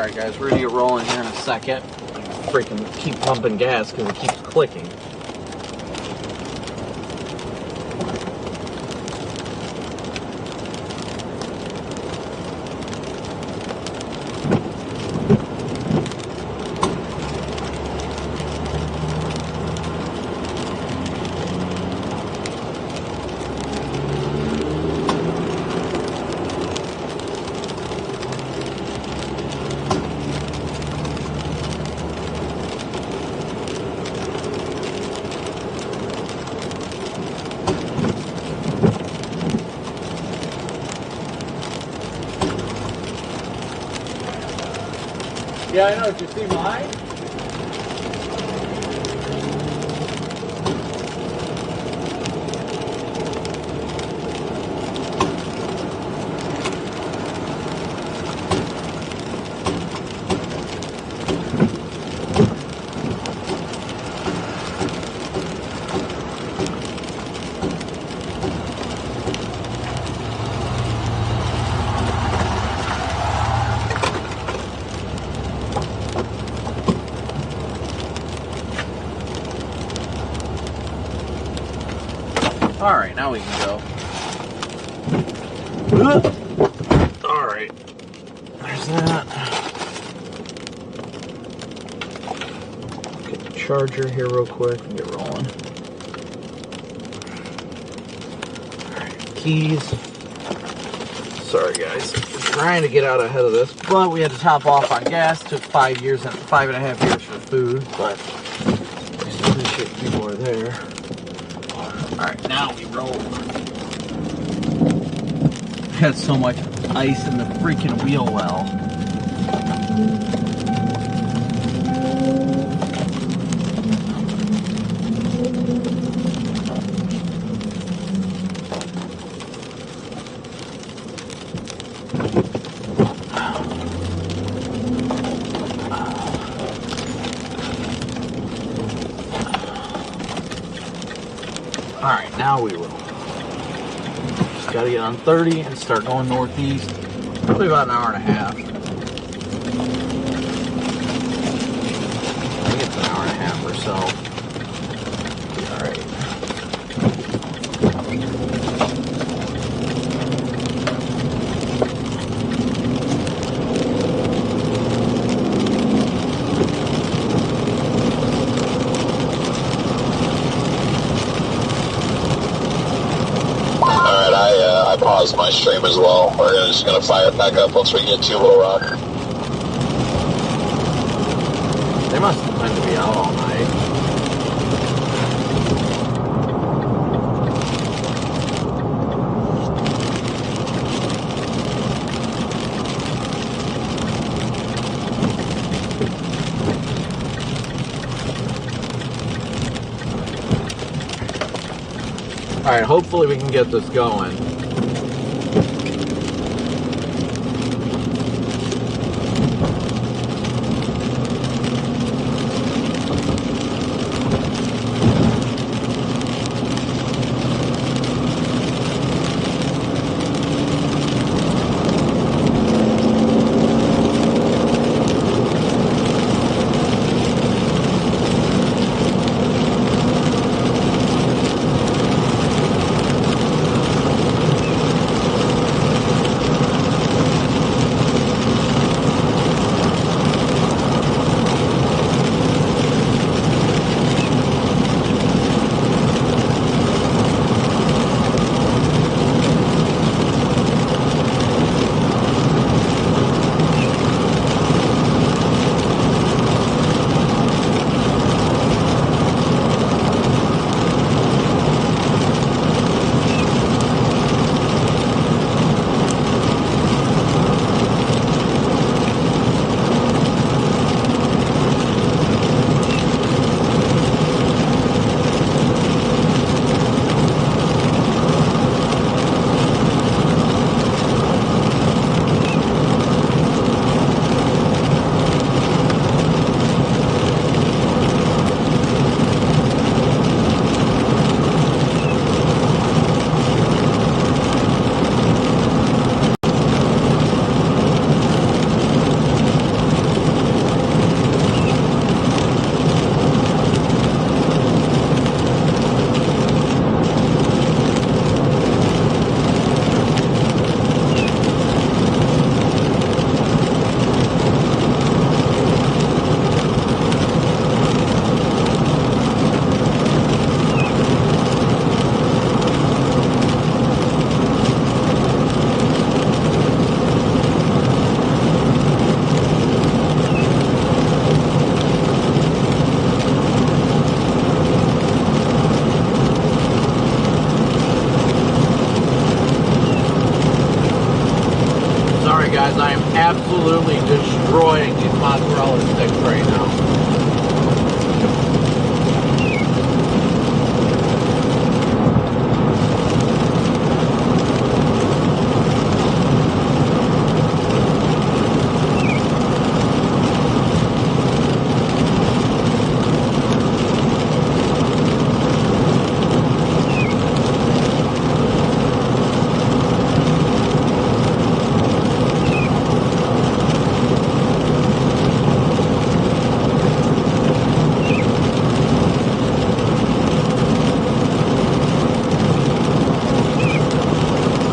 Alright guys, we're gonna get rolling here in a second. Freaking keep pumping gas because it keeps clicking. Yeah, I know. Did you see mine? Alright, now we can go. Alright. There's that. Get the charger here real quick and get rolling. Alright, keys. Sorry guys. We're trying to get out ahead of this, but we had to top off on gas. Took 5.5 years for food, but I just appreciate people are there. Alright, now we roll. Had so much ice in the freaking wheel well. Alright, now we roll. Just gotta get on 30 and start going northeast. Probably about an hour and a half. I think it's an hour and a half or so. Alright. I paused my stream as well. We're just gonna fire it back up once we get to Little Rock. They must have planned to be out all night. Alright, hopefully we can get this going. Sorry guys, I am absolutely destroying these mozzarella sticks right now.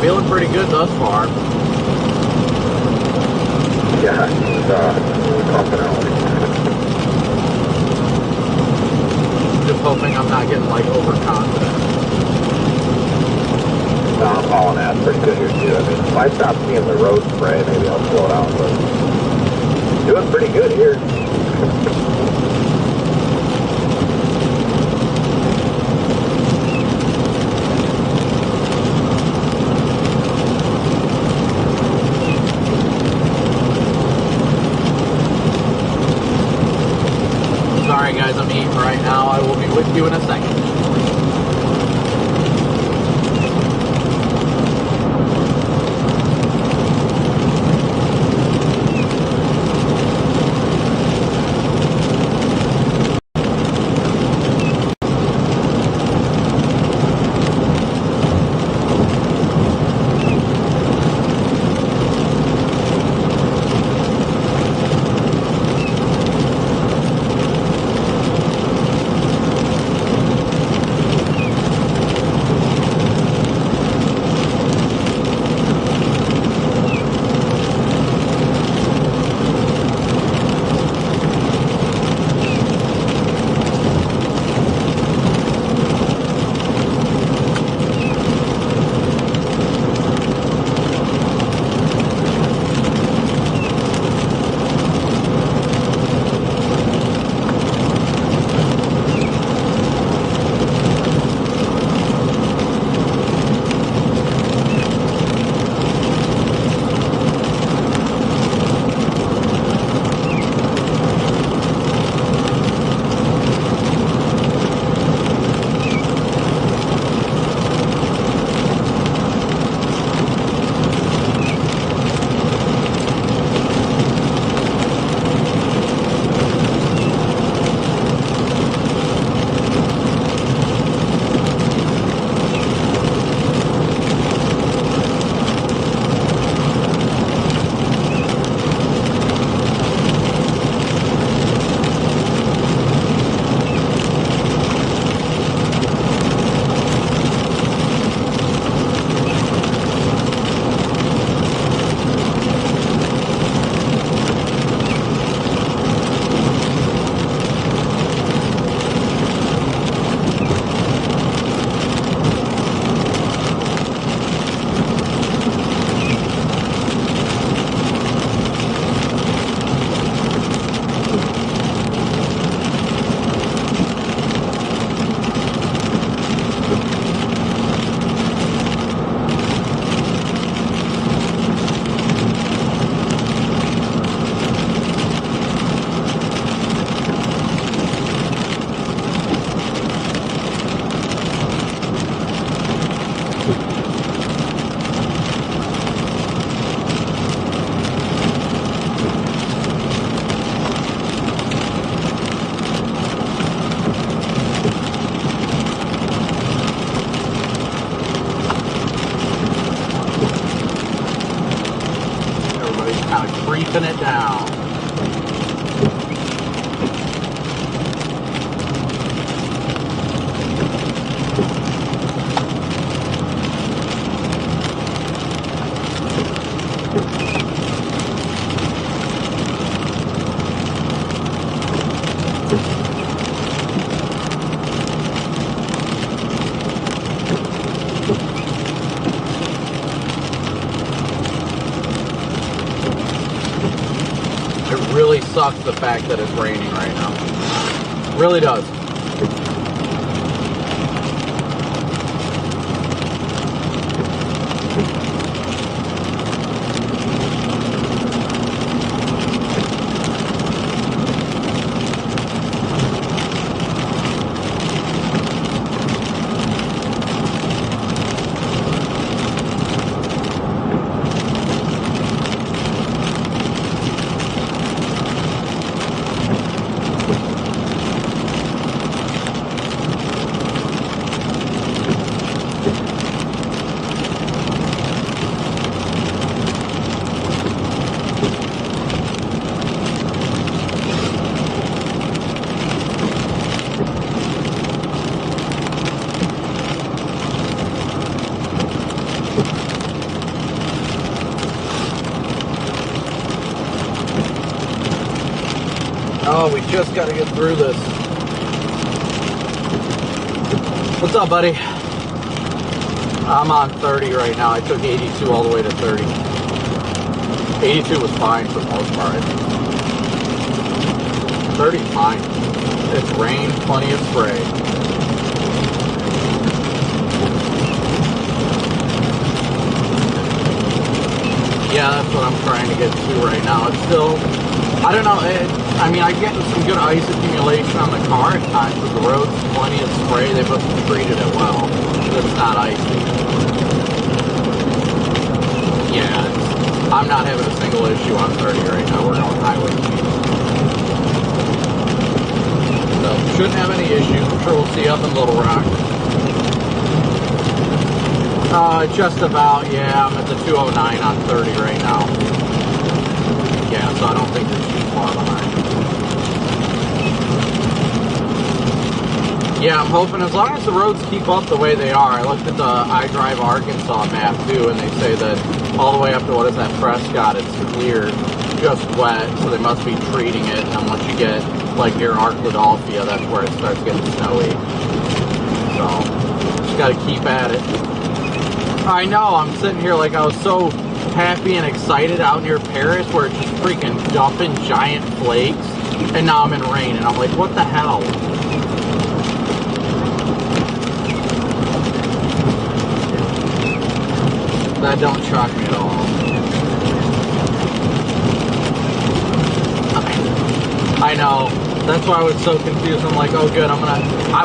Feeling pretty good thus far. Yeah, it's pumping out. Just hoping I'm not getting like overconfident. No, I'm hauling ass pretty good here too. I mean, if I stop seeing the road spray, maybe I'll slow down, but doing pretty good here. Sorry guys, I'm eating right now. I will be with you in a second. Creeping it down. It really sucks the fact that it's raining right now. It really does. Oh, we just got to get through this. What's up, buddy? I'm on 30 right now. I took 82 all the way to 30. 82 was fine for the most part, I think. 30 is fine. It's rain, plenty of spray. Yeah, that's what I'm trying to get to right now. It's still, I don't know, I mean, I'm getting some good ice accumulation on the car at times, but the road's plenty of spray. They must have treated it well. It's not icy. Yeah, I'm not having a single issue on 30 right now. We're going highway speed. So, shouldn't have any issues. I'm sure we'll see up in Little Rock. Just about, yeah. I'm at the 209 on 30 right now. Yeah, so I don't think they're too far behind. Yeah, I'm hoping as long as the roads keep up the way they are. I looked at the iDrive Arkansas map too, and they say that all the way up to, what is that, Prescott, it's clear, just wet, so they must be treating it. And once you get like near Arkladelphia, that's where it starts getting snowy. So, just gotta keep at it. I know, I'm sitting here like I was so happy and excited out near Paris where it's just freaking dumping giant flakes, and now I'm in rain, and I'm like, what the hell? That don't shock me at all. I know. That's why I was so confused. I'm like, oh good,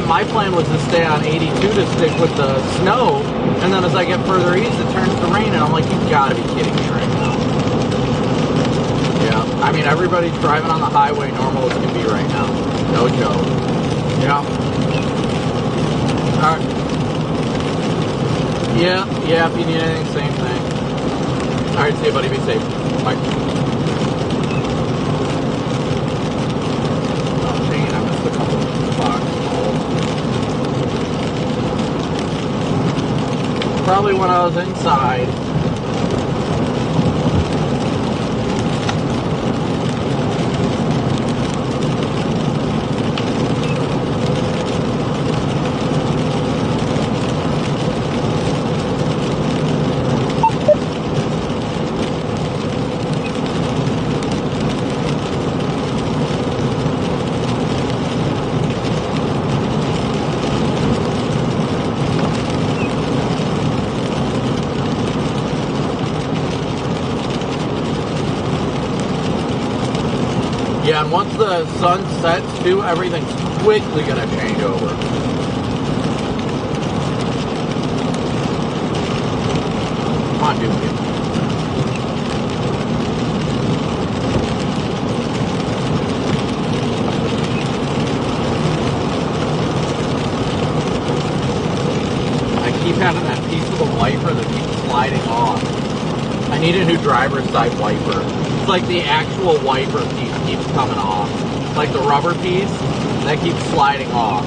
my plan was to stay on 82 to stick with the snow, and then as I get further east, it turns to rain, and I'm like, you've got to be kidding me right now. Yeah, I mean, everybody's driving on the highway normal as can be right now. No joke. Yeah. Alright. Yeah, if you need anything, same thing. Alright, see you, buddy. Be safe. Bye. Probably when I was inside. Yeah, and once the sun sets too, everything's quickly gonna change over. Come on, dude. I keep having that piece of the wiper that keeps sliding off. I need a new driver's side wiper. It's like the actual wiper piece keeps coming off. Like the rubber piece, that keeps sliding off.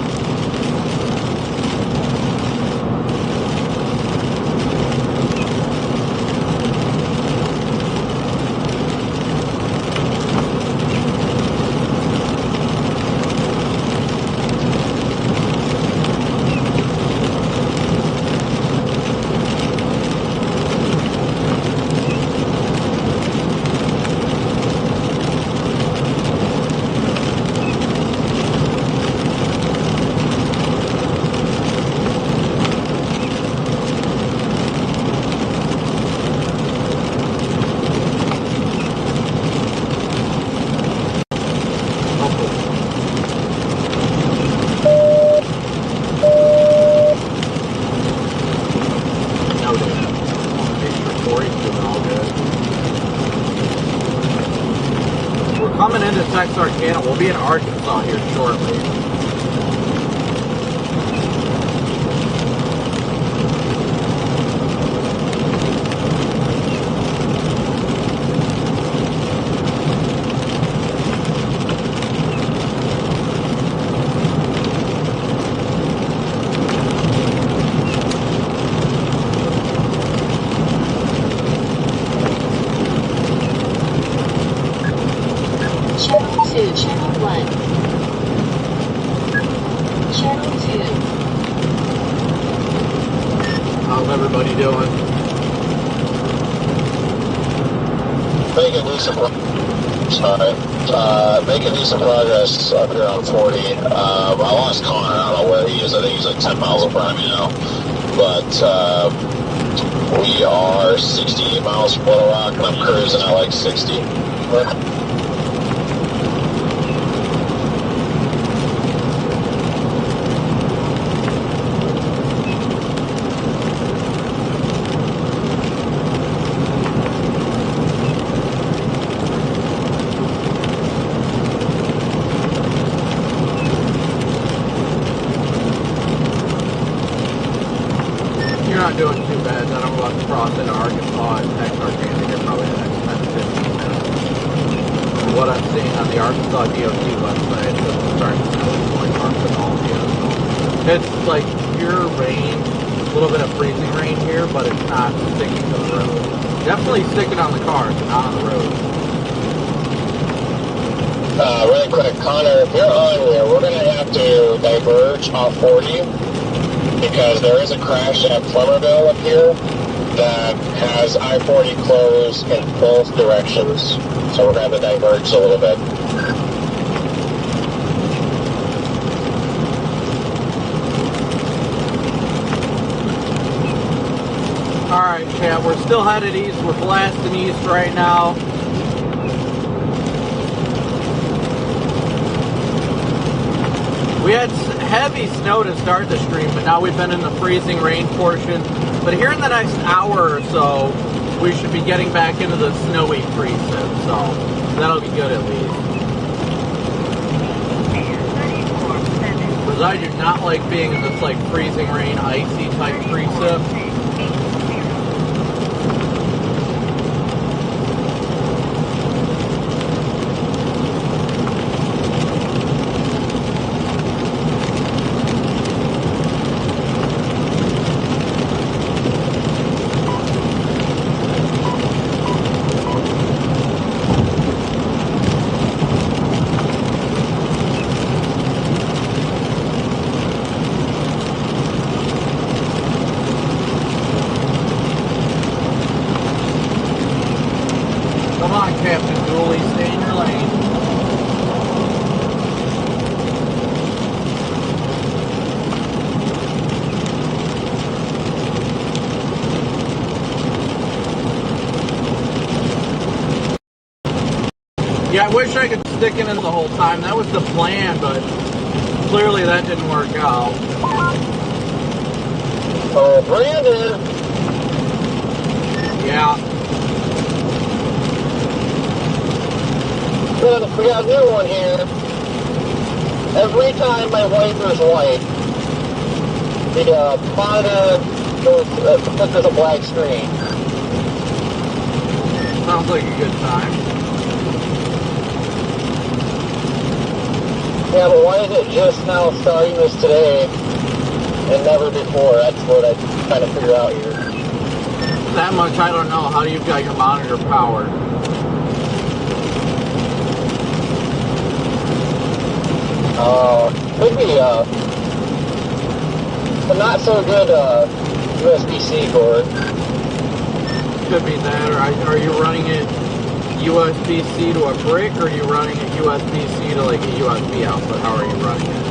Coming into Texarkana, we'll be in Arkansas here shortly. Channel 2, Channel 1. making decent progress up here on 40. I lost Connor. I don't know where he is. I think he's like 10 miles in front of me now. But we are 68 miles from Little Rock, and I'm cruising at like 60. You're not doing too bad. Then I'm about to cross into Arkansas and Texarkana here probably the next 10 to 15 minutes. From what I'm seeing on the Arkansas DOT website, it's starting to snow like Arkansas here. So it's like pure rain, a little bit of freezing rain here, but it's not sticking to the road. Definitely sticking on the cars, but not on the road. Really quick, Connor, if you're on here, we're going to have to diverge off 40 because there is a crash at Plummerville up here that has I-40 closed in both directions. So we're going to have to diverge a little bit. Alright, chat, we're still headed east. We're blasting east right now. We had heavy snow to start the stream, but now we've been in the freezing rain portion. But here in the next hour or so, we should be getting back into the snowy precip, so that'll be good at least. Because I do not like being in this like freezing rain, icy type precip. Come on, Captain Dooley, stay in your lane. Yeah, I wish I could stick it in the whole time. That was the plan, but clearly that didn't work out. Oh, Brandon! Yeah. We got a new one here. Every time my wiper's white, the monitor goes, there's a black screen. Sounds like a good time. Yeah, but why is it just now starting this today and never before? That's what I'm trying to figure out here. That much I don't know. How you've got your monitor powered? Could be a not so good USB-C cord. Could be that, or are you running it USB-C to a brick, or are you running it USB-C to like a USB output? How are you running it?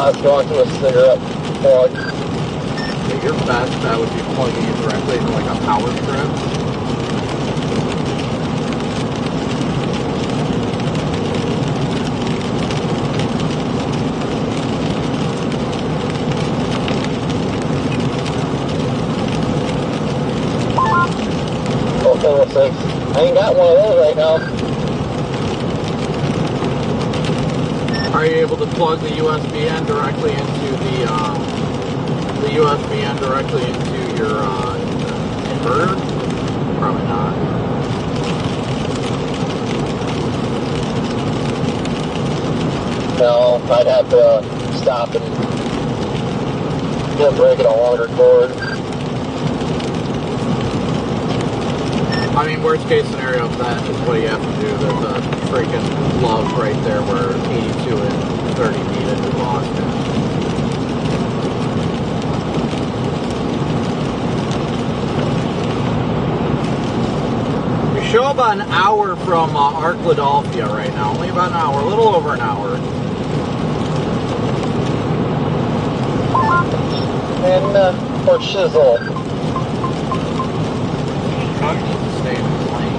It's going to a cigarette plug. Yeah, your best bet would be plugging it directly into like a power strip. I ain't got one of those right now. Are you able to plug the USB end directly into the USB end directly into your inverter? Probably not. No, I'd have to stop and break it a longer cord. I mean, worst case scenario of that is what you have to do. There's a freaking plug right there where 82 and 30 feet is lost in. show about an hour from Arkladelphia right now. Only about an hour, a little over an hour. And for Shizzle. Truck needs to stay in his lane.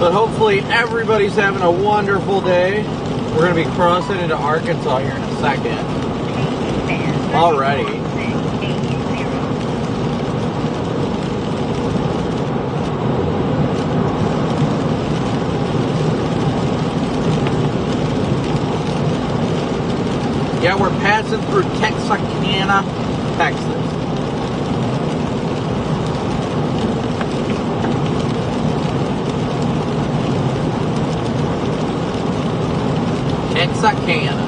But hopefully everybody's having a wonderful day. We're going to be crossing into Arkansas here in a second. Already. Yeah, we're passing through Texarkana, Texas. Texarkana.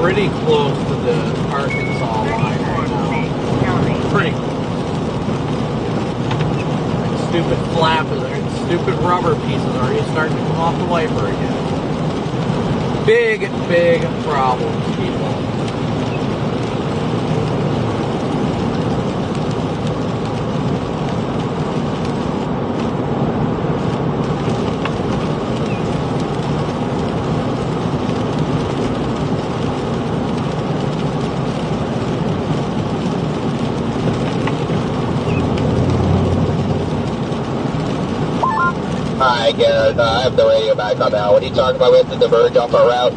Pretty close to the Arkansas line right now. Pretty close. That stupid flap is there. Stupid rubber pieces are already starting to come off the wiper again. Big, big problems, people. Hi, Garrett. I have the radio back on now. What are you talking about? We have to diverge off our route.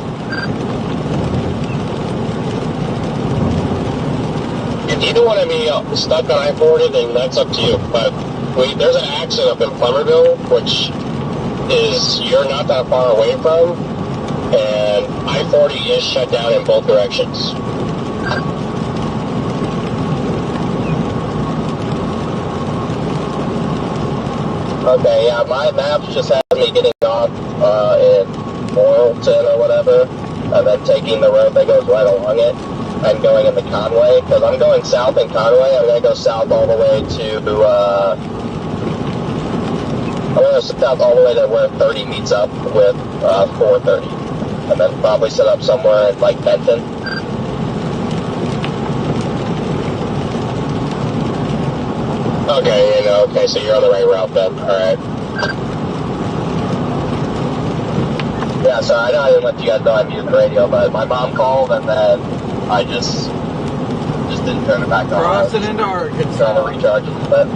If you don't want to be stuck on I-40, then that's up to you. But there's an accident up in Plummerville, which is you're not that far away from, and I-40 is shut down in both directions. Okay, yeah, my maps just has me getting off in Morrilton or whatever, and then taking the road that goes right along it, and going into Conway, because I'm going south in Conway. I'm going to go south all the way to, I'm going to go south all the way to where 30 meets up with 430, and then probably set up somewhere in, like, Benton. Okay, okay, so you're on the right route then, alright. Yeah, so I know I didn't let you guys know I muted the radio, but my mom called and then I just didn't turn it back on. Crossing into Arkansas. Trying to recharge a little bit.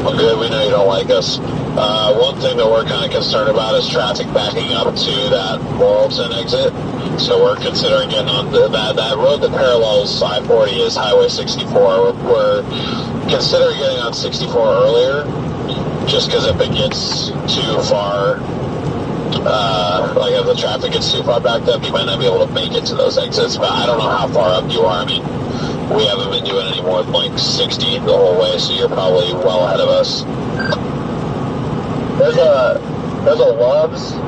Well, good, we know you don't like us. One thing that we're kind of concerned about is traffic backing up to that Morrilton exit. So we're considering getting on that road that parallels I-40 is Highway 64. We're considering getting on 64 earlier, just because if it gets too far, like if the traffic gets too far backed up, you might not be able to make it to those exits. But I don't know how far up you are. I mean, we haven't been doing any more than like 60 the whole way, so you're probably well ahead of us. There's a Love's.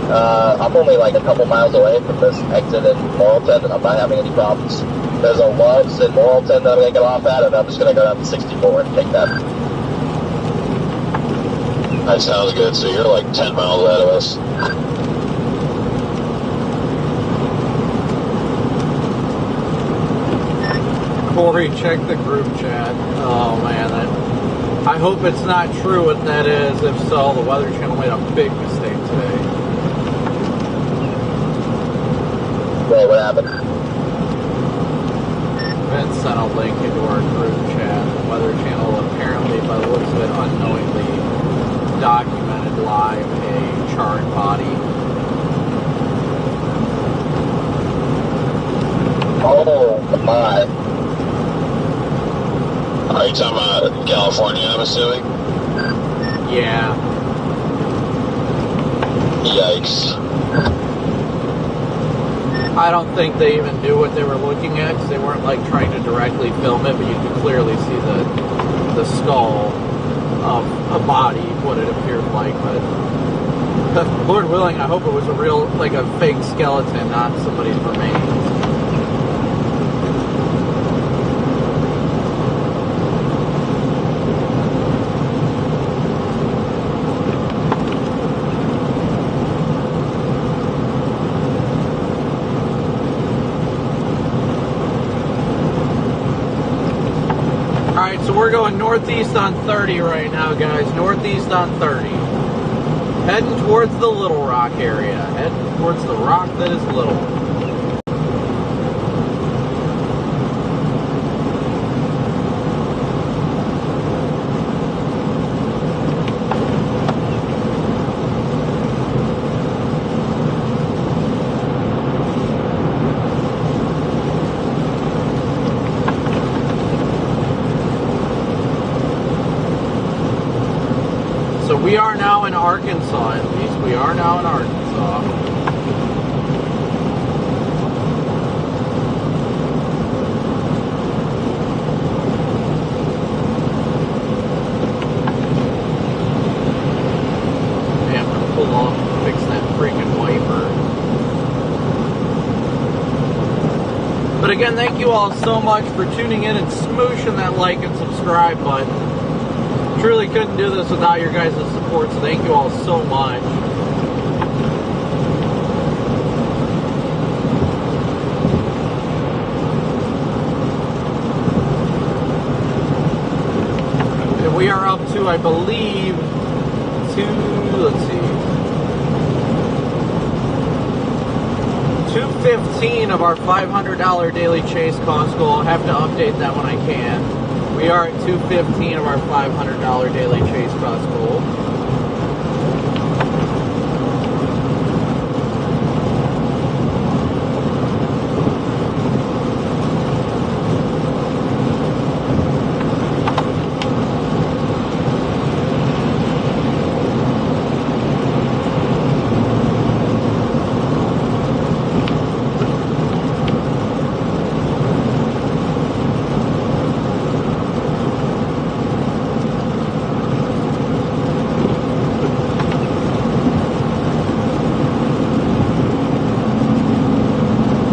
I'm only like a couple miles away from this exit in Morrilton, and I'm not having any problems. There's a Love's in Morrilton that I'm going to get off at, and I'm just going to go down to 64 and take that. That sounds good. So you're like 10 miles ahead of us. Corey, check the group chat. Oh man, I hope it's not true what that is. If so, the Weather Channel made a big mistake today. Wait, what happened? Vince sent a link into our group chat. The Weather Channel apparently, by the looks of it, unknowingly documented live a charred body. Oh my. Are you talking about California, I'm assuming? Yeah. Yikes. I don't think they even knew what they were looking at because they weren't like trying to directly film it, but you could clearly see the skull of a body, what it appeared like. But Lord willing, I hope it was a real, like a fake skeleton, not somebody's remains. Alright, so we're going northeast on 30 right now, guys. Northeast on 30. Heading towards the Little Rock area. Heading towards the rock that is Little. So we are now in Arkansas, at least. We are now in Arkansas. Man, I'm gonna pull off and fix that freaking wiper. But again, thank you all so much for tuning in and smooshing that like and subscribe button. Truly couldn't do this without your guys' support, so thank you all so much. And we are up to, I believe, let's see, 215 of our $500 daily chase cost goal. I'll have to update that when I can. We are at 215 of our $500 daily chase cost goal.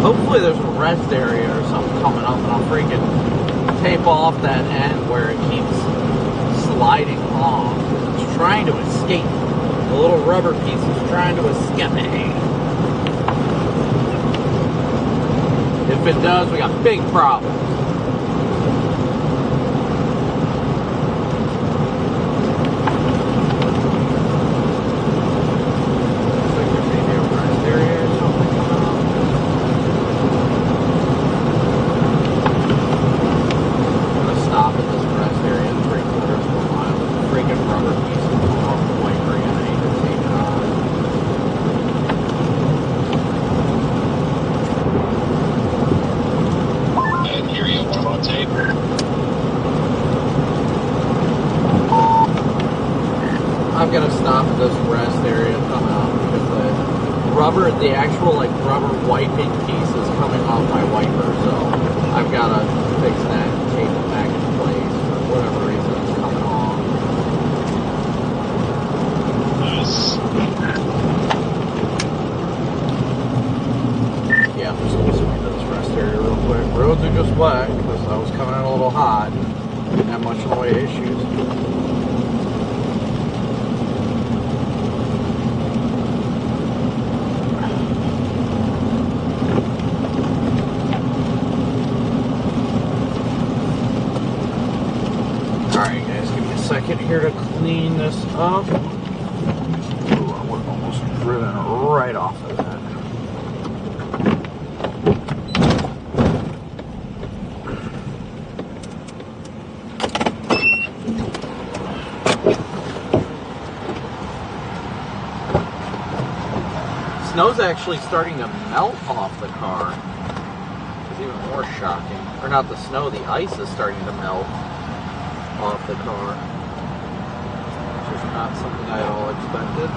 Hopefully there's a rest area or something coming up and I'll freaking tape off that end where it keeps sliding off. It's trying to escape. The little rubber piece is trying to escape. If it does, we got big problems. I've got to stop at this rest area and come out because the actual like rubber wiping piece is coming off my wiper, so I've got to fix that and tape it back in place for whatever reason it's coming off. Nice. Yeah, I'm just going to swing to this rest area real quick. Roads are just wet because I was coming in a little hot and didn't have much in the way of issues. Alright guys, give me a second here to clean this up. Ooh, I would have almost driven right off of that. Snow's actually starting to melt off the car. It's even more shocking. Or not the snow, the ice is starting to melt off the car. Which is not something I at all expected.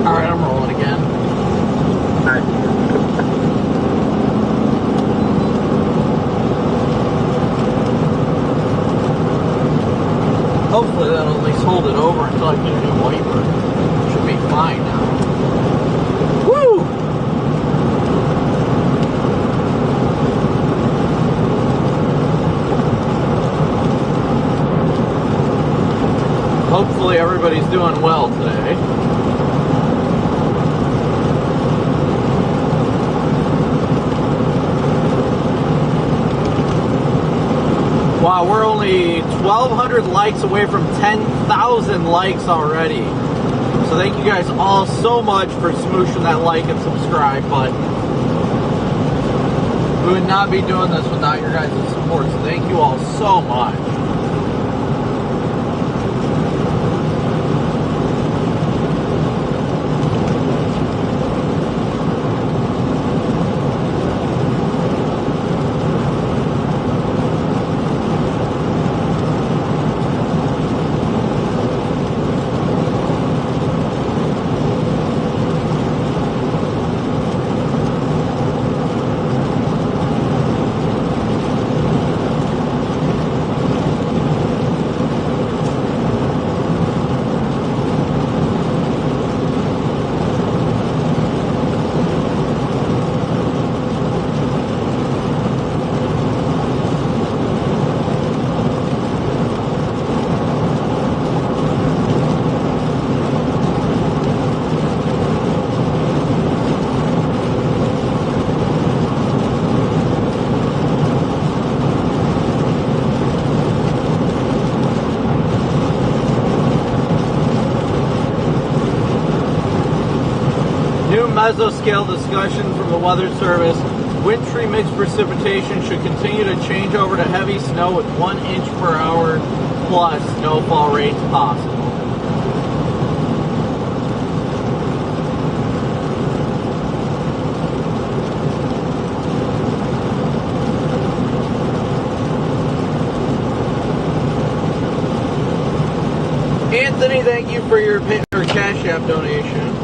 Alright, I'm rolling again. Hopefully that'll at least hold it over until I get a new wiper. Should be fine now. Woo! Hopefully everybody's doing well today. Wow, we're only 1,200 likes away from 10,000 likes already. So thank you guys all so much for smooshing that like and subscribe button. We would not be doing this without your guys' support, so thank you all so much. Mesoscale discussion from the Weather Service. Wintry mixed precipitation should continue to change over to heavy snow with 1 inch per hour plus snowfall rates possible. Anthony, thank you for your Cash App donation.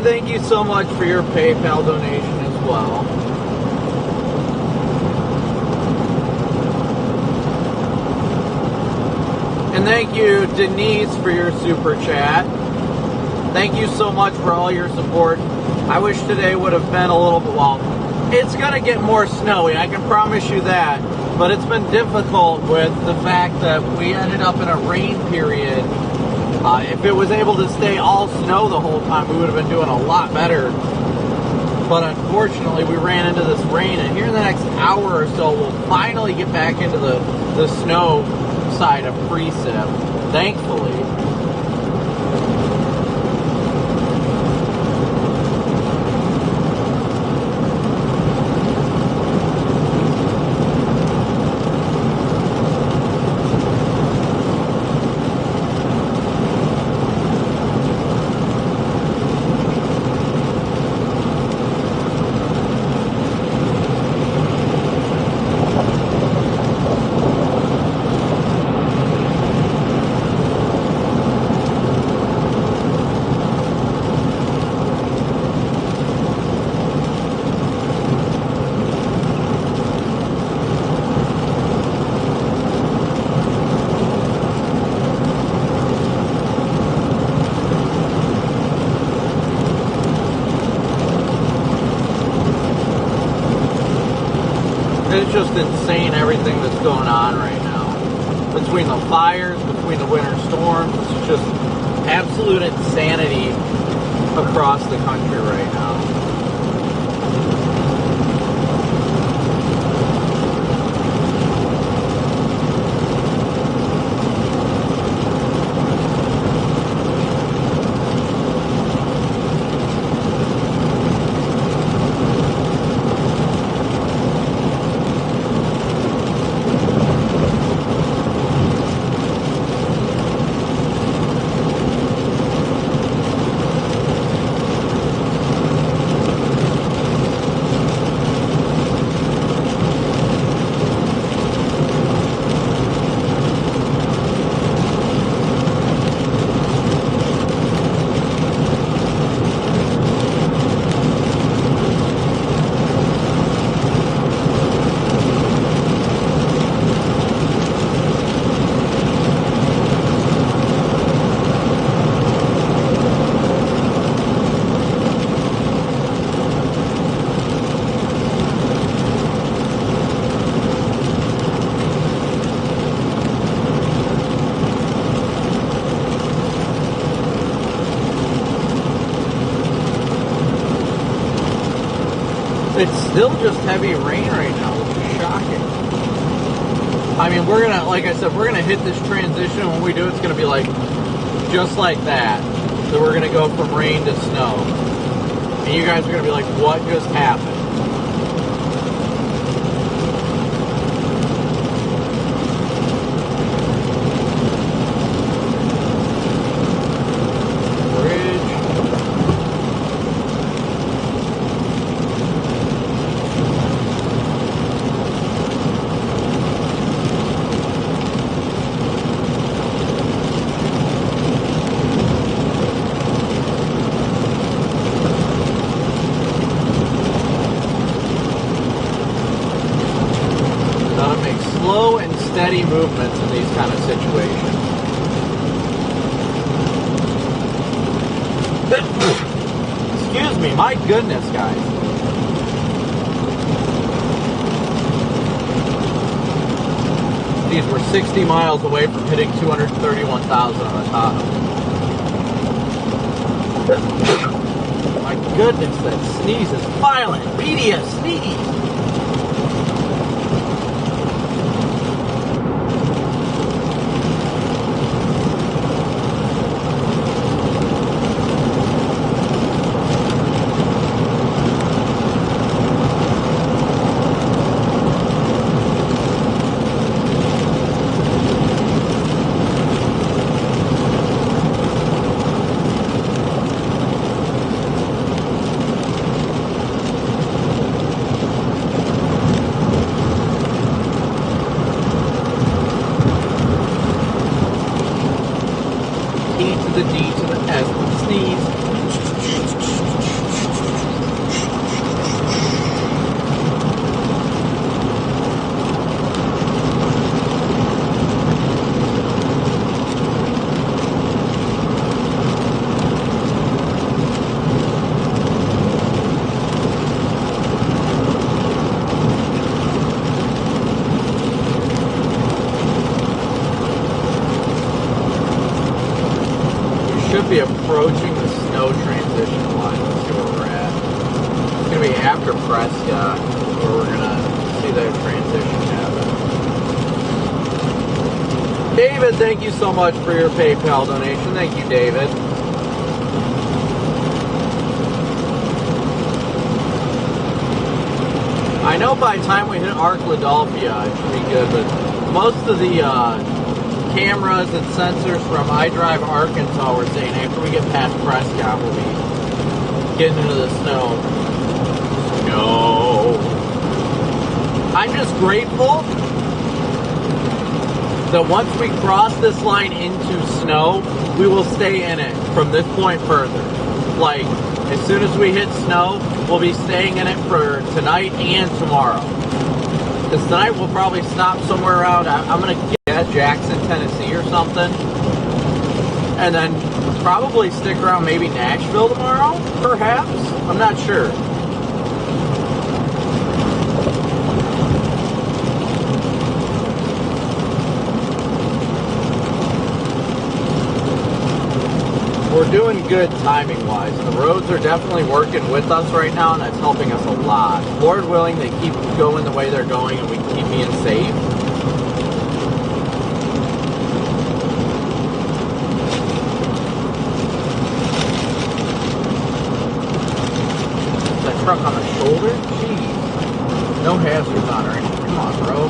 Thank you so much for your PayPal donation as well. And thank you, Denise, for your super chat. Thank you so much for all your support. I wish today would have been a little bit, well, it's going to get more snowy, I can promise you that. But it's been difficult with the fact that we ended up in a rain period. If it was able to stay all snow the whole time, we would have been doing a lot better. But unfortunately, we ran into this rain, and here in the next hour or so, we'll finally get back into the snow side of precip, thankfully. It's just insane everything that's going on right now. Between the fires, between the winter storms, it's just absolute insanity across the country right now. It's still just heavy rain right now, which is shocking. I mean, we're gonna, like I said, we're gonna hit this transition, and when we do, it's gonna be like, just like that. So we're gonna go from rain to snow. And you guys are gonna be like, what just happened? Slow and steady movements in these kind of situations. Excuse me, my goodness, guys. These were 60 miles away from hitting 231,000 on the top. My goodness, that sneeze is violent. Media sneeze. The D to the S with the sneeze. Should be approaching the snow transition line. Let's see where we're at. It's going to going to be after Prescott where we're going to see that transition happen. David, thank you so much for your PayPal donation. Thank you, David. I know by the time we hit Arkladelphia, it should be good, but most of the cameras and sensors from iDrive Arkansas were saying after we get past Prescott, we'll be getting into the snow. No. I'm just grateful that once we cross this line into snow, we will stay in it from this point further. Like, as soon as we hit snow, we'll be staying in it for tonight and tomorrow. Because tonight we'll probably stop somewhere around, I'm going to get Jackson, Tennessee or something. And then probably stick around maybe Nashville tomorrow, perhaps. I'm not sure. We're doing good timing-wise. The roads are definitely working with us right now, and that's helping us a lot. Lord willing, they keep going the way they're going, and we keep being safe. That truck on the shoulder? Jeez. No hazards on or anything. Come on, bro.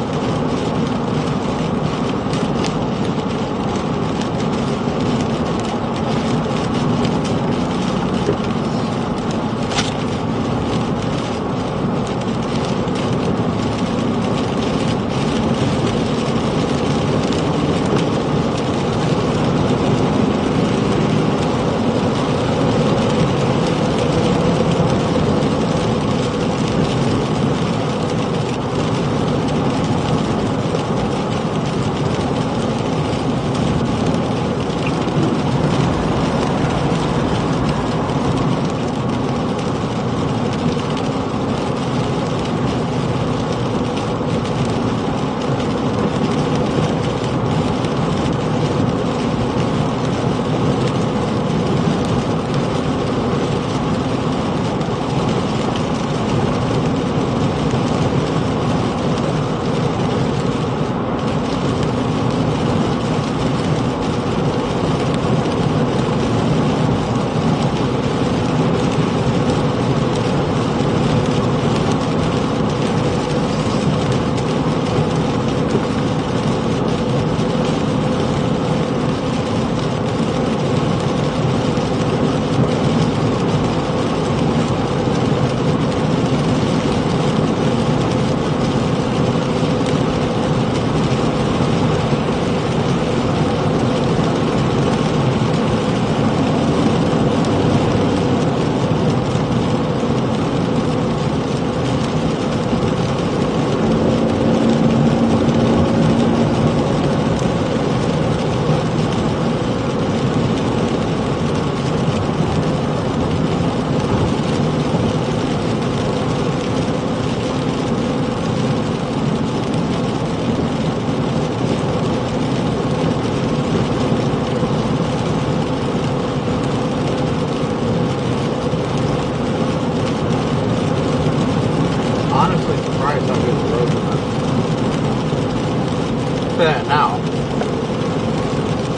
That now.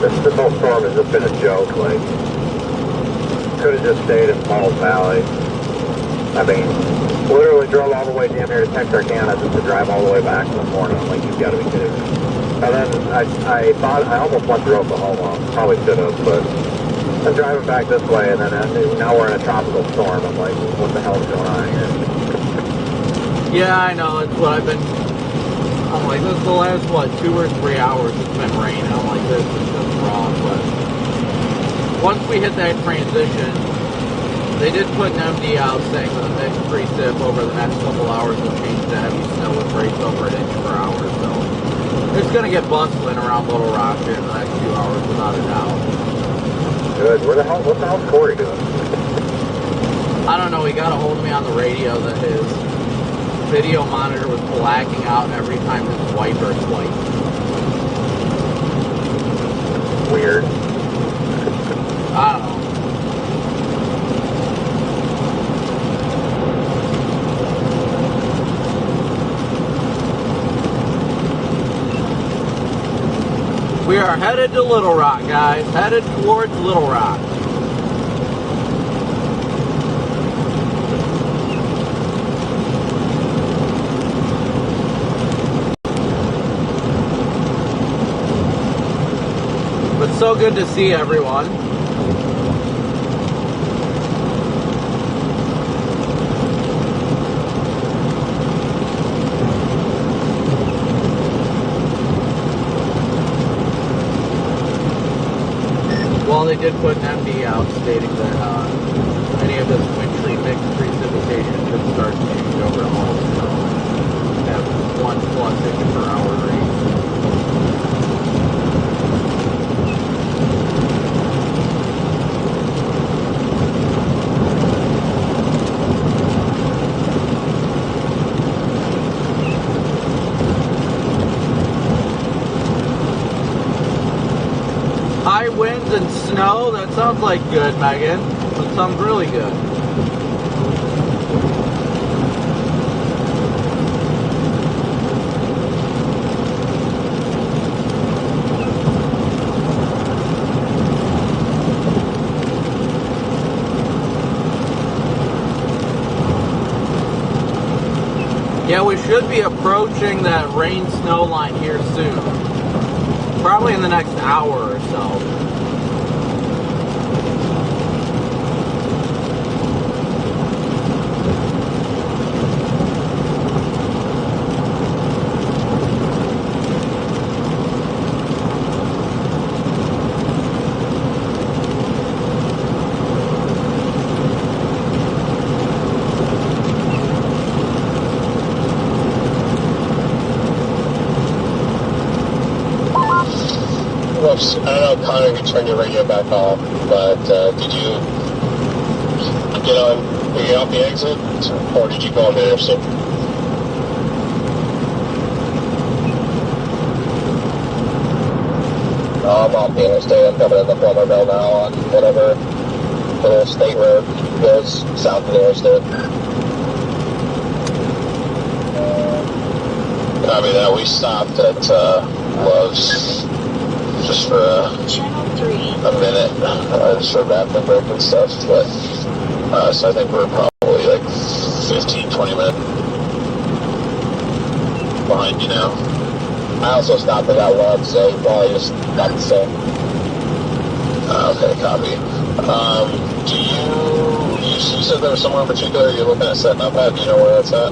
This whole storm has just been a joke. Like, could have just stayed in Falls Valley. I mean, literally drove all the way down here to Texarkana just to drive all the way back this morning. I'm like, you've got to be kidding me. And then I thought I almost went through Oklahoma. Probably should have, but I'm driving back this way, and then now we're in a tropical storm. I'm like, what the hell is going on here? Yeah, I know. It's what I've been. I'm like, this is the last, 2 or 3 hours it's been raining. I'm like, this is just wrong. But once we hit that transition, they did put an MD out saying that the next precip over the next couple hours will change to heavy snow with rates over an inch per hour. So it's going to get bustling around Little Rock here in the next few hours, without a doubt. Good. What the hell's Corey doing? I don't know. He got a hold of me on the radio that his video monitor was blacking out every time his wiper swiped. Weird. I don't know. We are headed to Little Rock, guys. Headed towards Little Rock. But so good to see everyone. Well, they did put an MD out stating that any of this wintry mixed precipitation should start to change over all snow. Have 1+ inch per hour rate. High winds and snow, that sounds like good, Megan. That sounds really good. Yeah, we should be approaching that rain-snow line here soon. Probably in the next hour or so. Whoops, I don't know if Connor can turn your radio back off, but did you get off the exit, or did you go on the interstate? I'm off the interstate. I'm coming in the Plummerville now on whatever little state road goes south of the interstate. Copy that. We stopped at Love's just for a minute, just for bathroom break and stuff, but so I think we're probably like 15-20 minutes behind you now. I also stopped at that Love, so you probably just got the same. Okay, copy. You said there was somewhere in particular you're looking at setting up at? Do you know where that's at?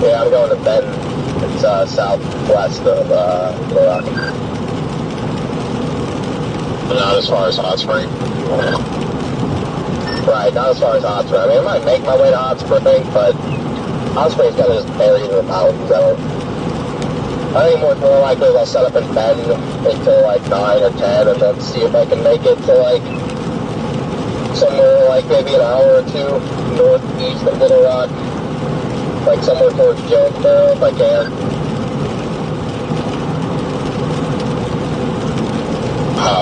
Yeah, I'm going to Benton. It's southwest of Little Rock. Not as far as Hot Spring? Right, not as far as Hot Spring. I mean, I might make my way to Hot Spring, but Hot Spring's kind of just buried in the mountains. I think more likely I'll set up in Benton until like 9 or 10 and then see if I can make it to like somewhere like maybe an hour or two northeast of Little Rock. Like somewhere towards Jonesboro if I can.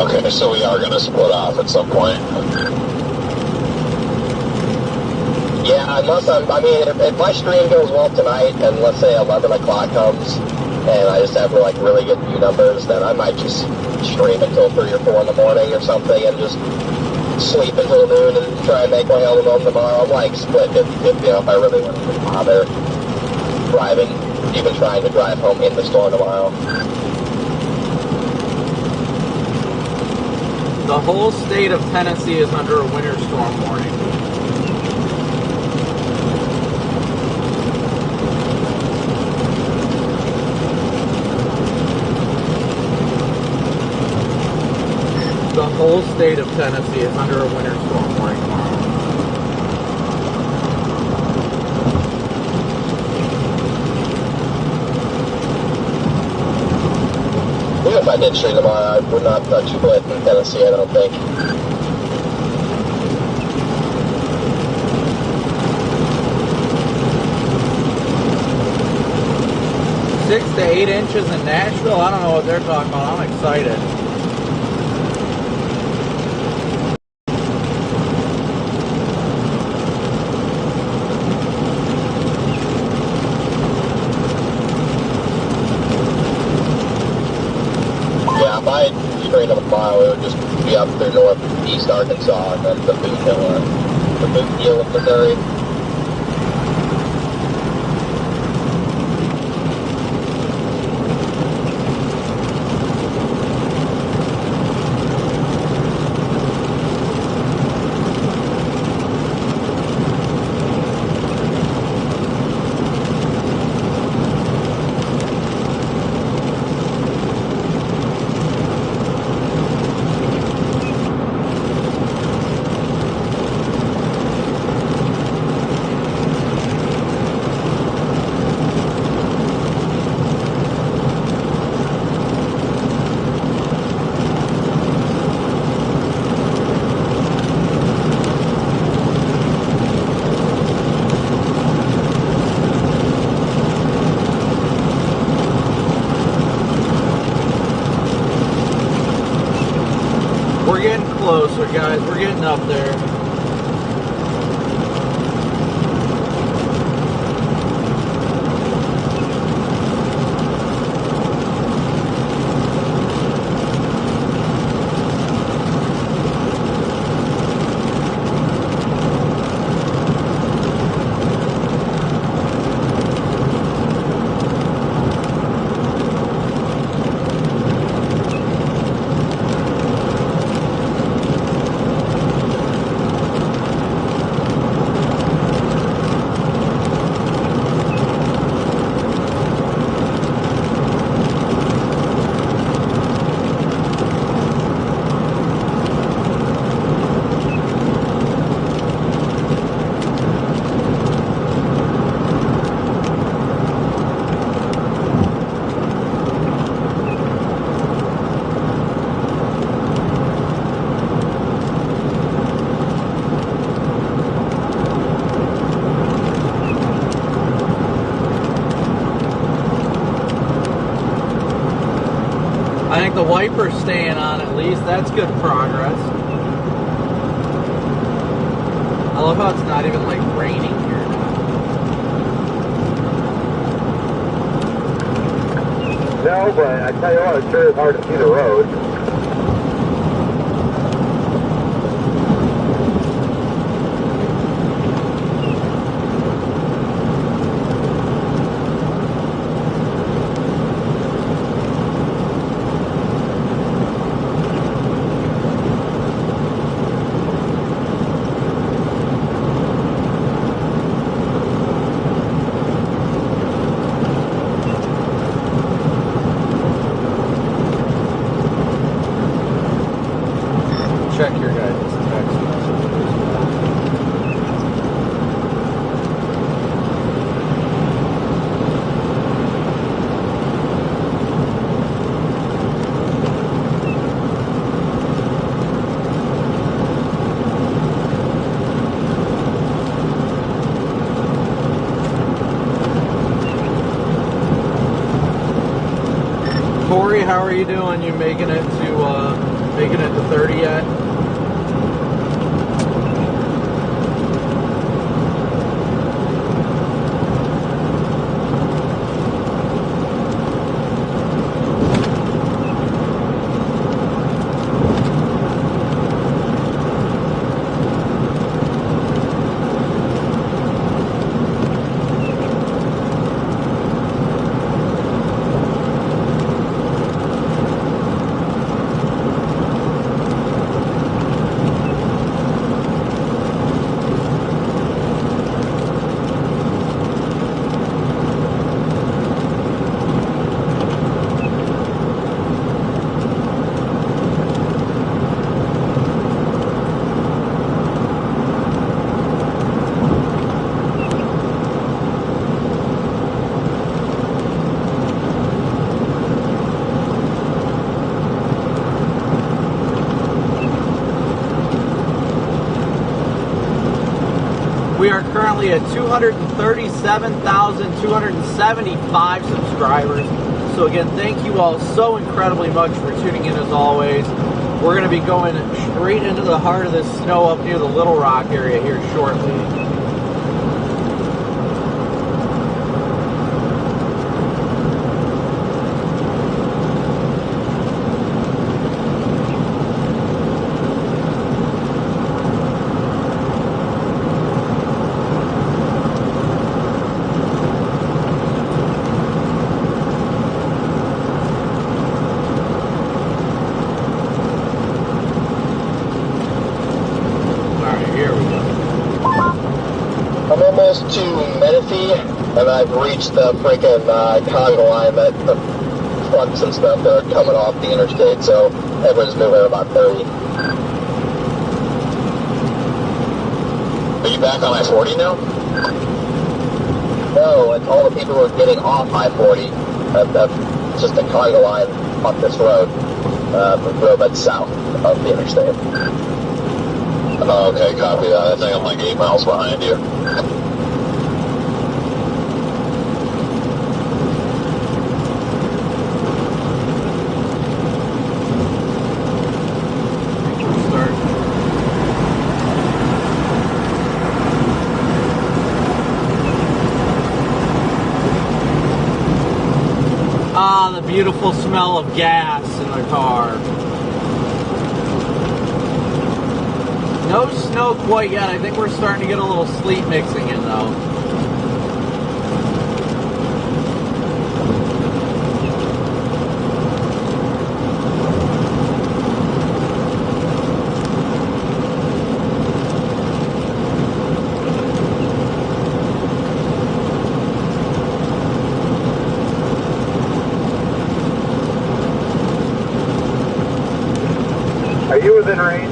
Okay, so we are going to split off at some point. Yeah, unless if my stream goes well tonight and let's say 11 o'clock comes and I just have like really good view numbers, then I might just stream until 3 or 4 in the morning or something and just sleep until noon and try and make my way home tomorrow. I'm like split if I really want to bother driving, even trying to drive home in the storm tomorrow. The whole state of Tennessee is under a winter storm warning. The whole state of Tennessee is under a winter storm warning tomorrow. Even if I did stream tomorrow, I would not touch split in Tennessee, I don't think. Six to 8 inches in Nashville? I don't know what they're talking about. I'm excited. straight of a mile, it would just be up through northeast Arkansas and then the Boot Deal of Missouri. We're getting closer, guys. We're getting up there. I think the wiper's staying on at least. That's good progress. I love how it's not even like raining here now. No, but I tell you what, it sure is hard to see the road. Check your guys' text messages. Corey, how are you doing? You making it to 30 yet? We are currently at 237,275 subscribers. So again, thank you all so incredibly much for tuning in as always. We're going to be going straight into the heart of this snow up near the Little Rock area here shortly. and I've reached the freaking conga line that the trucks and stuff that are coming off the interstate, so everyone's moving at about 30. Are you back on I-40 now? No, and all the people who are getting off I-40, that's just a conga line up this road, a little bit south of the interstate. Oh, okay, copy that. I think I'm like 8 miles behind you. Ah, the beautiful smell of gas in the car. No snow quite yet. I think we're starting to get a little sleet mixing in though. Are you within range?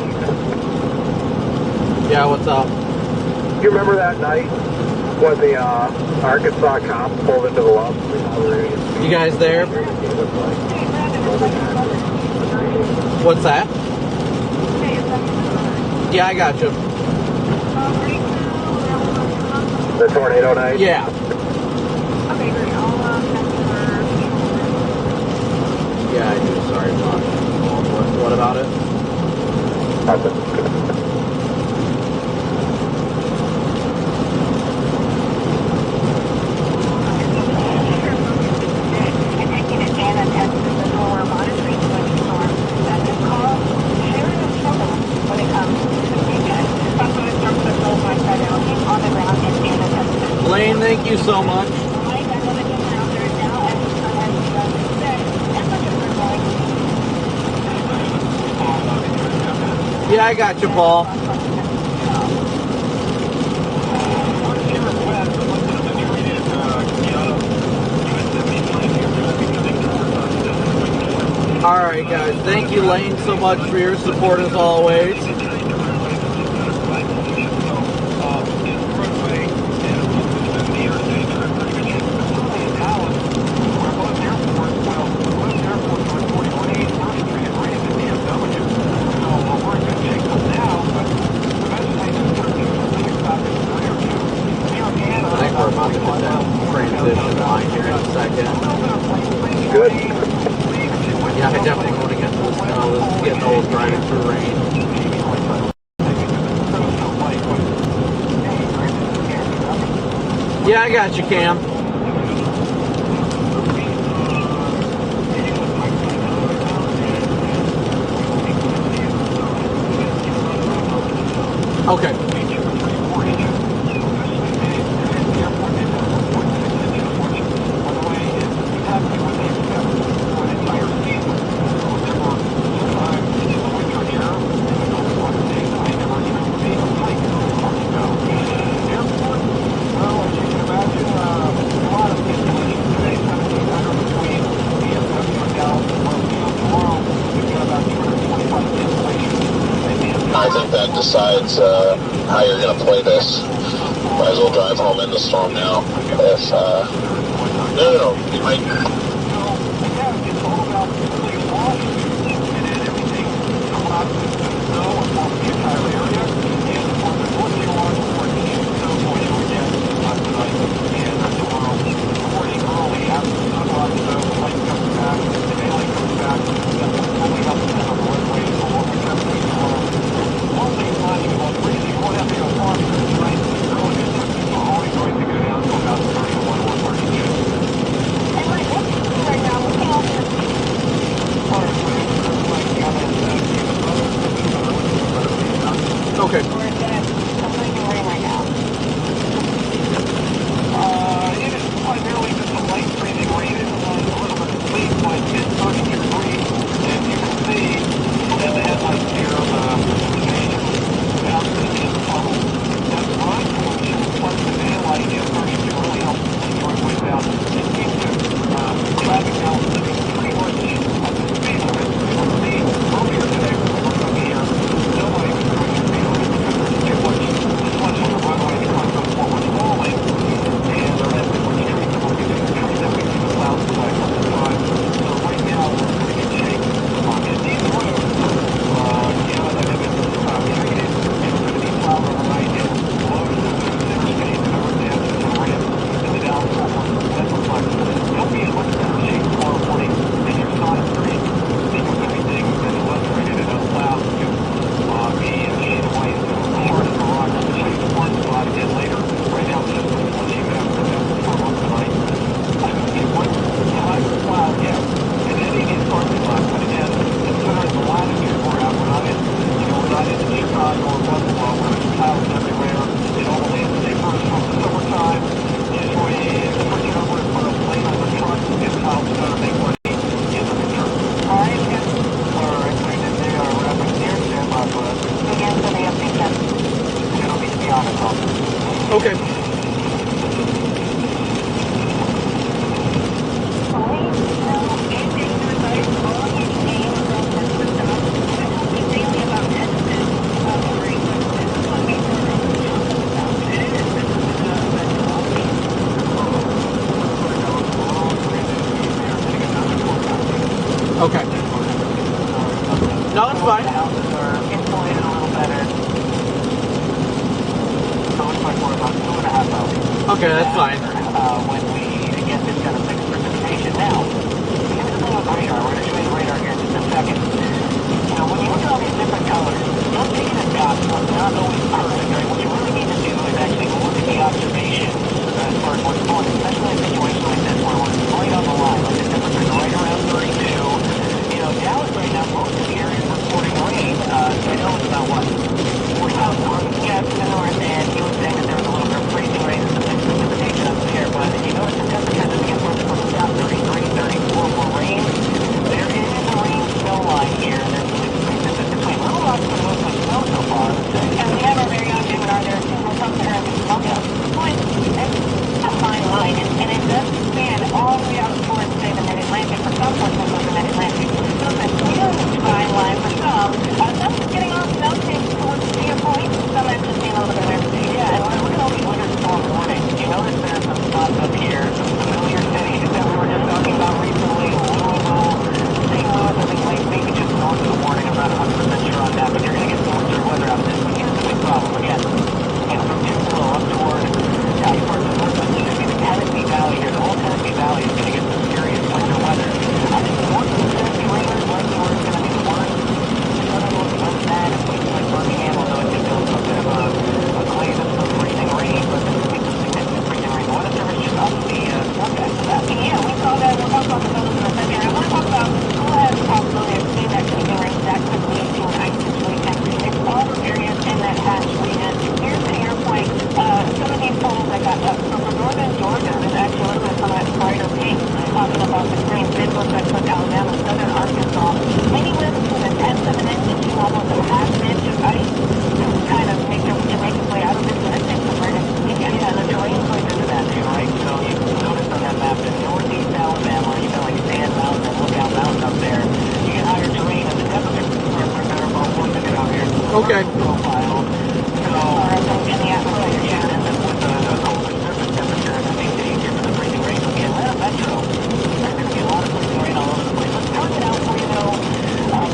Yeah, what's up? Do you remember that night when the Arkansas cops pulled into the love? You guys there? What's that? Yeah, I got you. The tornado night? Yeah. Yeah, I do. Sorry, Josh. What about it? Nothing. Lane, thank you so much. Yeah, I got you, Paul. Alright, guys. Thank you, Lane, so much for your support as always. I think we're about to hit that transition line here in a second. Good. Yeah, I definitely want to get to this snow. This is getting old driving through rain. Yeah, I got you, Cam. Okay. I think that decides how you're going to play this. Might as well drive home in the storm now. If, no, you might. Okay. No, it's fine. The houses are insulated a little better. So it's like we're about 2.5 hours. Okay, that's fine. When we get this kind of fixed precipitation. Now, here's the thing with radar. We're going to show you the radar here in just a second. You know, when you look at all these different colors, don't take it as gospel. It's not always perfect, right? What you really need to do is actually look at the observations as far as what's going, especially in a situation like this where we're right on the line. Like the temperature's right around 32. You know, Dallas right now, most of the areas reporting rain. I know it's about what? 40,000 yeah, to the north, and he was saying that there was a little bit of freezing rain and some mixed precipitation up there, but if you notice the temperature doesn't get much from about 33, 34 for rain. There is a rain snow line here. There's between Little Rock and mostly snow so far, I would say. And we have our very own Jim and there too. We'll come to her and point. It's a fine line, and it does span all the way out towards, say, the Mid-Atlantic. For some portions of the Mid-Atlantic, so it's a huge fine line for some. Some getting off melting towards the Sea Point. Some actually seeing a little bit of everything. Yeah, and look at all these winter storm warnings. You notice there's some spots up here, some familiar cities that we were just talking about recently. Louisville, St. Louis, I think maybe just north of the warning. I'm not 100% sure on that, but you're going to get some winter weather out of this. But here's the big problem again. From Tupelo up toward towards the north of Mississippi, the Tennessee Valley here, the whole Tennessee Valley is going to get some serious winter weather. I think the north of the Tennessee River is likely where it's going to be the worst. The southern one is bad, and places like Birmingham, although it did go a bit of a glaze of some freezing rain, but this will be some significant freezing rain. The Weather Service just upped the forecast for that. Yeah, we saw that. We'll talk about the numbers in a second. I want to talk about who has the possibility of seeing that freezing rain that could lead to an ice situation. It's all the areas in that hatch region. Here's to your point. Some of these polls I got up. So from northern Georgia, there's actually a little bit of some of that brighter pink popping up off the screen. Mid-West, Alabama, southern Arkansas. Anywhere between a tenth of an inch to almost a half an inch of ice to kind of make its way out of this. And it takes some right and the terrain plays into that too, right? So you notice on that map that northeast Alabama, you got like Sand Mountain and Lookout Mountain up there. You get higher terrain and the temperatures are better once they get out here. Okay. Profile. So in the atmosphere, yeah, and then with the colder surface temperature, I think the easier for the freezing rain will be Atlanta Metro. There's going to be a lot of freezing rain all over the place. Let's turn it out for you though.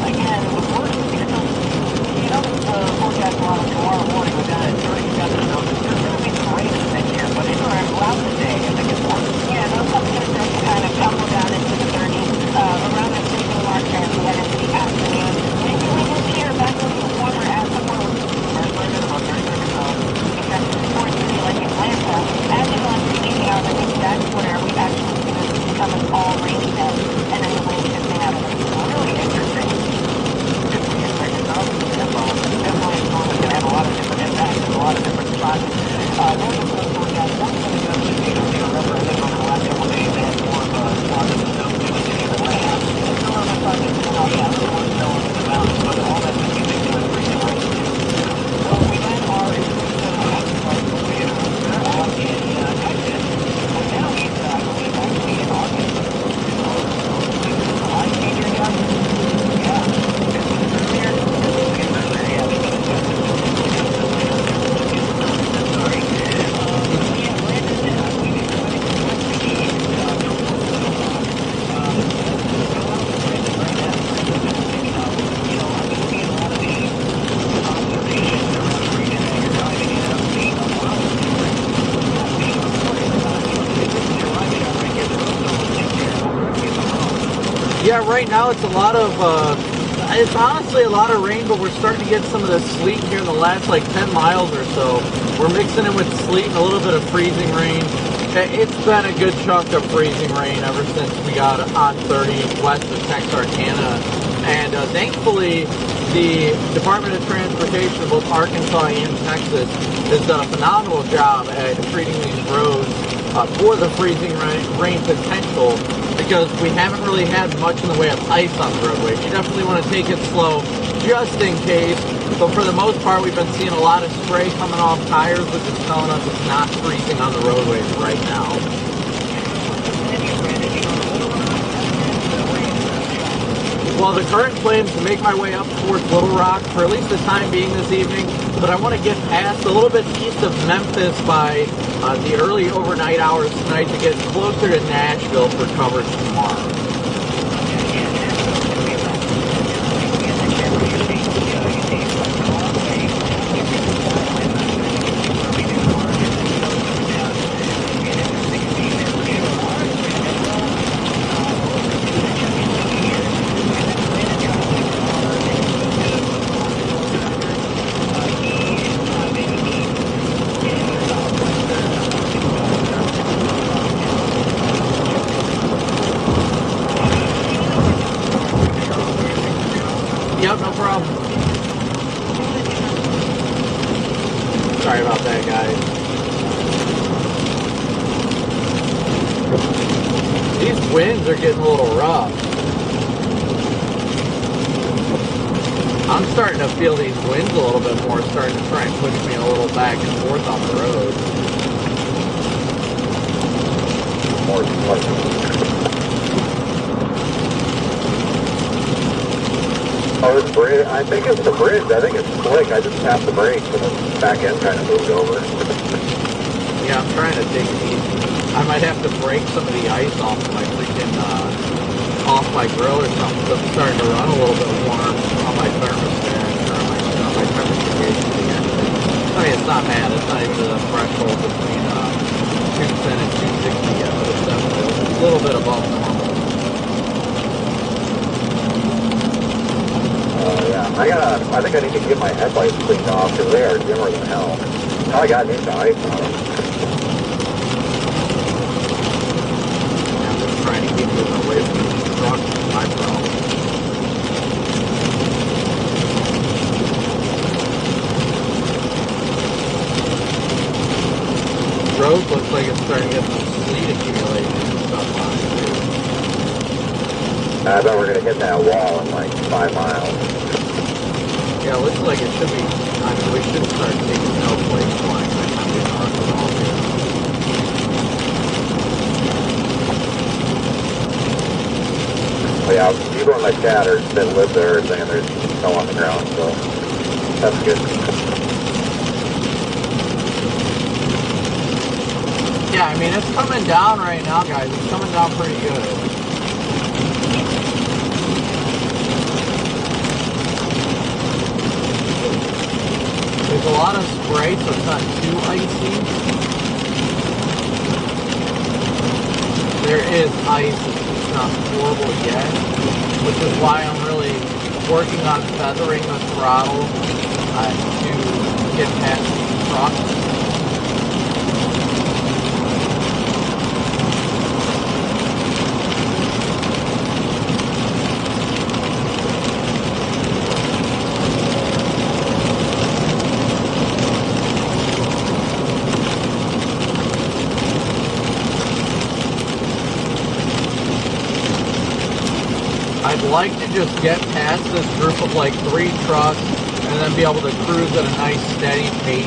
Again, you know the forecast model tomorrow morning was down at 37, so there's going to be some rain in the mix here, but it's throughout the day, I think it's more. Yeah, those temperatures are kind of tumble down into the 30s, around that freezing mark here as we head into the afternoon. Maybe we will see here back a little warmer as the world. First one is about 30 minutes off. Because towards a city like Atlanta, as you go into the evening hours, I think that's where we actually see this become an all rain set, and then the wind shifting out of it. It's really interesting. Definitely a storm that's going to have a lot of different impacts and a lot of different spots. There's a close forecast. That's going to go to remember, I think over the last couple of days, they had more of a spot of snow in the city of Atlanta. It's a little bit fun to see how, yeah, a little more snow in the mountains, but all that's going to be mixed with freezing rain. So we then are in the theater on in Texas. And now he's, I believe, actually in August. July major again. Yeah. Yeah, right now it's a lot of, it's honestly a lot of rain, but we're starting to get some of the sleet here in the last like 10 miles or so. We're mixing it with sleet and a little bit of freezing rain. It's been a good chunk of freezing rain ever since we got on 30 west of Texarkana. And thankfully, the Department of Transportation of both Arkansas and Texas has done a phenomenal job at treating these roads for the freezing rain potential, because we haven't really had much in the way of ice on the roadways. You definitely want to take it slow just in case, but for the most part we've been seeing a lot of spray coming off tires, which is telling us it's not freezing on the roadways right now. Well, the current plan is to make my way up towards Little Rock for at least the time being this evening, but I want to get past a little bit east of Memphis by the early overnight hours tonight to get closer to Nashville for coverage tomorrow. Yep, no problem. Sorry about that, guys. These winds are getting a little rough. I'm starting to feel these winds a little bit more, starting to try and push me a little back and forth on the road. Oh, this bridge, I think it's the bridge. I think it's slick. I just tapped the brakes and the back end kind of moved over. Yeah, I'm trying to take it easy. I might have to break some of the ice off my freaking, off my grill or something, so it's starting to run a little bit warm on my thermostat, or on my temperature gauge for the engine. I mean, it's not bad. It's not even the threshold between 210 and 260 yet, but it's definitely a little bit above normal. Yeah, I think I need to get my headlights cleaned off because they are dimmer than hell. Now I got into ice on them. I'm just trying to keep moving away from the truck. My problem. Road looks like it's starting to get some sleet accumulation and stuff on it too. I bet we're going to hit that wall in like 5 miles. Yeah, it looks like it should be. I mean, we should start seeing snowflakes flying by the time we start the wall here. But yeah, people in my chat that live there are saying there's snow on the ground, so that's good. Yeah, I mean, it's coming down right now, guys. It's coming down pretty good. There's a lot of spray, so it's not too icy. There is ice, it's not horrible yet, which is why I'm really working on feathering the throttle to get past these trucks. I'd like to just get past this group of like 3 trucks and then be able to cruise at a nice steady pace.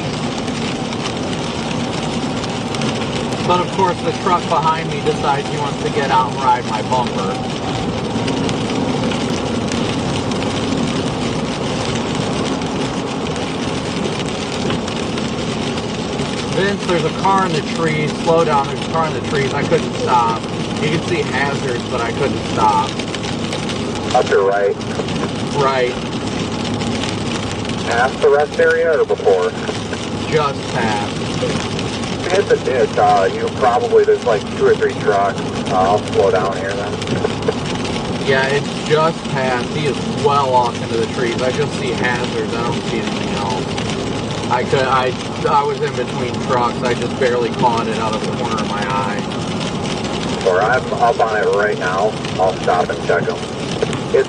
But of course the truck behind me decides he wants to get out and ride my bumper. Vince, there's a car in the trees. Slow down, there's a car in the trees. I couldn't stop. You can see hazards, but I couldn't stop. Up your right. Right. Past the rest area or before? Just past. Hit the ditch, you probably, there's like 2 or 3 trucks. I'll slow down here then. Yeah, it's just past. He is well off into the trees. I just see hazards. I don't see anything else. I was in between trucks. I just barely caught it out of the corner of my eye. Or I'm up on it right now. I'll stop and check them. It's,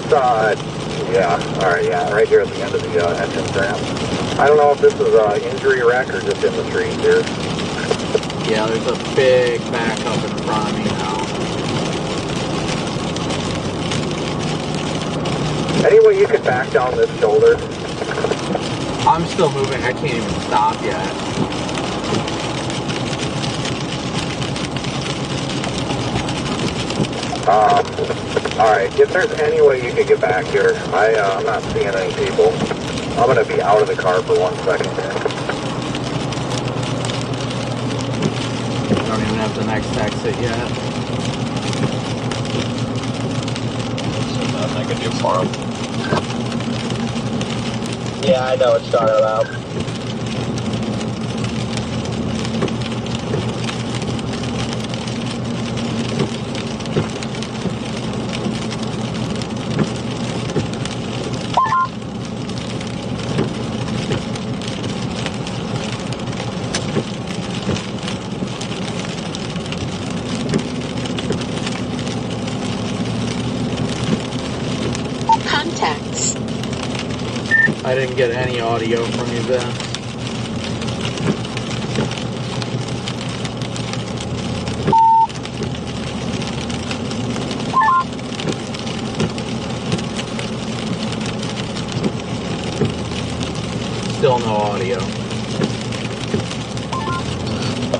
yeah, alright, yeah, right here at the end of the entrance ramp. I don't know if this is an injury wreck or just in the trees here. Yeah, there's a big backup in front of me now. Any way you could back down this shoulder? I'm still moving. I can't even stop yet. Alright, if there's any way you could get back here, I'm not seeing any people. I'm going to be out of the car for 1 second here. Don't even have the next exit yet. There's nothing I can do for him. Yeah, I know what you're talking about. Contacts. I didn't get any audio from you, Vince. Still no audio.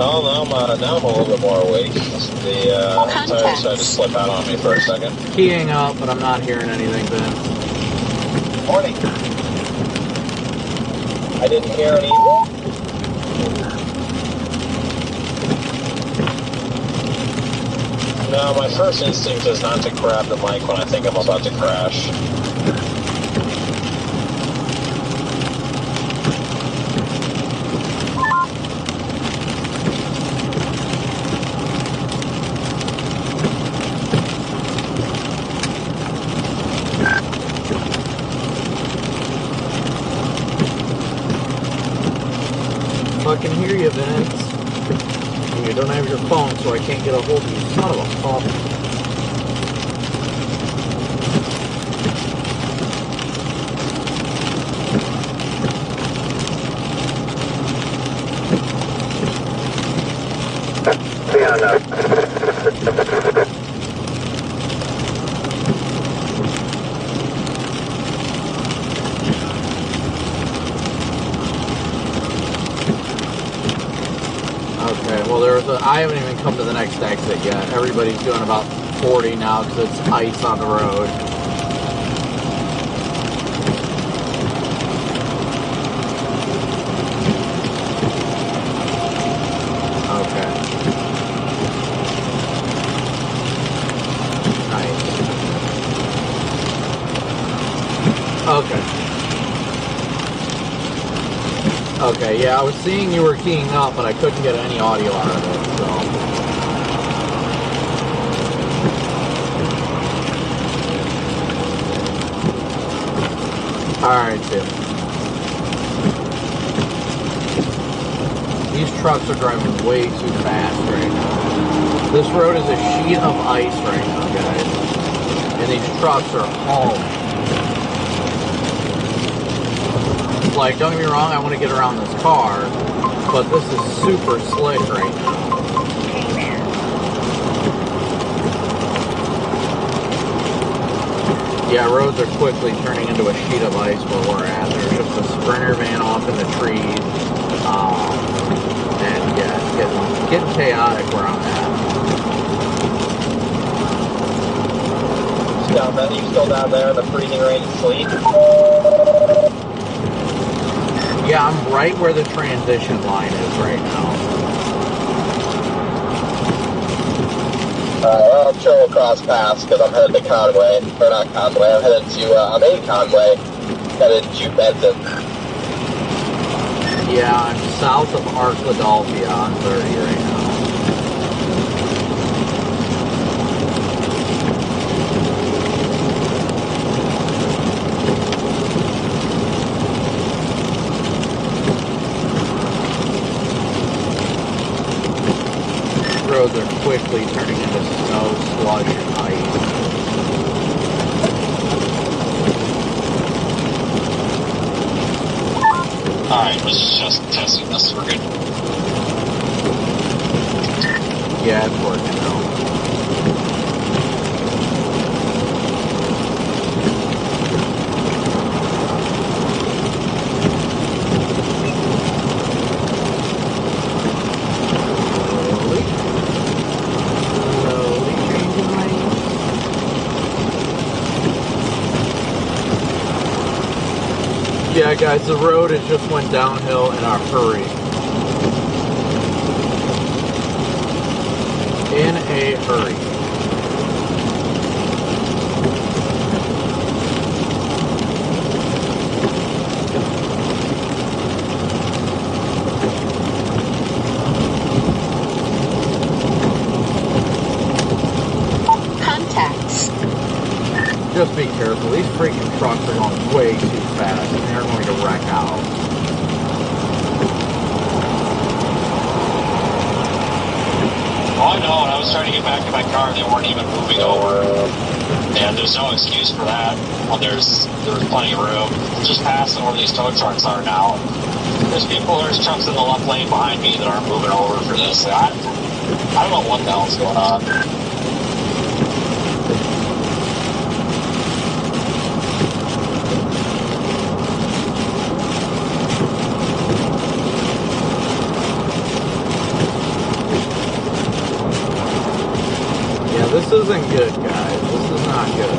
Oh, now I'm a little bit more awake. The tire decided to slip out on me for a second. Keying up, but I'm not hearing anything, Vince. Morning. I didn't hear any. No, my first instinct is not to grab the mic when I think I'm about to crash. I can hear you, Vince. And you don't have your phone, so I can't get a hold of you. Son of a pump. Okay, well, I haven't even come to the next exit yet. Everybody's doing about 40 now because it's ice on the road. Okay. Nice. Okay. Okay, yeah, I was seeing you were keying up, but I couldn't get any audio out of it, so. Alright, Tim. These trucks are driving way too fast right now. This road is a sheet of ice right now, guys. And these trucks are hauling. Like, don't get me wrong, I want to get around this car, but this is super slick right now. Yeah, roads are quickly turning into a sheet of ice where we're at. There's just a Sprinter van off in the trees. And yeah, it's getting chaotic where I'm at. You still down there in the freezing rain and sleet? Yeah, I'm right where the transition line is right now. Well, I'm sure we'll cross paths because I'm headed to Conway. Or not Conway, I'm headed to, I'm in Conway, headed to Benton. Yeah, I'm south of Arkadelphia on 30 right now. Roads are quickly turning into snow, slush, and ice. Alright, let's just testing this. We're good. Yeah, it's working now. Yeah, guys, the road has just went downhill in a hurry. In a hurry. Contacts. Just be careful. These freaking trucks are going way too fast and they're going to wreck out. I know, and I was trying to get back to my car, and they weren't even moving over. And there's no excuse for that when there was plenty of room. Just passing where these tow trucks are now. There's trucks in the left lane behind me that aren't moving over for this. I don't know what the hell's going on. Yeah, this isn't good, guys. This is not good.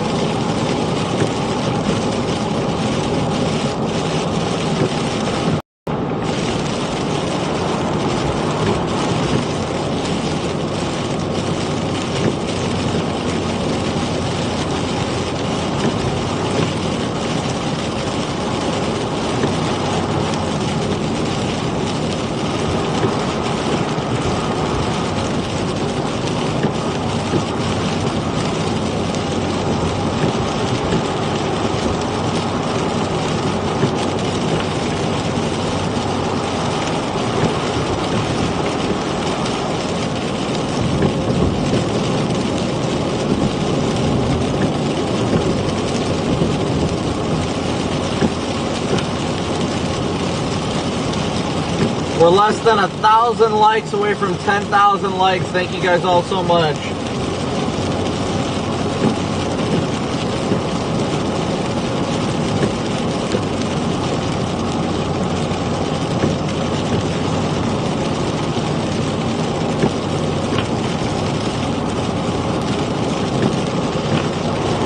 We're less than 1,000 likes away from 10,000 likes. Thank you guys all so much.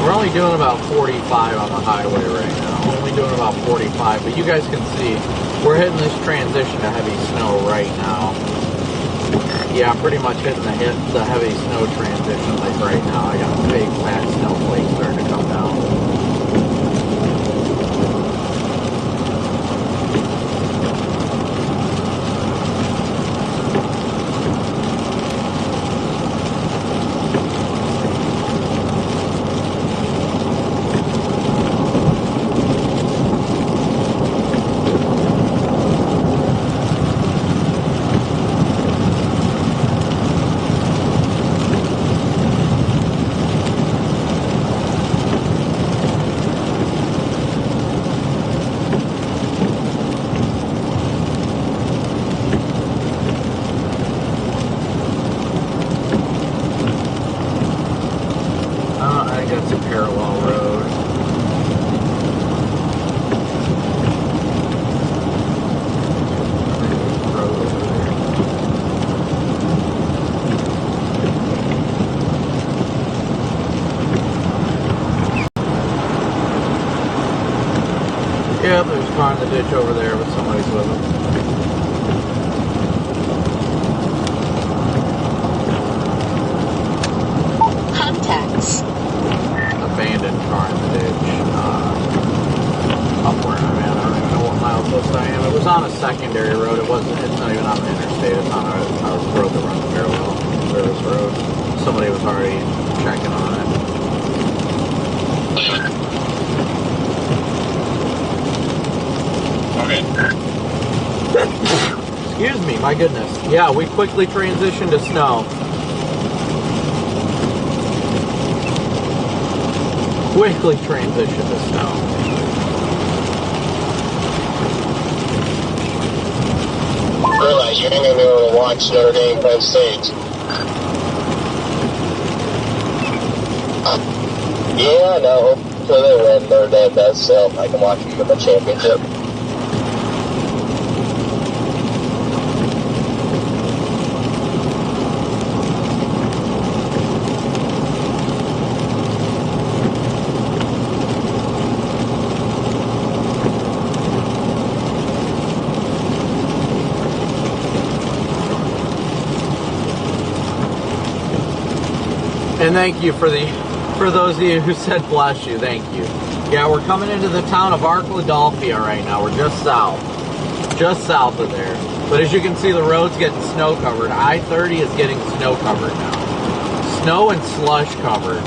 We're only doing about 45 on the highway right now. Only doing about 45, but you guys can see we're hitting this transition to heavy snow right now. Yeah, pretty much hitting the heavy snow transition like right now. I got big fat snowflakes starting to come down. Yeah, there's a car in the ditch over there, but somebody's with them. Contacts. Abandoned car in the ditch. Up where I'm at. I don't even know what milepost I am. It was on a secondary road. It's not even on the interstate. It's on a road that runs parallel. Service road. Somebody was already checking on it. Excuse me, my goodness. Yeah, we quickly transitioned to snow. Quickly transitioned to snow. Realize you ain't gonna be able to watch Notre Dame Penn State. Yeah, I know. Hopefully they win. Notre Dame does, so I can watch them win the championship. And thank you for those of you who said bless you, thank you. Yeah, we're coming into the town of Arkladelphia right now. We're just south of there. But as you can see, the road's getting snow covered. I-30 is getting snow covered now. Snow and slush covered.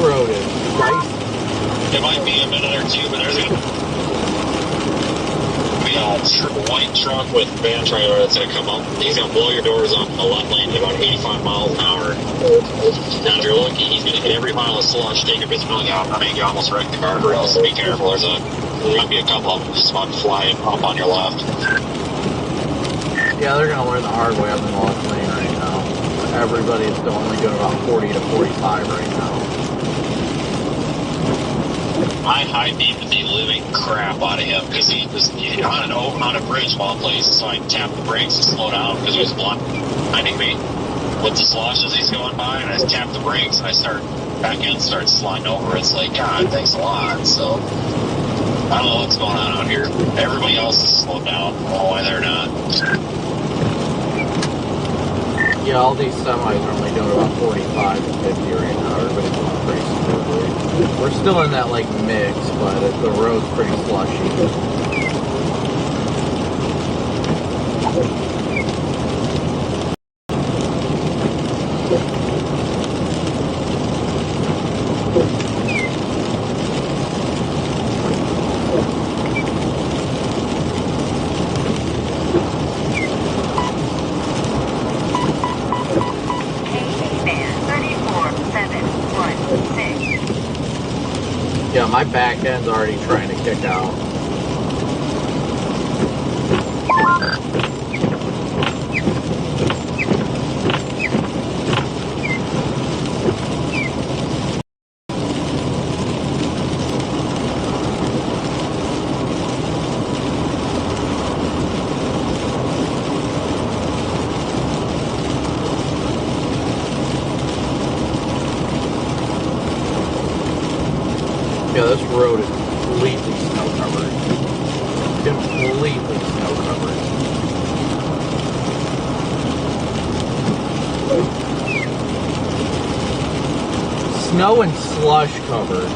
road is dicey. It might be a minute or two, but there's going to be a white truck with van trailer that's going to come up. He's going to blow your doors off in the left lane at about 85 miles an hour. Now, if you're lucky, he's going to hit every mile of slush, take your visibility out, and make you almost wreck the guardrail, so be careful. There might be a couple of them just about flying up on your left. Yeah, they're going to learn the hard way up in the left lane right now. Everybody's still only doing about 40 to 45 right now. I high beamed the living crap out of him because he was on a bridge of all places, so I tapped the brakes to slow down because he was blinding me with the slush as he's going by, and I tapped the brakes and I start sliding over. It's like, God, thanks a lot. So I don't know what's going on out here. Everybody else is slowed down. I don't know why they're not. Yeah, all these semis are only doing about 45 to 50 right now. Everybody's going pretty smoothly. We're still in that like mix, but the road's pretty slushy. Yeah, my back end's already trying to kick out. Yeah, this road is completely snow covered. Completely snow covered. Snow and slush covered.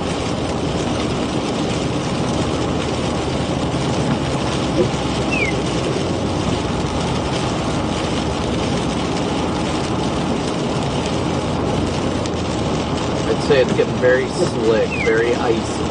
I'd say it's getting very slick, very icy.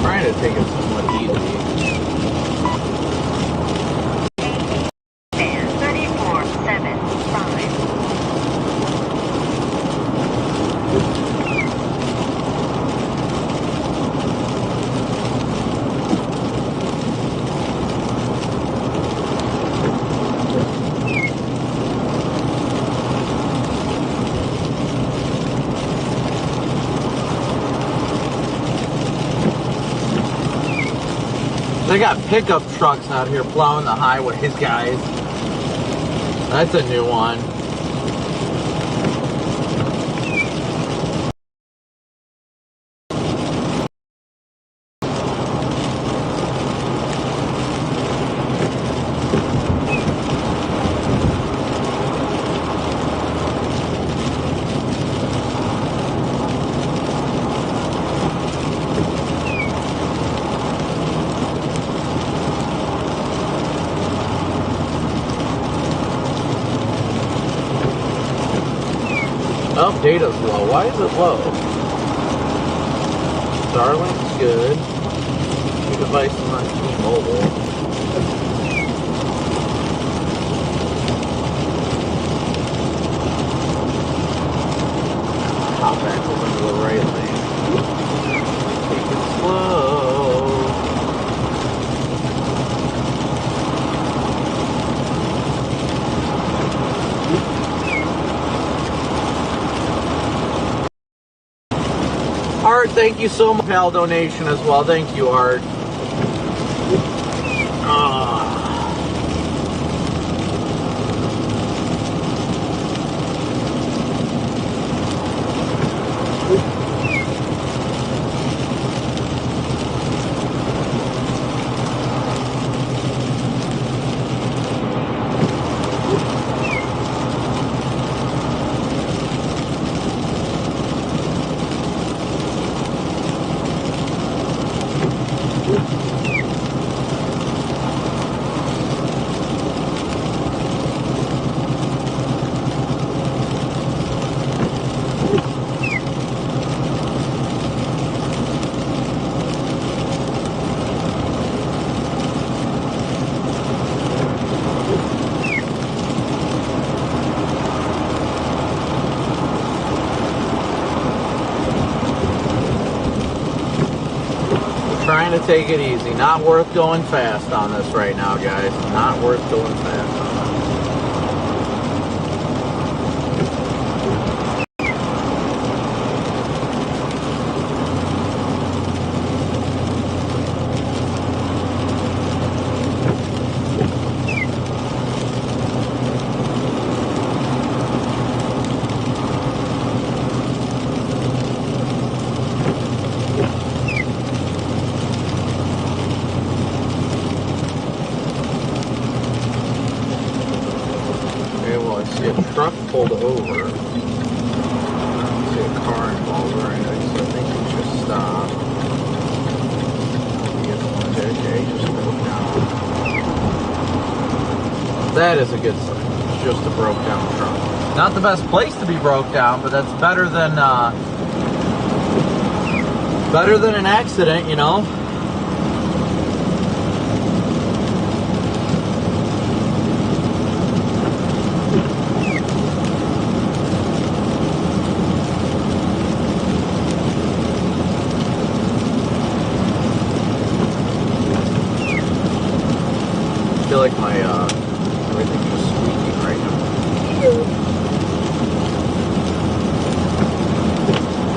Trying to take it somewhat easy. And 3475. They got pickup trucks out here plowing the highways, guys. That's a new one. Oh, data's low. Why is it low? Starlink's good. Your device is on T-Mobile. Hop back over to the right lane. Take it slow. Art, thank you so much. PayPal donation as well. Thank you, Art. trying to take it easy. Not worth going fast on this right now, guys. Not worth going fast on it. Truck pulled over. See a car involved right now, so I think he should stop. Okay, just broke down. That is a good sign. It's just a broke down truck. Not the best place to be broke down, but that's better than an accident, you know. I feel like my everything's just squeaking right now.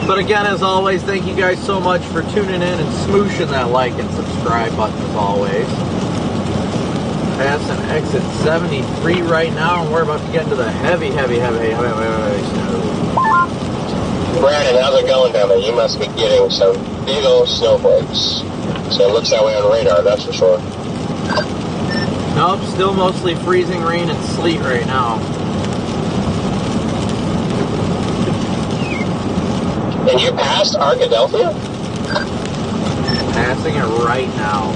But again, as always, thank you guys so much for tuning in and smooshing that like and subscribe button as always. Passing exit 73 right now, and we're about to get into the heavy snow. Brandon, how's it going down there? You must be getting some big old snowflakes. So it looks that way on radar, that's for sure. Nope, still mostly freezing rain and sleet right now. And you passed Arkadelphia? Passing it right now.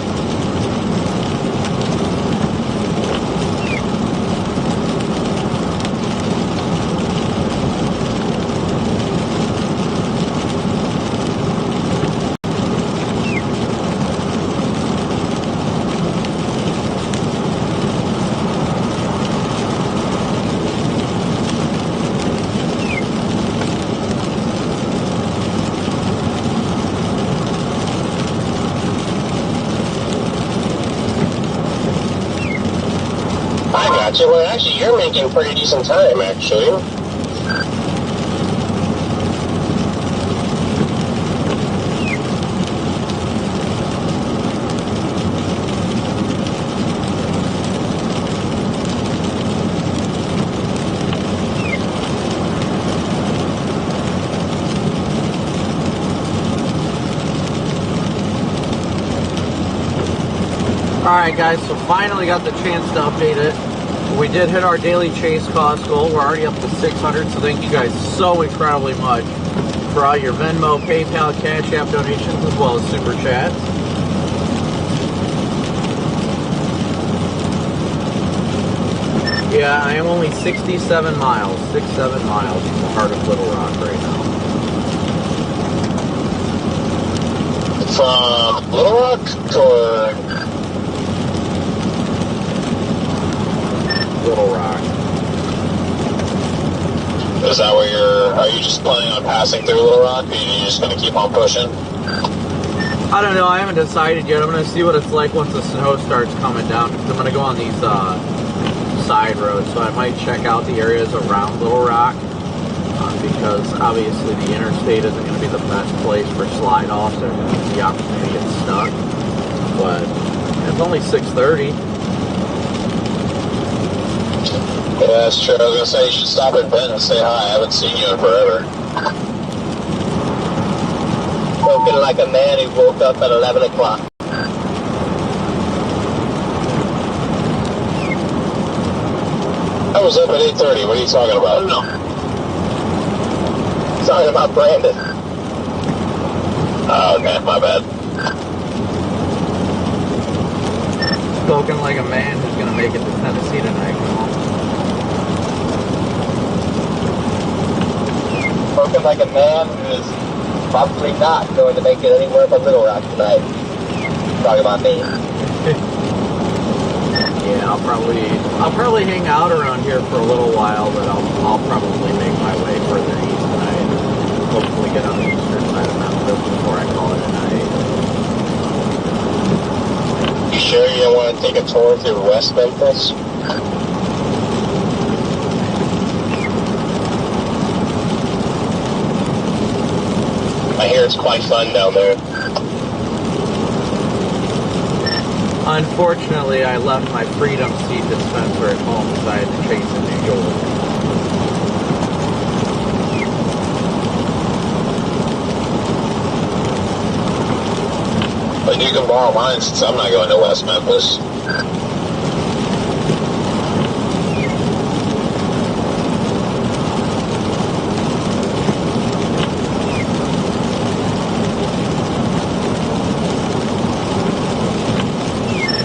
Well, actually, you're making pretty decent time, actually. Alright guys, so finally got the chance to update it. We did hit our daily chase cost goal. We're already up to 600, so thank you guys so incredibly much for all your Venmo, PayPal, Cash App donations, as well as Super Chats. Yeah, I am only 67 miles, 67 miles from the heart of Little Rock right now. From Little Rock to Little Rock. Is that where are you just planning on passing through Little Rock, or are you just going to keep on pushing? I don't know, I haven't decided yet. I'm going to see what it's like once the snow starts coming down, because I'm going to go on these side roads, so I might check out the areas around Little Rock, because obviously the interstate isn't going to be the best place for slide-offs, there's going to be the opportunity to get stuck, but it's only 6:30. Yeah, that's true. I was going to say, you should stop at Ben and say hi. I haven't seen you in forever. Spoken like a man who woke up at 11 o'clock. I was up at 8:30. What are you talking about? No. Talking about Brandon. Oh, okay. My bad. Spoken like a man who's going to make it to Tennessee tonight. Spoken like a man who is probably not going to make it anywhere but Little Rock tonight. Talking about me. Yeah, I'll probably hang out around here for a little while, but I'll probably make my way further east tonight. Hopefully get on the eastern side of Memphis before I call it a night. take a tour through West Memphis? I hear it's quite fun down there. Unfortunately, I left my Freedom Seat dispenser at home because I had to chase in New York. But you can borrow mine since I'm not going to West Memphis.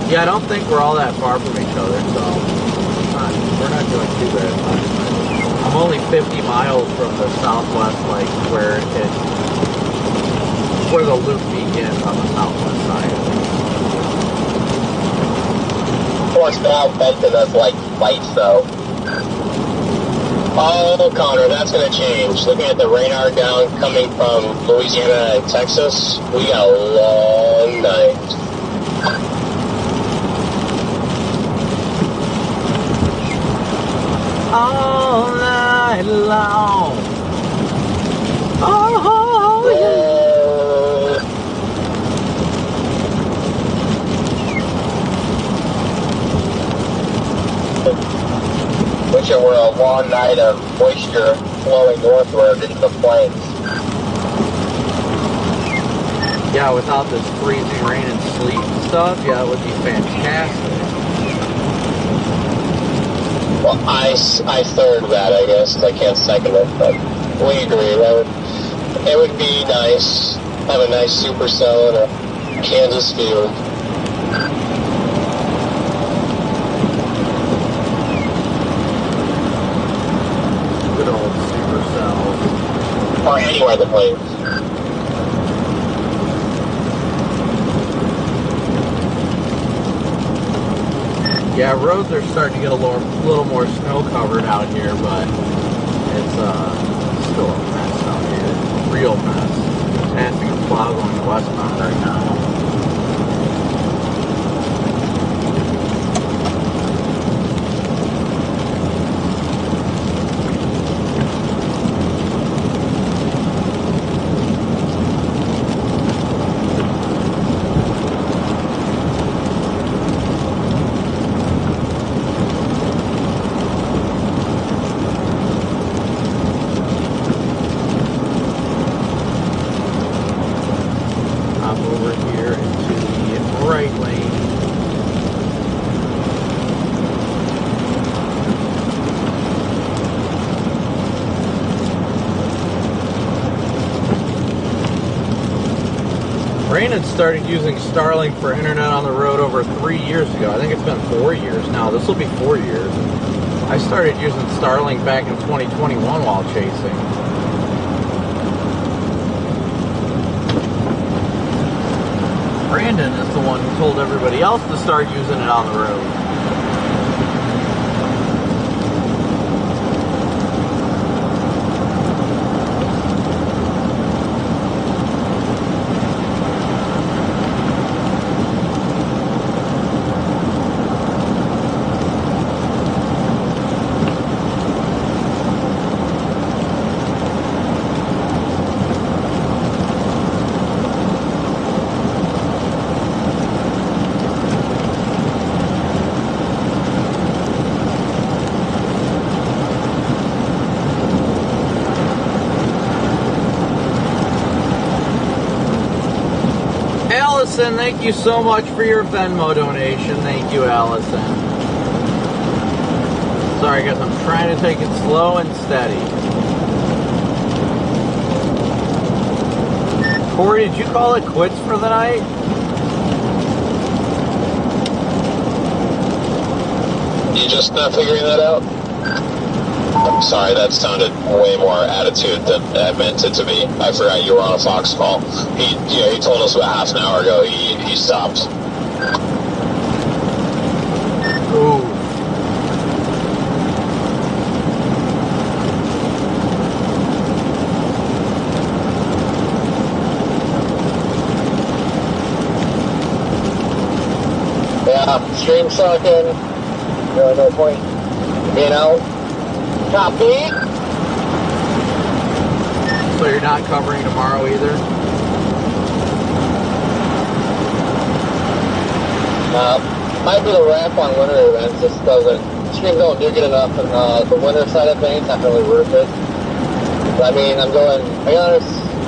Yeah, I don't think we're all that far from each other, so we're not doing too bad. I'm only 50 miles from the southwest, like where the loop begins on the southwest side. Of course, now Benton has like lights though. Oh, Connor, that's going to change. Looking at the radar down coming from Louisiana and Texas, we got a long night. All night long. Oh, yeah. Wish it were a long night of moisture flowing northward into the plains. Yeah, without this freezing rain and sleet and stuff, yeah, it would be fantastic. Well, I third that, I guess. I can't second it, but we agree. It would be nice. Have a nice supercell in a Kansas field. Good old supercells. Or anywhere in the plains. Yeah, roads are starting to get a little more snow covered out here, but it's still a mess out here. Real mess. Passing a plow going westbound right now. Over here into the right lane. Brandon started using Starlink for internet on the road over 3 years ago. I think it's been 4 years now. This will be 4 years. I started using Starlink back in 2021 while chasing. Brandon is the one who told everybody else to start using it on the road. Allison, thank you so much for your Venmo donation. Thank you, Allison. Sorry, guys, I'm trying to take it slow and steady. Corey, did you call it quits for the night? You just not figuring that out? I'm sorry, that sounded way more attitude than I meant it to be. I forgot you were on a Fox call. He told us about half an hour ago he stopped. Ooh. Yeah, Stream sucking. Really no point being out. Copy. So you're not covering tomorrow either? Might be the ramp on winter events. Just doesn't. Stream don't do good enough, and the winter side of things not really worth it. But, I mean, I got a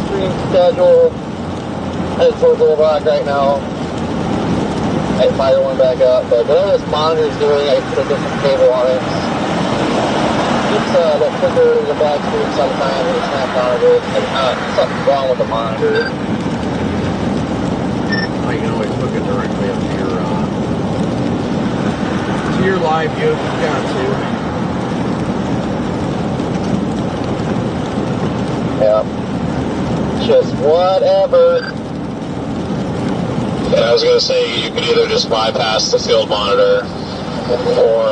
stream schedule. Headed towards Little Rock right now. I fire one back up, but whatever this monitor's doing, I put a different cable on it. It's the flicker in the black screen sometimes, and it's not out of it, and something's wrong with the monitor. Oh, you can always hook it directly up to your live view if you've got to. Yeah. Just whatever. Yeah, I was gonna say you could either just bypass the field monitor, or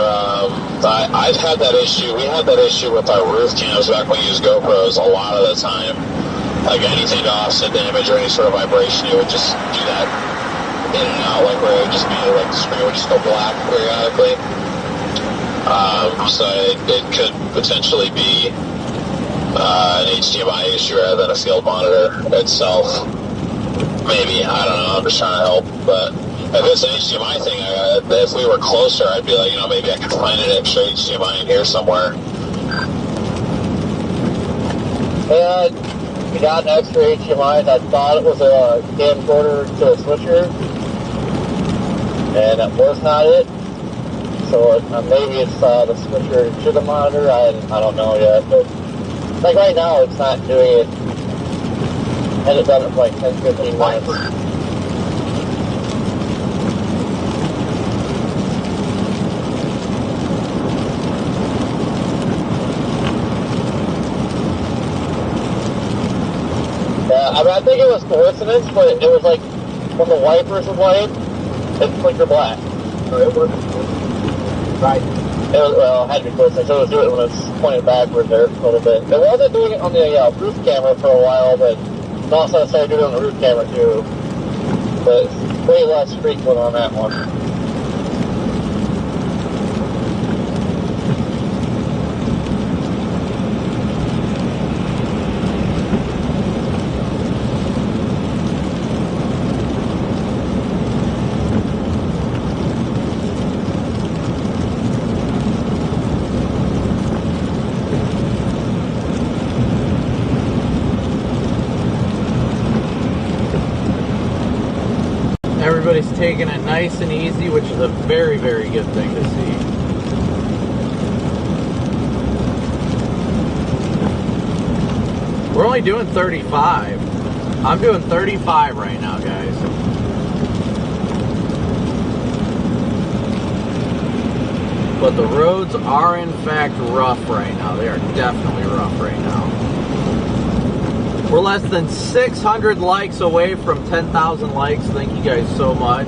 I've had that issue. We had that issue with our roof cams back when we used GoPros a lot of the time. Like anything to offset damage or any sort of vibration, it would just do that in and out, like where it would just be like the screen would just go black periodically. So it could potentially be an HDMI issue rather than a field monitor itself. Maybe, I don't know, I'm just trying to help, but if it's an HDMI thing, if we were closer, I'd be like, maybe I could find an extra HDMI in here somewhere. And we got an extra HDMI. I thought it was a camcorder to a switcher, and it was not it. So maybe it's the switcher to the monitor. I don't know yet, but like right now, it's not doing it. And it done it for like 10-15 minutes. Yeah, I think it was coincidence, but it was like when the wipers would wipe, it flicker black. So it wasn't. Right. It had to be coincidence. It was doing it when it's pointed backward there a little bit. It wasn't doing it on the roof camera for a while, but also I started doing it on the roof camera too. But it's way less frequent on that one. Everybody's taking it nice and easy, which is a very, very good thing to see. We're only doing 35. I'm doing 35 right now, guys. But the roads are in fact rough right now. They are definitely rough right now. We're less than 600 likes away from 10,000 likes. Thank you guys so much.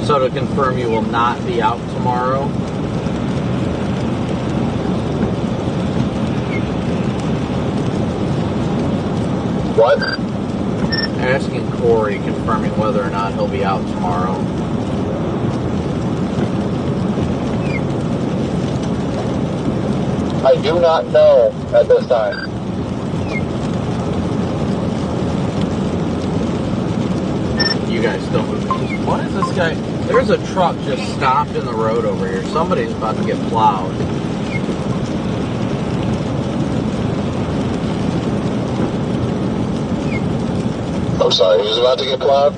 So to confirm, you will not be out tomorrow. What? Asking Corey, confirming whether or not he'll be out tomorrow. I do not know at this time. You guys don't move. What is this guy? There's a truck just stopped in the road over here. Somebody's about to get plowed. I'm sorry, who's about to get plowed?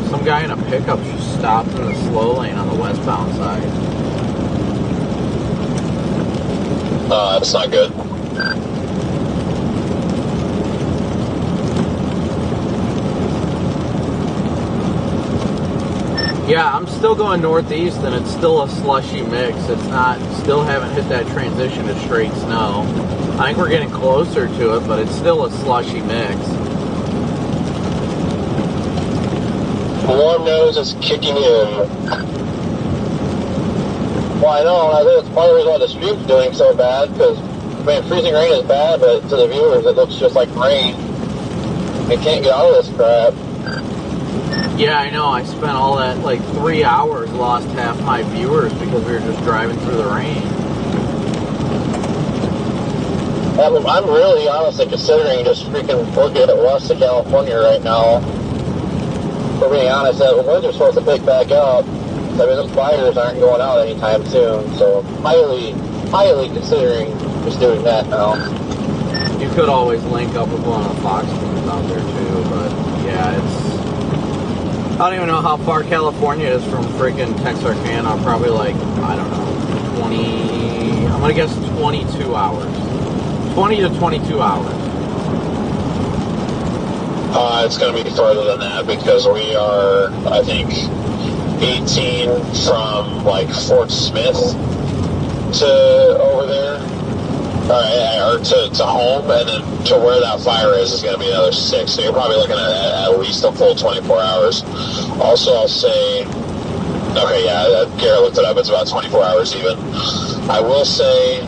Some guy in a pickup just stopped in the slow lane on the westbound side. That's not good. Yeah, I'm still going northeast, and it's still a slushy mix. It's not, still haven't hit that transition to straight snow. I think we're getting closer to it, but it's still a slushy mix. Warm nose is kicking in. Well, I know, and I think it's part of the reason why the stream's doing so bad, because, I mean, freezing rain is bad, but to the viewers it looks just like rain. They can't get out of this crap. Yeah, I know. I spent all that, like 3 hours, lost half my viewers because we were just driving through the rain. I'm really honestly considering just freaking booking it west of California right now. For being honest, the winter's supposed to pick back up. I mean, those fires aren't going out anytime soon, so highly considering just doing that now. You could always link up with one of the Fox teams out there too, but yeah, it's... I don't even know how far California is from freaking Texarkana. Probably like, I don't know, 20... I'm gonna guess 22 hours. 20 to 22 hours. It's going to be further than that because we are, I think, 18 from like Fort Smith to over there, or to home, and then to where that fire is going to be another 6. So you're probably looking at least a full 24 hours. Also, I'll say, okay, yeah, Garrett looked it up. It's about 24 hours even. I will say,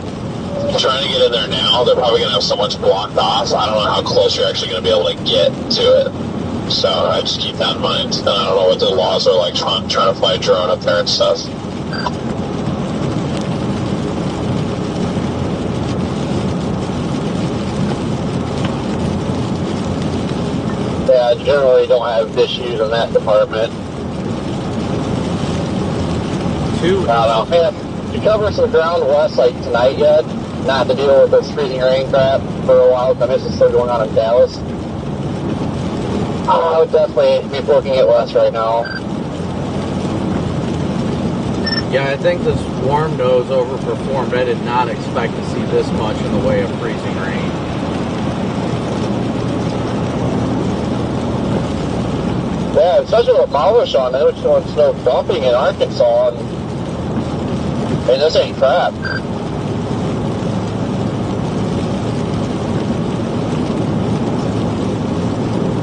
trying to get in there now, they're probably going to have so much blocked off. I don't know how close you're actually going to be able to get to it. So I just keep that in mind. And I don't know what the laws are like trying to fly a drone up there and stuff. Yeah, I generally don't have issues in that department. I don't know. Man, to cover some ground west like tonight yet, not to deal with this freezing rain crap for a while. I mean, this is still going on in Dallas. I would definitely be booking it west right now. Yeah, I think this warm nose overperformed. I did not expect to see this much in the way of freezing rain. Yeah, it's such a polish on it. It's doing snow dumping in Arkansas, and this ain't crap.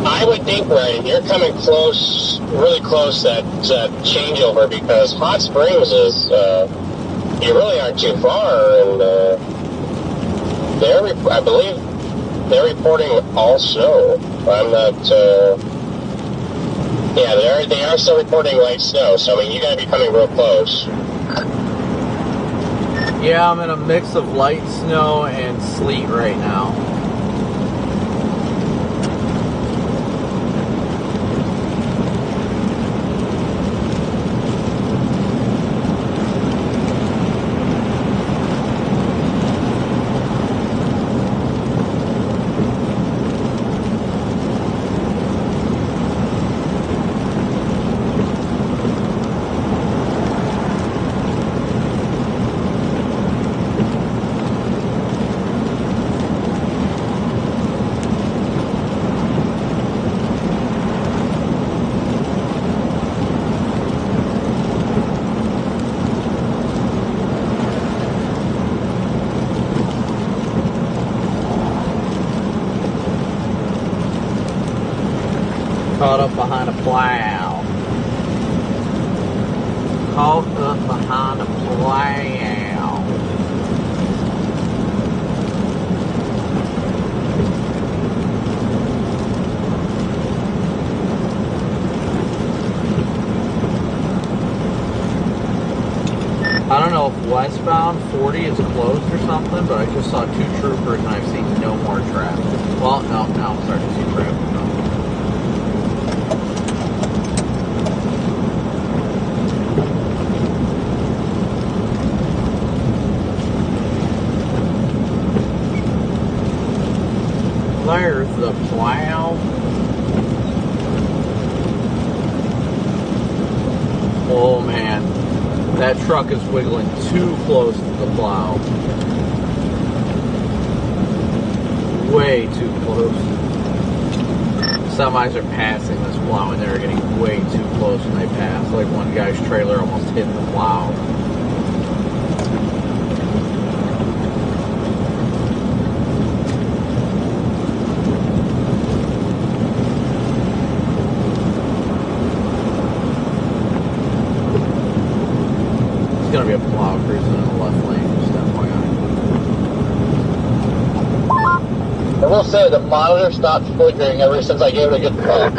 I would think, Ryan, you're coming close, really close to that changeover because Hot Springs is, you really aren't too far, and I believe they're reporting all snow. I'm not, yeah, they are still reporting light snow, so I mean, you gotta be coming real close. Yeah, I'm in a mix of light snow and sleet right now. Caught up behind a plow. Caught up behind a plow. I don't know if westbound 40 is closed or something, but I just saw 2 troopers and I've seen no more traffic. Well, no, now I'm starting to see traffic. There's the plow. Oh man, that truck is wiggling too close to the plow. Way too close. Semis are passing this plow and they're getting way too close when they pass. Like one guy's trailer almost hit the plow. It's gonna be a plow cruising in the left lane, just FYI. I will say the monitor stopped flickering ever since I gave it a good call.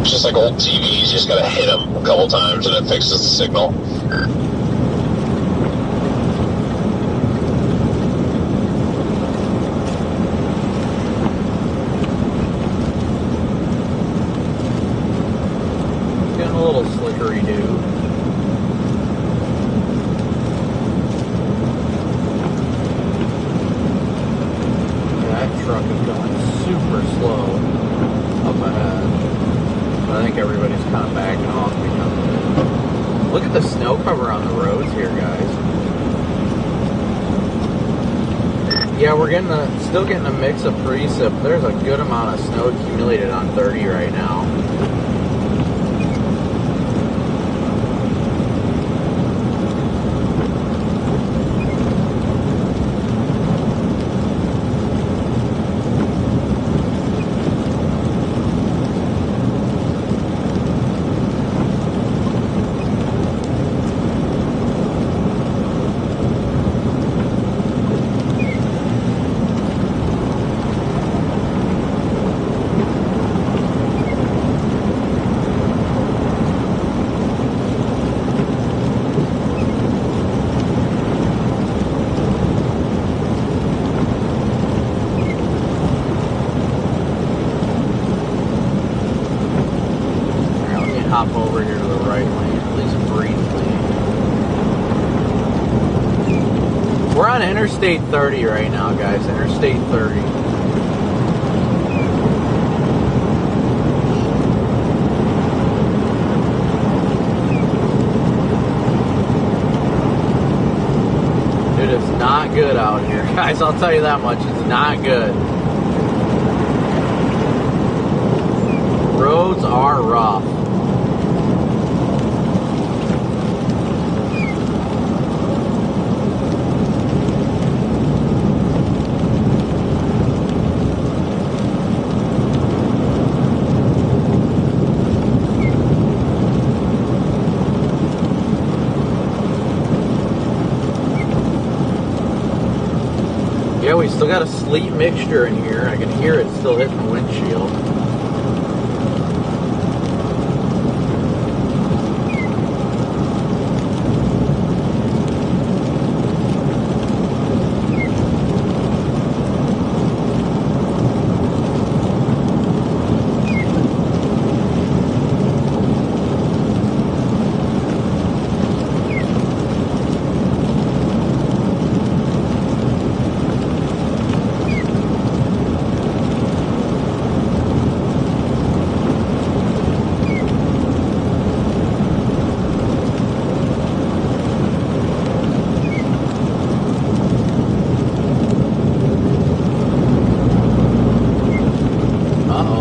It's just like old TVs, you just gotta hit them a couple times and it fixes the signal. Getting a little slickery, dude. That truck is going super slow up ahead. I think everybody's kind of backing off because of it. Look at the snow cover on the roads here, guys. Yeah, we're still getting a mix of precip. There's a good amount of snow accumulated on 30 right now. Hop over here to the right lane, at least briefly. We're on Interstate 30 right now, guys. Interstate 30. Dude, it's not good out here, guys. I'll tell you that much. It's not good. Roads are rough. Yeah, we still got a sleet mixture in here. I can hear it still hitting the windshield.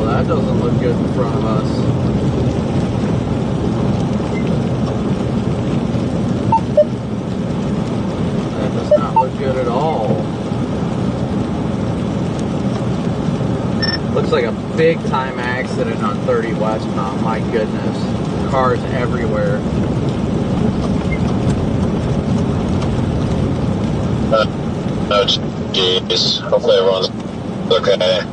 That doesn't look good in front of us. That does not look good at all. Looks like a big time accident on 30 westbound. My goodness. Cars everywhere. Oh, jeez. Hopefully everyone's okay.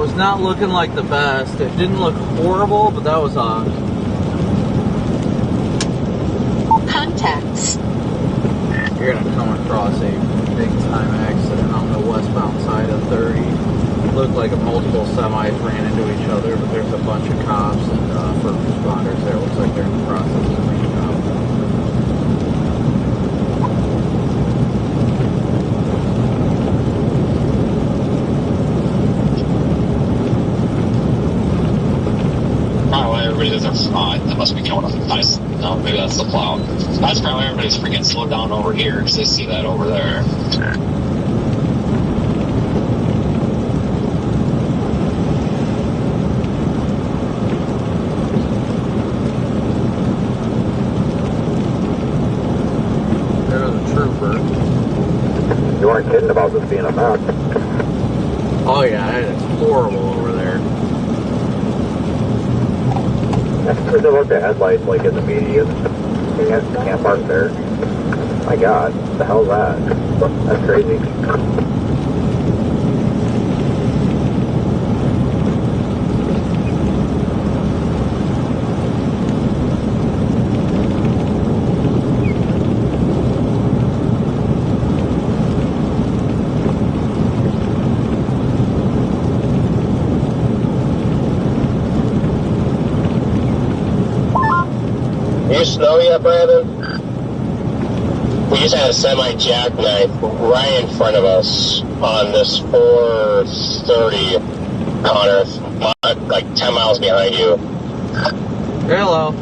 was not looking like the best. It didn't look horrible, but that was Contacts. You're gonna come across a big time accident on the westbound side of 30. Looked like multiple semis ran into each other, but there's a bunch of cops and first responders there. Looks like they're in the process of cleaning up. Everybody does that must be going up. Nice. No, maybe that's the plow. That's probably everybody's freaking slowed down over here because they see that over there. There's a trooper. You weren't kidding about this being a mess. Oh yeah, it is horrible over there. There's a look at headlights like in the median. You can't park there. My God, what the hell's that? That's crazy. You snow yet, Brandon? We just had a semi-jackknife right in front of us on this 430, Connor, like 10 miles behind you. Hello.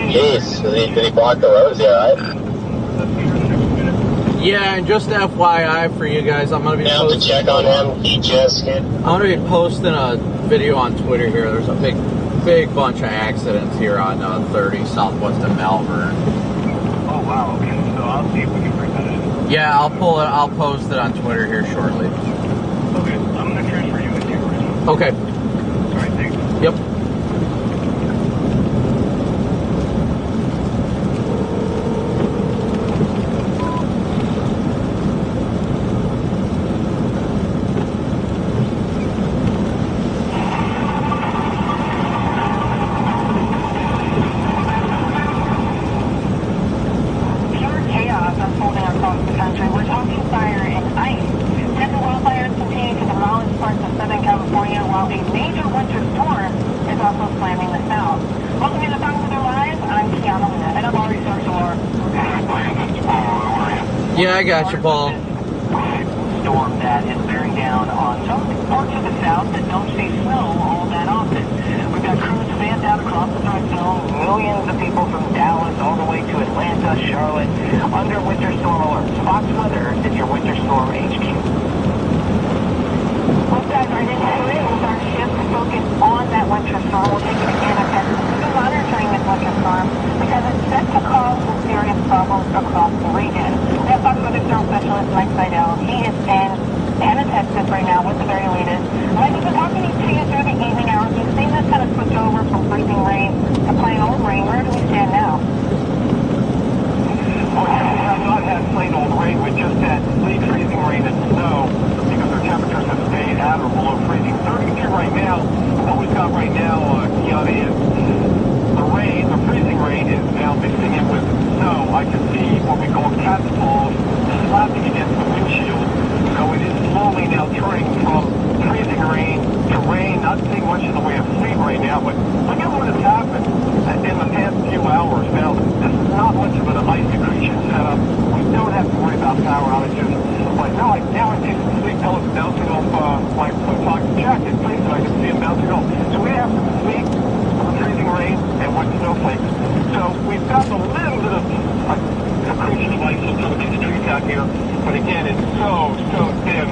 Jeez, did he block the road? Is he alright? Yeah, and just FYI for you guys, I'm gonna be You have to check on him. He just hit. I'm gonna be posting a video on Twitter here. There's a big bunch of accidents here on 30 southwest of Malvern. Oh, wow, okay. So I'll see if we can bring that in. Yeah, I'll post it on Twitter here shortly. Okay, I'm going to transfer you into your original. Okay. All right, thanks. Yep. Pure chaos unfolding across the country. We're talking fire and ice. Heavy wildfires continue to demolish parts of Southern California while a major winter storm is also slamming the south. Welcome to the Talk with Our Lives. I'm Kiana Luna, and I'm already social or Yeah, I got you, Paul. storm that is bearing down on some parts of the south that don't see snow all that often. We've got crews spanned out across the Dark Zone, millions of people from Dallas all the way to Atlanta, Charlotte, under winter storm alerts. Fox Weather is your winter storm HQ. Let's dive right into it with our shift focused on that winter storm. We'll take it again and continue monitoring this winter storm because it's set to cause some serious problems across the region. We have Fox Weather Storm Specialist Mike Seidel. He is in Anna, Texas right now with the very latest. Mike, we've been talking to you through the evening hours. We've seen this kind of switch over from freezing rain to plain old rain. Where do we stand now? Well, we have not had plain old rain. We just had sleet, freezing rain, and snow because our temperatures have stayed at or below freezing. 32 right now. What we've got right now, Kiana, is the rain, the freezing rain, is now mixing in with snow. I can see what we call cat's paws slapping against the windshield. So it is slowly now turning from freezing rain to rain. Not seeing much in the way of sleet right now, but look at what has happened in the past few hours. Now, this is not much of an ice accretion setup. We don't have to worry about power outages. But now I see some sleet pellets bouncing off my pocket jacket. Place and I can see them bouncing off. So we have some sleet, some freezing rain, and wet snowflakes. So we've got a little bit of accretion of ice on some of these trees out here. But again, it's so thin,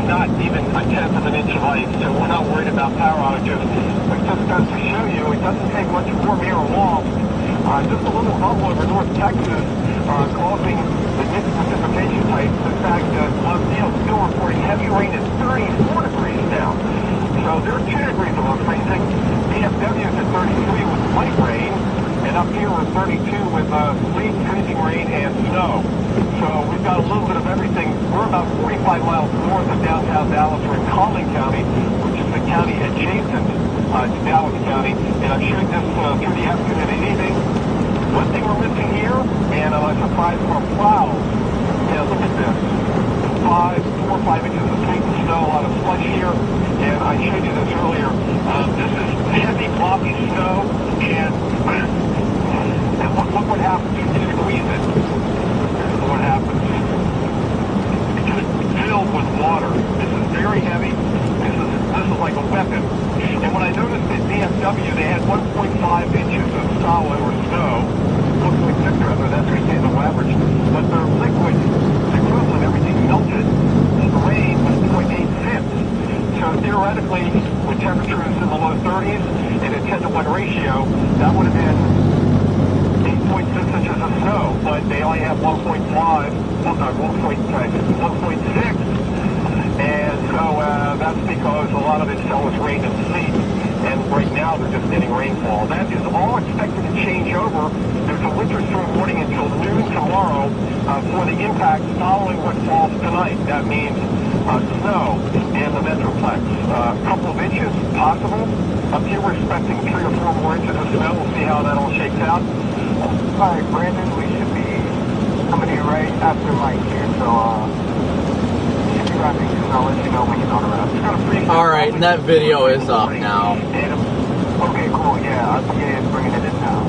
not even a tenth of an inch of ice. So we're not worried about power outages. But just goes to show you, it doesn't take much warm air aloft. Just a little bubble over North Texas causing the precipitation types. In fact, Love still reporting heavy rain at 34 degrees now. So they're 2 degrees below freezing. DFW is at 33 with light rain. And up here we're 32 with sleet, freezing rain, and snow. So we've got a little bit of everything. We're about 45 miles north of downtown Dallas. We're in Collin County, which is the county adjacent to Dallas County, and I'm shooting this through the afternoon and evening. One thing we're missing here, and I'm surprised for plows. Yeah, look at this. 4 or 5 inches of sleet and snow, a lot of slush here, and I showed you this earlier. This is heavy, floppy snow, and look what happens when you squeeze it. This is what happens. It's just filled with water. This is very heavy. This is like a weapon. And when I noticed at DFW, they had 1.5 inches of solid or snow. 1.6 rather, that's reasonable average. But their liquid equivalent, everything melted, the rain was 0.86. So theoretically, with temperatures in the low 30s and a 10-to-1 ratio, that would have been 8.6 inches of snow, but they only have 1.6, and so that's because a lot of it fell as rain and sleet, and right now they're just getting rainfall. That is all expected to change over. There's a winter storm warning until noon tomorrow for the impact following what falls tonight. That means snow in the Metroplex. A couple of inches possible. Up here we're expecting 3 or 4 more inches of snow. We'll see how that all shakes out. All right, Brandon, we should be coming in right after Mike here, so should be wrapping soon. I'll let you know when you're on around. All right, and that video is up now. Okay, cool. Yeah, RPA is bringing it in now.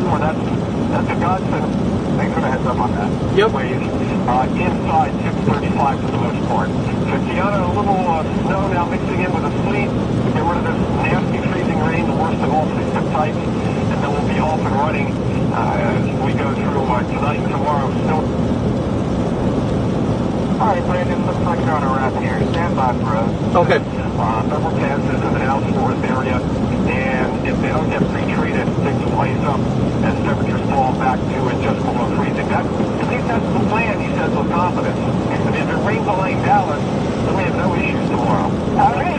Well, that's a godsend. Thanks for the heads up on that. Yep. Inside 635 for the most part. So Tiana, a little snow now mixing in with the sleet. Get rid of this nasty freezing rain, the worst of all system types, and then we'll be off and running as we go through tonight and tomorrow. Still. All right, Brandon, looks like you're on a wrap here. Stand by for us. Okay. Several passes in the Dallas Forest area, and if they don't get pre-treated, things will ice up as temperatures fall back to just below freezing. At least that's the plan, he says with confidence. And if it rains all in Dallas, then we have no issues tomorrow. All right.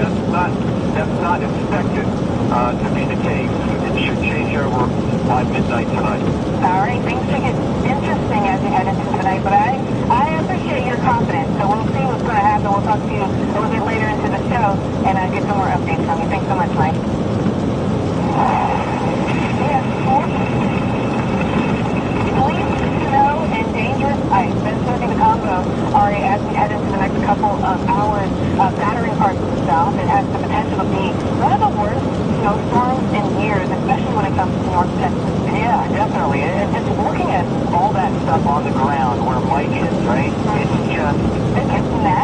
That's not expected to be the case. It should change over by midnight tonight. All right, things should get interesting as we head into tonight, but I appreciate your confidence, so we'll see what's going to happen. We'll talk to you a little bit later into the show and get some more updates from you. Thanks so much, Mike. Yes, sleet, snow, and dangerous ice. Been surfing the Congo, Ari, as we head into the next couple of hours, battering parts of the south. It has the potential to be one of the worst snowstorms in years, especially when it comes to North Texas. Yeah, definitely. And just looking at all that stuff on the ground where Mike is, right?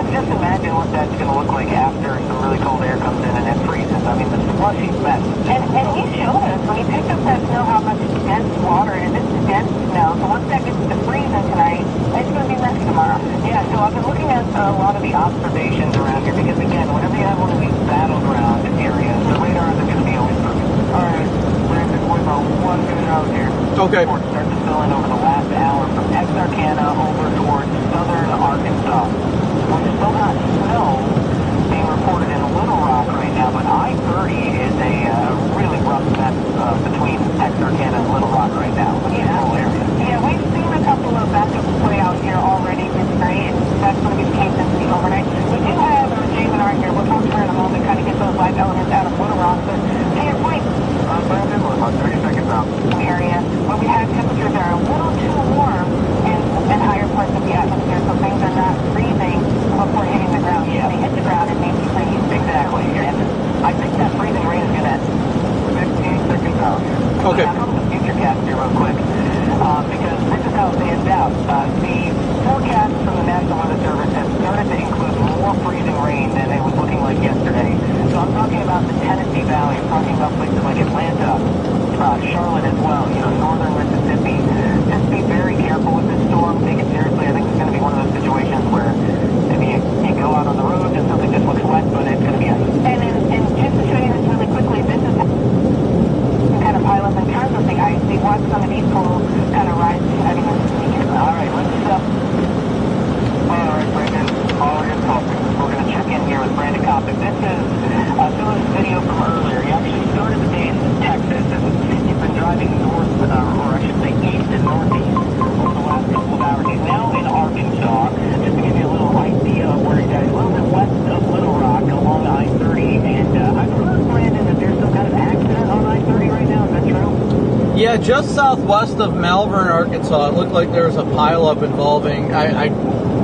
Just imagine what that's going to look like after some really cold air comes in and it freezes. I mean, the slushy mess. And he showed us when he picked up that snow how much dense water it is. This is dense snow. So once that gets to freezing tonight, it's going to be messy tomorrow. Yeah, so I've been looking at a lot of the observations around here because, again, whenever you have one of these battleground areas, the radars are going to be always perfect. All right, Brandon, we're about 1 minute out here. Okay. Reports start to fill in over the last hour from Texarkana over towards southern Arkansas. We're still not snow, Yeah, just southwest of Malvern, Arkansas, it looked like there was a pileup involving, I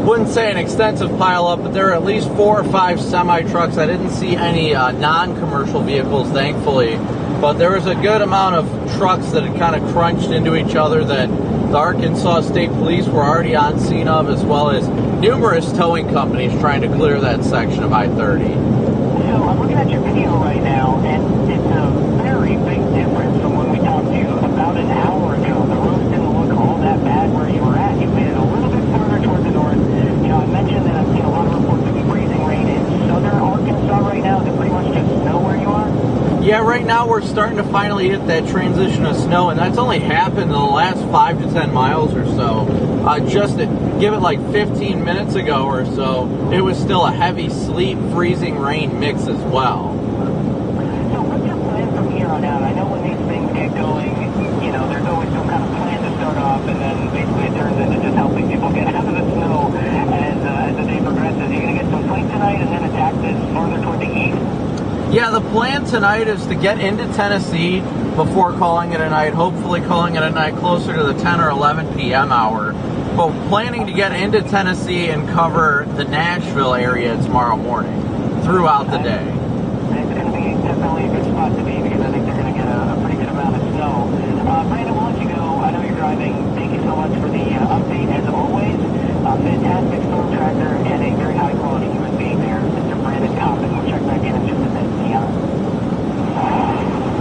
wouldn't say an extensive pileup, but there were at least 4 or 5 semi-trucks. I didn't see any non-commercial vehicles, thankfully, but there was a good amount of trucks that had kind of crunched into each other that the Arkansas State Police were already on scene of, as well as numerous towing companies trying to clear that section of I-30. So I'm looking at your video right now, and it's a very big difference from when we talked to you about an hour ago. The roads didn't look all that bad where you were at. You made it a little bit farther toward the north. You know, I mentioned that I've seen a lot of reports of freezing rain in southern Arkansas right now. Is it pretty much just snow where you are? Yeah, right now we're starting to finally hit that transition of snow, and that's only happened in the last 5 to 10 miles or so. Just give it like 15 minutes ago or so, it was still a heavy sleet, freezing rain mix as well. So what's your plan from here on out? I know when these things get going, you know, there's always some kind of plan to start off, and then basically it turns into just helping people get out of the snow as the day progresses. Are you going to get some sleep tonight and then attack this farther toward the east? Yeah, the plan tonight is to get into Tennessee before calling it a night, hopefully calling it a night closer to the 10 or 11 p.m. hour. But planning to get into Tennessee and cover the Nashville area tomorrow morning throughout the day. It's going to be definitely a good spot to be because I think they're going to get a pretty good amount of snow. Brandon, we'll let you go. I know you're driving. Thank you so much for the update as always. Fantastic storm tracker and a very high quality human being there, Mr. Brandon Copic. We'll check back in just a bit.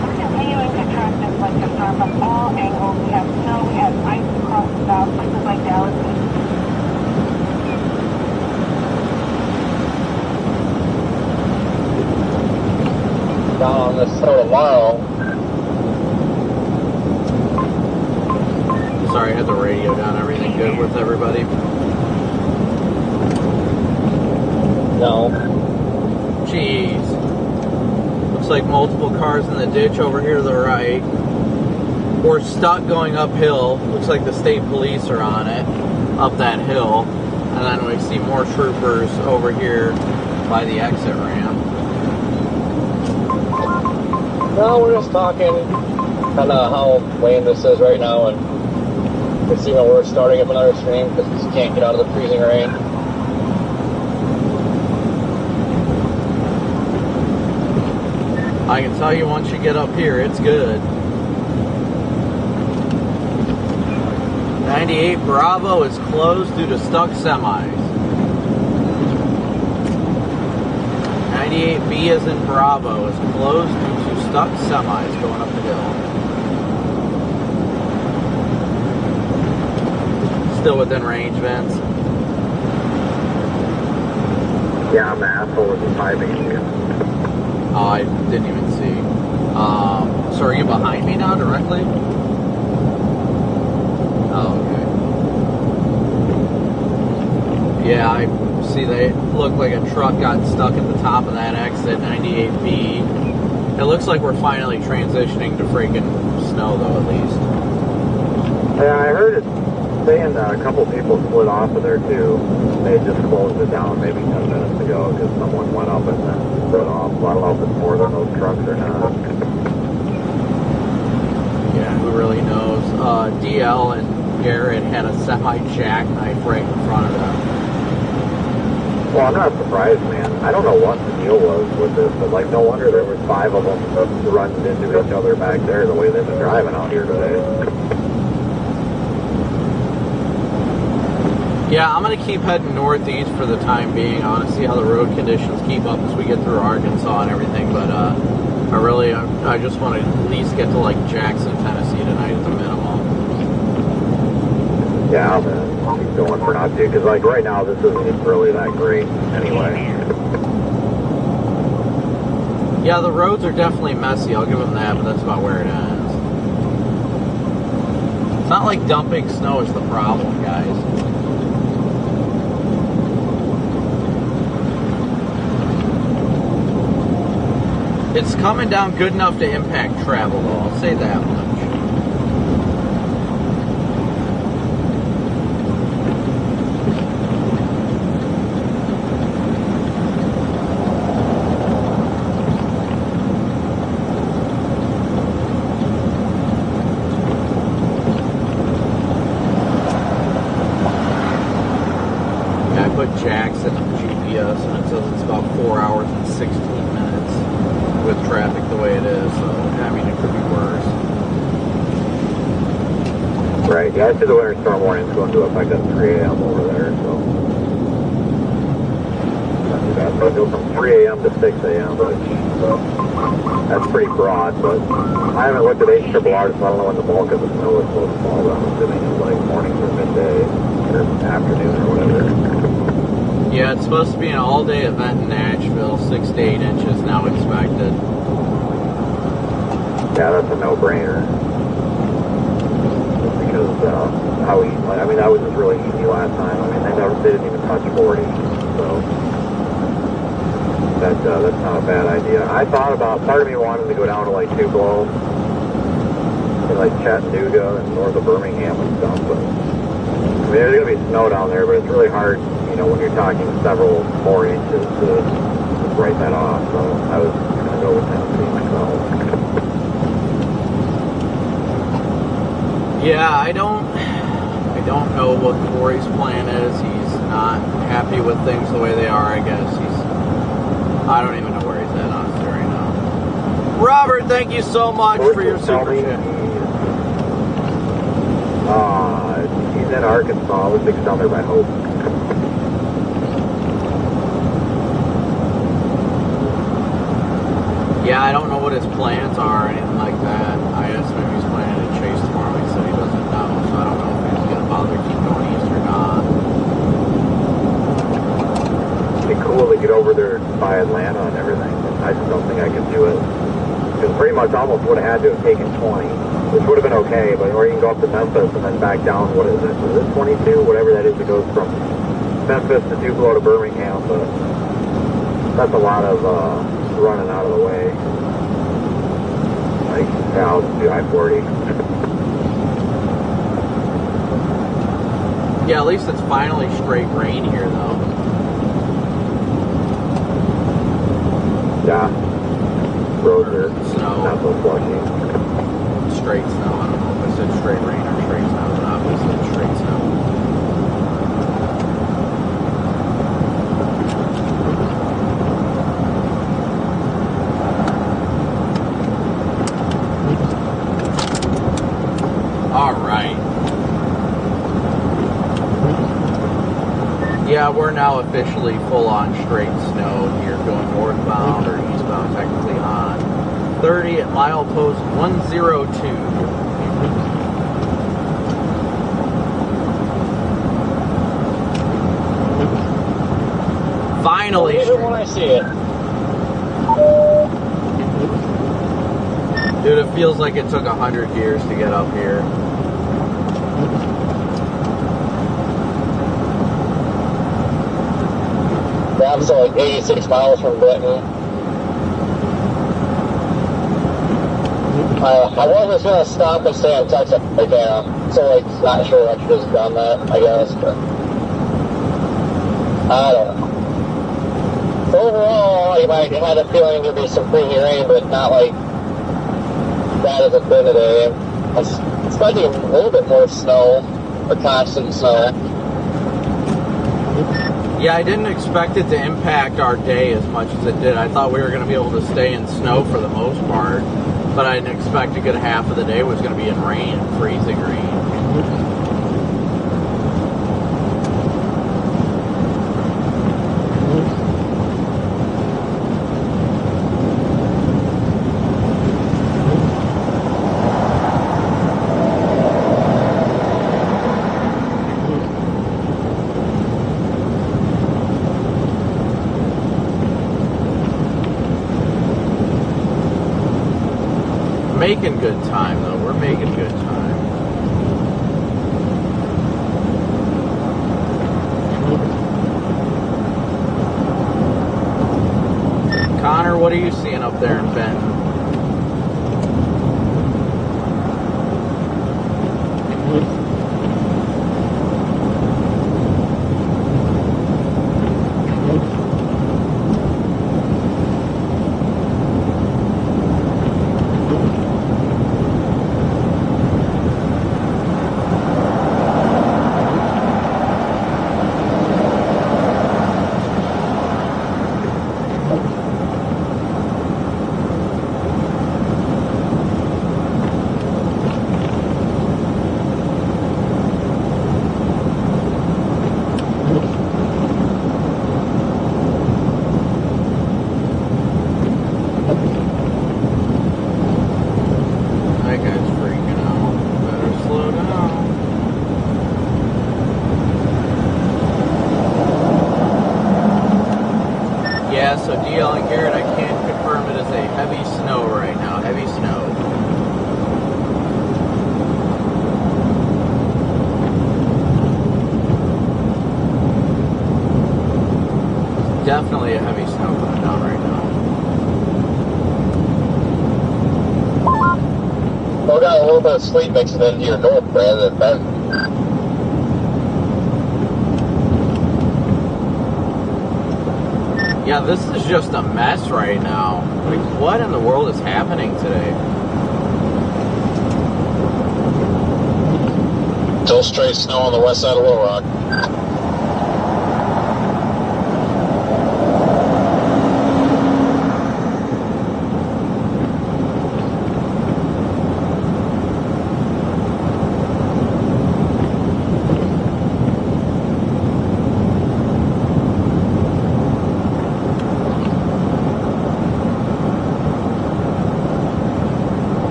We're continuing to track this winter storm from all angles. We have snow, we have ice across the south, places like Dallas. Down on this snow tomorrow. Sorry, I had the radio down. Everything good with everybody? No. Jeez. Looks like multiple cars in the ditch over here to the right. We're stuck going uphill. Looks like the state police are on it, up that hill. And then we see more troopers over here by the exit ramp. No, we're just talking kind of how lame this is right now, and it's even worse starting up another stream because we just can't get out of the freezing rain. I can tell you once you get up here, it's good. 98 Bravo is closed due to stuck semis. 98B as in Bravo is closed due to stuck semis going up the hill. Still within range, Vince? Yeah, I'm the asshole with the 580. Oh, I didn't even see. So are you behind me now directly? Oh, okay. Yeah, I see they look like a truck got stuck at the top of that exit, 98B. It looks like we're finally transitioning to freaking snow, though, at least. Yeah, I heard it saying a couple people split off of there, too. They just closed it down maybe 10 minutes ago because someone went up and then split off. So I don't know if it's more than those trucks or not. Yeah, who really knows? DL and Garrett had a semi-jackknife right in front of them. Well, I'm not surprised, man. I don't know what the deal was with this, but like, no wonder there was 5 of them running into each other back there the way they've been driving out here today. Yeah, I'm going to keep heading northeast for the time being. I want to see how the road conditions keep up as we get through Arkansas and everything, but I just want to at least get to like Jackson, Tennessee tonight at the minimum. Yeah, I'll keep going for not to, because like right now this isn't really that great anyway. Yeah, the roads are definitely messy, I'll give them that, but that's about where it ends. It's not like dumping snow is the problem, guys. It's coming down good enough to impact travel, though. I'll say that much. put Jackson GPS and it says it's about 4 hours and 16 minutes with traffic the way it is. So, I mean, it could be worse. Right, yeah, I see the winter storm warning's going to affect us 3 a.m. over there, so. So it'll go from 3 a.m. to 6 a.m., but that's pretty broad, but I haven't looked at HRRR, so I don't know when the bulk of the snow is supposed to fall, but I'm assuming it's like morning or midday or afternoon or whatever. Yeah, it's supposed to be an all-day event in Nashville, 6 to 8 inches now expected. Yeah, that's a no-brainer. Just because how easy, I mean, that was just really easy last time. I mean, they didn't even touch 40, so that's not a bad idea. I thought about, part of me wanted to go down to like Tupelo, in like Chattanooga and north of Birmingham and stuff, but I mean, there's going to be snow down there, but it's really hard, you know, when you're talking several more inches to write that off, so I was going to go with Tennessee myself. Yeah, I don't know what Corey's plan is. He's not happy with things the way they are, I guess. I don't even know where he's at, honestly, right now. Robert, thank you so much for your super chat. He's in Arkansas. Looks like he's down there by Hope. Yeah, I don't know what his plans are or anything like that. I asked him if he's planning to chase tomorrow. He said he doesn't know, so I don't know if he's going to bother keep going east or not. It'd be cool to get over there by Atlanta and everything, but I just don't think I could do it. Because pretty much almost would have had to have taken 20, which would have been okay, but or you can go up to Memphis and then back down, what is it? Is it 22? Whatever that is that goes from Memphis to Tupelo to Birmingham, but that's a lot of running out of the way. Like, yeah, I'll just do I-40. Yeah, at least it's finally straight rain here, though. Yeah. Roads are Snow. not so slushy. Straight snow. I don't know if I said straight rain or straight snow, but obviously it's straight snow. Yeah, we're now officially full-on straight snow here, going northbound or eastbound, technically on 30 at milepost 102. Finally, even when I see it. Dude, it feels like it took 100 years to get up here. I'm still like 86 miles from Britain. I was going to stop and stay in Texas right now. So, like, not sure I should have done that, I guess, but I don't know. So overall, I had a feeling there'd be some pretty rain, but not like that as it's been today. It's expecting a little bit more snow, or constant snow. Yeah, I didn't expect it to impact our day as much as it did. I thought we were going to be able to stay in snow for the most part, but I didn't expect a good half of the day was going to be in rain, freezing rain. Making good time, though. We're making good time. Connor, what are you seeing up there in Benton? Yeah, so DL and Garrett, I can confirm it is a heavy snow right now. Heavy snow. Definitely a heavy snow coming down right now. Well, we got a little bit of sleet mixing into your north, rather than bend. Yeah, this is just a mess right now. Like, what in the world is happening today? Still straight snow on the west side of Little Rock.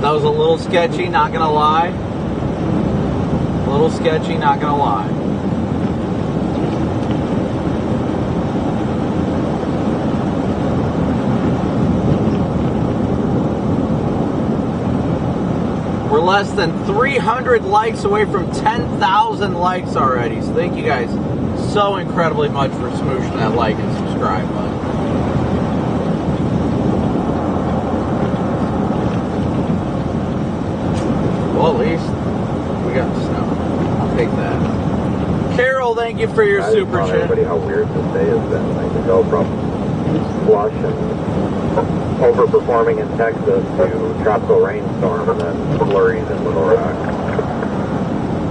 That was a little sketchy, not gonna lie. A little sketcy, not gonna lie. We're less than 300 likes away from 10,000 likes already. So thank you guys so incredibly much for smooshing that like and subscribe button. Well, at least we got snow. I'll take that. Carol, thank you for your super chat. Everybody, how weird this day has been. Like to go from slush and overperforming in Texas to tropical rainstorm and then flurries in Little Rock.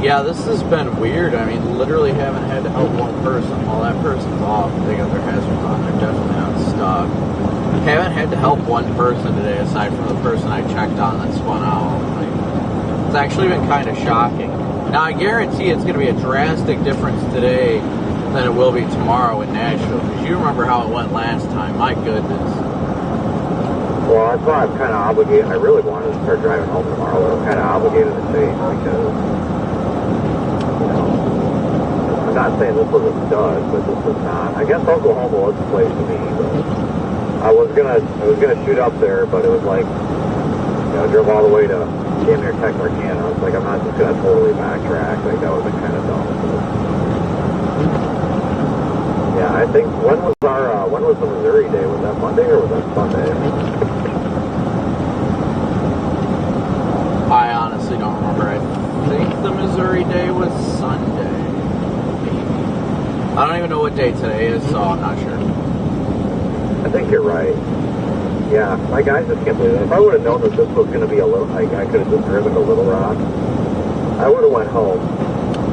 Yeah, this has been weird. I mean, literally haven't had to help one person. While that person's off, they got their hazards on. They're definitely not stuck. Haven't had to help one person today aside from the person I checked on that spun out. Like, it's actually been kind of shocking. Now, I guarantee it's going to be a drastic difference today than it will be tomorrow in Nashville. Because you remember how it went last time. My goodness. Well, that's why I'm kind of obligated. I really wanted to start driving home tomorrow, but I'm kind of obligated to stay because, you know, I'm not saying this was a stud, but this was not. I guess Oklahoma was the place to be, but I was gonna shoot up there, but it was like, you know, I drove all the way to damn near Texarkana. I was like, I'm not just gonna totally backtrack. Like, that would have been kind of dumb. But yeah, I think when was the Missouri day? Was that Monday or was that Sunday? I honestly don't remember. I think the Missouri day was Sunday. Maybe. I don't even know what day today is, so I'm not sure. I think you're right. Yeah, my guys just can't believe it. If I would have known that this was going to be a little, like I could have just driven to Little Rock, I would have went home,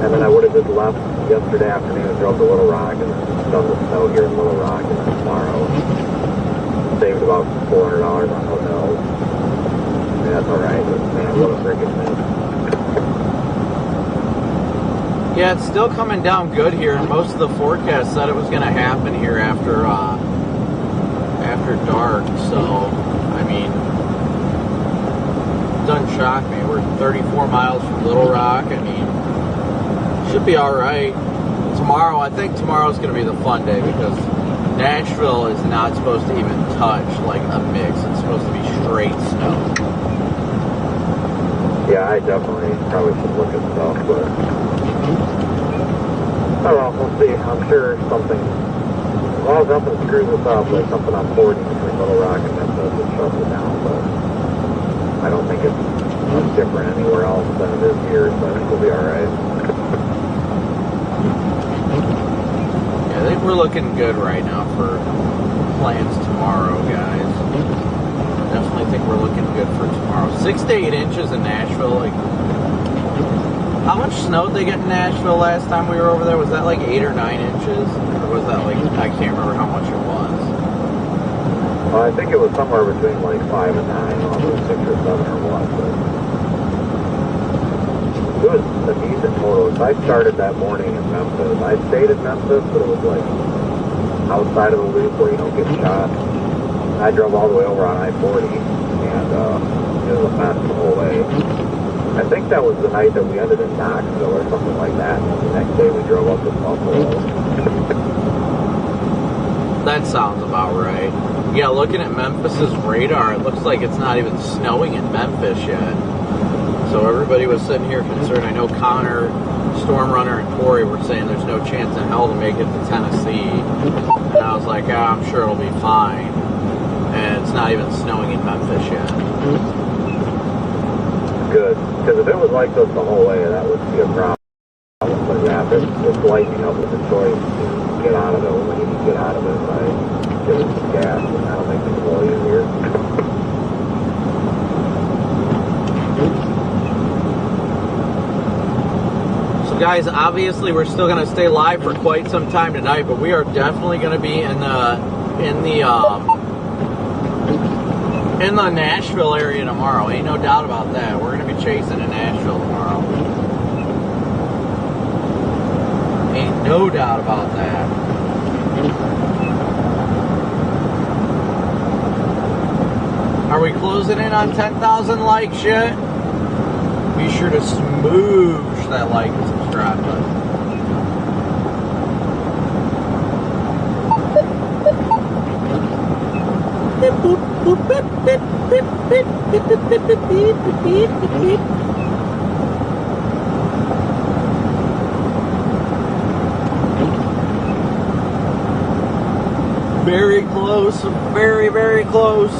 and then I would have just left yesterday afternoon and drove to Little Rock and done the snow here in Little Rock, and then tomorrow saved about $400 on hotels. I mean, that's all right, but man, what a freaking miss. Yeah, it's still coming down good here, and most of the forecasts said it was going to happen here after dark, so, I mean, it doesn't shock me. We're 34 miles from Little Rock. I mean, should be alright. Tomorrow, I think tomorrow's going to be the fun day because Nashville is not supposed to even touch, like, a mix. It's supposed to be straight snow. Yeah, I definitely probably should look at stuff, but I don't know, we'll see. I'm sure something, well, nothing screws us up, like something on 40 between Little Rock and Memphis that shuts it down, but I don't think it's much different anywhere else than it is here, so I think we'll be alright. Yeah, I think we're looking good right now for plans tomorrow, guys. Definitely think we're looking good for tomorrow. 6 to 8 inches in Nashville. Like, how much snow did they get in Nashville last time we were over there? Was that like 8 or 9 inches? Or was that like, I can't remember how much it was. I think it was somewhere between like 5 and 9, I don't know, 6 or 7 or what, but it was a decent total. So I started that morning in Memphis. I stayed in Memphis, but it was like outside of the loop where you don't get shot. I drove all the way over on I-40 and it was a mess the whole way. I think that was the night that we ended in Knoxville or something like that. The next day we drove up to Buffalo. That sounds about right. Yeah, looking at Memphis's radar, it looks like it's not even snowing in Memphis yet. So everybody was sitting here concerned. I know Connor, Storm Runner, and Corey were saying there's no chance in hell to make it to Tennessee. And I was like, I'm sure it'll be fine. And it's not even snowing in Memphis yet. Good. Because if it was like this the whole way, that would be a problem. But yeah, it's lighting up with the choice to get out of it when you can get out of it by giving some gas, and that'll make it a little easier. So guys, obviously we're still going to stay live for quite some time tonight, but we are definitely going to be in the Nashville area tomorrow. Ain't no doubt about that. We're going to be chasing in Nashville tomorrow. Ain't no doubt about that. Are we closing in on 10,000 likes yet? Be sure to smoosh that like and subscribe button. Very close, very, very close.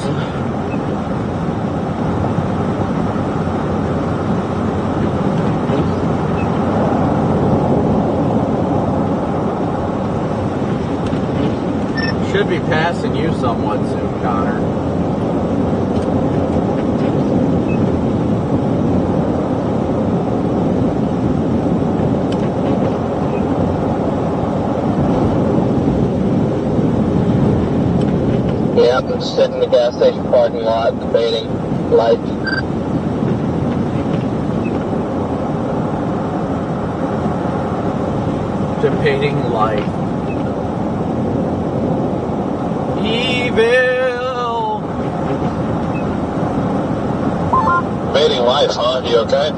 Should be passing you somewhat soon, Connor. Yeah, I'm just sitting in the gas station parking lot debating life. Debating life. Evil. Debating life, huh? You okay?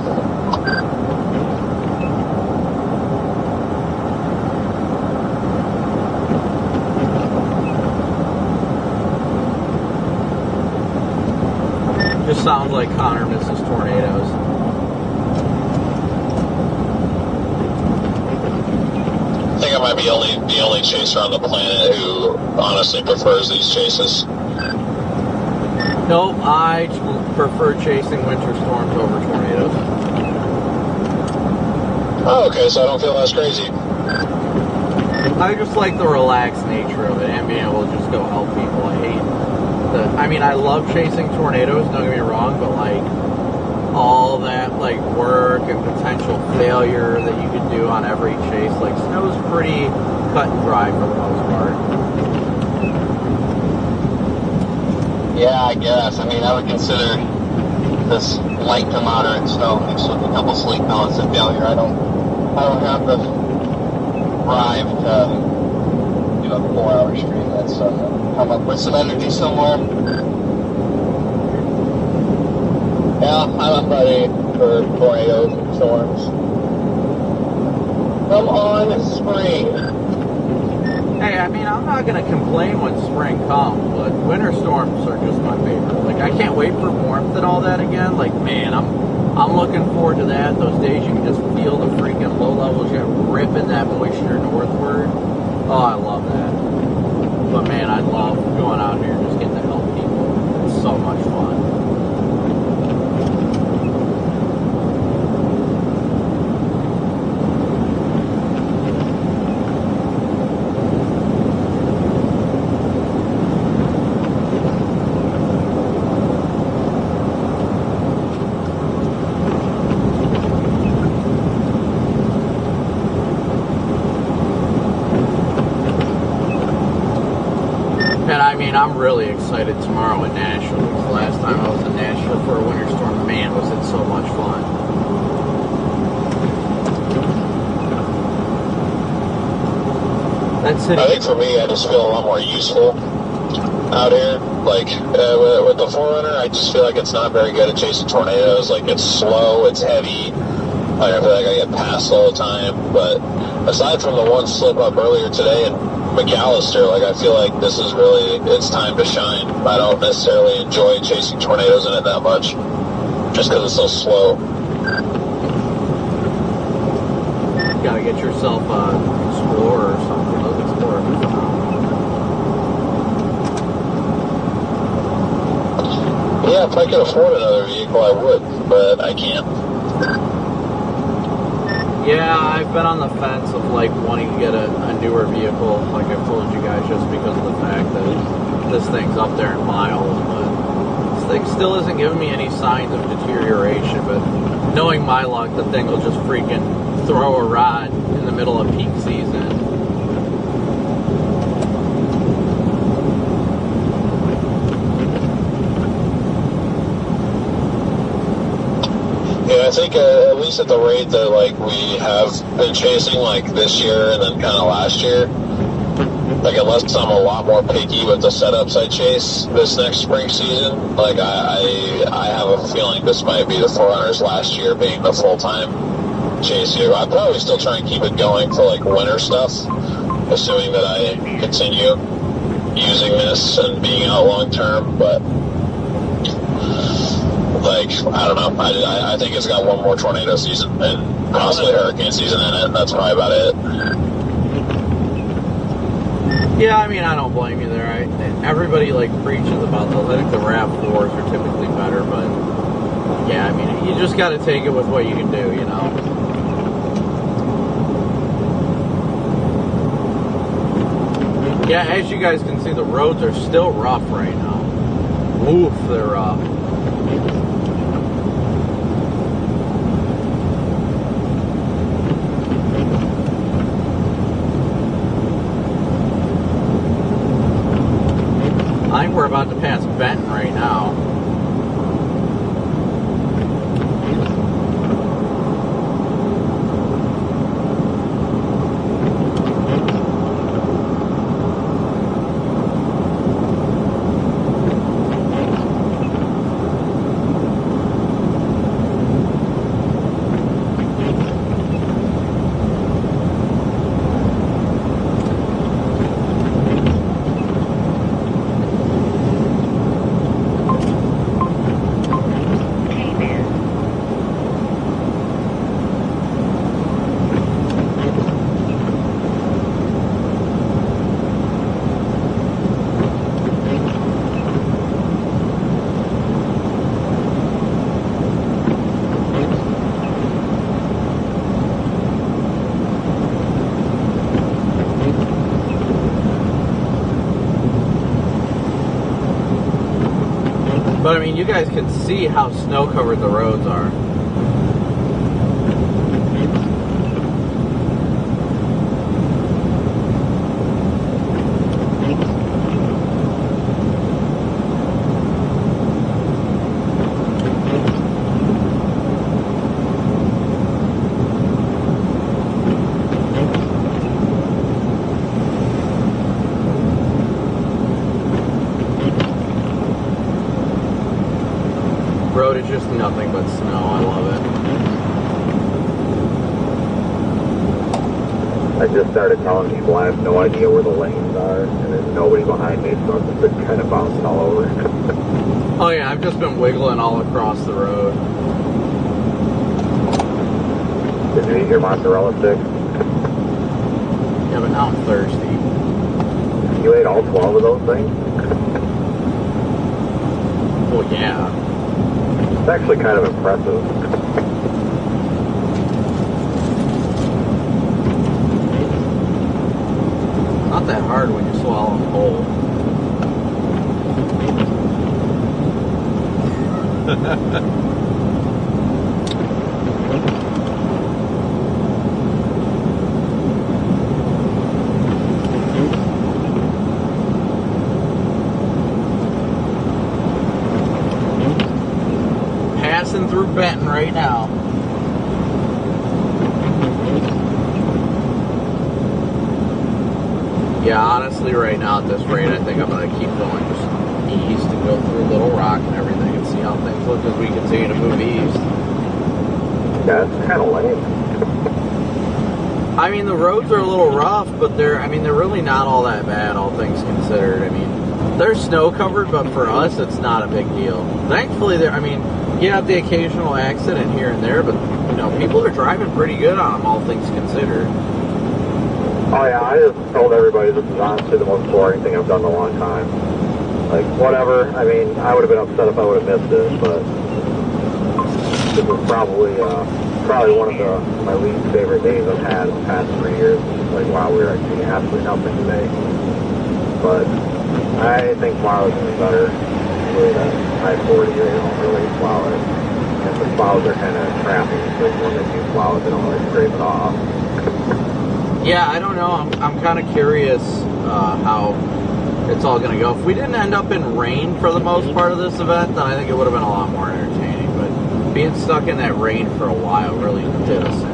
Just sounds like Connor misses tornadoes. I think I might be the only chaser on the planet who honestly prefers these chases. Nope, I prefer chasing winter storms over tornadoes. Oh, okay, so I don't feel as crazy. I just like the relaxed nature of it and being able to just go help people. I love chasing tornadoes, don't get me wrong, but like all that like work and potential failure that you could do on every chase, like snow's pretty cut and dry for the most part. Yeah, I guess. I mean, I would consider this light to moderate snow mixed with a couple sleet pellets of failure. I don't have the drive to do a 4-hour stream. That's come up with some energy somewhere. Yeah, I'm ready for tornadoes and storms. Come on, spring. Hey, I'm not gonna complain when spring comes, but winter storms are just my favorite. Like, I can't wait for warmth and all that again. Like, man, I'm looking forward to that. Those days you can just feel the freaking low levels yet ripping that moisture northward. Oh, I love that. But man, I love going out here and just getting to help people. It's so much fun. I'm really excited tomorrow in Nashville, because the last time I was in Nashville for a winter storm, man, was it so much fun. That's it. I think for me, I just feel a lot more useful out here. Like with the 4Runner, I just feel like it's not very good at chasing tornadoes. Like it's slow, it's heavy. Like I feel like I get passed all the time. But aside from the one slip up earlier today in McAllister, like I feel like this is really, it's time to shine. I don't necessarily enjoy chasing tornadoes in it that much, just because it's so slow. You gotta get yourself a Explorer or something. Those Explorers. Yeah, if I could afford another vehicle, I would, but I can't. Yeah, I've been on the fence of like wanting to get a newer vehicle, like I've told you guys, just because of the fact that this thing's up there in miles, but this thing still isn't giving me any signs of deterioration. But knowing my luck, the thing will just freaking throw a rod in the middle of peak season. Yeah, I think at least at the rate that like we have been chasing like this year and then kind of last year, like unless I'm a lot more picky with the setups I chase this next spring season, like I have a feeling this might be the 4Runners last year being the full-time chase year. I'd probably still try and keep it going for like winter stuff, assuming that I continue using this and being out long-term, but like, I don't know. I think it's got one more tornado season and possibly hurricane season in it, and that's probably about it. Yeah, I mean, I don't blame you there. Everybody like preaches about those. I think the RAV4s are typically better, but yeah, I mean, you just got to take it with what you can do, you know. Yeah, as you guys can see, the roads are still rough right now. Oof, they're rough. I think we're about to pass Benton right now. But I mean, you guys can see how snow-covered the roads are. Road is just nothing but snow. I love it. I just started telling people I have no idea where the lanes are, and there's nobody behind me, so I've just been kind of bouncing all over. Oh yeah, I've just been wiggling all across the road. Did you eat your mozzarella sticks? Yeah, but now I'm thirsty. You ate all 12 of those things? Well, yeah. It's actually kind of impressive. Not that hard when you swallow them whole. Passing through Benton right now. Yeah, honestly, right now at this rate, I think I'm going to keep going just east and go through Little Rock and everything and see how things look as we continue to move east. Yeah, it's kind of lame. I mean, the roads are a little rough, but they're really not all that bad, all things considered. I mean, they're snow covered, but for us, it's not a big deal. Thankfully, you have the occasional accident here and there, but, people are driving pretty good on them, all things considered. Oh yeah, I just told everybody this is honestly the most boring thing I've done in a long time. Like, whatever, I mean, I would have been upset if I would have missed it, but this was probably one of my least favorite days I've had in the past 3 years. Like, wow, we were actually absolutely nothing today. But I think tomorrow's going to be better. Really, that I-40, they don't really plow it. And the plows are kind of crappy, so when they do plow it, they don't really scrape it off. Yeah, I don't know. I'm kind of curious how it's all going to go. If we didn't end up in rain for the most part of this event, then I think it would have been a lot more entertaining. But being stuck in that rain for a while really did us in.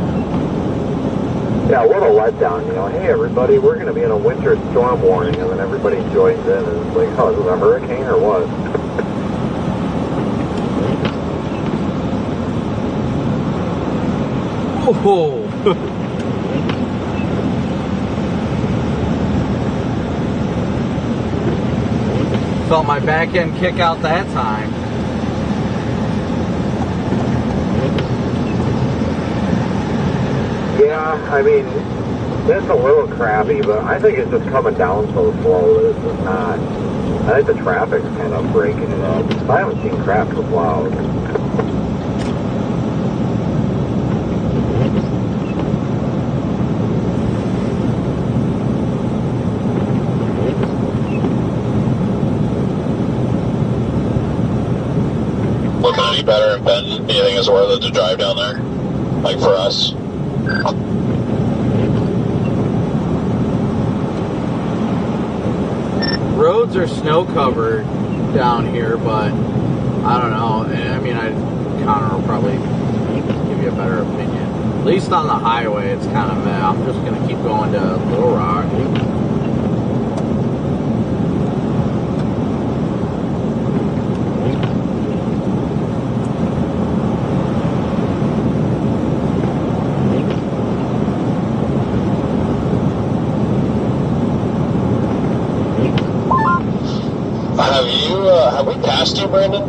Yeah, what a letdown, Hey, everybody, we're going to be in a winter storm warning, and then everybody joins in, and it's like, oh, is it a hurricane or what? Oh. Felt my back end kick out that time. Yeah, I mean, that's a little crappy, but I think it's just coming down so slow that it's just not. I think the traffic's kind of breaking it up. I haven't seen crap for plows. Looking any better in Benton? Do you think it's worth it to drive down there? Like for us? Roads are snow covered down here, but I don't know. I mean, Connor will probably give you a better opinion. At least on the highway, it's kind of meh. I'm just going to keep going to Little Rock. Have we passed you, Brandon?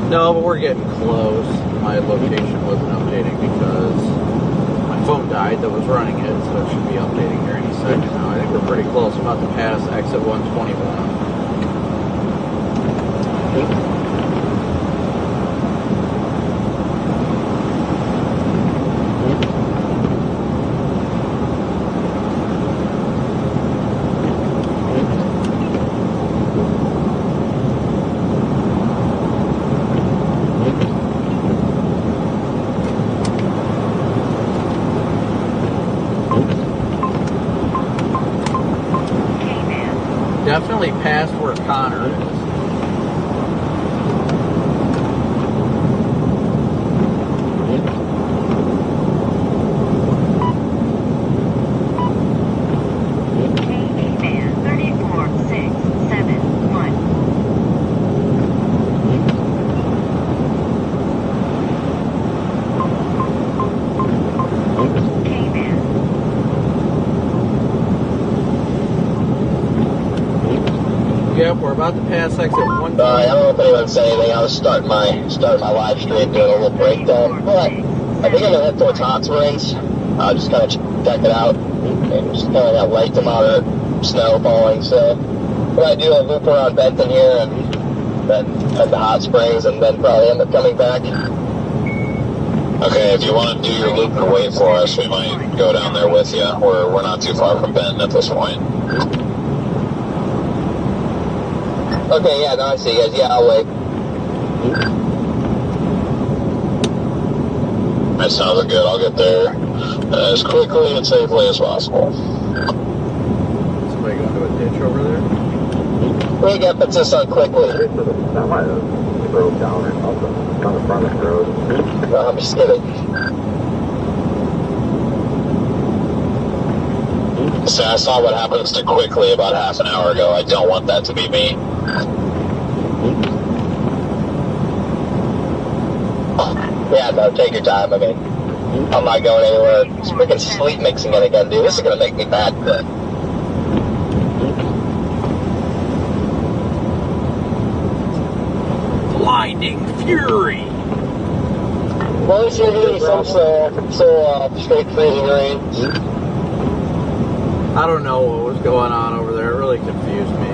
No, but we're getting close. My location wasn't updating because my phone died that was running it, so it should be updating here any second now. I think we're pretty close. I'm about to pass exit 121. Definitely past where Connor is. Yep, we're about to pass exit 1. Sorry, I don't know if anyone said anything. I was starting my live stream, doing a little breakdown. But I think I'm gonna head towards Hot Springs. Just kind of check it out, and just kind of got light to moderate snow falling. So we're gonna do a loop around Benton here, and then head to Hot Springs, and then probably end up coming back. Okay, if you want to do your loop and wait for us, we might go down there with you. We're not too far from Benton at this point. Okay, yeah, no, I see you guys. Yeah, I'll wait. That sounds good. I'll get there as quickly and safely as possible. Somebody going to a ditch over there? Big emphasis on quickly. That might have broke down or something on the front of the road. No, I'm just kidding. So I saw what happens to Quickly about half an hour ago. I don't want that to be me. Yeah, no, take your time. I mean, I'm not going anywhere. It's freaking sleep mixing it again, dude. This is gonna make me mad. Blinding fury. Well, at least you're getting some straight freezing rain. I don't know what was going on over there. It really confused me.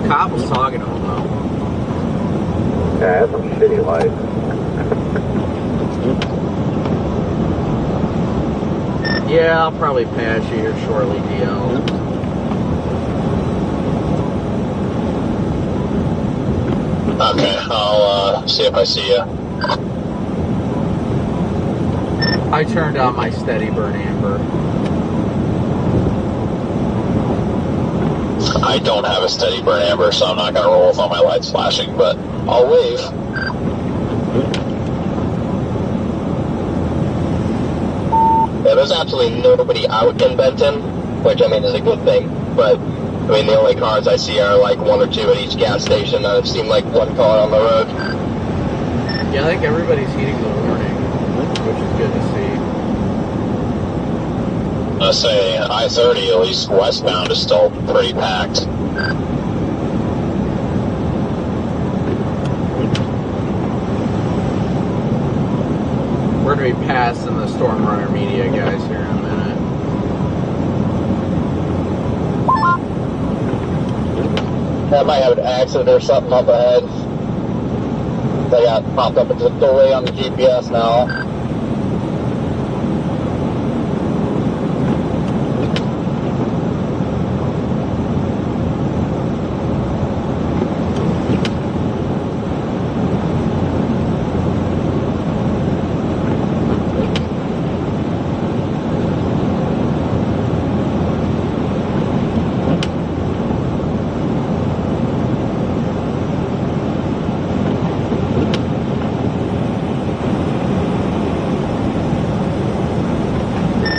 Cop was talking to him though. Yeah, that's some shitty lights. Yeah, I'll probably pass you here shortly, DL. Okay, I'll see if I see you. I turned on my steady burn amber. I don't have a steady burn amber, so I'm not going to roll with all my lights flashing, but I'll wave. Yeah, there's absolutely nobody out in Benton, which, I mean, is a good thing. But, I mean, the only cars I see are, like, one or two at each gas station. I've seen, like, one car on the road. Yeah, I think everybody's heeding the warning, which is good to see. I say I-30, at least westbound, is still pretty packed. We're going to be passing the Storm Runner Media guys here in a minute. I might have an accident or something up ahead. They got popped up as a delay on the GPS now.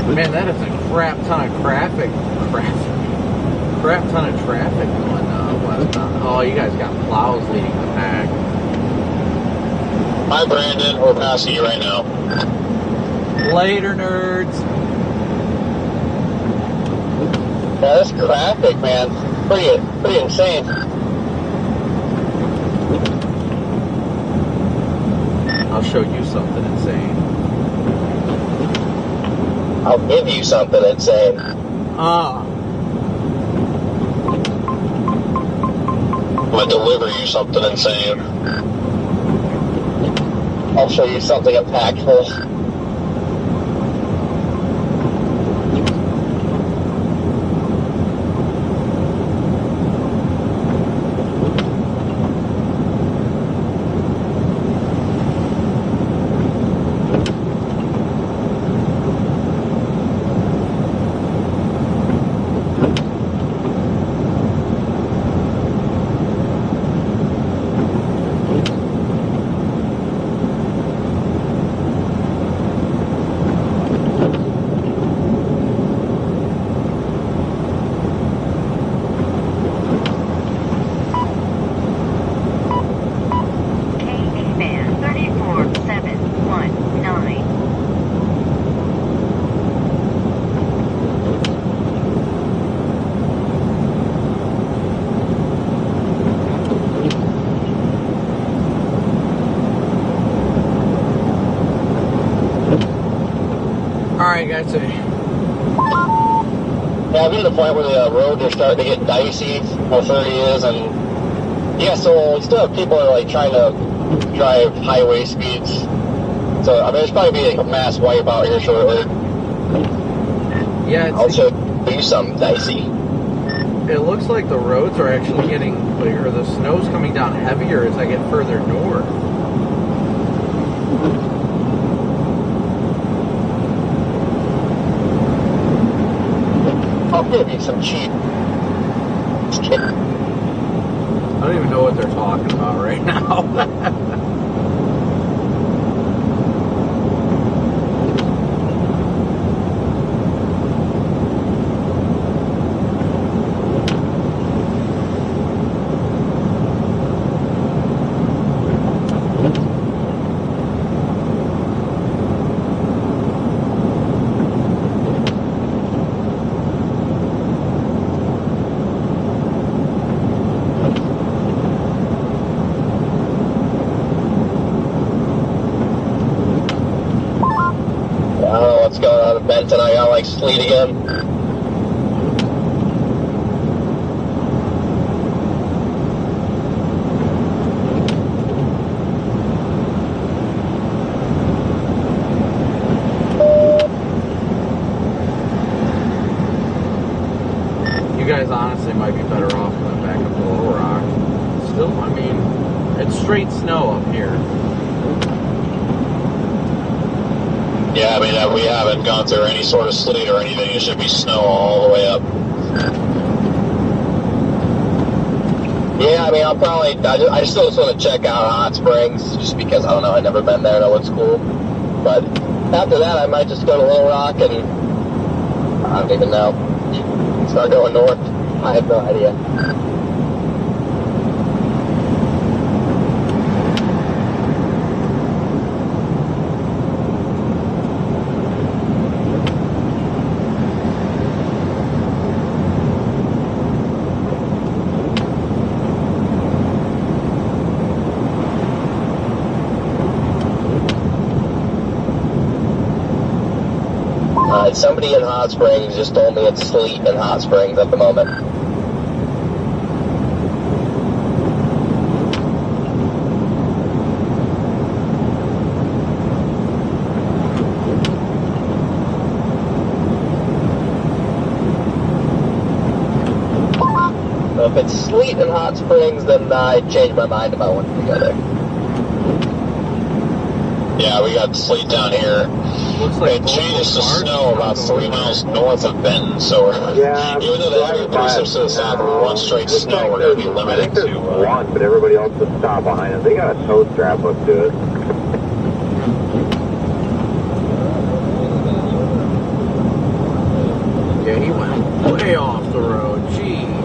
Man, that is a crap ton of crap ton of traffic going westbound. Oh, you guys got plows leading the pack. Hi, Brandon. We're passing you right now. Later, nerds. Yeah, this traffic, man, pretty insane. I'll show you something insane. I'll give you something insane. I'm going to deliver you something insane. I'll show you something impactful. Alright, guys. Yeah, I'm to the point where the roads are starting to get dicey, how 30 is, and yeah, so we still have people that are like trying to drive highway speeds. So, I mean, there's probably be like a mass wipeout here shortly. Yeah, I'll show you something dicey. it looks like the roads are actually getting, or the snow's coming down heavier as I get further north. I'll give you some cheap. I don't even know what they're talking about right now. went and I got like sleet again. You guys honestly might be better off going back up to Little Rock. Still, I mean, it's straight snow up here. Yeah, I mean, we haven't gone through any sort of sleet or anything. It should be snow all the way up. Yeah, I mean, I'll probably, I still just want to check out Hot Springs, just because, I don't know, I've never been there, know it's cool. But after that, I might just go to Little Rock and, I don't even know, start going north. I have no idea. Somebody in Hot Springs just told me it's sleet in Hot Springs at the moment. So if it's sleet in Hot Springs, then I change my mind about wanting to go there. Yeah, we got sleet down here. It changes to snow about 3 miles north of Benton, so Yeah, even though they have your precepts to the south, we want straight snow, we're going to be limited to... one, but everybody else just stop behind us. They got a tow strap up to it. Yeah, he went way off the road. Jeez.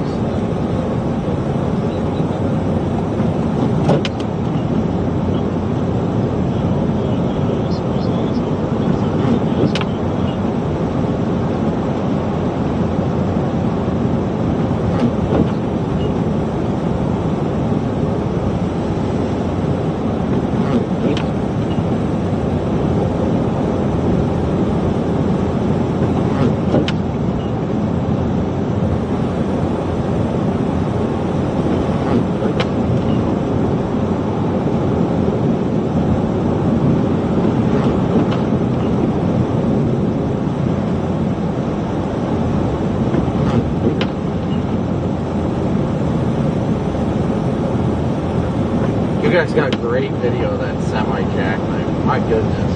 You guys got great video of that semi-jackknife. My goodness.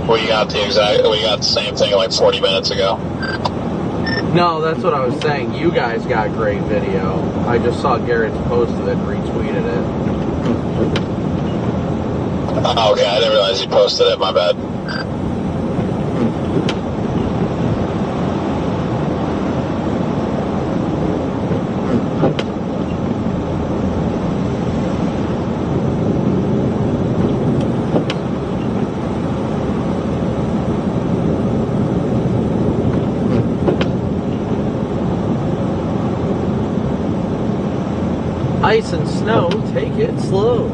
We got the same thing like 40 minutes ago. No, that's what I was saying. You guys got great video. I just saw Garrett's posted it and retweeted it. Oh, okay, I didn't realize he posted it, my bad. Ice and snow, take it slow.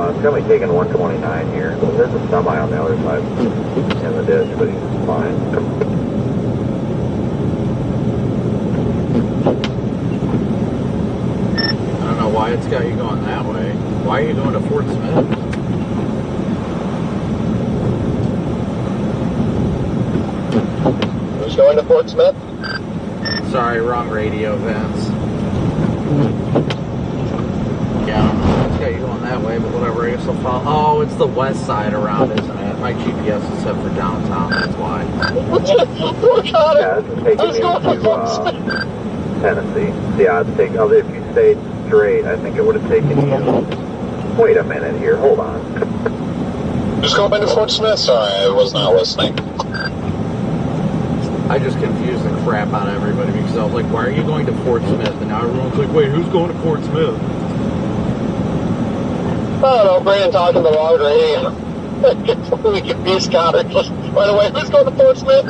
It's going to be taking 129 here. There's a semi on the other side in the ditch, but he's fine. I don't know why it's got you going that way. Why are you going to Fort Smith? Who's going to Fort Smith? Sorry, wrong radio, Vince. Yeah, I don't know. It's got you going that way, but whatever. I guess I'll follow. Oh, it's the west side around, isn't it? My GPS is set for downtown. That's why. Yeah, this is taking me to Tennessee. Yeah, if you stayed straight, I think it would have taken you. Wait a minute here. Hold on. Just going to Fort Smith? Sorry, I was not listening. I just confused the crap out of everybody because I was like, why are you going to Fort Smith? And now everyone's like, wait, who's going to Fort Smith? I don't know, Brandon talking the wrong radio. We confused Connor. By the way, who's going to Fort Smith?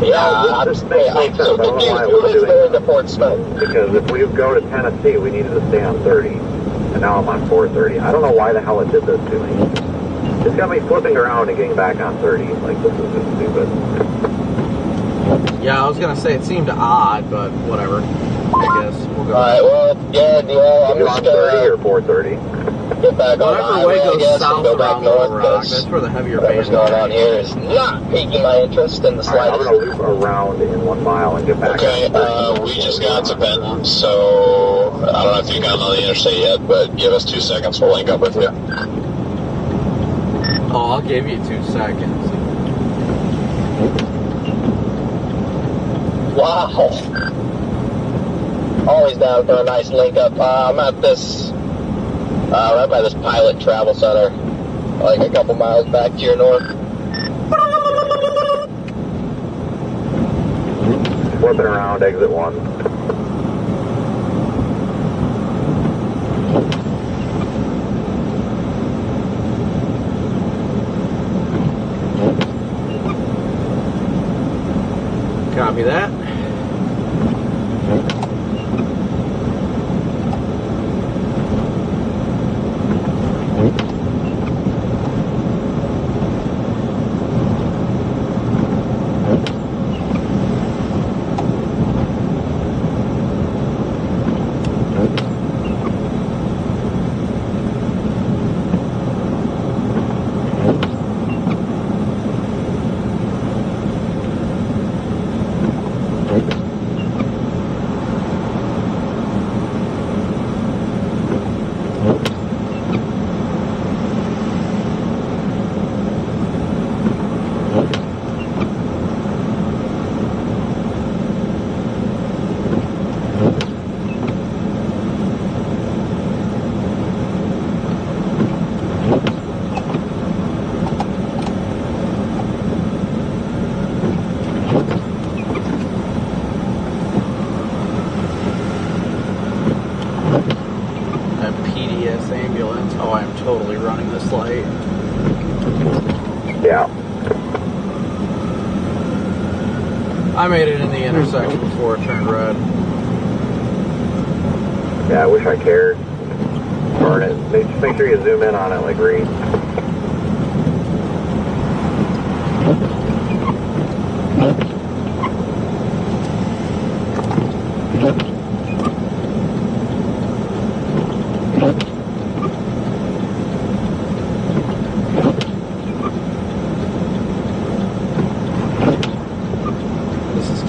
Yeah, I'm just saying. I'm so confused. Who is going to Fort Smith? Because if we go to Tennessee, we needed to stay on 30. And now I'm on 430. I don't know why the hell it did this to me. It's got me flipping around and getting back on 30. Like, this is just stupid. Yeah, I was going to say it seemed odd, but whatever. I guess we'll go. Alright, well, yeah, I'm you just on 30 or 430? Get back on the Whatever way highway, I goes guess, south and go back around Little north, Rock, because that's where the heavier whatever's bands going are. on here is not piquing my interest in the All right, I'm slightest. going to loop around in 1 mile and get back Okay, on 30. we just got to Benton, so I don't know if you've gotten on the interstate yet, but give us 2 seconds, we'll link up with you. Oh, I'll give you 2 seconds. Wow. Always down for a nice link up. I'm at this, right by this Pilot Travel Center, like a couple miles back to your north. Flipping around, exit 1. Copy that. Ambulance. Oh, I'm totally running this light. Yeah. I made it in the intersection before it turned red. Yeah, I wish I cared. Burn it. Just make sure you zoom in on it like green.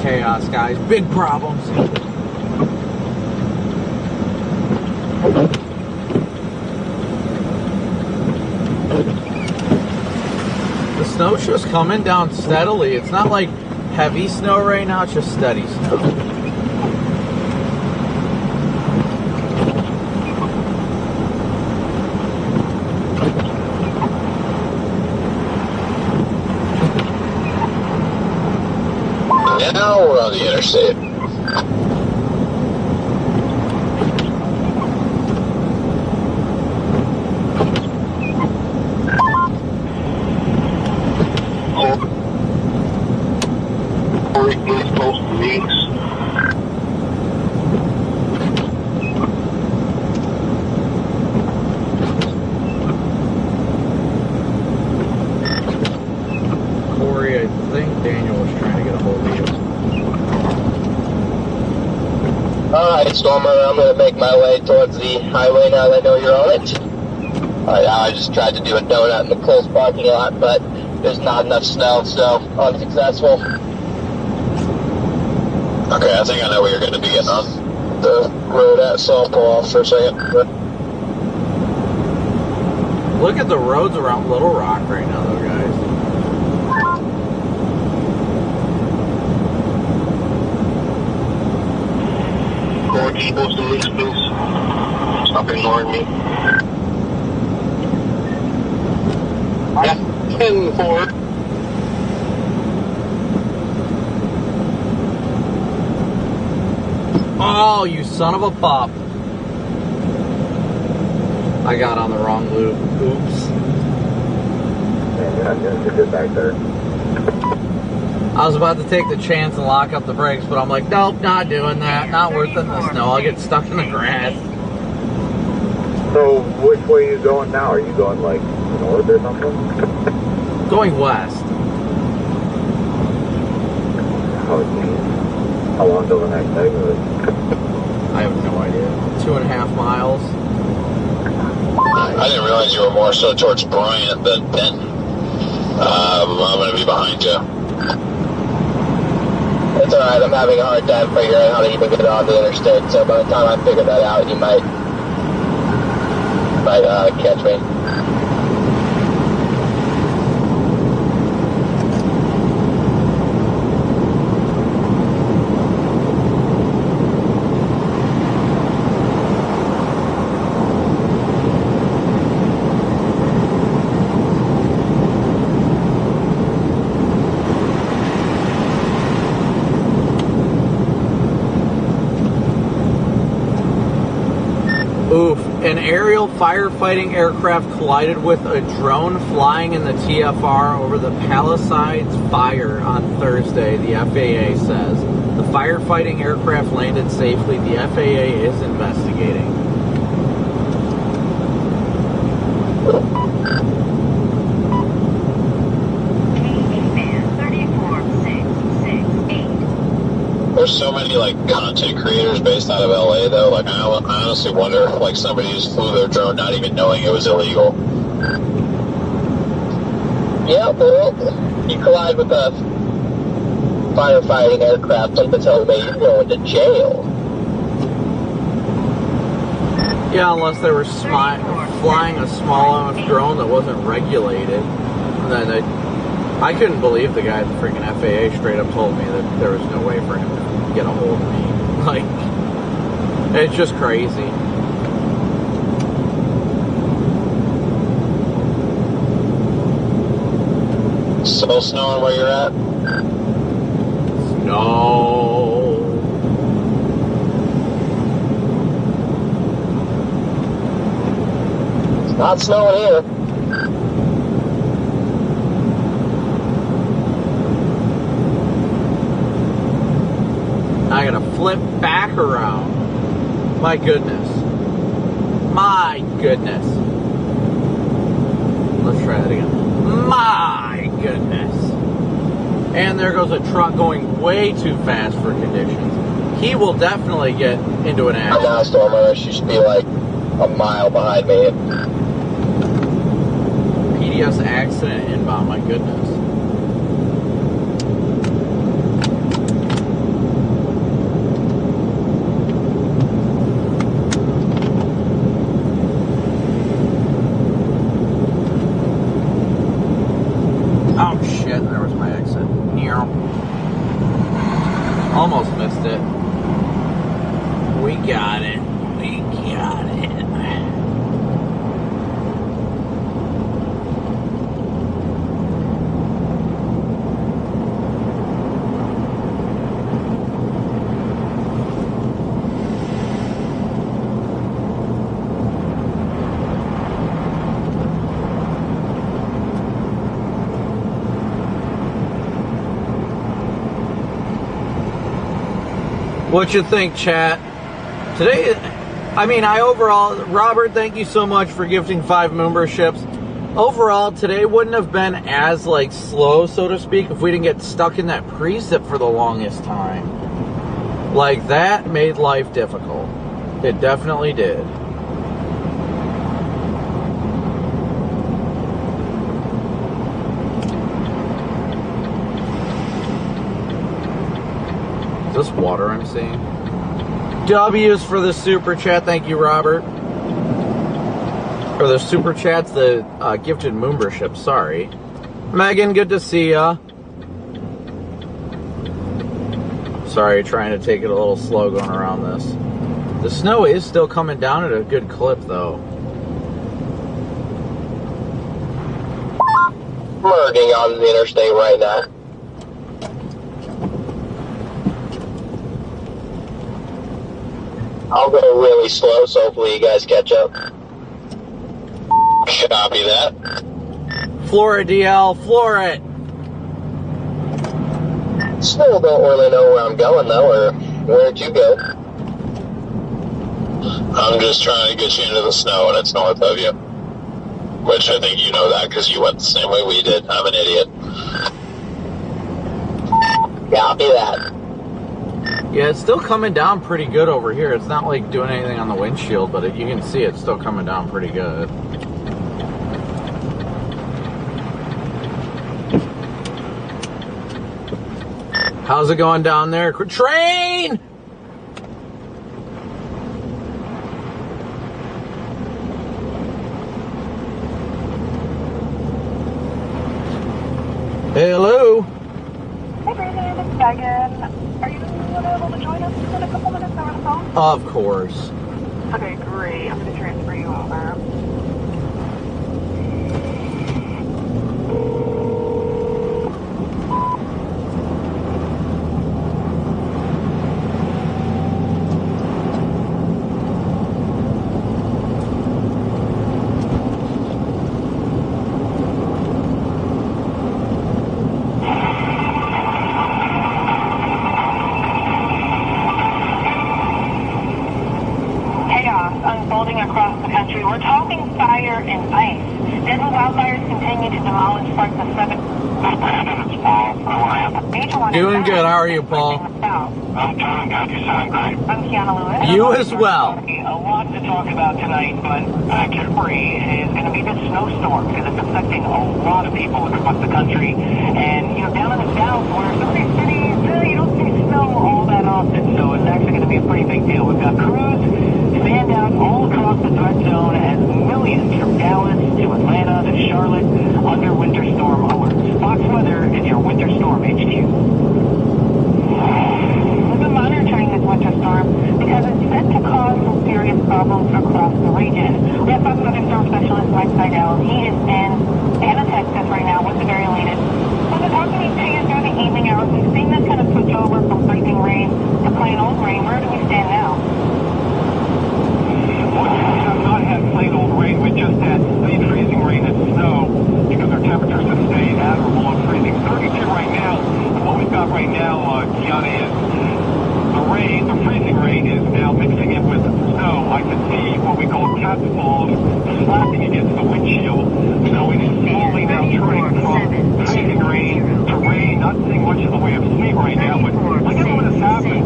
Chaos, guys. Big problems. The snow's just coming down steadily. It's not like heavy snow right now, it's just steady snow. Now we're on the interstate. Corey, I think Daniel was trying to get a hold of you. Alright, Stormer, I'm going to make my way towards the highway now that I know you're on it. Alright, I just tried to do a donut in the close parking lot, but there's not enough snow, so unsuccessful. Okay, I think I know where you're going to be getting on the road at, so I'll pull off for a second. Look at the roads around Little Rock right now, though, guys. Supposed to leave, please. Stop ignoring me. Yeah, 10-4. Oh, you son of a pup. I got on the wrong loop. Oops. Yeah, you're good back there. I was about to take the chance and lock up the brakes, but I'm like, nope, not doing that. Not worth it in the snow. I'll get stuck in the grass. So, which way are you going now? Are you going, like, north or something? Going west. Oh, geez. How long till the next exit? I have no idea. 2.5 miles. I didn't realize you were more so towards Bryant than Denton. I'm going to be behind you. It's alright, I'm having a hard time figuring out how to even get on the interstate, so by the time I figure that out, you might catch me. Oof. An aerial firefighting aircraft collided with a drone flying in the TFR over the Palisades Fire on Thursday, the FAA says. The firefighting aircraft landed safely. The FAA is investigating. There's so many like content creators based out of LA though. Like I honestly wonder if like somebody just flew their drone not even knowing it was illegal. Yeah, well, you collide with a firefighting aircraft, something tells me you're going to jail. Yeah, unless they were flying a small enough drone that wasn't regulated. And then I couldn't believe the guy at the freaking FAA straight up told me that there was no way for him to get a hold of me. Like, it's just crazy. Still snowing where you're at? No. It's not snowing here. I gotta flip back around. My goodness. My goodness. Let's try that again. My goodness. And there goes a truck going way too fast for conditions. He will definitely get into an accident. I'm not a storm runner. She should be like a mile behind me. PDS accident inbound, my goodness. Oh shit, there was my exit. Almost missed it. We got it. We got it. What you think, chat? Today, Robert, thank you so much for gifting 5 memberships. Overall, today wouldn't have been as, slow, so to speak, if we didn't get stuck in that precip for the longest time. Like, that made life difficult. It definitely did. Is this water I'm seeing? W's for the super chat. Thank you, Robert. Or the super chats, the gifted membership. Sorry. Megan, good to see ya. Sorry, trying to take it a little slow going around this. The snow is still coming down at a good clip, though. Merging on the interstate right now. I'll go really slow, so hopefully you guys catch up. Copy that. Floor it, DL. Floor it. Still don't really know where I'm going, though, or where'd you go? I'm just trying to get you into the snow, and it's north of you. Which I think you know that because you went the same way we did. I'm an idiot. Copy that. Yeah, it's still coming down pretty good over here. It's not like doing anything on the windshield, but you can see it's still coming down pretty good. How's it going down there? Train! Hello? Hey, Brandon, it's Megan. Are you available to join us in a couple minutes over the phone? Of course. Okay, great. I'm going to transfer you over. Unfolding across the country. We're talking fire and ice. Deadly wildfires continue to demolish parts of seven. Doing good. How are you, Paul? I'm doing good. You sound great. I'm Kiana Lewis. You as well. A lot to talk about tonight, but Category is going to be this snowstorm because it's affecting a lot of people across the country. And, you know, down in the south where some of these cities, you don't see snow all that often, so it's actually going to be a pretty big deal. We've got crews stand out all across the threat zone as millions from Dallas to Atlanta to Charlotte under winter storm alerts. Fox Weather is your winter storm HQ. We've been monitoring this winter storm because it's set to cause some serious problems across the region. We have Fox Weather Storm Specialist Mike Seidel. He is in Anna, Texas right now with the very latest. We've been talking to you through the evening hours. We've seen this kind of switch over from freezing rain to plain old rain. Where do we stand now? We have not had plain old rain. We just had late freezing rain and snow because our temperatures have stayed at or below freezing. 32 right now. And what we've got right now, Kiana, is the rain, the freezing rain is now mixing in with snow. I can see what we call cat falls slapping against the windshield. So it is slowly now turning from freezing rain to rain. Not seeing much in the way of sleet right now, but look at what has happened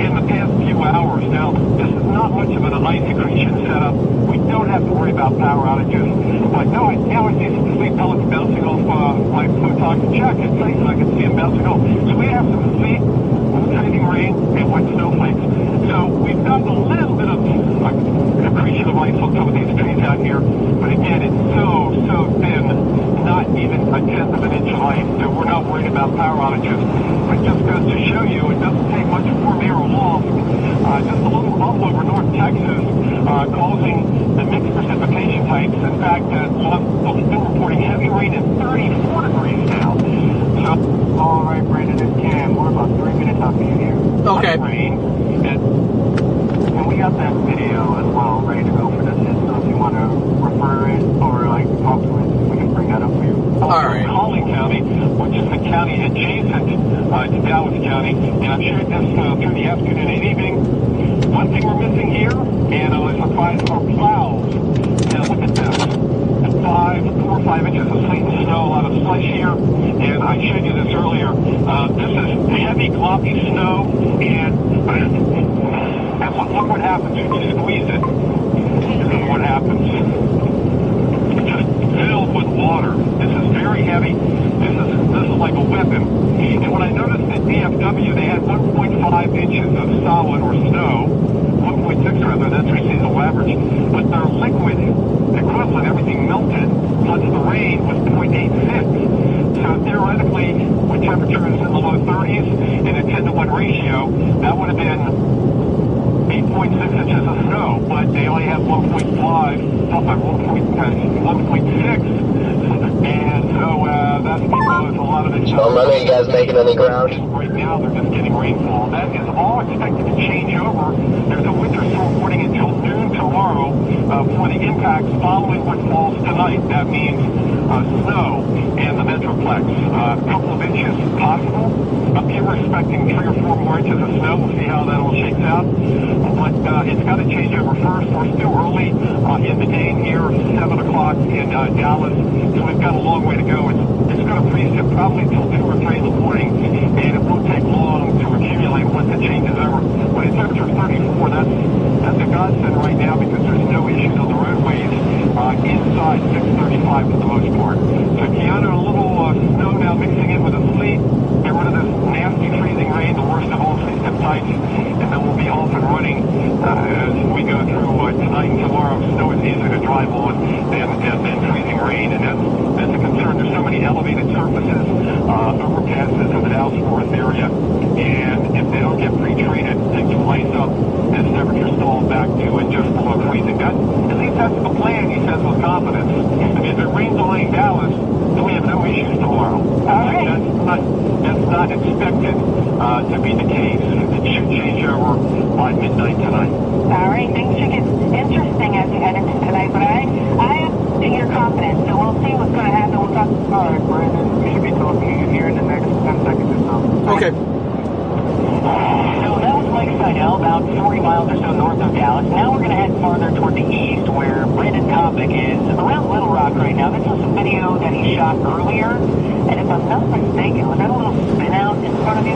in the past few hours. Now, this is not much of an ice accretion setup. We don't have to worry about power outages. But now I see some sleet pellets bouncing off my photonic jacket. I can see them bouncing off. So we have some sleet, freezing rain, and wet snowflakes. So we've gotten a little bit of accretion of ice on some of these trees out here. But again, it's so thin, not even a tenth of an inch of ice. So we're not worried about power outages. But just goes to show you, it doesn't take much warm air aloft. Just a little bump over North Texas, causing the mixed precipitation types. In fact, we've been reporting heavy rain at 34 degrees now. So, all right, Brandon and Cam, we're about 3 minutes out from you here. Okay. Rain, and we got that video as well ready to go for this. So if you want to refer it or talk to it, we can bring that up for you. All right. Collin County, which is the county adjacent to Dallas County, and I've shared this through the afternoon and evening. One thing we're missing here, and I was surprised, are plows. Now look at this. 4 or 5 inches of sleet and snow, a lot of slush here, and I showed you this earlier. This is heavy, gloppy snow, and look what happens when you squeeze it. This is what happens. It's just filled with water. This is very heavy. This is like a weapon. And when I noticed at DFW, they had 1.5 inches of solid or snow, 1.6 rather, that's their seasonal average. But their liquid equivalent, everything melted, plus the rain was 0.86. So theoretically, with temperatures in the low 30s and a 10-to-1 ratio, that would have been 8.6 inches of snow, but they only have 1.5, 1.6. And so that's because a lot of the On Monday, you guys making any ground? right now they're just getting rainfall. That is all expected to change over. There's a winter storm warning until noon tomorrow for the impacts following what falls tonight. That means snow and the Metroplex. A couple of inches possible. Up here we're expecting 3 or 4 more inches of snow. We'll see how that all shakes out. But it's got to change over first. We're still early in the game here, 7 o'clock in Dallas. So we've got a long way to go. It's going to freeze it probably till 2 or 3 in the morning, and it won't take long to accumulate once it changes over. When it's up to 34, that's a godsend right now because there's no issues on the roadways inside 635 for the most part. So Keanu, a little snow now mixing in with the sleet. Get rid of this nasty freezing rain, the worst of all system types, and then we'll be off and running as we go through tonight and tomorrow. Snow is easier to drive on than freezing rain, and that's a concern. There's so many elevated surfaces, overpasses in the Dallas-Fort area, and if they don't get pre-treated, things will ice up as temperatures fall back to just below freezing. At least that's the plan, he says with confidence. I mean, if it rains away in Dallas, then we have no issues tomorrow. That's not expected to be the case. It should change over by midnight tonight. All right, things should get interesting as we head into tonight, but I am to your confidence, so we'll see what's going to happen. We'll talk. All right, Brandon, we should be talking here in the next 10 seconds or so. Okay. So that was Mike Seidel, about 40 miles or so north of Dallas. Now we're going to head farther toward the east, where Brandon Copic is around Little Rock right now. This was a video that he shot earlier, and if I'm not mistaken, was that a little spin out in front of you?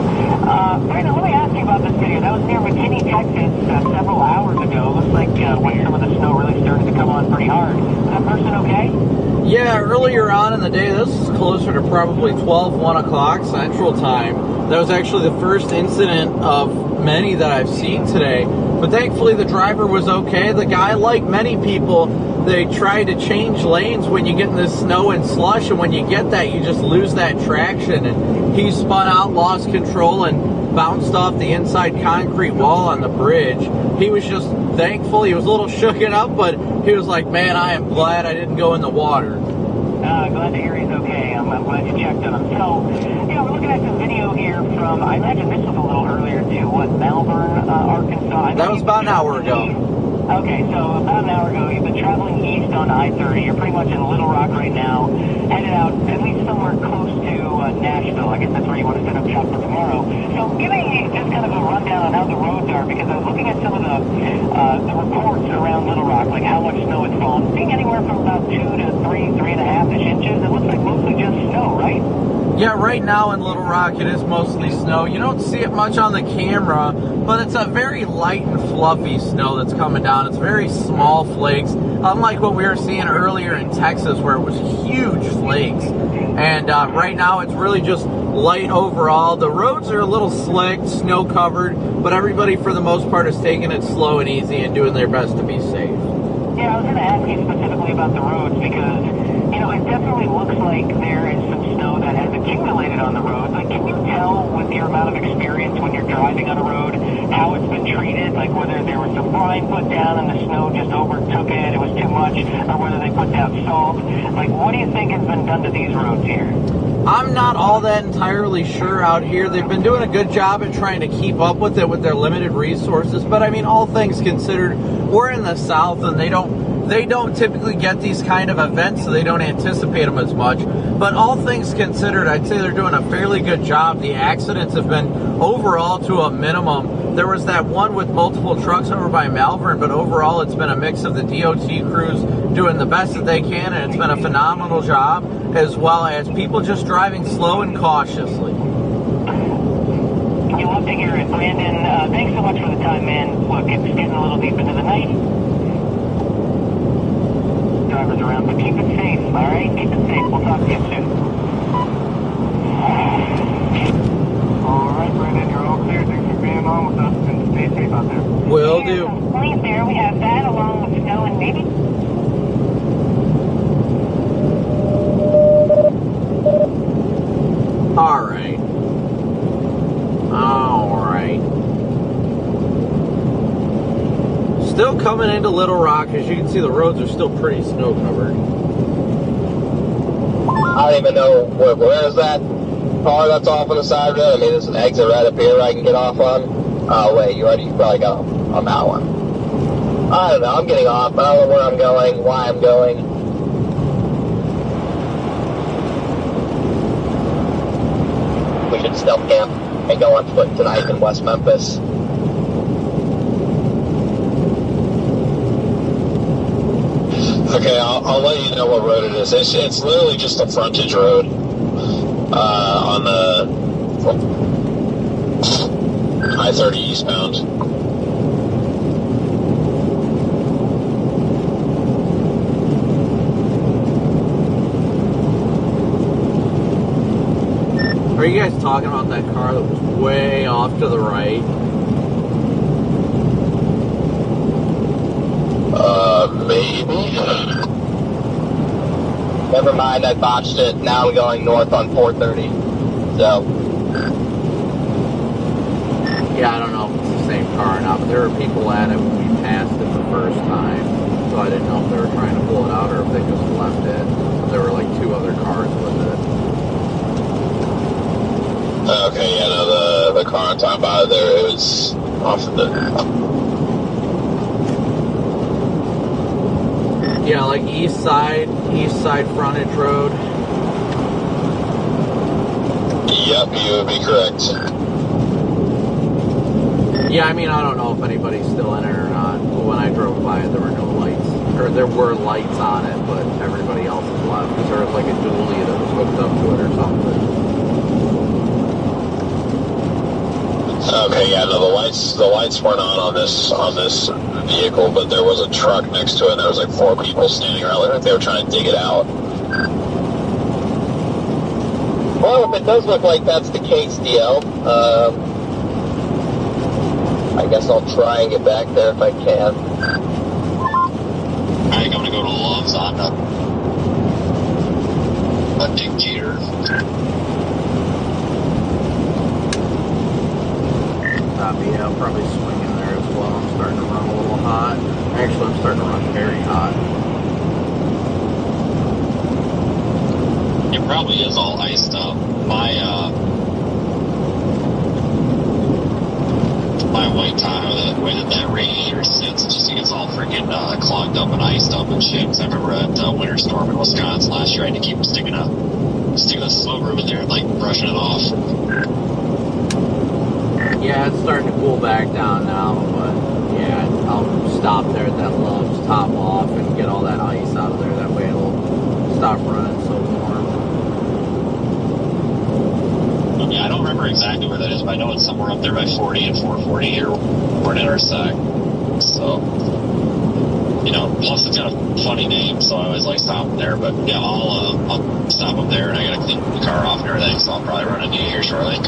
Brandon, let me ask you about this video. That was near McKinney, Texas, several hours ago. Looks like when some of the snow really started to come on pretty hard. Is that person okay? Yeah, earlier on in the day, this is closer to probably 12, 1 o'clock Central Time. That was actually the first incident of many that I've seen today. But thankfully, the driver was okay. The guy, like many people, they try to change lanes when you get in this snow and slush. And when you get that, you just lose that traction. And he spun out, lost control, and bounced off the inside concrete wall on the bridge. He was just thankful. He was a little shooken up, but he was like, man, I am glad I didn't go in the water. Glad to hear he's okay. I'm glad you checked on him. So, we're looking at some video here from, I imagine this was a little earlier too, Malvern, Arkansas? That was about an hour ago. Okay, so about an hour ago, you've been traveling east on I-30. You're pretty much in Little Rock right now, headed out at least somewhere close to Nashville. I guess that's where you want to set up shop for tomorrow. So give me just kind of a rundown on how the roads are, because I was looking at some of the reports around Little Rock, like how much snow it's fallen. Seeing anywhere from about 2 to 3.5 inches. It looks like mostly just snow, right? Yeah, right now in Little Rock, it is mostly snow. You don't see it much on the camera, but it's a very light and fluffy snow that's coming down. It's very small flakes, unlike what we were seeing earlier in Texas, where it was huge flakes. And right now, it's really just light overall. The roads are a little slick, snow covered, but everybody, for the most part, is taking it slow and easy and doing their best to be safe. Yeah, I was going to ask you specifically about the roads, because it definitely looks like there is some snow that has accumulated on the road. Like, can you tell with your amount of experience when you're driving on a road how it's been treated? Like, whether there was some brine put down and the snow just overtook it was too much, or whether they put down salt? Like, what do you think has been done to these roads here? I'm not all that entirely sure out here. They've been doing a good job at trying to keep up with it with their limited resources. But I mean, all things considered, we're in the South, and they don't typically get these kind of events, so they don't anticipate them as much. But all things considered, I'd say they're doing a fairly good job. The accidents have been overall to a minimum. There was that one with multiple trucks over by Malvern, but overall it's been a mix of the DOT crews doing the best that they can, and it's been a phenomenal job, as well as people just driving slow and cautiously. You love to hear it, Brandon. Thanks so much for the time, man. Look, it's getting a little deep into the night. Drivers around, but keep it safe, all right? Keep it safe. We'll talk to you soon. All right, Brandon, you're all clear. Thanks for being on with us, and stay safe out there. Will do. Please, there we have that along with snow and maybe. All right. Still coming into Little Rock. As you can see, the roads are still pretty snow covered. I don't even know where is that car that's off on the side of it. I mean, there's an exit right up here I can get off on. Oh, wait, you probably got on that one. I don't know, I'm getting off. I don't know where I'm going, why I'm going. We should still camp and go on foot tonight in West Memphis. Okay, I'll let you know what road it is. It's literally just a frontage road on the I-30 eastbound. Are you guys talking about that car that was way off to the right? Maybe. Never mind, I botched it. Now I'm going north on 430. So. Yeah, I don't know if it's the same car or not, but there were people at it when we passed it the first time. So I didn't know if they were trying to pull it out or if they just left it. There were like 2 other cars with it. Okay, yeah, no, the car I'm talking about there, it was off of the... Yeah, like east side frontage road. Yep, you would be correct. Yeah, I mean, I don't know if anybody's still in it or not. But when I drove by it, there were no lights. Or there were lights on it, but everybody else is left. Because there was like a dually that was hooked up to it or something. Okay, yeah, no, the lights weren't on this vehicle, but there was a truck next to it, and there was like 4 people standing around. Like they were trying to dig it out. Well, if it does look like that's the case, DL, I guess I'll try and get back there if I can. I think I'm gonna go to Love's on a dictator. Yeah, I'll probably swing in there as well. I'm starting to run a little hot. Actually, I'm starting to run very hot. It probably is all iced up. My white Tahoe, the way that radiator sits, it gets all freaking clogged up and iced up and shit. 'Cause I remember at Winter Storm in Wisconsin last year, I had to keep sticking a smoke room in there and like brushing it off. Yeah, it's starting to cool back down now, but yeah, I'll stop there at that Love's, top off, and get all that ice out of there. That way it'll stop running so warm. Yeah, I don't remember exactly where that is, but I know it's somewhere up there by 40 and 440 or where it intersect. So, plus it's got a funny name, so I always like stopping there. But yeah, I'll stop up there, and I gotta clean the car off and everything, so I'll probably run into you here shortly.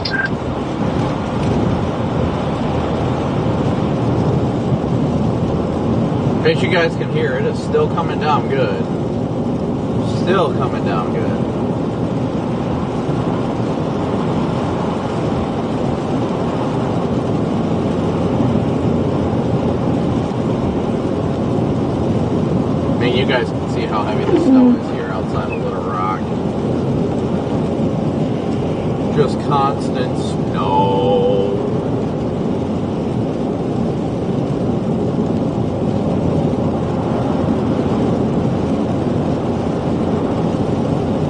As you guys can hear, it is still coming down good. Still coming down good. I mean, you guys can see how heavy the snow is here outside of Little Rock. Just constant snow.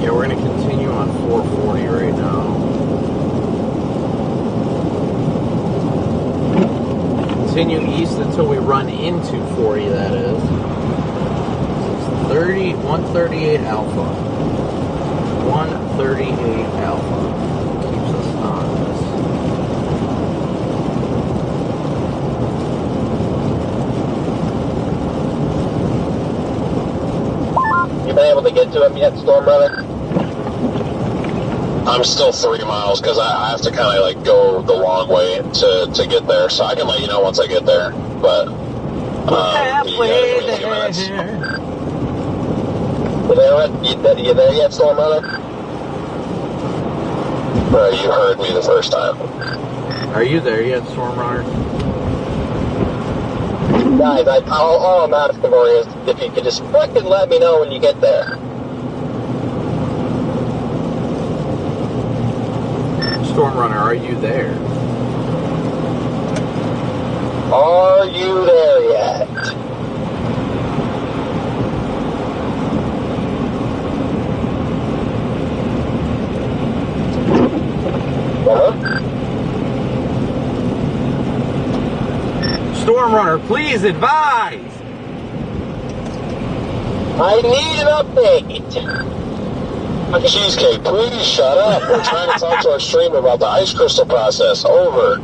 Yeah, we're going to continue on 440 right now. Continue east until we run into 40, that is. 138 Alpha. 138 Alpha. Keeps us on You been able to get to him yet, Storm Runner? I'm still 3 miles because I have to kind of like go the long way to get there, so I can let you know once I get there. But halfway you there. You there yet, Storm Runner? Bro, you heard me the first time. Are you there yet, Storm Runner? Guys, all I'm asking for is if you could just fucking let me know when you get there. Storm Runner, are you there? Are you there yet? Storm Runner, please advise! I need an update. Cheesecake, please shut up. We're trying to talk to our streamer about the ice crystal process. Over.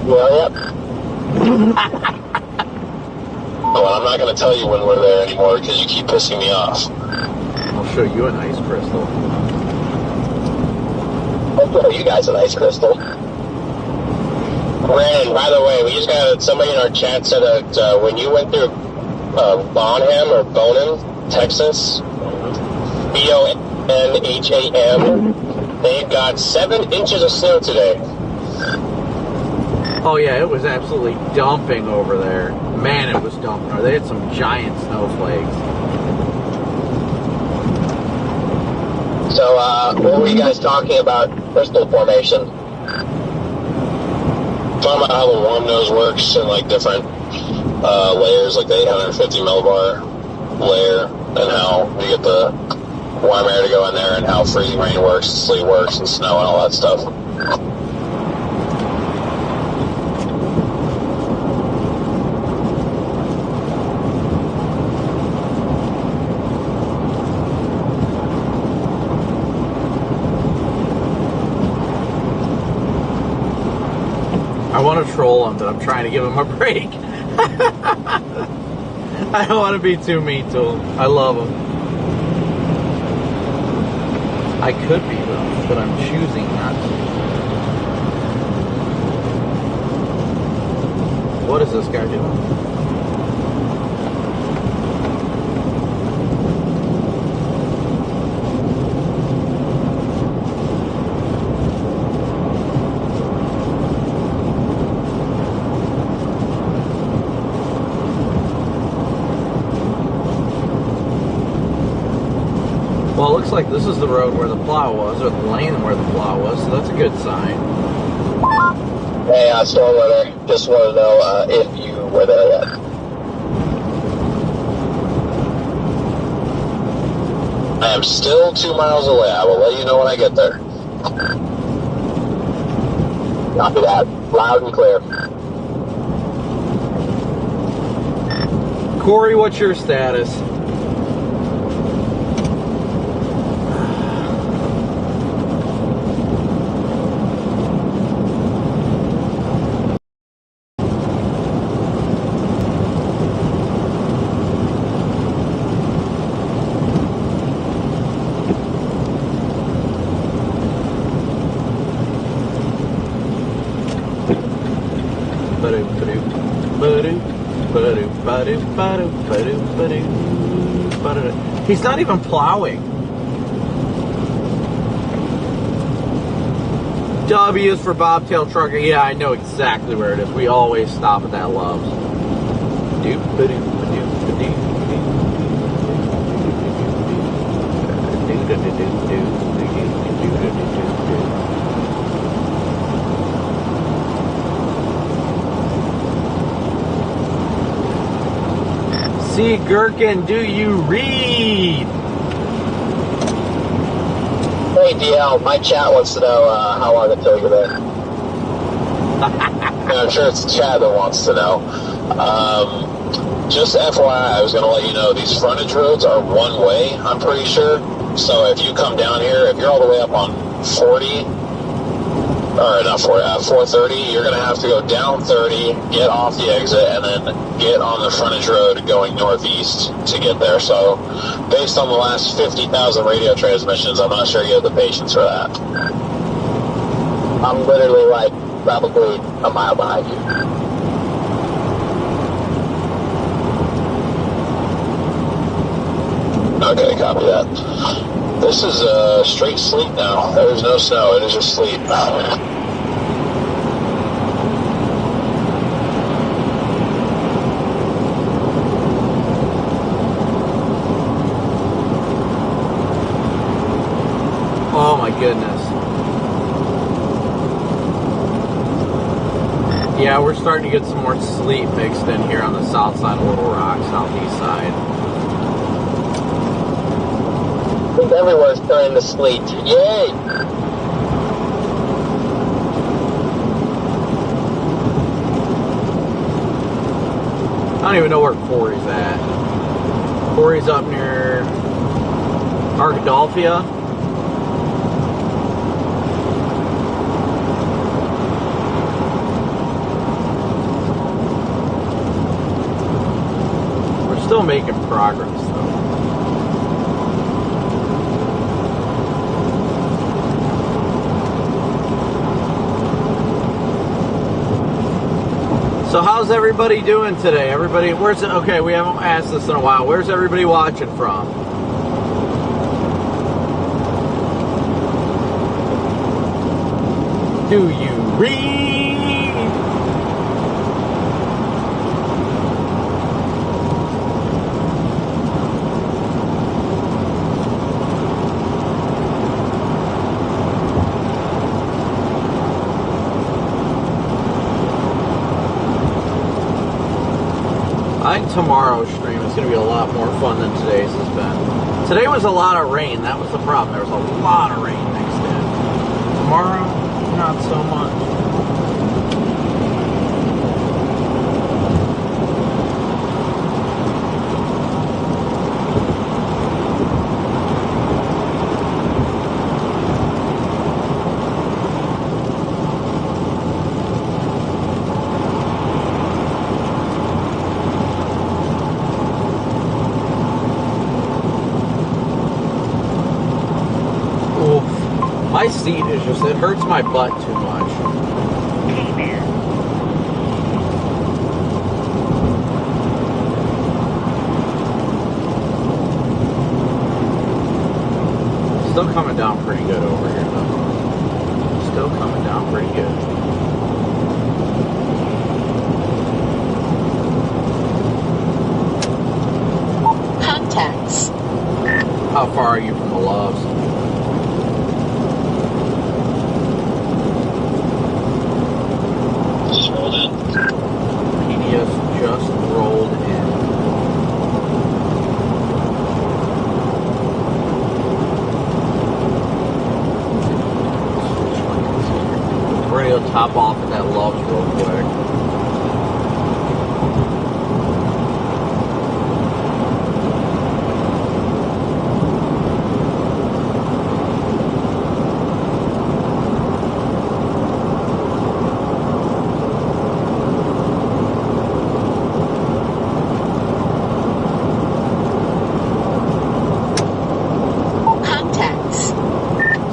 Well, yep. Oh, and I'm not going to tell you when we're there anymore because you keep pissing me off. I'll show you an ice crystal. I'll show you guys an ice crystal. Brandon, by the way, we just got somebody in our chat said that when you went through Bonham, Texas, Bonham, they've got 7 inches of snow today. Oh yeah, it was absolutely dumping over there. Man, it was dumping. They had some giant snowflakes. So, what were you guys talking about crystal formation? Talking about how the warm nose works in like different layers, like the 850 millibar layer, and how you get the warm air to go in there, and how freezing rain works, sleet works, and snow, and all that stuff. I want to troll him, but I'm trying to give him a break. I don't want to be too mean to him. I love him. I could be though, but I'm choosing not to. What is this guy doing? Well, it looks like this is the road where the plow was, or the lane where the plow was, so that's a good sign. Hey, Storm Runner, just want to know if you were there yet. I am still 2 miles away. I will let you know when I get there. Copy that. Loud and clear. Corey, what's your status? He's not even plowing. W is for Bobtail Trucker. Yeah, I know exactly where it is. We always stop at that Love's. See, Gherkin, do you read? Hey, DL, my chat wants to know how long until you're there. Yeah, I'm sure it's Chad that wants to know. Just FYI, I was going to let you know, these frontage roads are one way, I'm pretty sure. So if you come down here, if you're all the way up on 430, you're going to have to go down 30, get off the exit, and then get on the frontage road going northeast to get there. So based on the last 50,000 radio transmissions, I'm not sure you have the patience for that. I'm literally like probably a mile behind you. Okay, copy that. This is straight sleet now. There's no snow, it is just sleet. Yeah, we're starting to get some more sleet mixed in here on the south side of Little Rock, southeast side. Everywhere's turning to sleet. Yay! I don't even know where Corey's at. Corey's up near Arkadelphia. We're still making progress, though. So how's everybody doing today? Everybody, where's it? Okay, we haven't asked this in a while. Where's everybody watching from? Do you read? I think tomorrow's stream is going to be a lot more fun than today's has been. Today was a lot of rain. That was the problem. There was a lot of rain mixed in. Tomorrow, not so much. My seat is just, it hurts my butt too much. Still coming down pretty good over here, though. Still coming down pretty good. Contacts. How far are you from the Loves? Just rolled in. PDS just rolled in. We're going to go top off at that Loves real quick.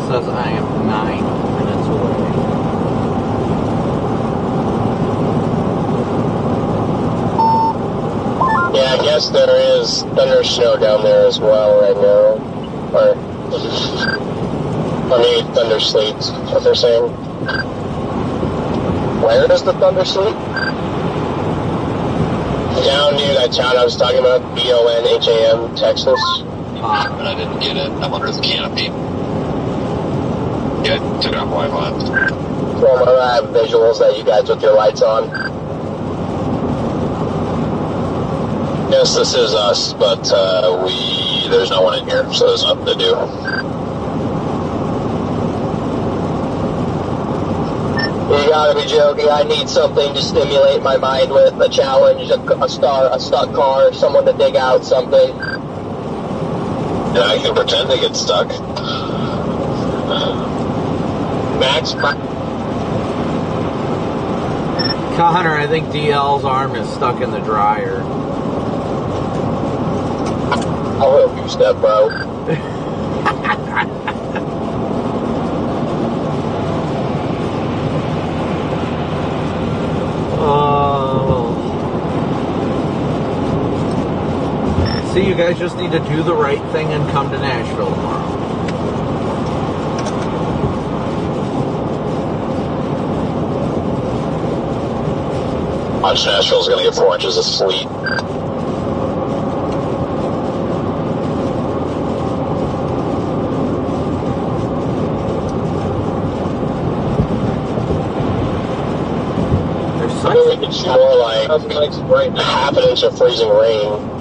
Says I am 9 minutes away. Yeah, I guess there is thunder snow down there as well right now. Or, I mean, thunder sleet, what they're saying. Where is the thunder sleet? Down near that town I was talking about, Bonham, Texas. But I didn't get it. I'm under the canopy. Yeah, I took it off Wi-Fi. From I have visuals that you guys with your lights on. Yes, this is us, but there's no one in here, so there's nothing to do. You gotta be joking. I need something to stimulate my mind with, a challenge, a stuck car, someone to dig out something. Yeah, I can pretend to get stuck. Max, Connor, I think DL's arm is stuck in the dryer. I'll help you, step bro. See, you guys just need to do the right thing and come to Nashville tomorrow. Watch, Nashville's gonna get 4 inches of sleet. There's such more like half an inch of freezing rain.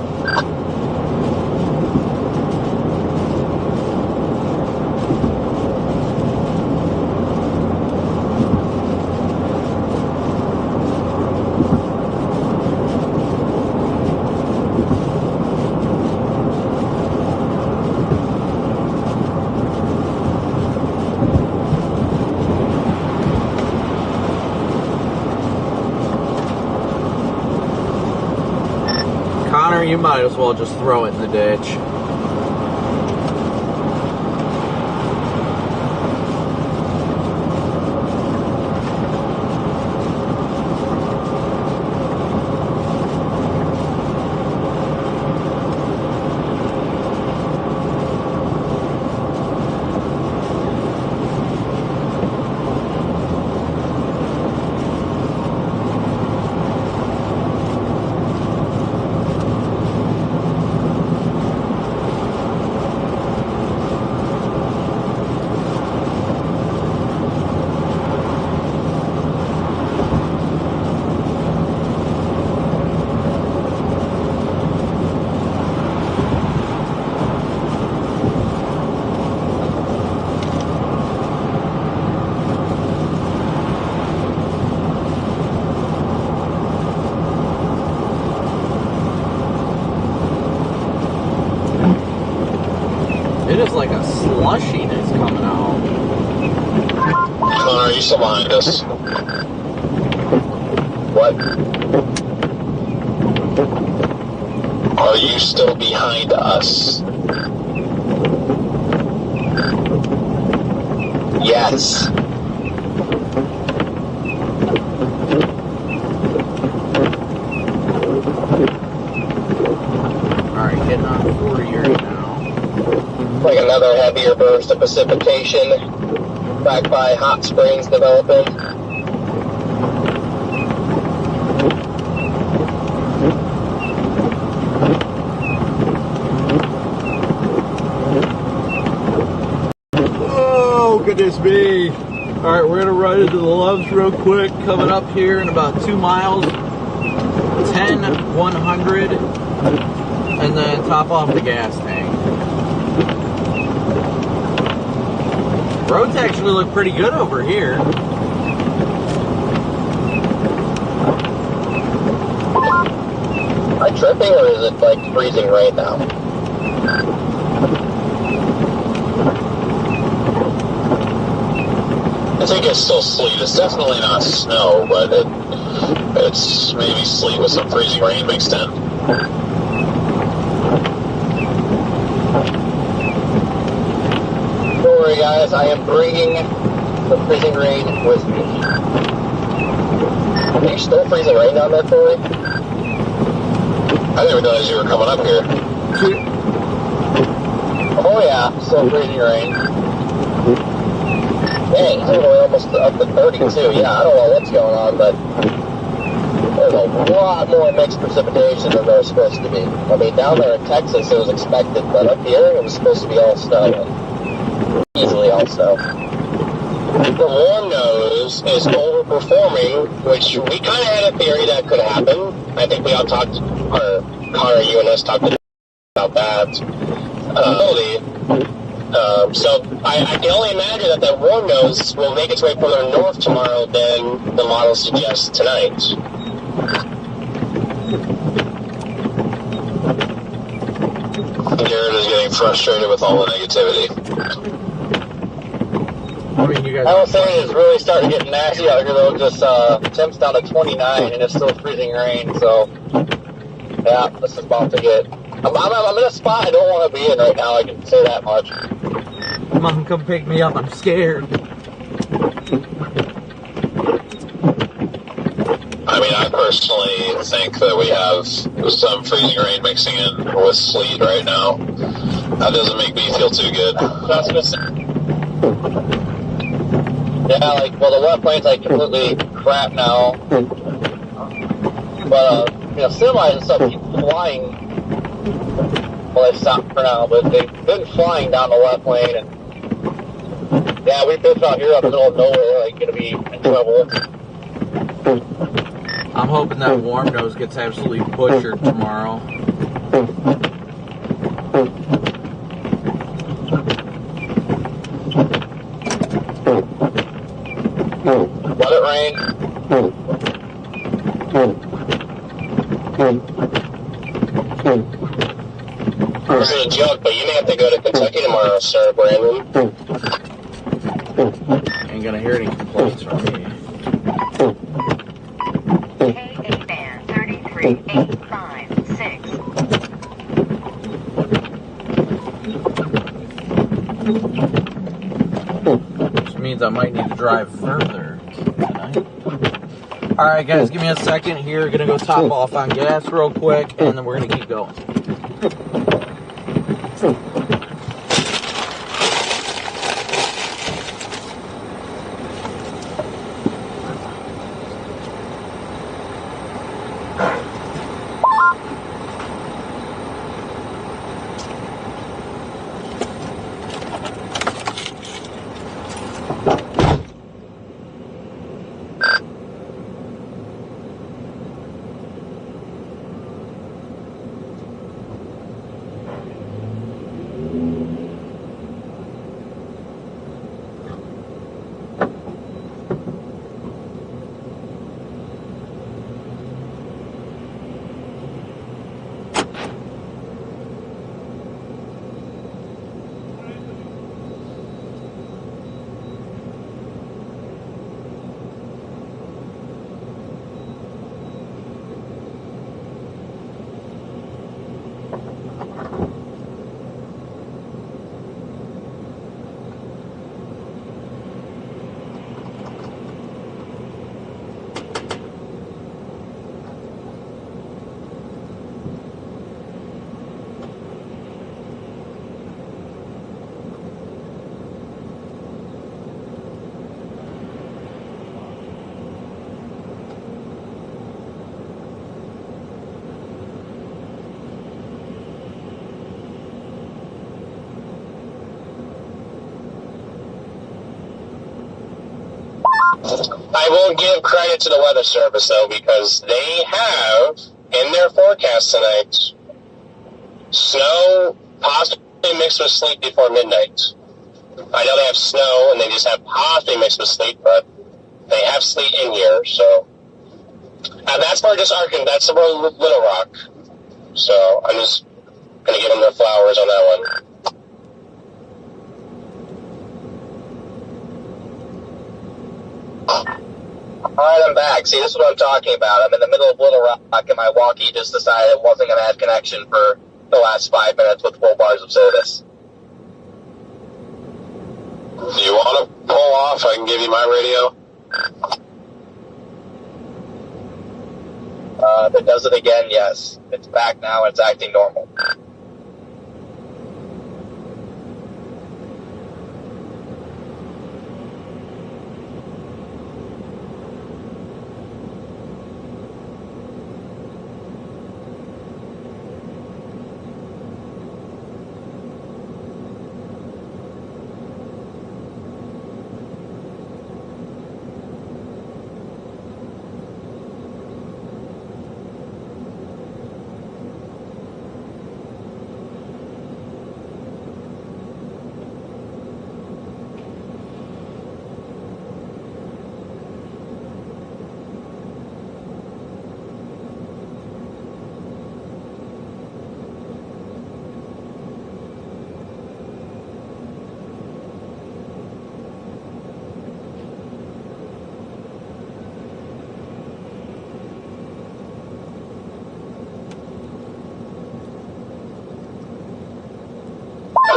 Connor, you might as well just throw it in the ditch. It is like a slushy that's coming out. Connor, are you still behind us? What? Are you still behind us? Yes. Alright, getting on 40 right now. Like another heavier burst of precipitation back by hot springs developing. Oh, goodness me. Alright, we're going to run into the Loves real quick. Coming up here in about 2 miles. 10, 100. And then top off the gas tank. Roads actually look pretty good over here. Am I tripping or is it like freezing right now? I think it's still sleet. It's definitely not snow, but it's maybe sleet with some freezing rain mixed in. Don't worry guys, I am bringing the freezing rain with me. Are you still freezing rain down there, Corey? I didn't realize you were coming up here. Oh yeah, still freezing rain. Dang, it's only almost up to 32. Yeah, I don't know what's going on, but there's a lot more mixed precipitation than there's supposed to be. I mean, down there in Texas it was expected, but up here it was supposed to be all snow. Easily all snow. The warm nose is overperforming, which we kind of had a theory that could happen. I think we all talked, or Connor, you and us talked about that. So I can only imagine that that warm nose will make its way further north tomorrow than the model suggests tonight. Garrett is getting frustrated with all the negativity. I mean, you guys. I was saying it's really starting to get nasty out here though. Just temps down to 29 and it's still freezing rain. So yeah, this is about to get. I'm in a spot I don't want to be in right now. I can say that much. Mom, come pick me up. I'm scared. I mean, I personally think that we have some freezing rain mixing in with sleet right now. That doesn't make me feel too good. That's just, yeah, like, well, the left lane's like completely crap now. But, you know, semis and stuff keep flying. Well, they stopped for now, but they've been flying down the left lane. And yeah, we've been out here up in the middle of nowhere, like, gonna be in trouble. I'm hoping that warm nose gets absolutely butchered tomorrow. Let it rain. This is a joke, but you may have to go to Kentucky tomorrow, sir, Brandon. Ain't gonna hear any complaints from me. K8 band 33856. Which means I might need to drive further tonight. Alright guys, give me a second here. Gonna go top off on gas real quick, and then we're gonna keep going. I will give credit to the Weather Service, though, because they have, in their forecast tonight, snow possibly mixed with sleet before midnight. I know they have snow, and they just have possibly mixed with sleet, but they have sleet in here, so. And that's for just Arkansas, that's for Little Rock. So I'm just going to give them their flowers on that one. Alright, I'm back. See, this is what I'm talking about. I'm in the middle of Little Rock, and my walkie just decided it wasn't going to have connection for the last 5 minutes with full bars of service. Do you want to pull off? I can give you my radio. If it does it again, yes. It's back now, it's acting normal.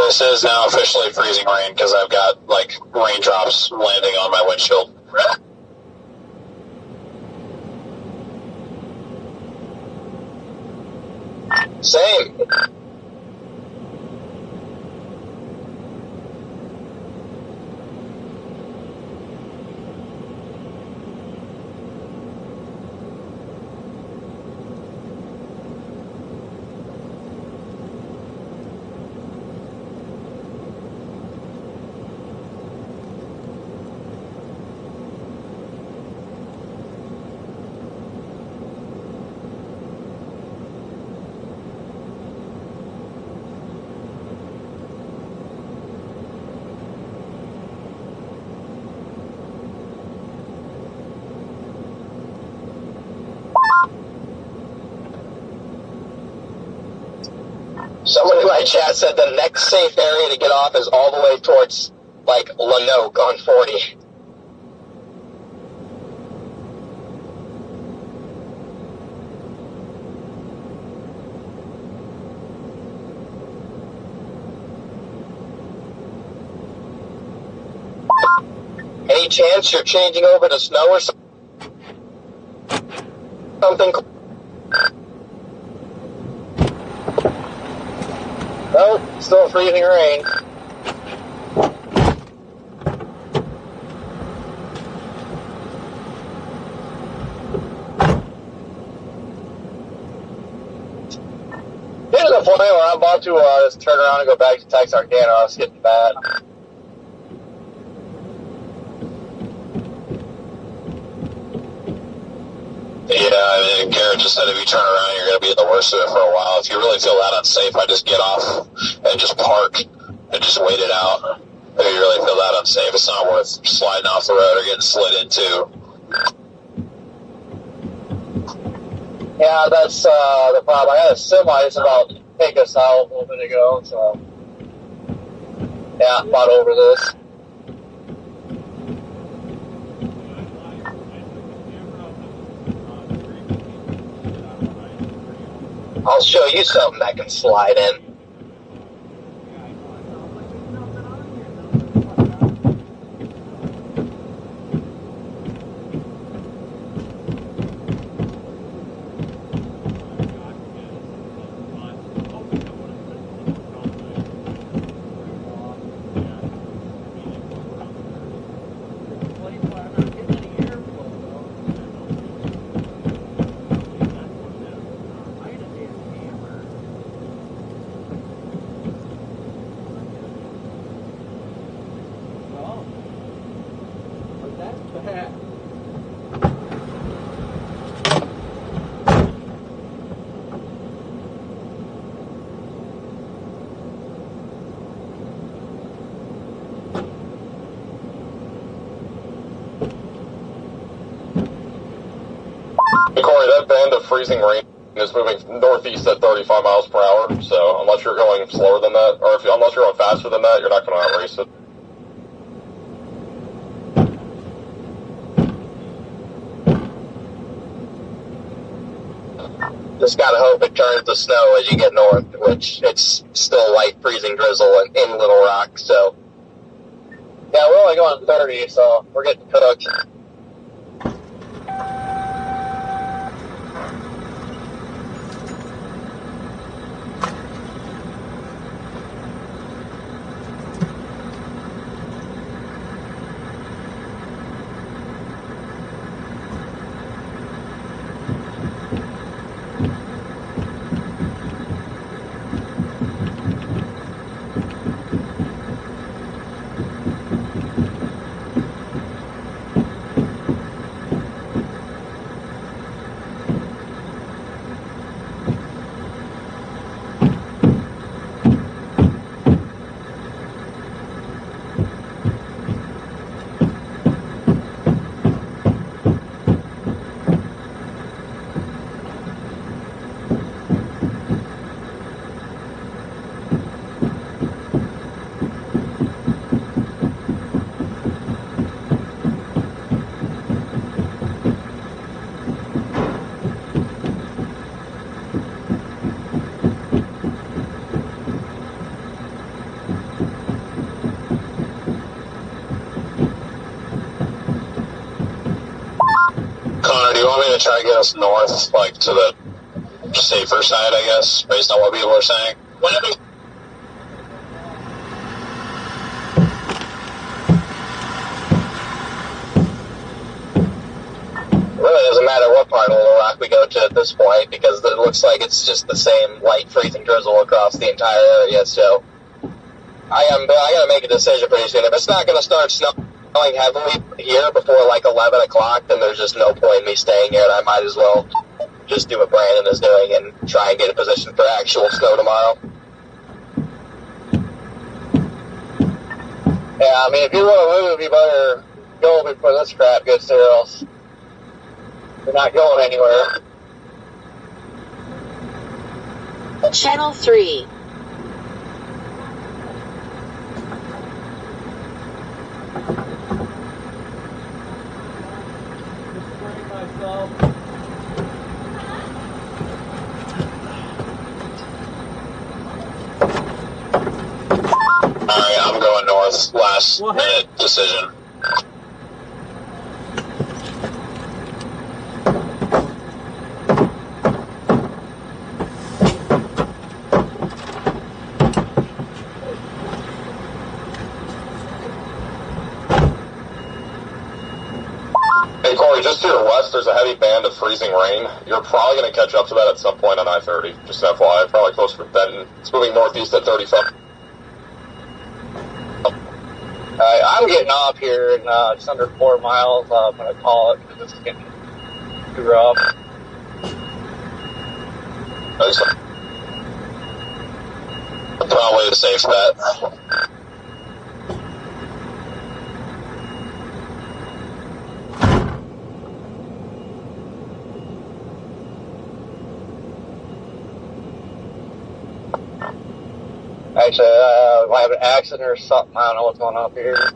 This is now officially freezing rain because I've got, like, raindrops landing on my windshield. Same. Someone in my chat said the next safe area to get off is all the way towards, like, Lanoke on 40. Any chance you're changing over to snow or something? Nope, still freezing rain. Get to the point where I'm about to just turn around and go back to Texarkana. It's getting bad. Yeah, I mean, Garrett just said if you turn around, you're going to be in the worst of it for a while. If you really feel that unsafe, I just get off and just park and just wait it out. If you really feel that unsafe, it's not worth sliding off the road or getting slid into. Yeah, that's the problem. I had a semi that's about to take us out a little bit ago, so yeah, fought over this. I'll show you something that can slide in. Corey, that band of freezing rain is moving northeast at 35 miles per hour, so unless you're going slower than that, or unless you're going faster than that, you're not going to outrace it. Just gotta hope it turns to snow as you get north, which it's still light freezing drizzle in Little Rock, so. Yeah, we're only going 30, so we're getting cooked. Connor, do you want me to try to get us north, like to the safer side, I guess, based on what people are saying? Whatever. Really doesn't matter what part of Little Rock we go to at this point, because it looks like it's just the same light freezing drizzle across the entire area, so I gotta make a decision pretty soon. If it's not gonna start snowing heavily here before like 11 o'clock, then there's just no point in me staying here, and I might as well just do what Brandon is doing and try and get a position for actual snow tomorrow. Yeah, I mean, if you want to move, you better go before this crap gets there, else you're not going anywhere. Channel 3. last minute decision. Hey Corey, just to your west, there's a heavy band of freezing rain. You're probably going to catch up to that at some point on I-30. Just an FYI, probably closer to Benton. It's moving northeast at 35. I'm getting off here in just under 4 miles. I'm going to call it because it's getting too rough. Excellent. Probably a safe bet. Actually, I have an accident or something. I don't know what's going on up here.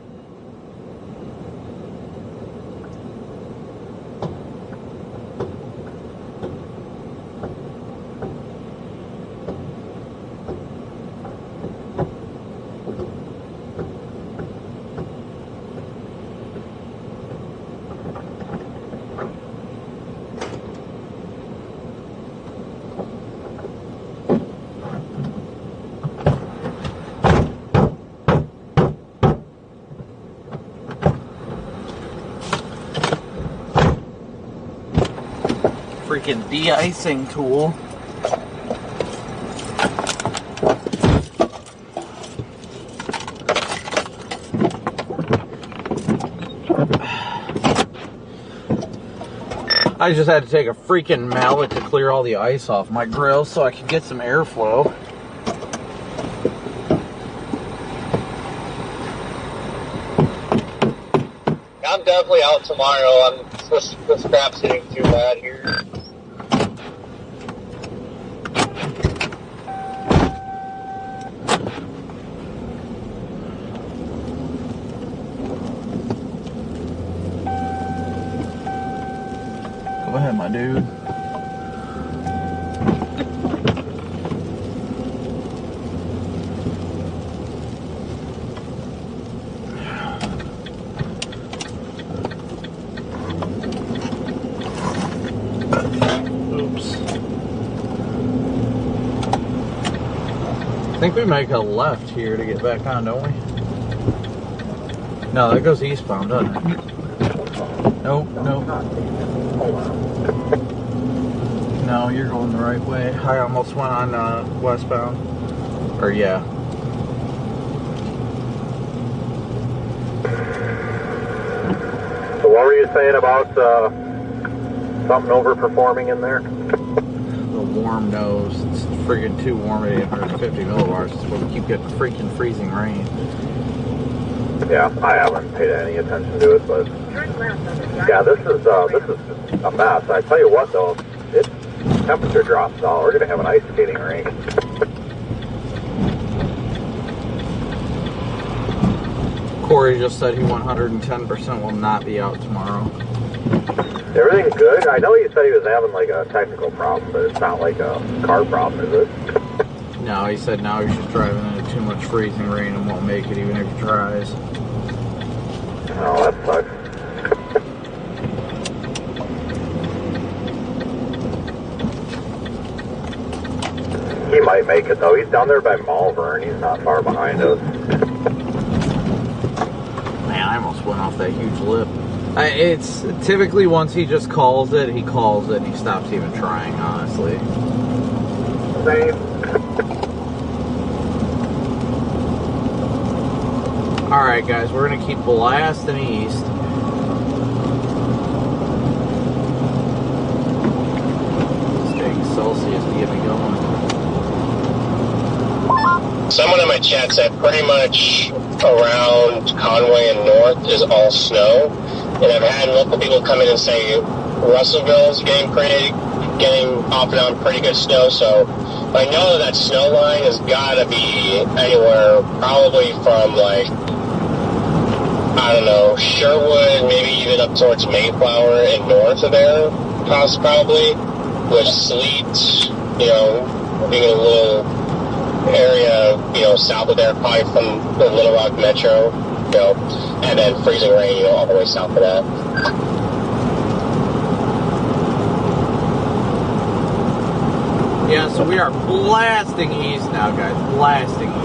Freaking de-icing tool. I just had to take a freaking mallet to clear all the ice off my grill so I could get some airflow. I'm definitely out tomorrow. This crap's getting too bad here. Go ahead, my dude. Oops. I think we make a left here to get back on, don't we? No, that goes eastbound, doesn't it? Nope, nope. No, you're going the right way. I almost went on westbound. Or yeah. So what were you saying about something overperforming in there? The warm nose. It's friggin' too warm at 850 millibars. It's what we keep getting freaking freezing rain. Yeah, I haven't paid any attention to it, but yeah, this is a mess. I tell you what, though, it's temperature drops now. We're gonna have an ice skating rink. Corey just said he 110% will not be out tomorrow. Everything's good. I know you said he was having like a technical problem, but it's not like a car problem, is it? No, he said now he's just driving into too much freezing rain and won't make it even if he tries. Oh, that sucks. He might make it though. He's down there by Malvern. He's not far behind us. Man, I almost went off that huge lip. It's typically once he just calls it, he and he stops even trying, honestly. Same. Alright guys, we're gonna keep blasting east. Staying Celsius to get me going. Someone in my chat said pretty much around Conway and North is all snow. And I've had local people come in and say Russellville's getting off and on pretty good snow. So I know that snow line has got to be anywhere probably from like, I don't know, Sherwood, maybe even up towards Mayflower and north of there, probably, with sleet, you know, being a little area, south of there, probably from the Little Rock Metro, and then freezing rain, all the way south of that. Yeah, so we are blasting east now, guys. Blasting east.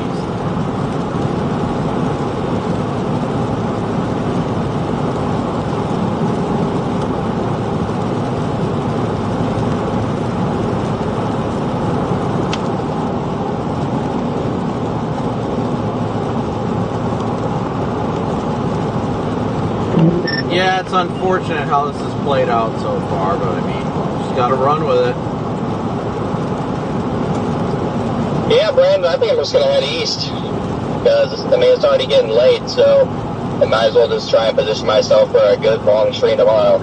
Yeah, it's unfortunate how this has played out so far, but I mean, just gotta run with it. Yeah, Brandon, I think I'm just going to head east, because, it's already getting late, so I might as well just try and position myself for a good long stream tomorrow.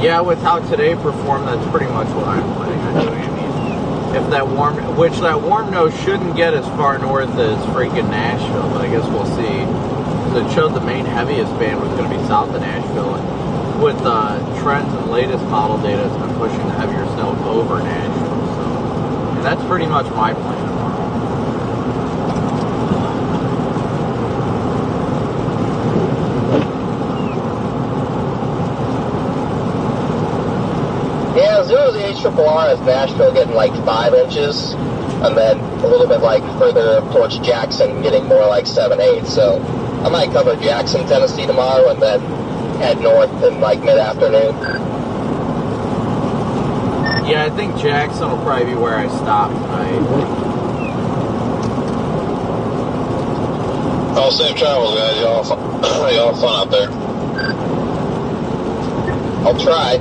Yeah, with how today performed, that's pretty much what I'm planning on doing. I mean, if that warm nose shouldn't get as far north as freaking Nashville, but I guess we'll see. So it showed the main heaviest band was going to be south of Nashville, and with trends and latest model data, it's been pushing the heavier snow over Nashville. So and that's pretty much my plan tomorrow. Yeah, as soon as the HRRR is Nashville getting like 5 inches, and then a little bit like further towards Jackson getting more like 7-8. So I might cover Jackson, Tennessee tomorrow, and then head north in like mid-afternoon. Yeah, I think Jackson will probably be where I stop tonight. Oh, safe travels, guys. Y'all have fun out there. I'll try.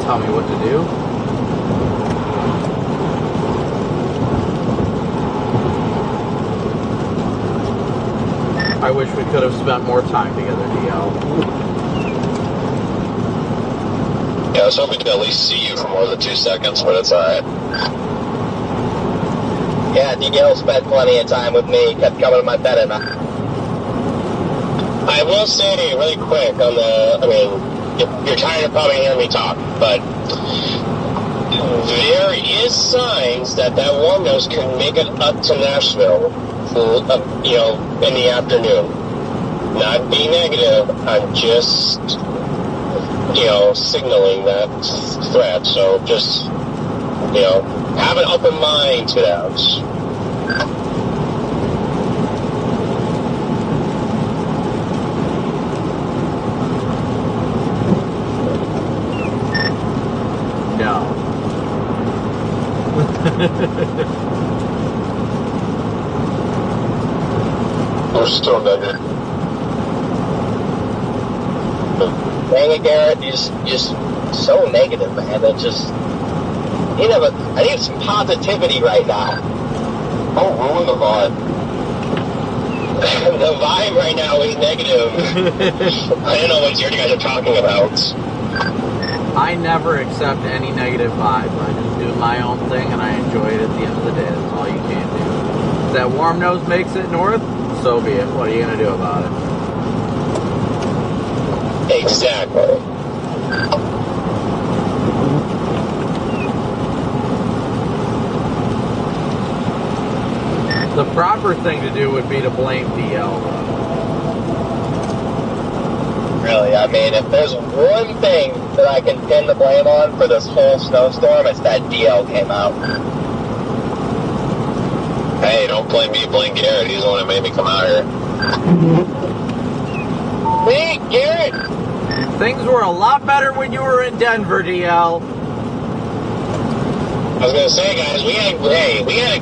Tell me what to do. I wish we could have spent more time together, DL. Yeah, I was hoping to at least see you for more than 2 seconds, but it's alright. Yeah, DL spent plenty of time with me, kept coming to my bed at night. I will say really quick on you're tired of probably hearing me talk, but there is signs that warm nose can make it up to Nashville, in the afternoon. Not being negative, I'm just, signaling that threat. So just, have an open mind to that. We're still negative. Dang it, Garrett, you're just so negative, man. It's just, I need some positivity right now. Oh, ruin the vibe. The vibe right now is negative. I don't know what you guys are talking about. I never accept any negative vibes. I just do my own thing and I enjoy it at the end of the day. That's all you can do. If that warm nose makes it north, so be it. What are you going to do about it? Exactly. The proper thing to do would be to blame DL. Really, if there's one thing that I can pin the blame on for this whole snowstorm, it's that DL came out. Hey, don't blame me, blame Garrett. He's the one who made me come out here. Me, Garrett? Things were a lot better when you were in Denver, DL. I was gonna say, guys, we had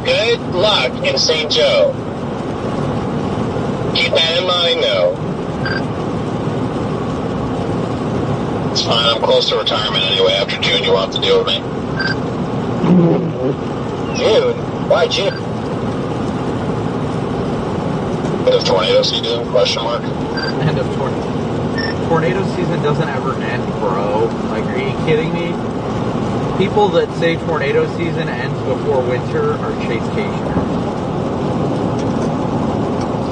good luck in St. Joe. Keep that in mind, though. It's fine. I'm close to retirement anyway. After June, you won't have to deal with me. June? Why June? End of tornado season? Question mark. End of tornado season doesn't ever end, bro. Like, are you kidding me? People that say tornado season ends before winter are chasecationers.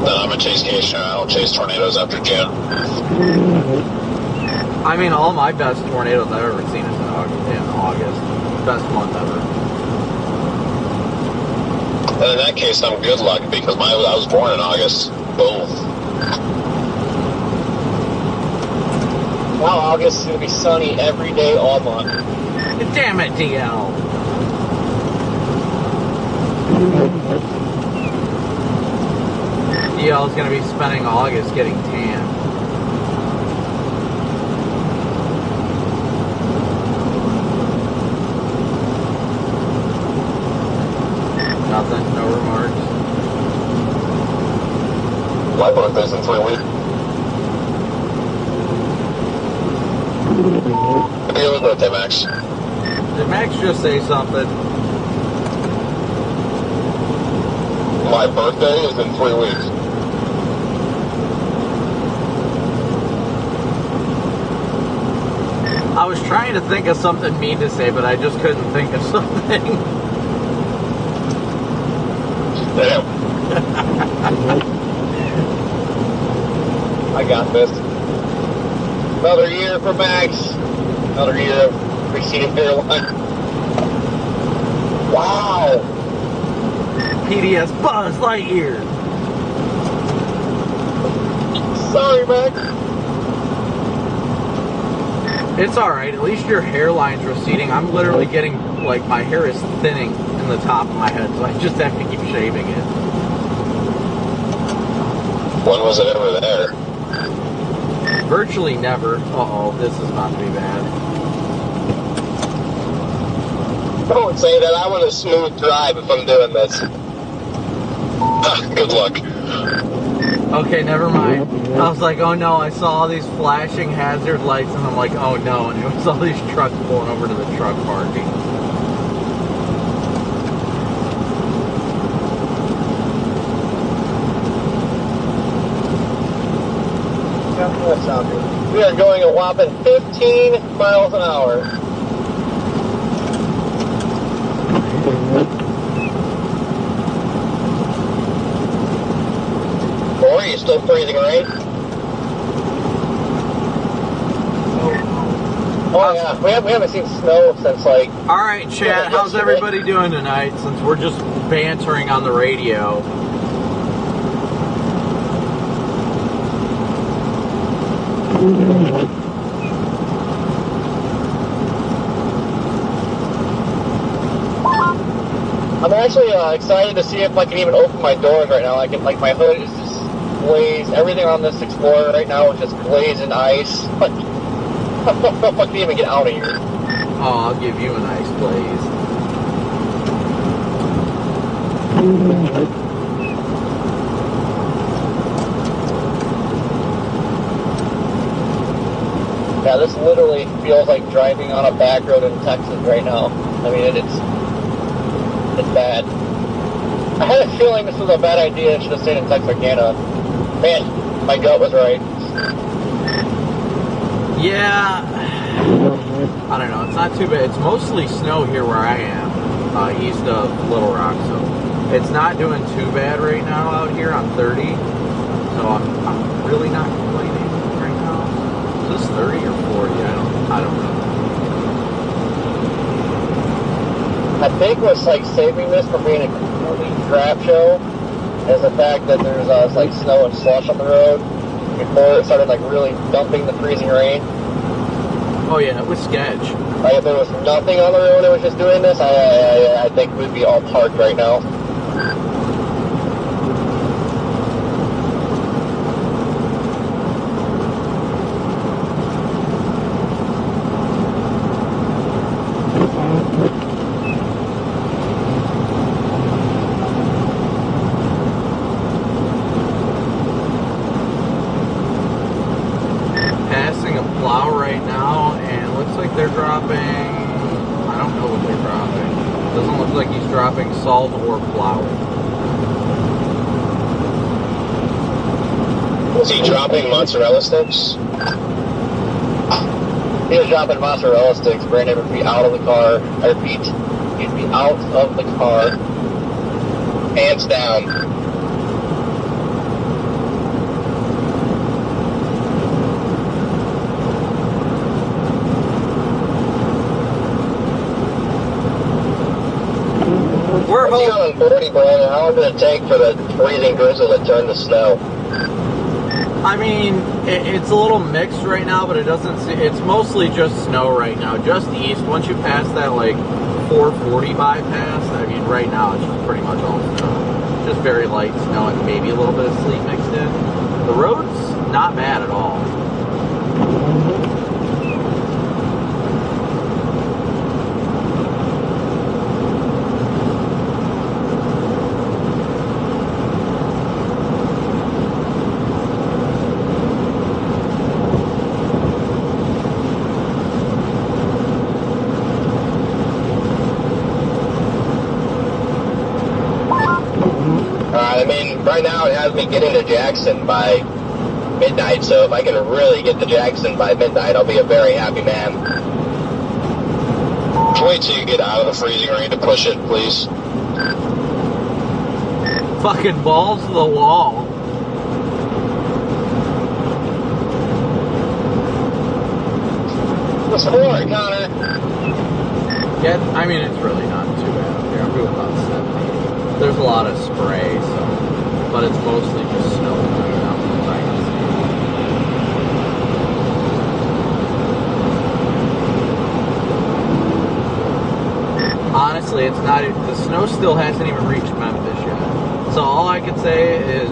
Then I'm a chasecationer. I don't chase tornadoes after June. I mean, all my best tornadoes I've ever seen is in August. Yeah. August. Best month ever. And in that case, I'm good luck because I was born in August. Boom. Now August is going to be sunny every day all month. Damn it, DL. DL is going to be spending August getting tan. Nothing, no remarks. My birthday's in 3 weeks. Happy early birthday, Max. Did Max just say something? My birthday is in 3 weeks. I was trying to think of something mean to say, but I just couldn't think of something. Damn. I got this. Another year for Max. Another year of receding hairline. Wow. PDS Buzz Lightyear. Sorry, Max. It's alright, at least your hairline's receding. I'm literally getting, like, my hair is thinning in the top of my head, so I just have to keep shaving it. When was it ever there? Virtually never. Uh-oh, this is about to be bad. Don't say that. I want a smooth drive if I'm doing this. Good luck. Okay, never mind. I was like, oh no, I saw all these flashing hazard lights, and I'm like, oh no, and it was all these trucks pulling over to the truck parking. We are going a whopping 15 miles an hour. Or are you still freezing rain? Oh yeah, we haven't seen snow since like... Alright, chat, how's everybody doing tonight, since we're just bantering on the radio? I'm actually excited to see if I can even open my doors right now. I can, like, my hood is just glazed. Everything on this Explorer right now is just glazed in ice. Like, I don't know if I can even get out of here. Oh, I'll give you a nice glaze. Yeah, this literally feels like driving on a back road in Texas right now. I mean, it's bad. I had a feeling this was a bad idea. I should have stayed in Texarkana. Man, my gut was right. Yeah, I don't know, it's not too bad. It's mostly snow here where I am, east of Little Rock, so it's not doing too bad right now out here on 30, so I'm really not complaining right now. Is this 30 or 40? I don't know. I think what's like saving this from being a complete crap show is the fact that there's like snow and slush on the road before it started like really dumping the freezing rain. Oh yeah, it was sketch. Like if there was nothing on the road and it was just doing this, I think we'd be all parked right now. Passing a plow right now, and looks like they're dropping, I don't know what they're dropping. Doesn't look like he's dropping salt or plowing. Was he dropping mozzarella sticks? He was dropping mozzarella sticks. Brandon would be out of the car. I repeat, he'd be out of the car. Hands down. hope. On 40, Brandon, how long did it take for the freezing drizzle to turn to snow? I mean, it's a little mixed right now, but it doesn't. It's mostly just snow right now, just east. Once you pass that like 440 bypass, I mean, right now it's just pretty much all snow. Just very light snow and maybe a little bit of sleet mixed in. The road's not bad at all. I mean, right now it has me getting to Jackson by midnight, so if I can really get to Jackson by midnight, I'll be a very happy man. Wait till you get out of the freezing rain to push it, please. Fucking balls to the wall. What's the more, Connor? Yeah, I mean, it's really not too bad up here. I'm doing about 70. There's a lot of spray, so, but it's mostly just snow coming out from the I can see. Honestly, it's not. The snow still hasn't even reached Memphis yet. So all I can say is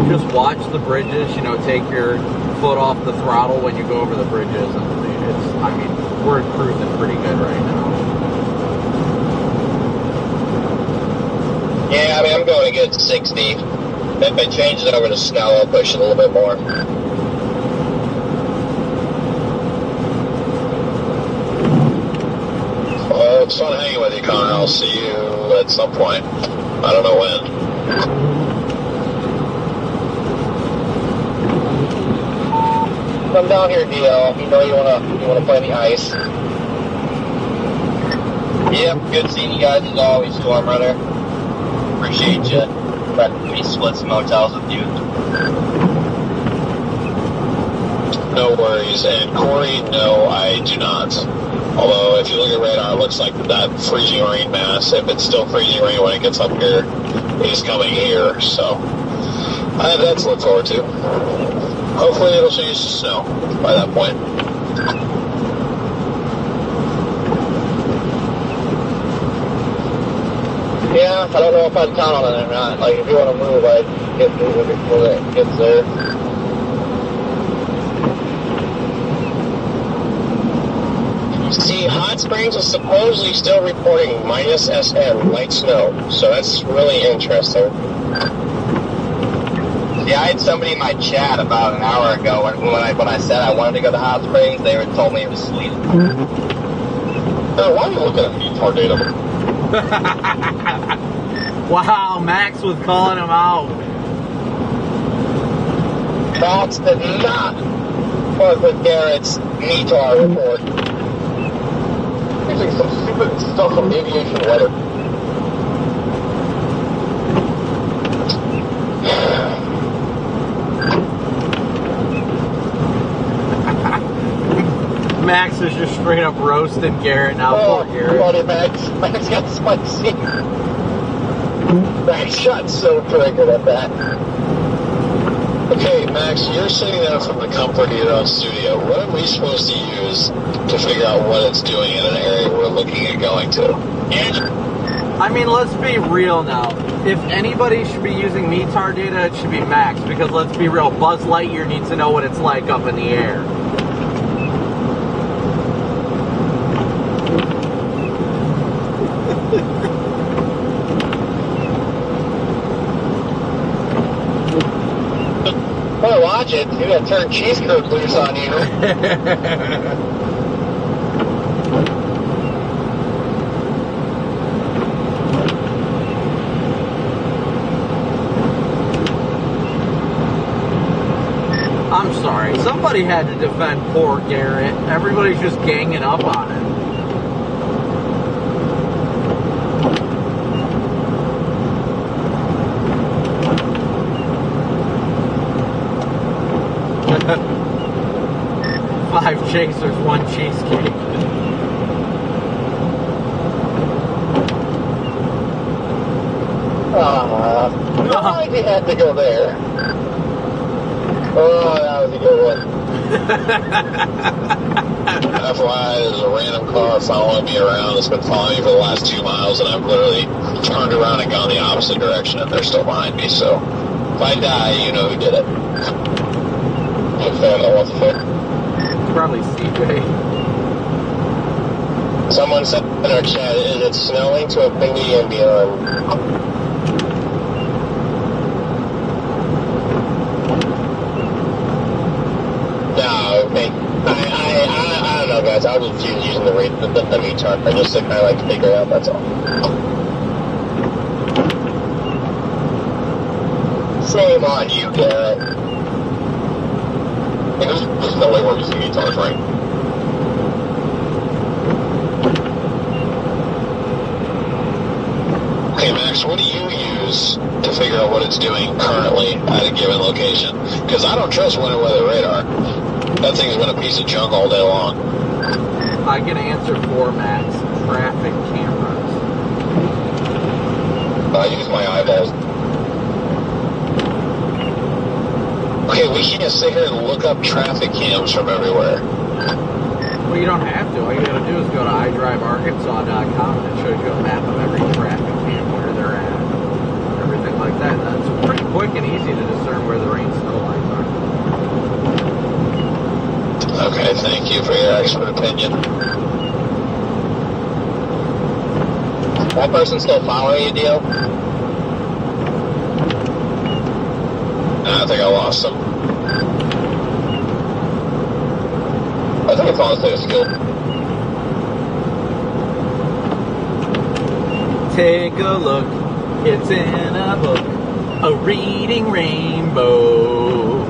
just watch the bridges. You know, take your foot off the throttle when you go over the bridges, and it's. I mean, we're cruising pretty good right now. Yeah, I mean, I'm going to get 60. If I change it over to snow, I'll push it a little bit more. Well, it's fun hanging with you, Connor. I'll see you at some point. I don't know when. Come down here, DL. You know you wanna play in the ice. Yep, good seeing you guys as always, Storm Runner. Appreciate you. Let me split some motels with you. No worries. And Corey, no, I do not. Although, if you look at radar, it looks like that freezing rain mass, if it's still freezing rain when it gets up here, is coming here. So, I have that to look forward to. Hopefully, it'll change to snow by that point. Yeah, I don't know if I'd count on it or not. Like, if you want to move, I'd get moving before it gets there. See, Hot Springs is supposedly still reporting minus SM, light snow. So that's really interesting. Yeah, I had somebody in my chat about an hour ago when I said I wanted to go to Hot Springs, they told me it was sleet. Why are you looking at me, Tornado? Wow, Max was calling him out. Max did not work with Garrett's METAR report. Using some stupid stuff from aviation weather. Max is just straight up roasting Garrett now. Oh, Poor Garrett. buddy, Max got spicy. Max shot so triggered at that. Okay, Max, you're sitting there from the comfort of your own studio. What are we supposed to use to figure out what it's doing in an area we're looking at going to? I mean, let's be real now. If anybody should be using METAR data, it should be Max, because let's be real, Buzz Lightyear needs to know what it's like up in the air. Better watch it. You're going to turn cheese curd loose on you. I'm sorry. Somebody had to defend poor Garrett. Everybody's just ganging up on him. 5 chasers, 1 cheesecake. like we had to go there. Oh, that was a good one. FYI, there's a random car following me around that's been following me for the last 2 miles, and I've literally turned around and gone the opposite direction, and they're still behind me. So if I die, you know who did it. Fan that wants to fit. Probably CJ. Someone said in our chat, is it snowing to infinity and beyond? No, okay. I don't know, guys. I was just using the retard. I just to kind of like figure it out, that's all. Shame on you, Garrett. Hey, there's no way we're using guitars, right? Hey Max, what do you use to figure out what it's doing currently at a given location? Because I don't trust winter weather radar. That thing's been a piece of junk all day long. I can answer for Max. Traffic cameras. I use my eyeballs. Okay, we can't sit here and look up traffic cams from everywhere. Well, you don't have to. All you gotta do is go to iDriveArkansas.com and it shows you a map of every traffic cam, where they're at, everything like that. That's pretty quick and easy to discern where the rain snow lines are. Okay, thank you for your expert opinion. That person still following you, Dio? I think I lost them. I think it's honestly a skill. Take a look. It's in a book. A reading rainbow.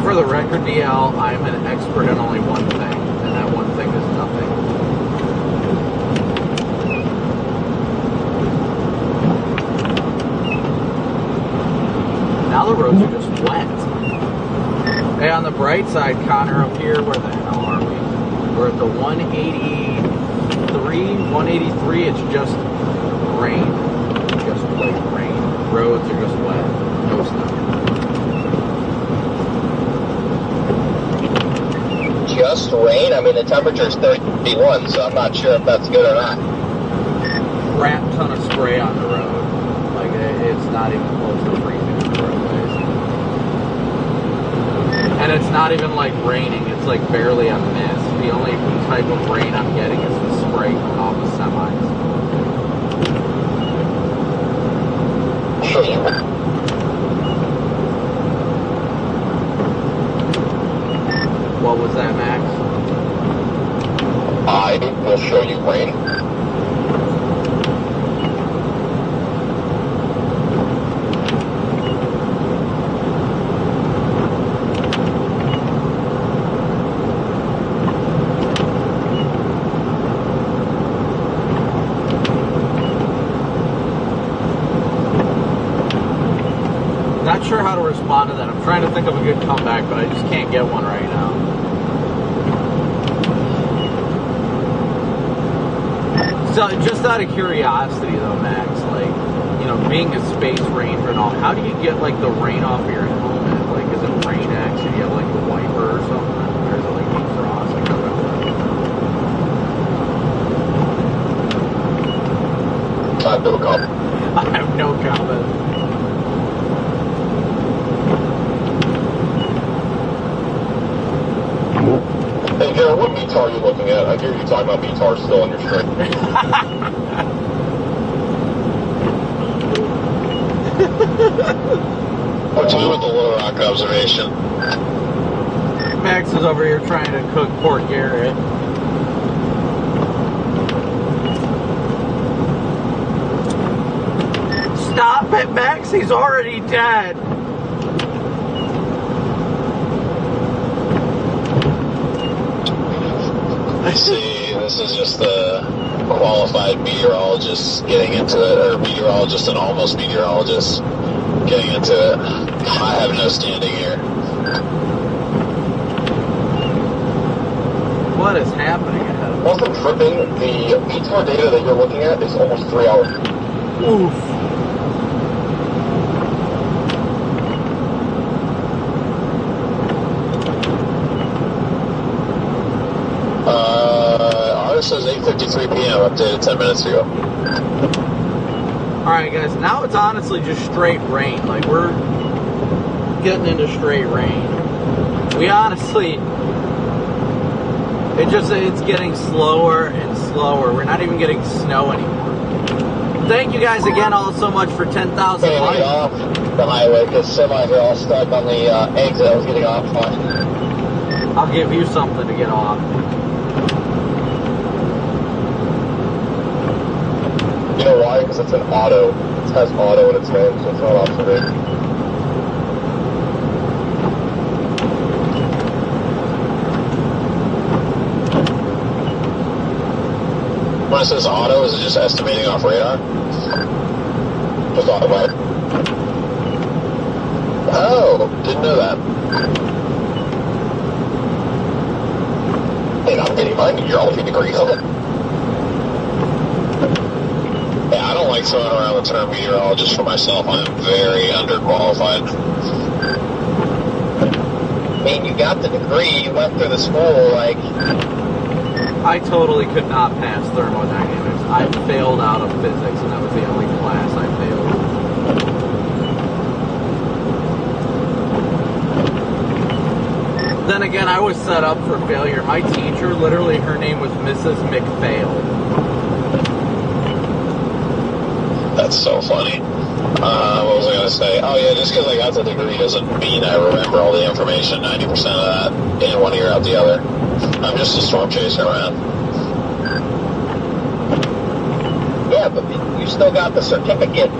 For the record, DL, I'm an expert in only one thing, and that one thing is nothing. Now the roads are just wet. Hey, on the bright side, Connor, up here, where the hell are we? We're at the 183, it's just rain. Just white rain. Roads are just wet. No snow. Just rain? I mean, the temperature's 31, so I'm not sure if that's good or not. Crap ton of spray on the road. Like, it's not even close to freezing on the roadways. And it's not even like raining, it's like barely a mist. The only type of rain I'm getting is the spray coming off the semis. What was that, Max? I will show you rain. Not sure how to respond to that. I'm trying to think of a good comeback, but I just can't get one right now. So, just out of curiosity, though, Max, like, you know, being a space ranger and all, how do you get, like, the rain off of your helmet? Like, is it rain X? Do you have, like, a wiper or something? Or is it, like, defrost? Like, how does that work? I have no comment. I have no comment. Hey, Garrett, what BTAR are you looking at? I hear you talking about BTAR still on your stream. What's up with the Little Rock observation? Max is over here trying to cook Port Garrett. Stop it, Max! He's already dead! I see, this is just the qualified meteorologist getting into it, or meteorologist and almost meteorologist getting into it. I have no standing here. what is happening ahead of us? Once I'm tripping, the VTOR data that you're looking at is almost 3 hours. Oof. Ours says 8:53 p.m. updated 10 minutes ago. Alright guys, now it's honestly just straight rain. Like, we're getting into straight rain. We honestly, it's getting slower and slower. We're not even getting snow anymore. Thank you guys again all so much for 10,000 likes. Off the highway because semis are all stuck on the exit I was getting off on. I'll give you something to get off. You know why? Because it's an auto. It has auto in its name, so it's not observation. When it says auto, is it just estimating off radar? Just automatic. Oh, didn't know that. Hey, I'm getting my meteorology degree on it. Yeah, I don't like throwing around the term meteorologist for myself. I'm very underqualified. I mean, you got the degree, you went through the school, like... I totally could not pass thermodynamics. I failed out of physics, and that was the only class I failed. Then again, I was set up for failure. My teacher, literally, her name was Mrs. McPhail. That's so funny. What was I going to say? Oh, yeah, just because I got the degree doesn't mean I remember all the information, 90% of that, in one ear out the other. I'm just a storm chaser, man. Yeah, but you still got the certificate.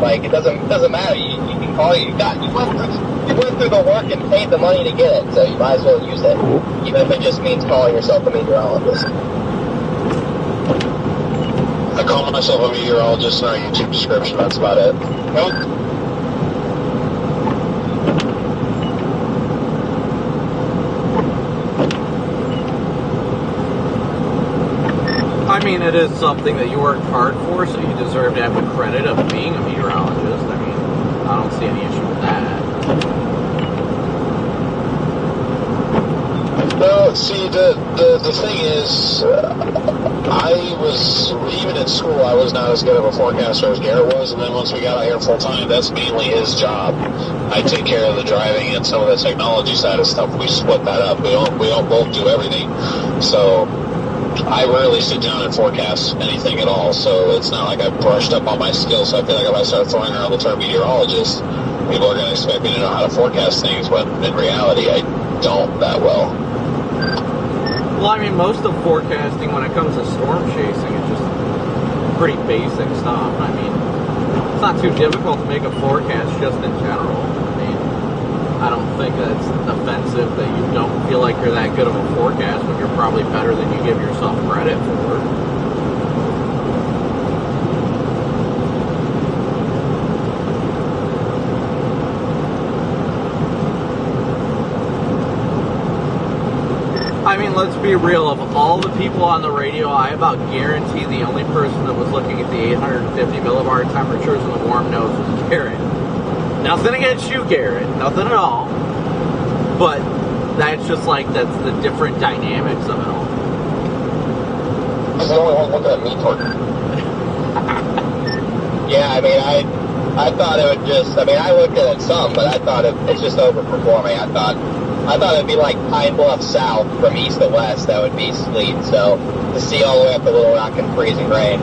Like, it doesn't matter. You can call you went through the work and paid the money to get it, so you might as well use it. Even if it just means calling yourself a meteorologist. I call myself a meteorologist in our YouTube description, that's about it. Nope. I mean, it is something that you worked hard for, so you deserve to have the credit of being a meteorologist. I mean, I don't see any issue with that. No, see, the thing is, I was, even in school, I was not as good of a forecaster as Garrett was, and then once we got out here full time, that's mainly his job. I take care of the driving and some of the technology side of stuff. We split that up. We don't both do everything. So I rarely sit down and forecast anything at all, so it's not like I've brushed up on my skills. So I feel like if I start throwing around the term meteorologist, people are going to expect me to know how to forecast things, when in reality, I don't that well. Well, I mean, most of forecasting when it comes to storm chasing is just pretty basic stuff. I mean, it's not too difficult to make a forecast just in general. I mean, I don't think that's offensive that you don't feel like you're that good of a forecast when you're probably better than you give yourself credit for. I mean, let's be real, of all the people on the radio, I about guarantee the only person that was looking at the 850 millibar temperatures in the warm nose was Garrett. Nothing against you, Garrett. Nothing at all. But that's just like, that's the different dynamics of it all. He's the only one looking at me talking. Yeah, I mean, I thought it would just, I mean, I looked at it some, but I thought it's just overperforming. I thought it'd be like Pine Bluff South from east to west, that would be sleet. So to see all the way up to Little Rock in freezing rain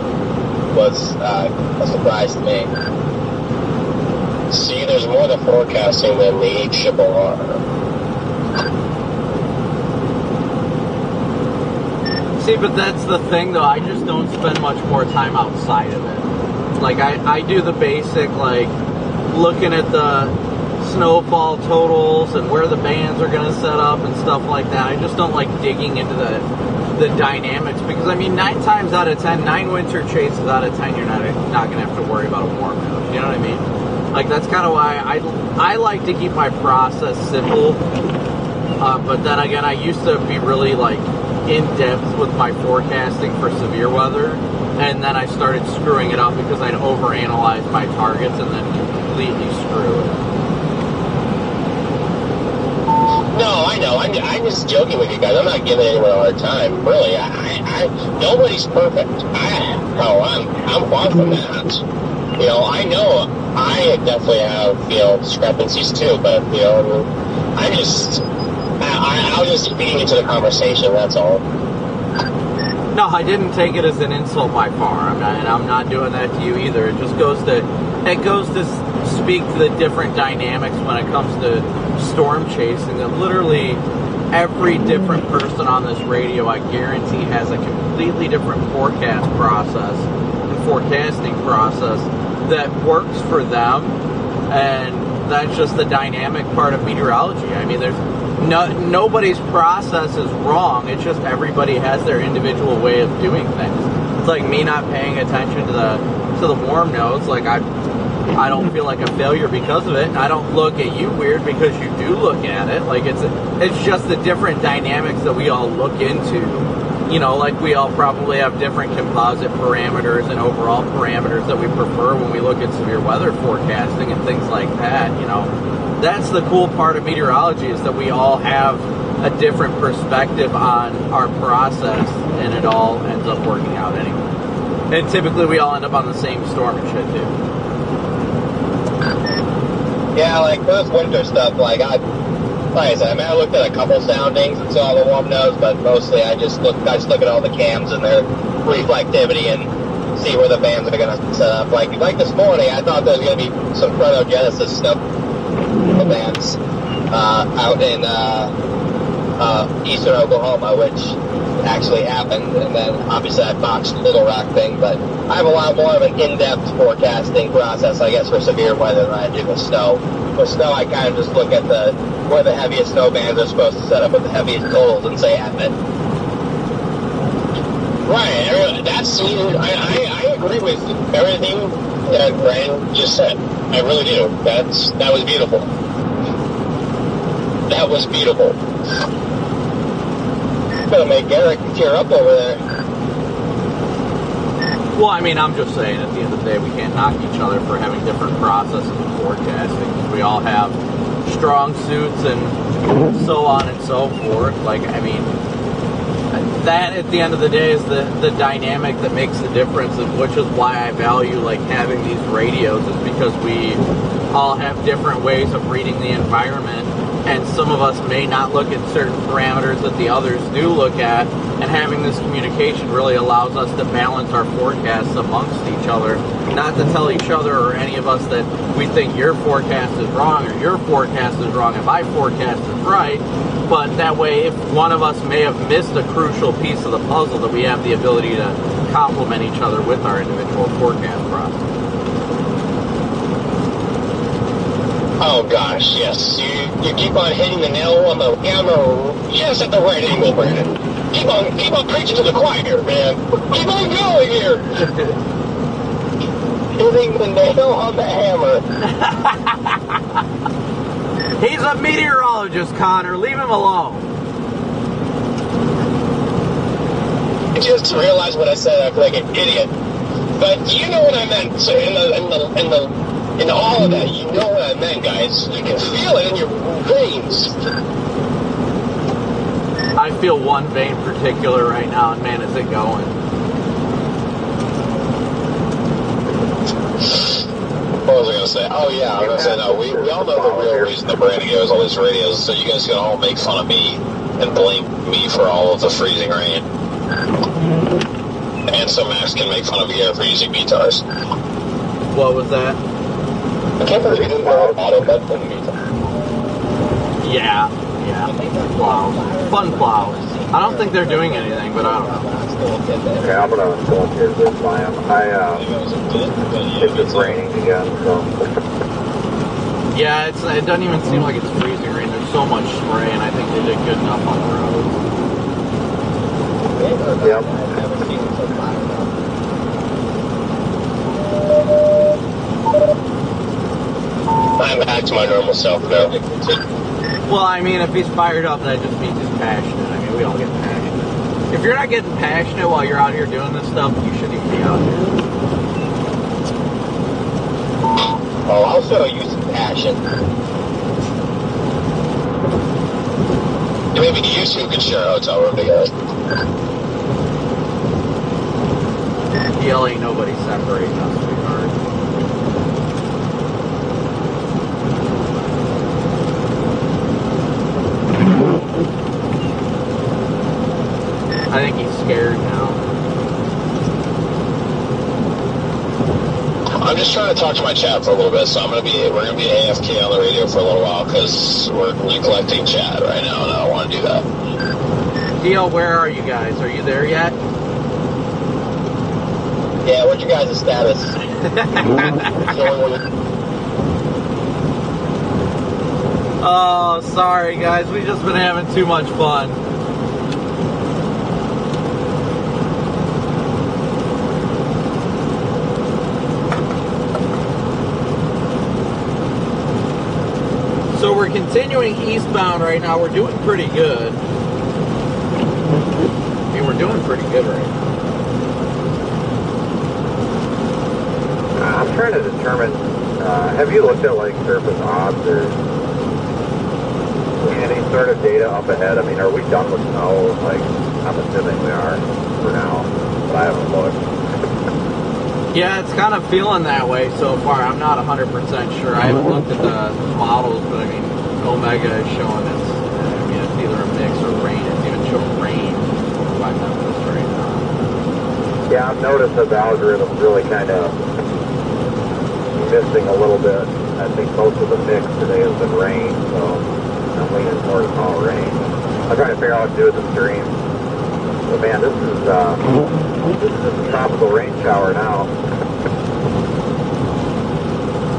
was a surprise to me. See, there's more to forecasting than the ship are. See, but that's the thing, though. I just don't spend much more time outside of it. Like, I do the basic, like, looking at the snowfall totals and where the bands are going to set up and stuff like that. I just don't like digging into the dynamics, because, I mean, 9 times out of 10, 9 winter chases out of 10, you're not going to have to worry about a warm nose. You know what I mean? Like, that's kind of why I like to keep my process simple. But then again, I used to be really, like, in depth with my forecasting for severe weather, and then I started screwing it up because I'd overanalyze my targets and then completely screw it. No, I know. I'm just joking with you guys. I'm not giving anyone a hard time. Really, nobody's perfect. I'm far from that. You know, I know I definitely have, you know, discrepancies too, but, you know, I was just feeding into the conversation, that's all. No, I didn't take it as an insult by far. I'm not doing that to you either. It just goes to speak to the different dynamics when it comes to storm chasing. That literally every different person on this radio, I guarantee, has a completely different forecasting process that works for them, and that's just the dynamic part of meteorology. I mean, there's nobody's process is wrong. It's just everybody has their individual way of doing things. It's like me not paying attention to the warm nodes. Like I don't feel like a failure because of it, and I don't look at you weird because you do look at it. Like it's just the different dynamics that we all look into. You know, like we all probably have different composite parameters and overall parameters that we prefer when we look at severe weather forecasting and things like that. You know, that's the cool part of meteorology, is that we all have a different perspective on our process, and it all ends up working out anyway. And typically we all end up on the same storm and shit too. Yeah, like for this winter stuff, like I said, I mean, I looked at a couple soundings and saw the warm nodes, but mostly I just look at all the cams and their reflectivity and see where the bands are going to set up. Like this morning, I thought there was going to be some chronogenesis snow bands out in eastern Oklahoma, which actually happened, and then obviously I botched the Little Rock thing, but I have a lot more of an in-depth forecasting process, I guess, for severe weather than I do with snow. With snow, I kind of just look at where the heaviest snow bands are supposed to set up with the heaviest totals and say at it. Right, I agree with everything that Brian just said. I really do. That was beautiful. That was beautiful. Gonna make Eric tear up over there. Well, I mean, I'm just saying, at the end of the day, we can't knock each other for having different processes of forecasting. We all have strong suits and so on and so forth. Like, I mean, that at the end of the day is the dynamic that makes the difference, and which is why I value like having these radios, is because we all have different ways of reading the environment, and some of us may not look at certain parameters that the others do look at, and having this communication really allows us to balance our forecasts amongst each other, not to tell each other or any of us that we think your forecast is wrong or your forecast is wrong and my forecast is right, but that way if one of us may have missed a crucial piece of the puzzle, that we have the ability to complement each other with our individual forecast process. Oh gosh, yes. You keep on hitting the nail on the hammer just at the right angle, Brandon. Keep on preaching to the choir, man. Keep on going here. Hitting the nail on the hammer. He's a meteorologist, Connor. Leave him alone. I just realized what I said. I feel like an idiot. But you know what I meant. So in all of that, you know what I meant, guys. You can feel it in your veins. I feel one vein particular right now, and man, is it going. What was I going to say? Oh, yeah, I was going to say, no, we all know the real reason that Brandon goes all these radios, so you guys can all make fun of me and blame me for all of the freezing rain. And so Max can make fun of Garrett for using VTARs. What was that? I can't believe you didn't borrow auto bed from me. Yeah. Plows. Fun plows. I don't think they're doing anything, but I don't know. Okay, I'm gonna go up here this time. It's just raining again, so. Yeah, it doesn't even seem like it's freezing rain. There's so much spray, and I think they did good enough on the roads. Yep. I'm back to my normal self now. Well, I mean, if he's fired up, that just means he's passionate. I mean, we all get passionate. If you're not getting passionate while you're out here doing this stuff, you shouldn't even be out here. Oh, I'll show you some passion. Maybe you two can share a hotel room together. DL ain't nobody separating us, sweetheart. I think he's scared now. I'm just trying to talk to my chat for a little bit, so we're gonna be AFK on the radio for a little while because we're neglecting chat right now, and I don't want to do that. DL, where are you guys? Are you there yet? Yeah, what's your guys' status? Oh, sorry guys, we've just been having too much fun. So we're continuing eastbound right now. We're doing pretty good. I mean, we're doing pretty good right now. I'm trying to determine, have you looked at like surface odds or any sort of data up ahead? I mean, are we done with snow? Like, I'm assuming we are for now, but I haven't looked. Yeah, it's kind of feeling that way so far. I'm not 100% sure. I haven't looked at the models, but I mean, Omega is showing it's, I mean, it's either a mix or rain. It's even showing rain by Memphis right now. Yeah, I've noticed that the algorithm's really kind of missing a little bit. I think most of the mix today has been rain, so I'm leaning towards all rain. I'm trying to figure out what to do with the stream. But man, this is just a tropical rain shower now.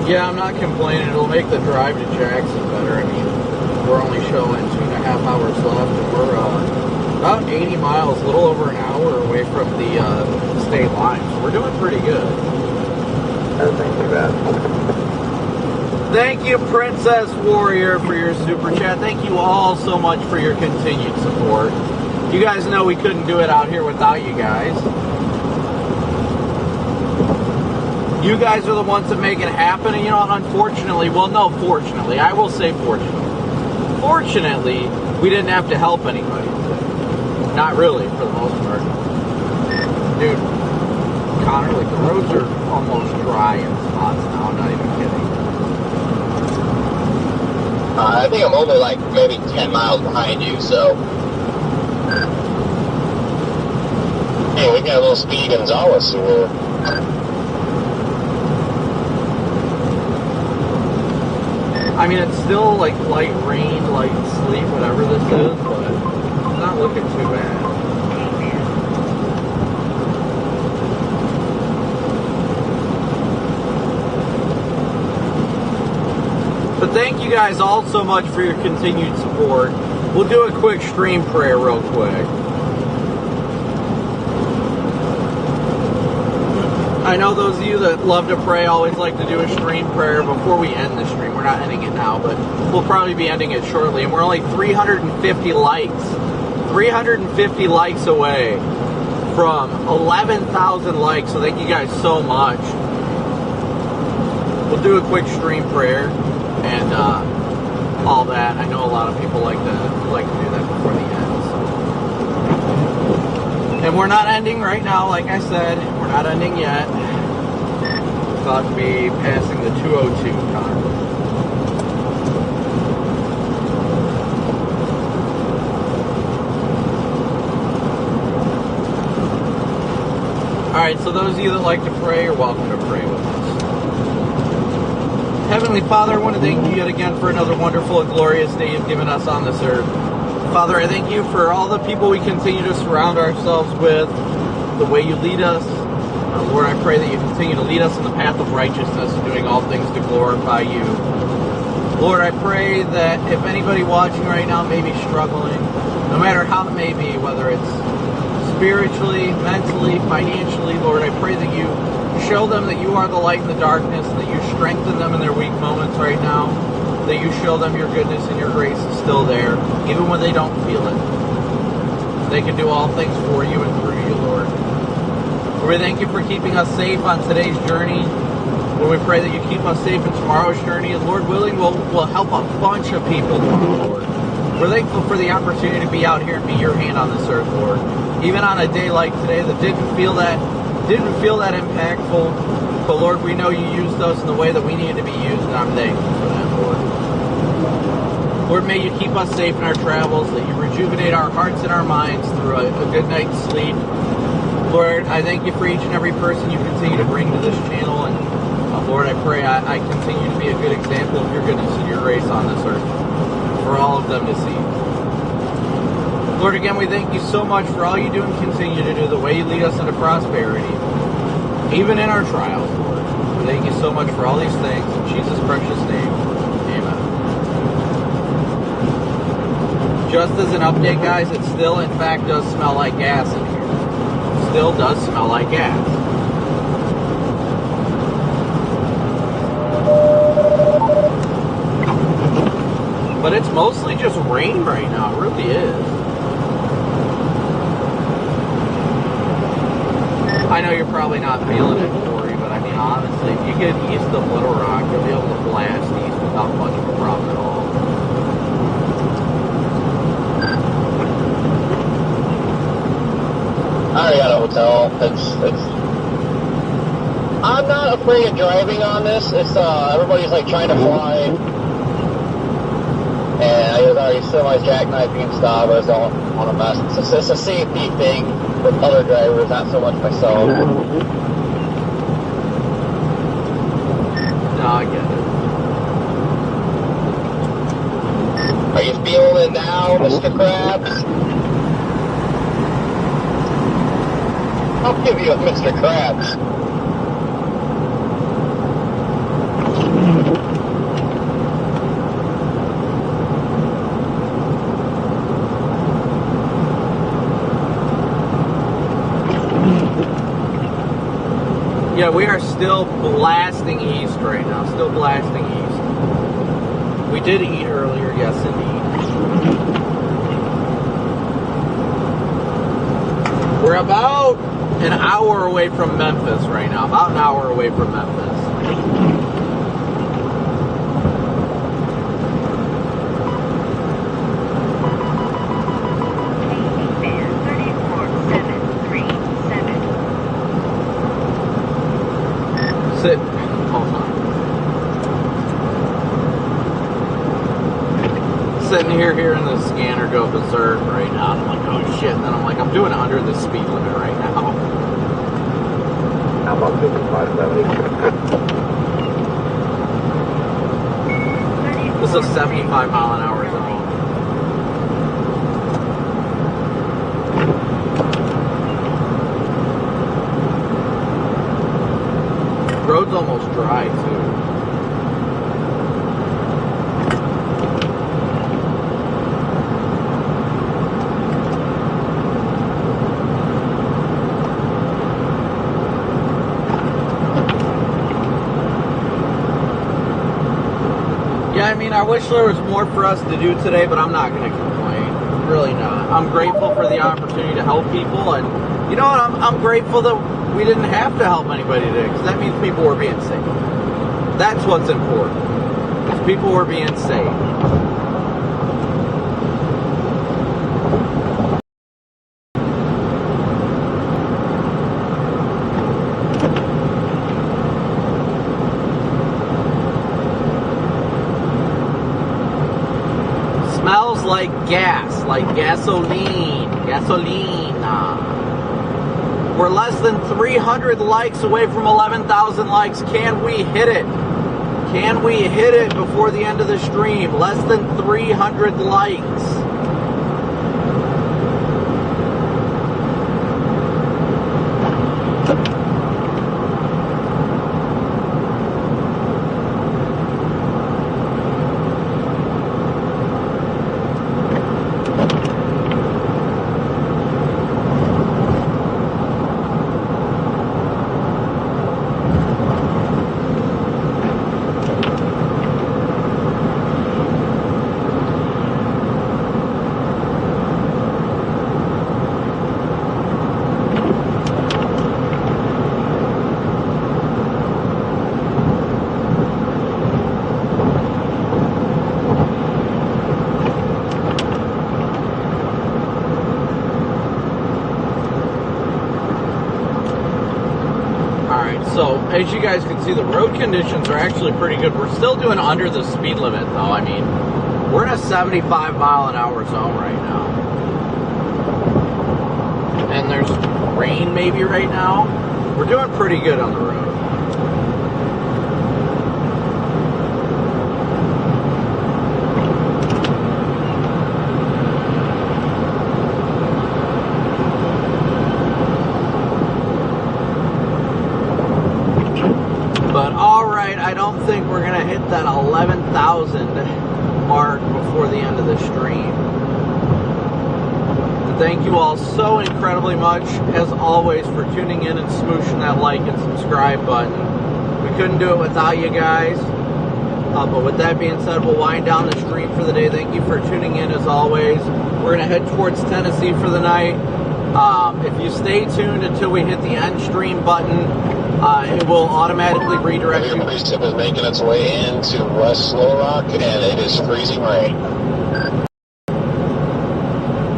Yeah, I'm not complaining. It'll make the drive to Jackson better. I mean, we're only showing 2.5 hours left, and we're about 80 miles, a little over an hour away from the state line. So we're doing pretty good. That's not too bad. Thank you, Princess Warrior, for your super chat. Thank you all so much for your continued support. You guys know we couldn't do it out here without you guys. You guys are the ones that make it happen, and you know, unfortunately, well, no, fortunately, I will say fortunately. Fortunately, we didn't have to help anybody today. Not really, for the most part. Dude, Connor, like, the roads are almost dry in spots now, I'm not even kidding. I think I'm only like maybe 10 miles behind you, so. Hey, we got a little Speedy Gonzalez here. I mean, it's still like light rain, light sleet, whatever this is, but it's not looking too bad. But thank you guys all so much for your continued support. We'll do a quick stream prayer real quick. I know those of you that love to pray always like to do a stream prayer before we end the stream. We're not ending it now, but we'll probably be ending it shortly. And we're only 350 likes. 350 likes away from 11,000 likes. So thank you guys so much. We'll do a quick stream prayer and all that. I know a lot of people like to do that before the end. So. And we're not ending right now, like I said. We're not ending yet. Thought to be passing the 202 car. Alright, so those of you that like to pray, you're welcome to pray with us. Heavenly Father, I want to thank you yet again for another wonderful and glorious day you've given us on this earth. Father, I thank you for all the people we continue to surround ourselves with, the way you lead us. Lord, I pray that you continue to lead us in the path of righteousness, doing all things to glorify you. Lord, I pray that if anybody watching right now may be struggling, no matter how it may be, whether it's spiritually, mentally, financially, Lord, I pray that you show them that you are the light in the darkness, that you strengthen them in their weak moments right now, that you show them your goodness and your grace is still there, even when they don't feel it. they can do all things for you and through you, Lord. Lord, we thank you for keeping us safe on today's journey. Lord, we pray that you keep us safe in tomorrow's journey, and Lord willing, we'll help a bunch of people tomorrow, Lord. We're thankful for the opportunity to be out here and be your hand on this earth, Lord. Even on a day like today that didn't feel that impactful, but Lord, we know you used us in the way that we needed to be used, and I'm thankful for that, Lord. Lord, may you keep us safe in our travels, that you rejuvenate our hearts and our minds through a good night's sleep. Lord, I thank you for each and every person you continue to bring to this channel, and Lord, I pray I continue to be a good example of your goodness and your grace on this earth for all of them to see. Lord, again, we thank you so much for all you do and continue to do, the way you lead us into prosperity, even in our trials, Lord. We thank you so much for all these things. In Jesus' precious name, amen. Just as an update, guys, it still, in fact, does smell like gas in here. It still does smell like gas. But it's mostly just rain right now. It really is. I know you're probably not feeling it, Corey, but I mean, honestly, if you get east of Little Rock, you'll be able to blast east without much of a problem at all. I already got a hotel. I'm not afraid of driving on this. It's everybody's like trying to fly, and I was already semi-jackknifing and stuff. I don't want to mess. It's a safety thing with other drivers, not so much myself. No, I get it. Are you feeling it now, Mr. Krabs? I'll give you a Mr. Krabs. Yeah, we are still blasting east right now. Still blasting east. We did eat earlier, yes indeed. We're about an hour away from Memphis right now. About an hour away from Memphis. Sit. Hold on. Sitting here hearing the scanner go berserk right now. I'm like, oh shit. And then I'm like, I'm doing under the speed limit right now. How about 55, 70? This is a 75 mile an hour zone. Road's almost dry too. Yeah, I mean, I wish there was more for us to do today, but I'm not going to complain. I'm really not. I'm grateful for the opportunity to help people, and you know what? I'm grateful that we didn't have to help anybody today, because that means people were being safe. That's what's important. Is people were being safe. Smells like gas, like gasoline. We're less than 300 likes away from 11,000 likes. Can we hit it? Can we hit it before the end of the stream? Less than 300 likes. as you guys can see, the road conditions are actually pretty good. We're still doing under the speed limit, though. I mean, we're in a 75-mile-an-hour zone right now. And there's rain maybe right now. We're doing pretty good on the road. But alright, I don't think we're going to hit that 11,000 mark before the end of the stream. Thank you all so incredibly much, as always, for tuning in and smooshing that like and subscribe button. We couldn't do it without you guys. But with that being said, we'll wind down the stream for the day. Thank you for tuning in, as always. We're going to head towards Tennessee for the night. If you stay tuned until we hit the end stream button, it will automatically redirect you. Everybody's tip is making its way into West Slow Rock, and it is freezing rain.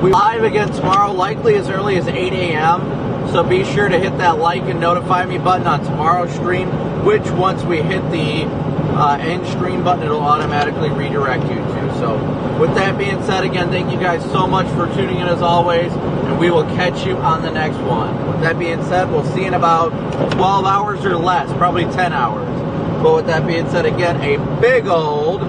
We live again tomorrow, likely as early as 8 a.m. So be sure to hit that like and notify me button on tomorrow's stream, which once we hit the end stream button, it'll automatically redirect you to. So with that being said, again, thank you guys so much for tuning in, as always, and we will catch you on the next one. With that being said, we'll see you in about 12 hours or less, probably 10 hours. But with that being said, again, a big old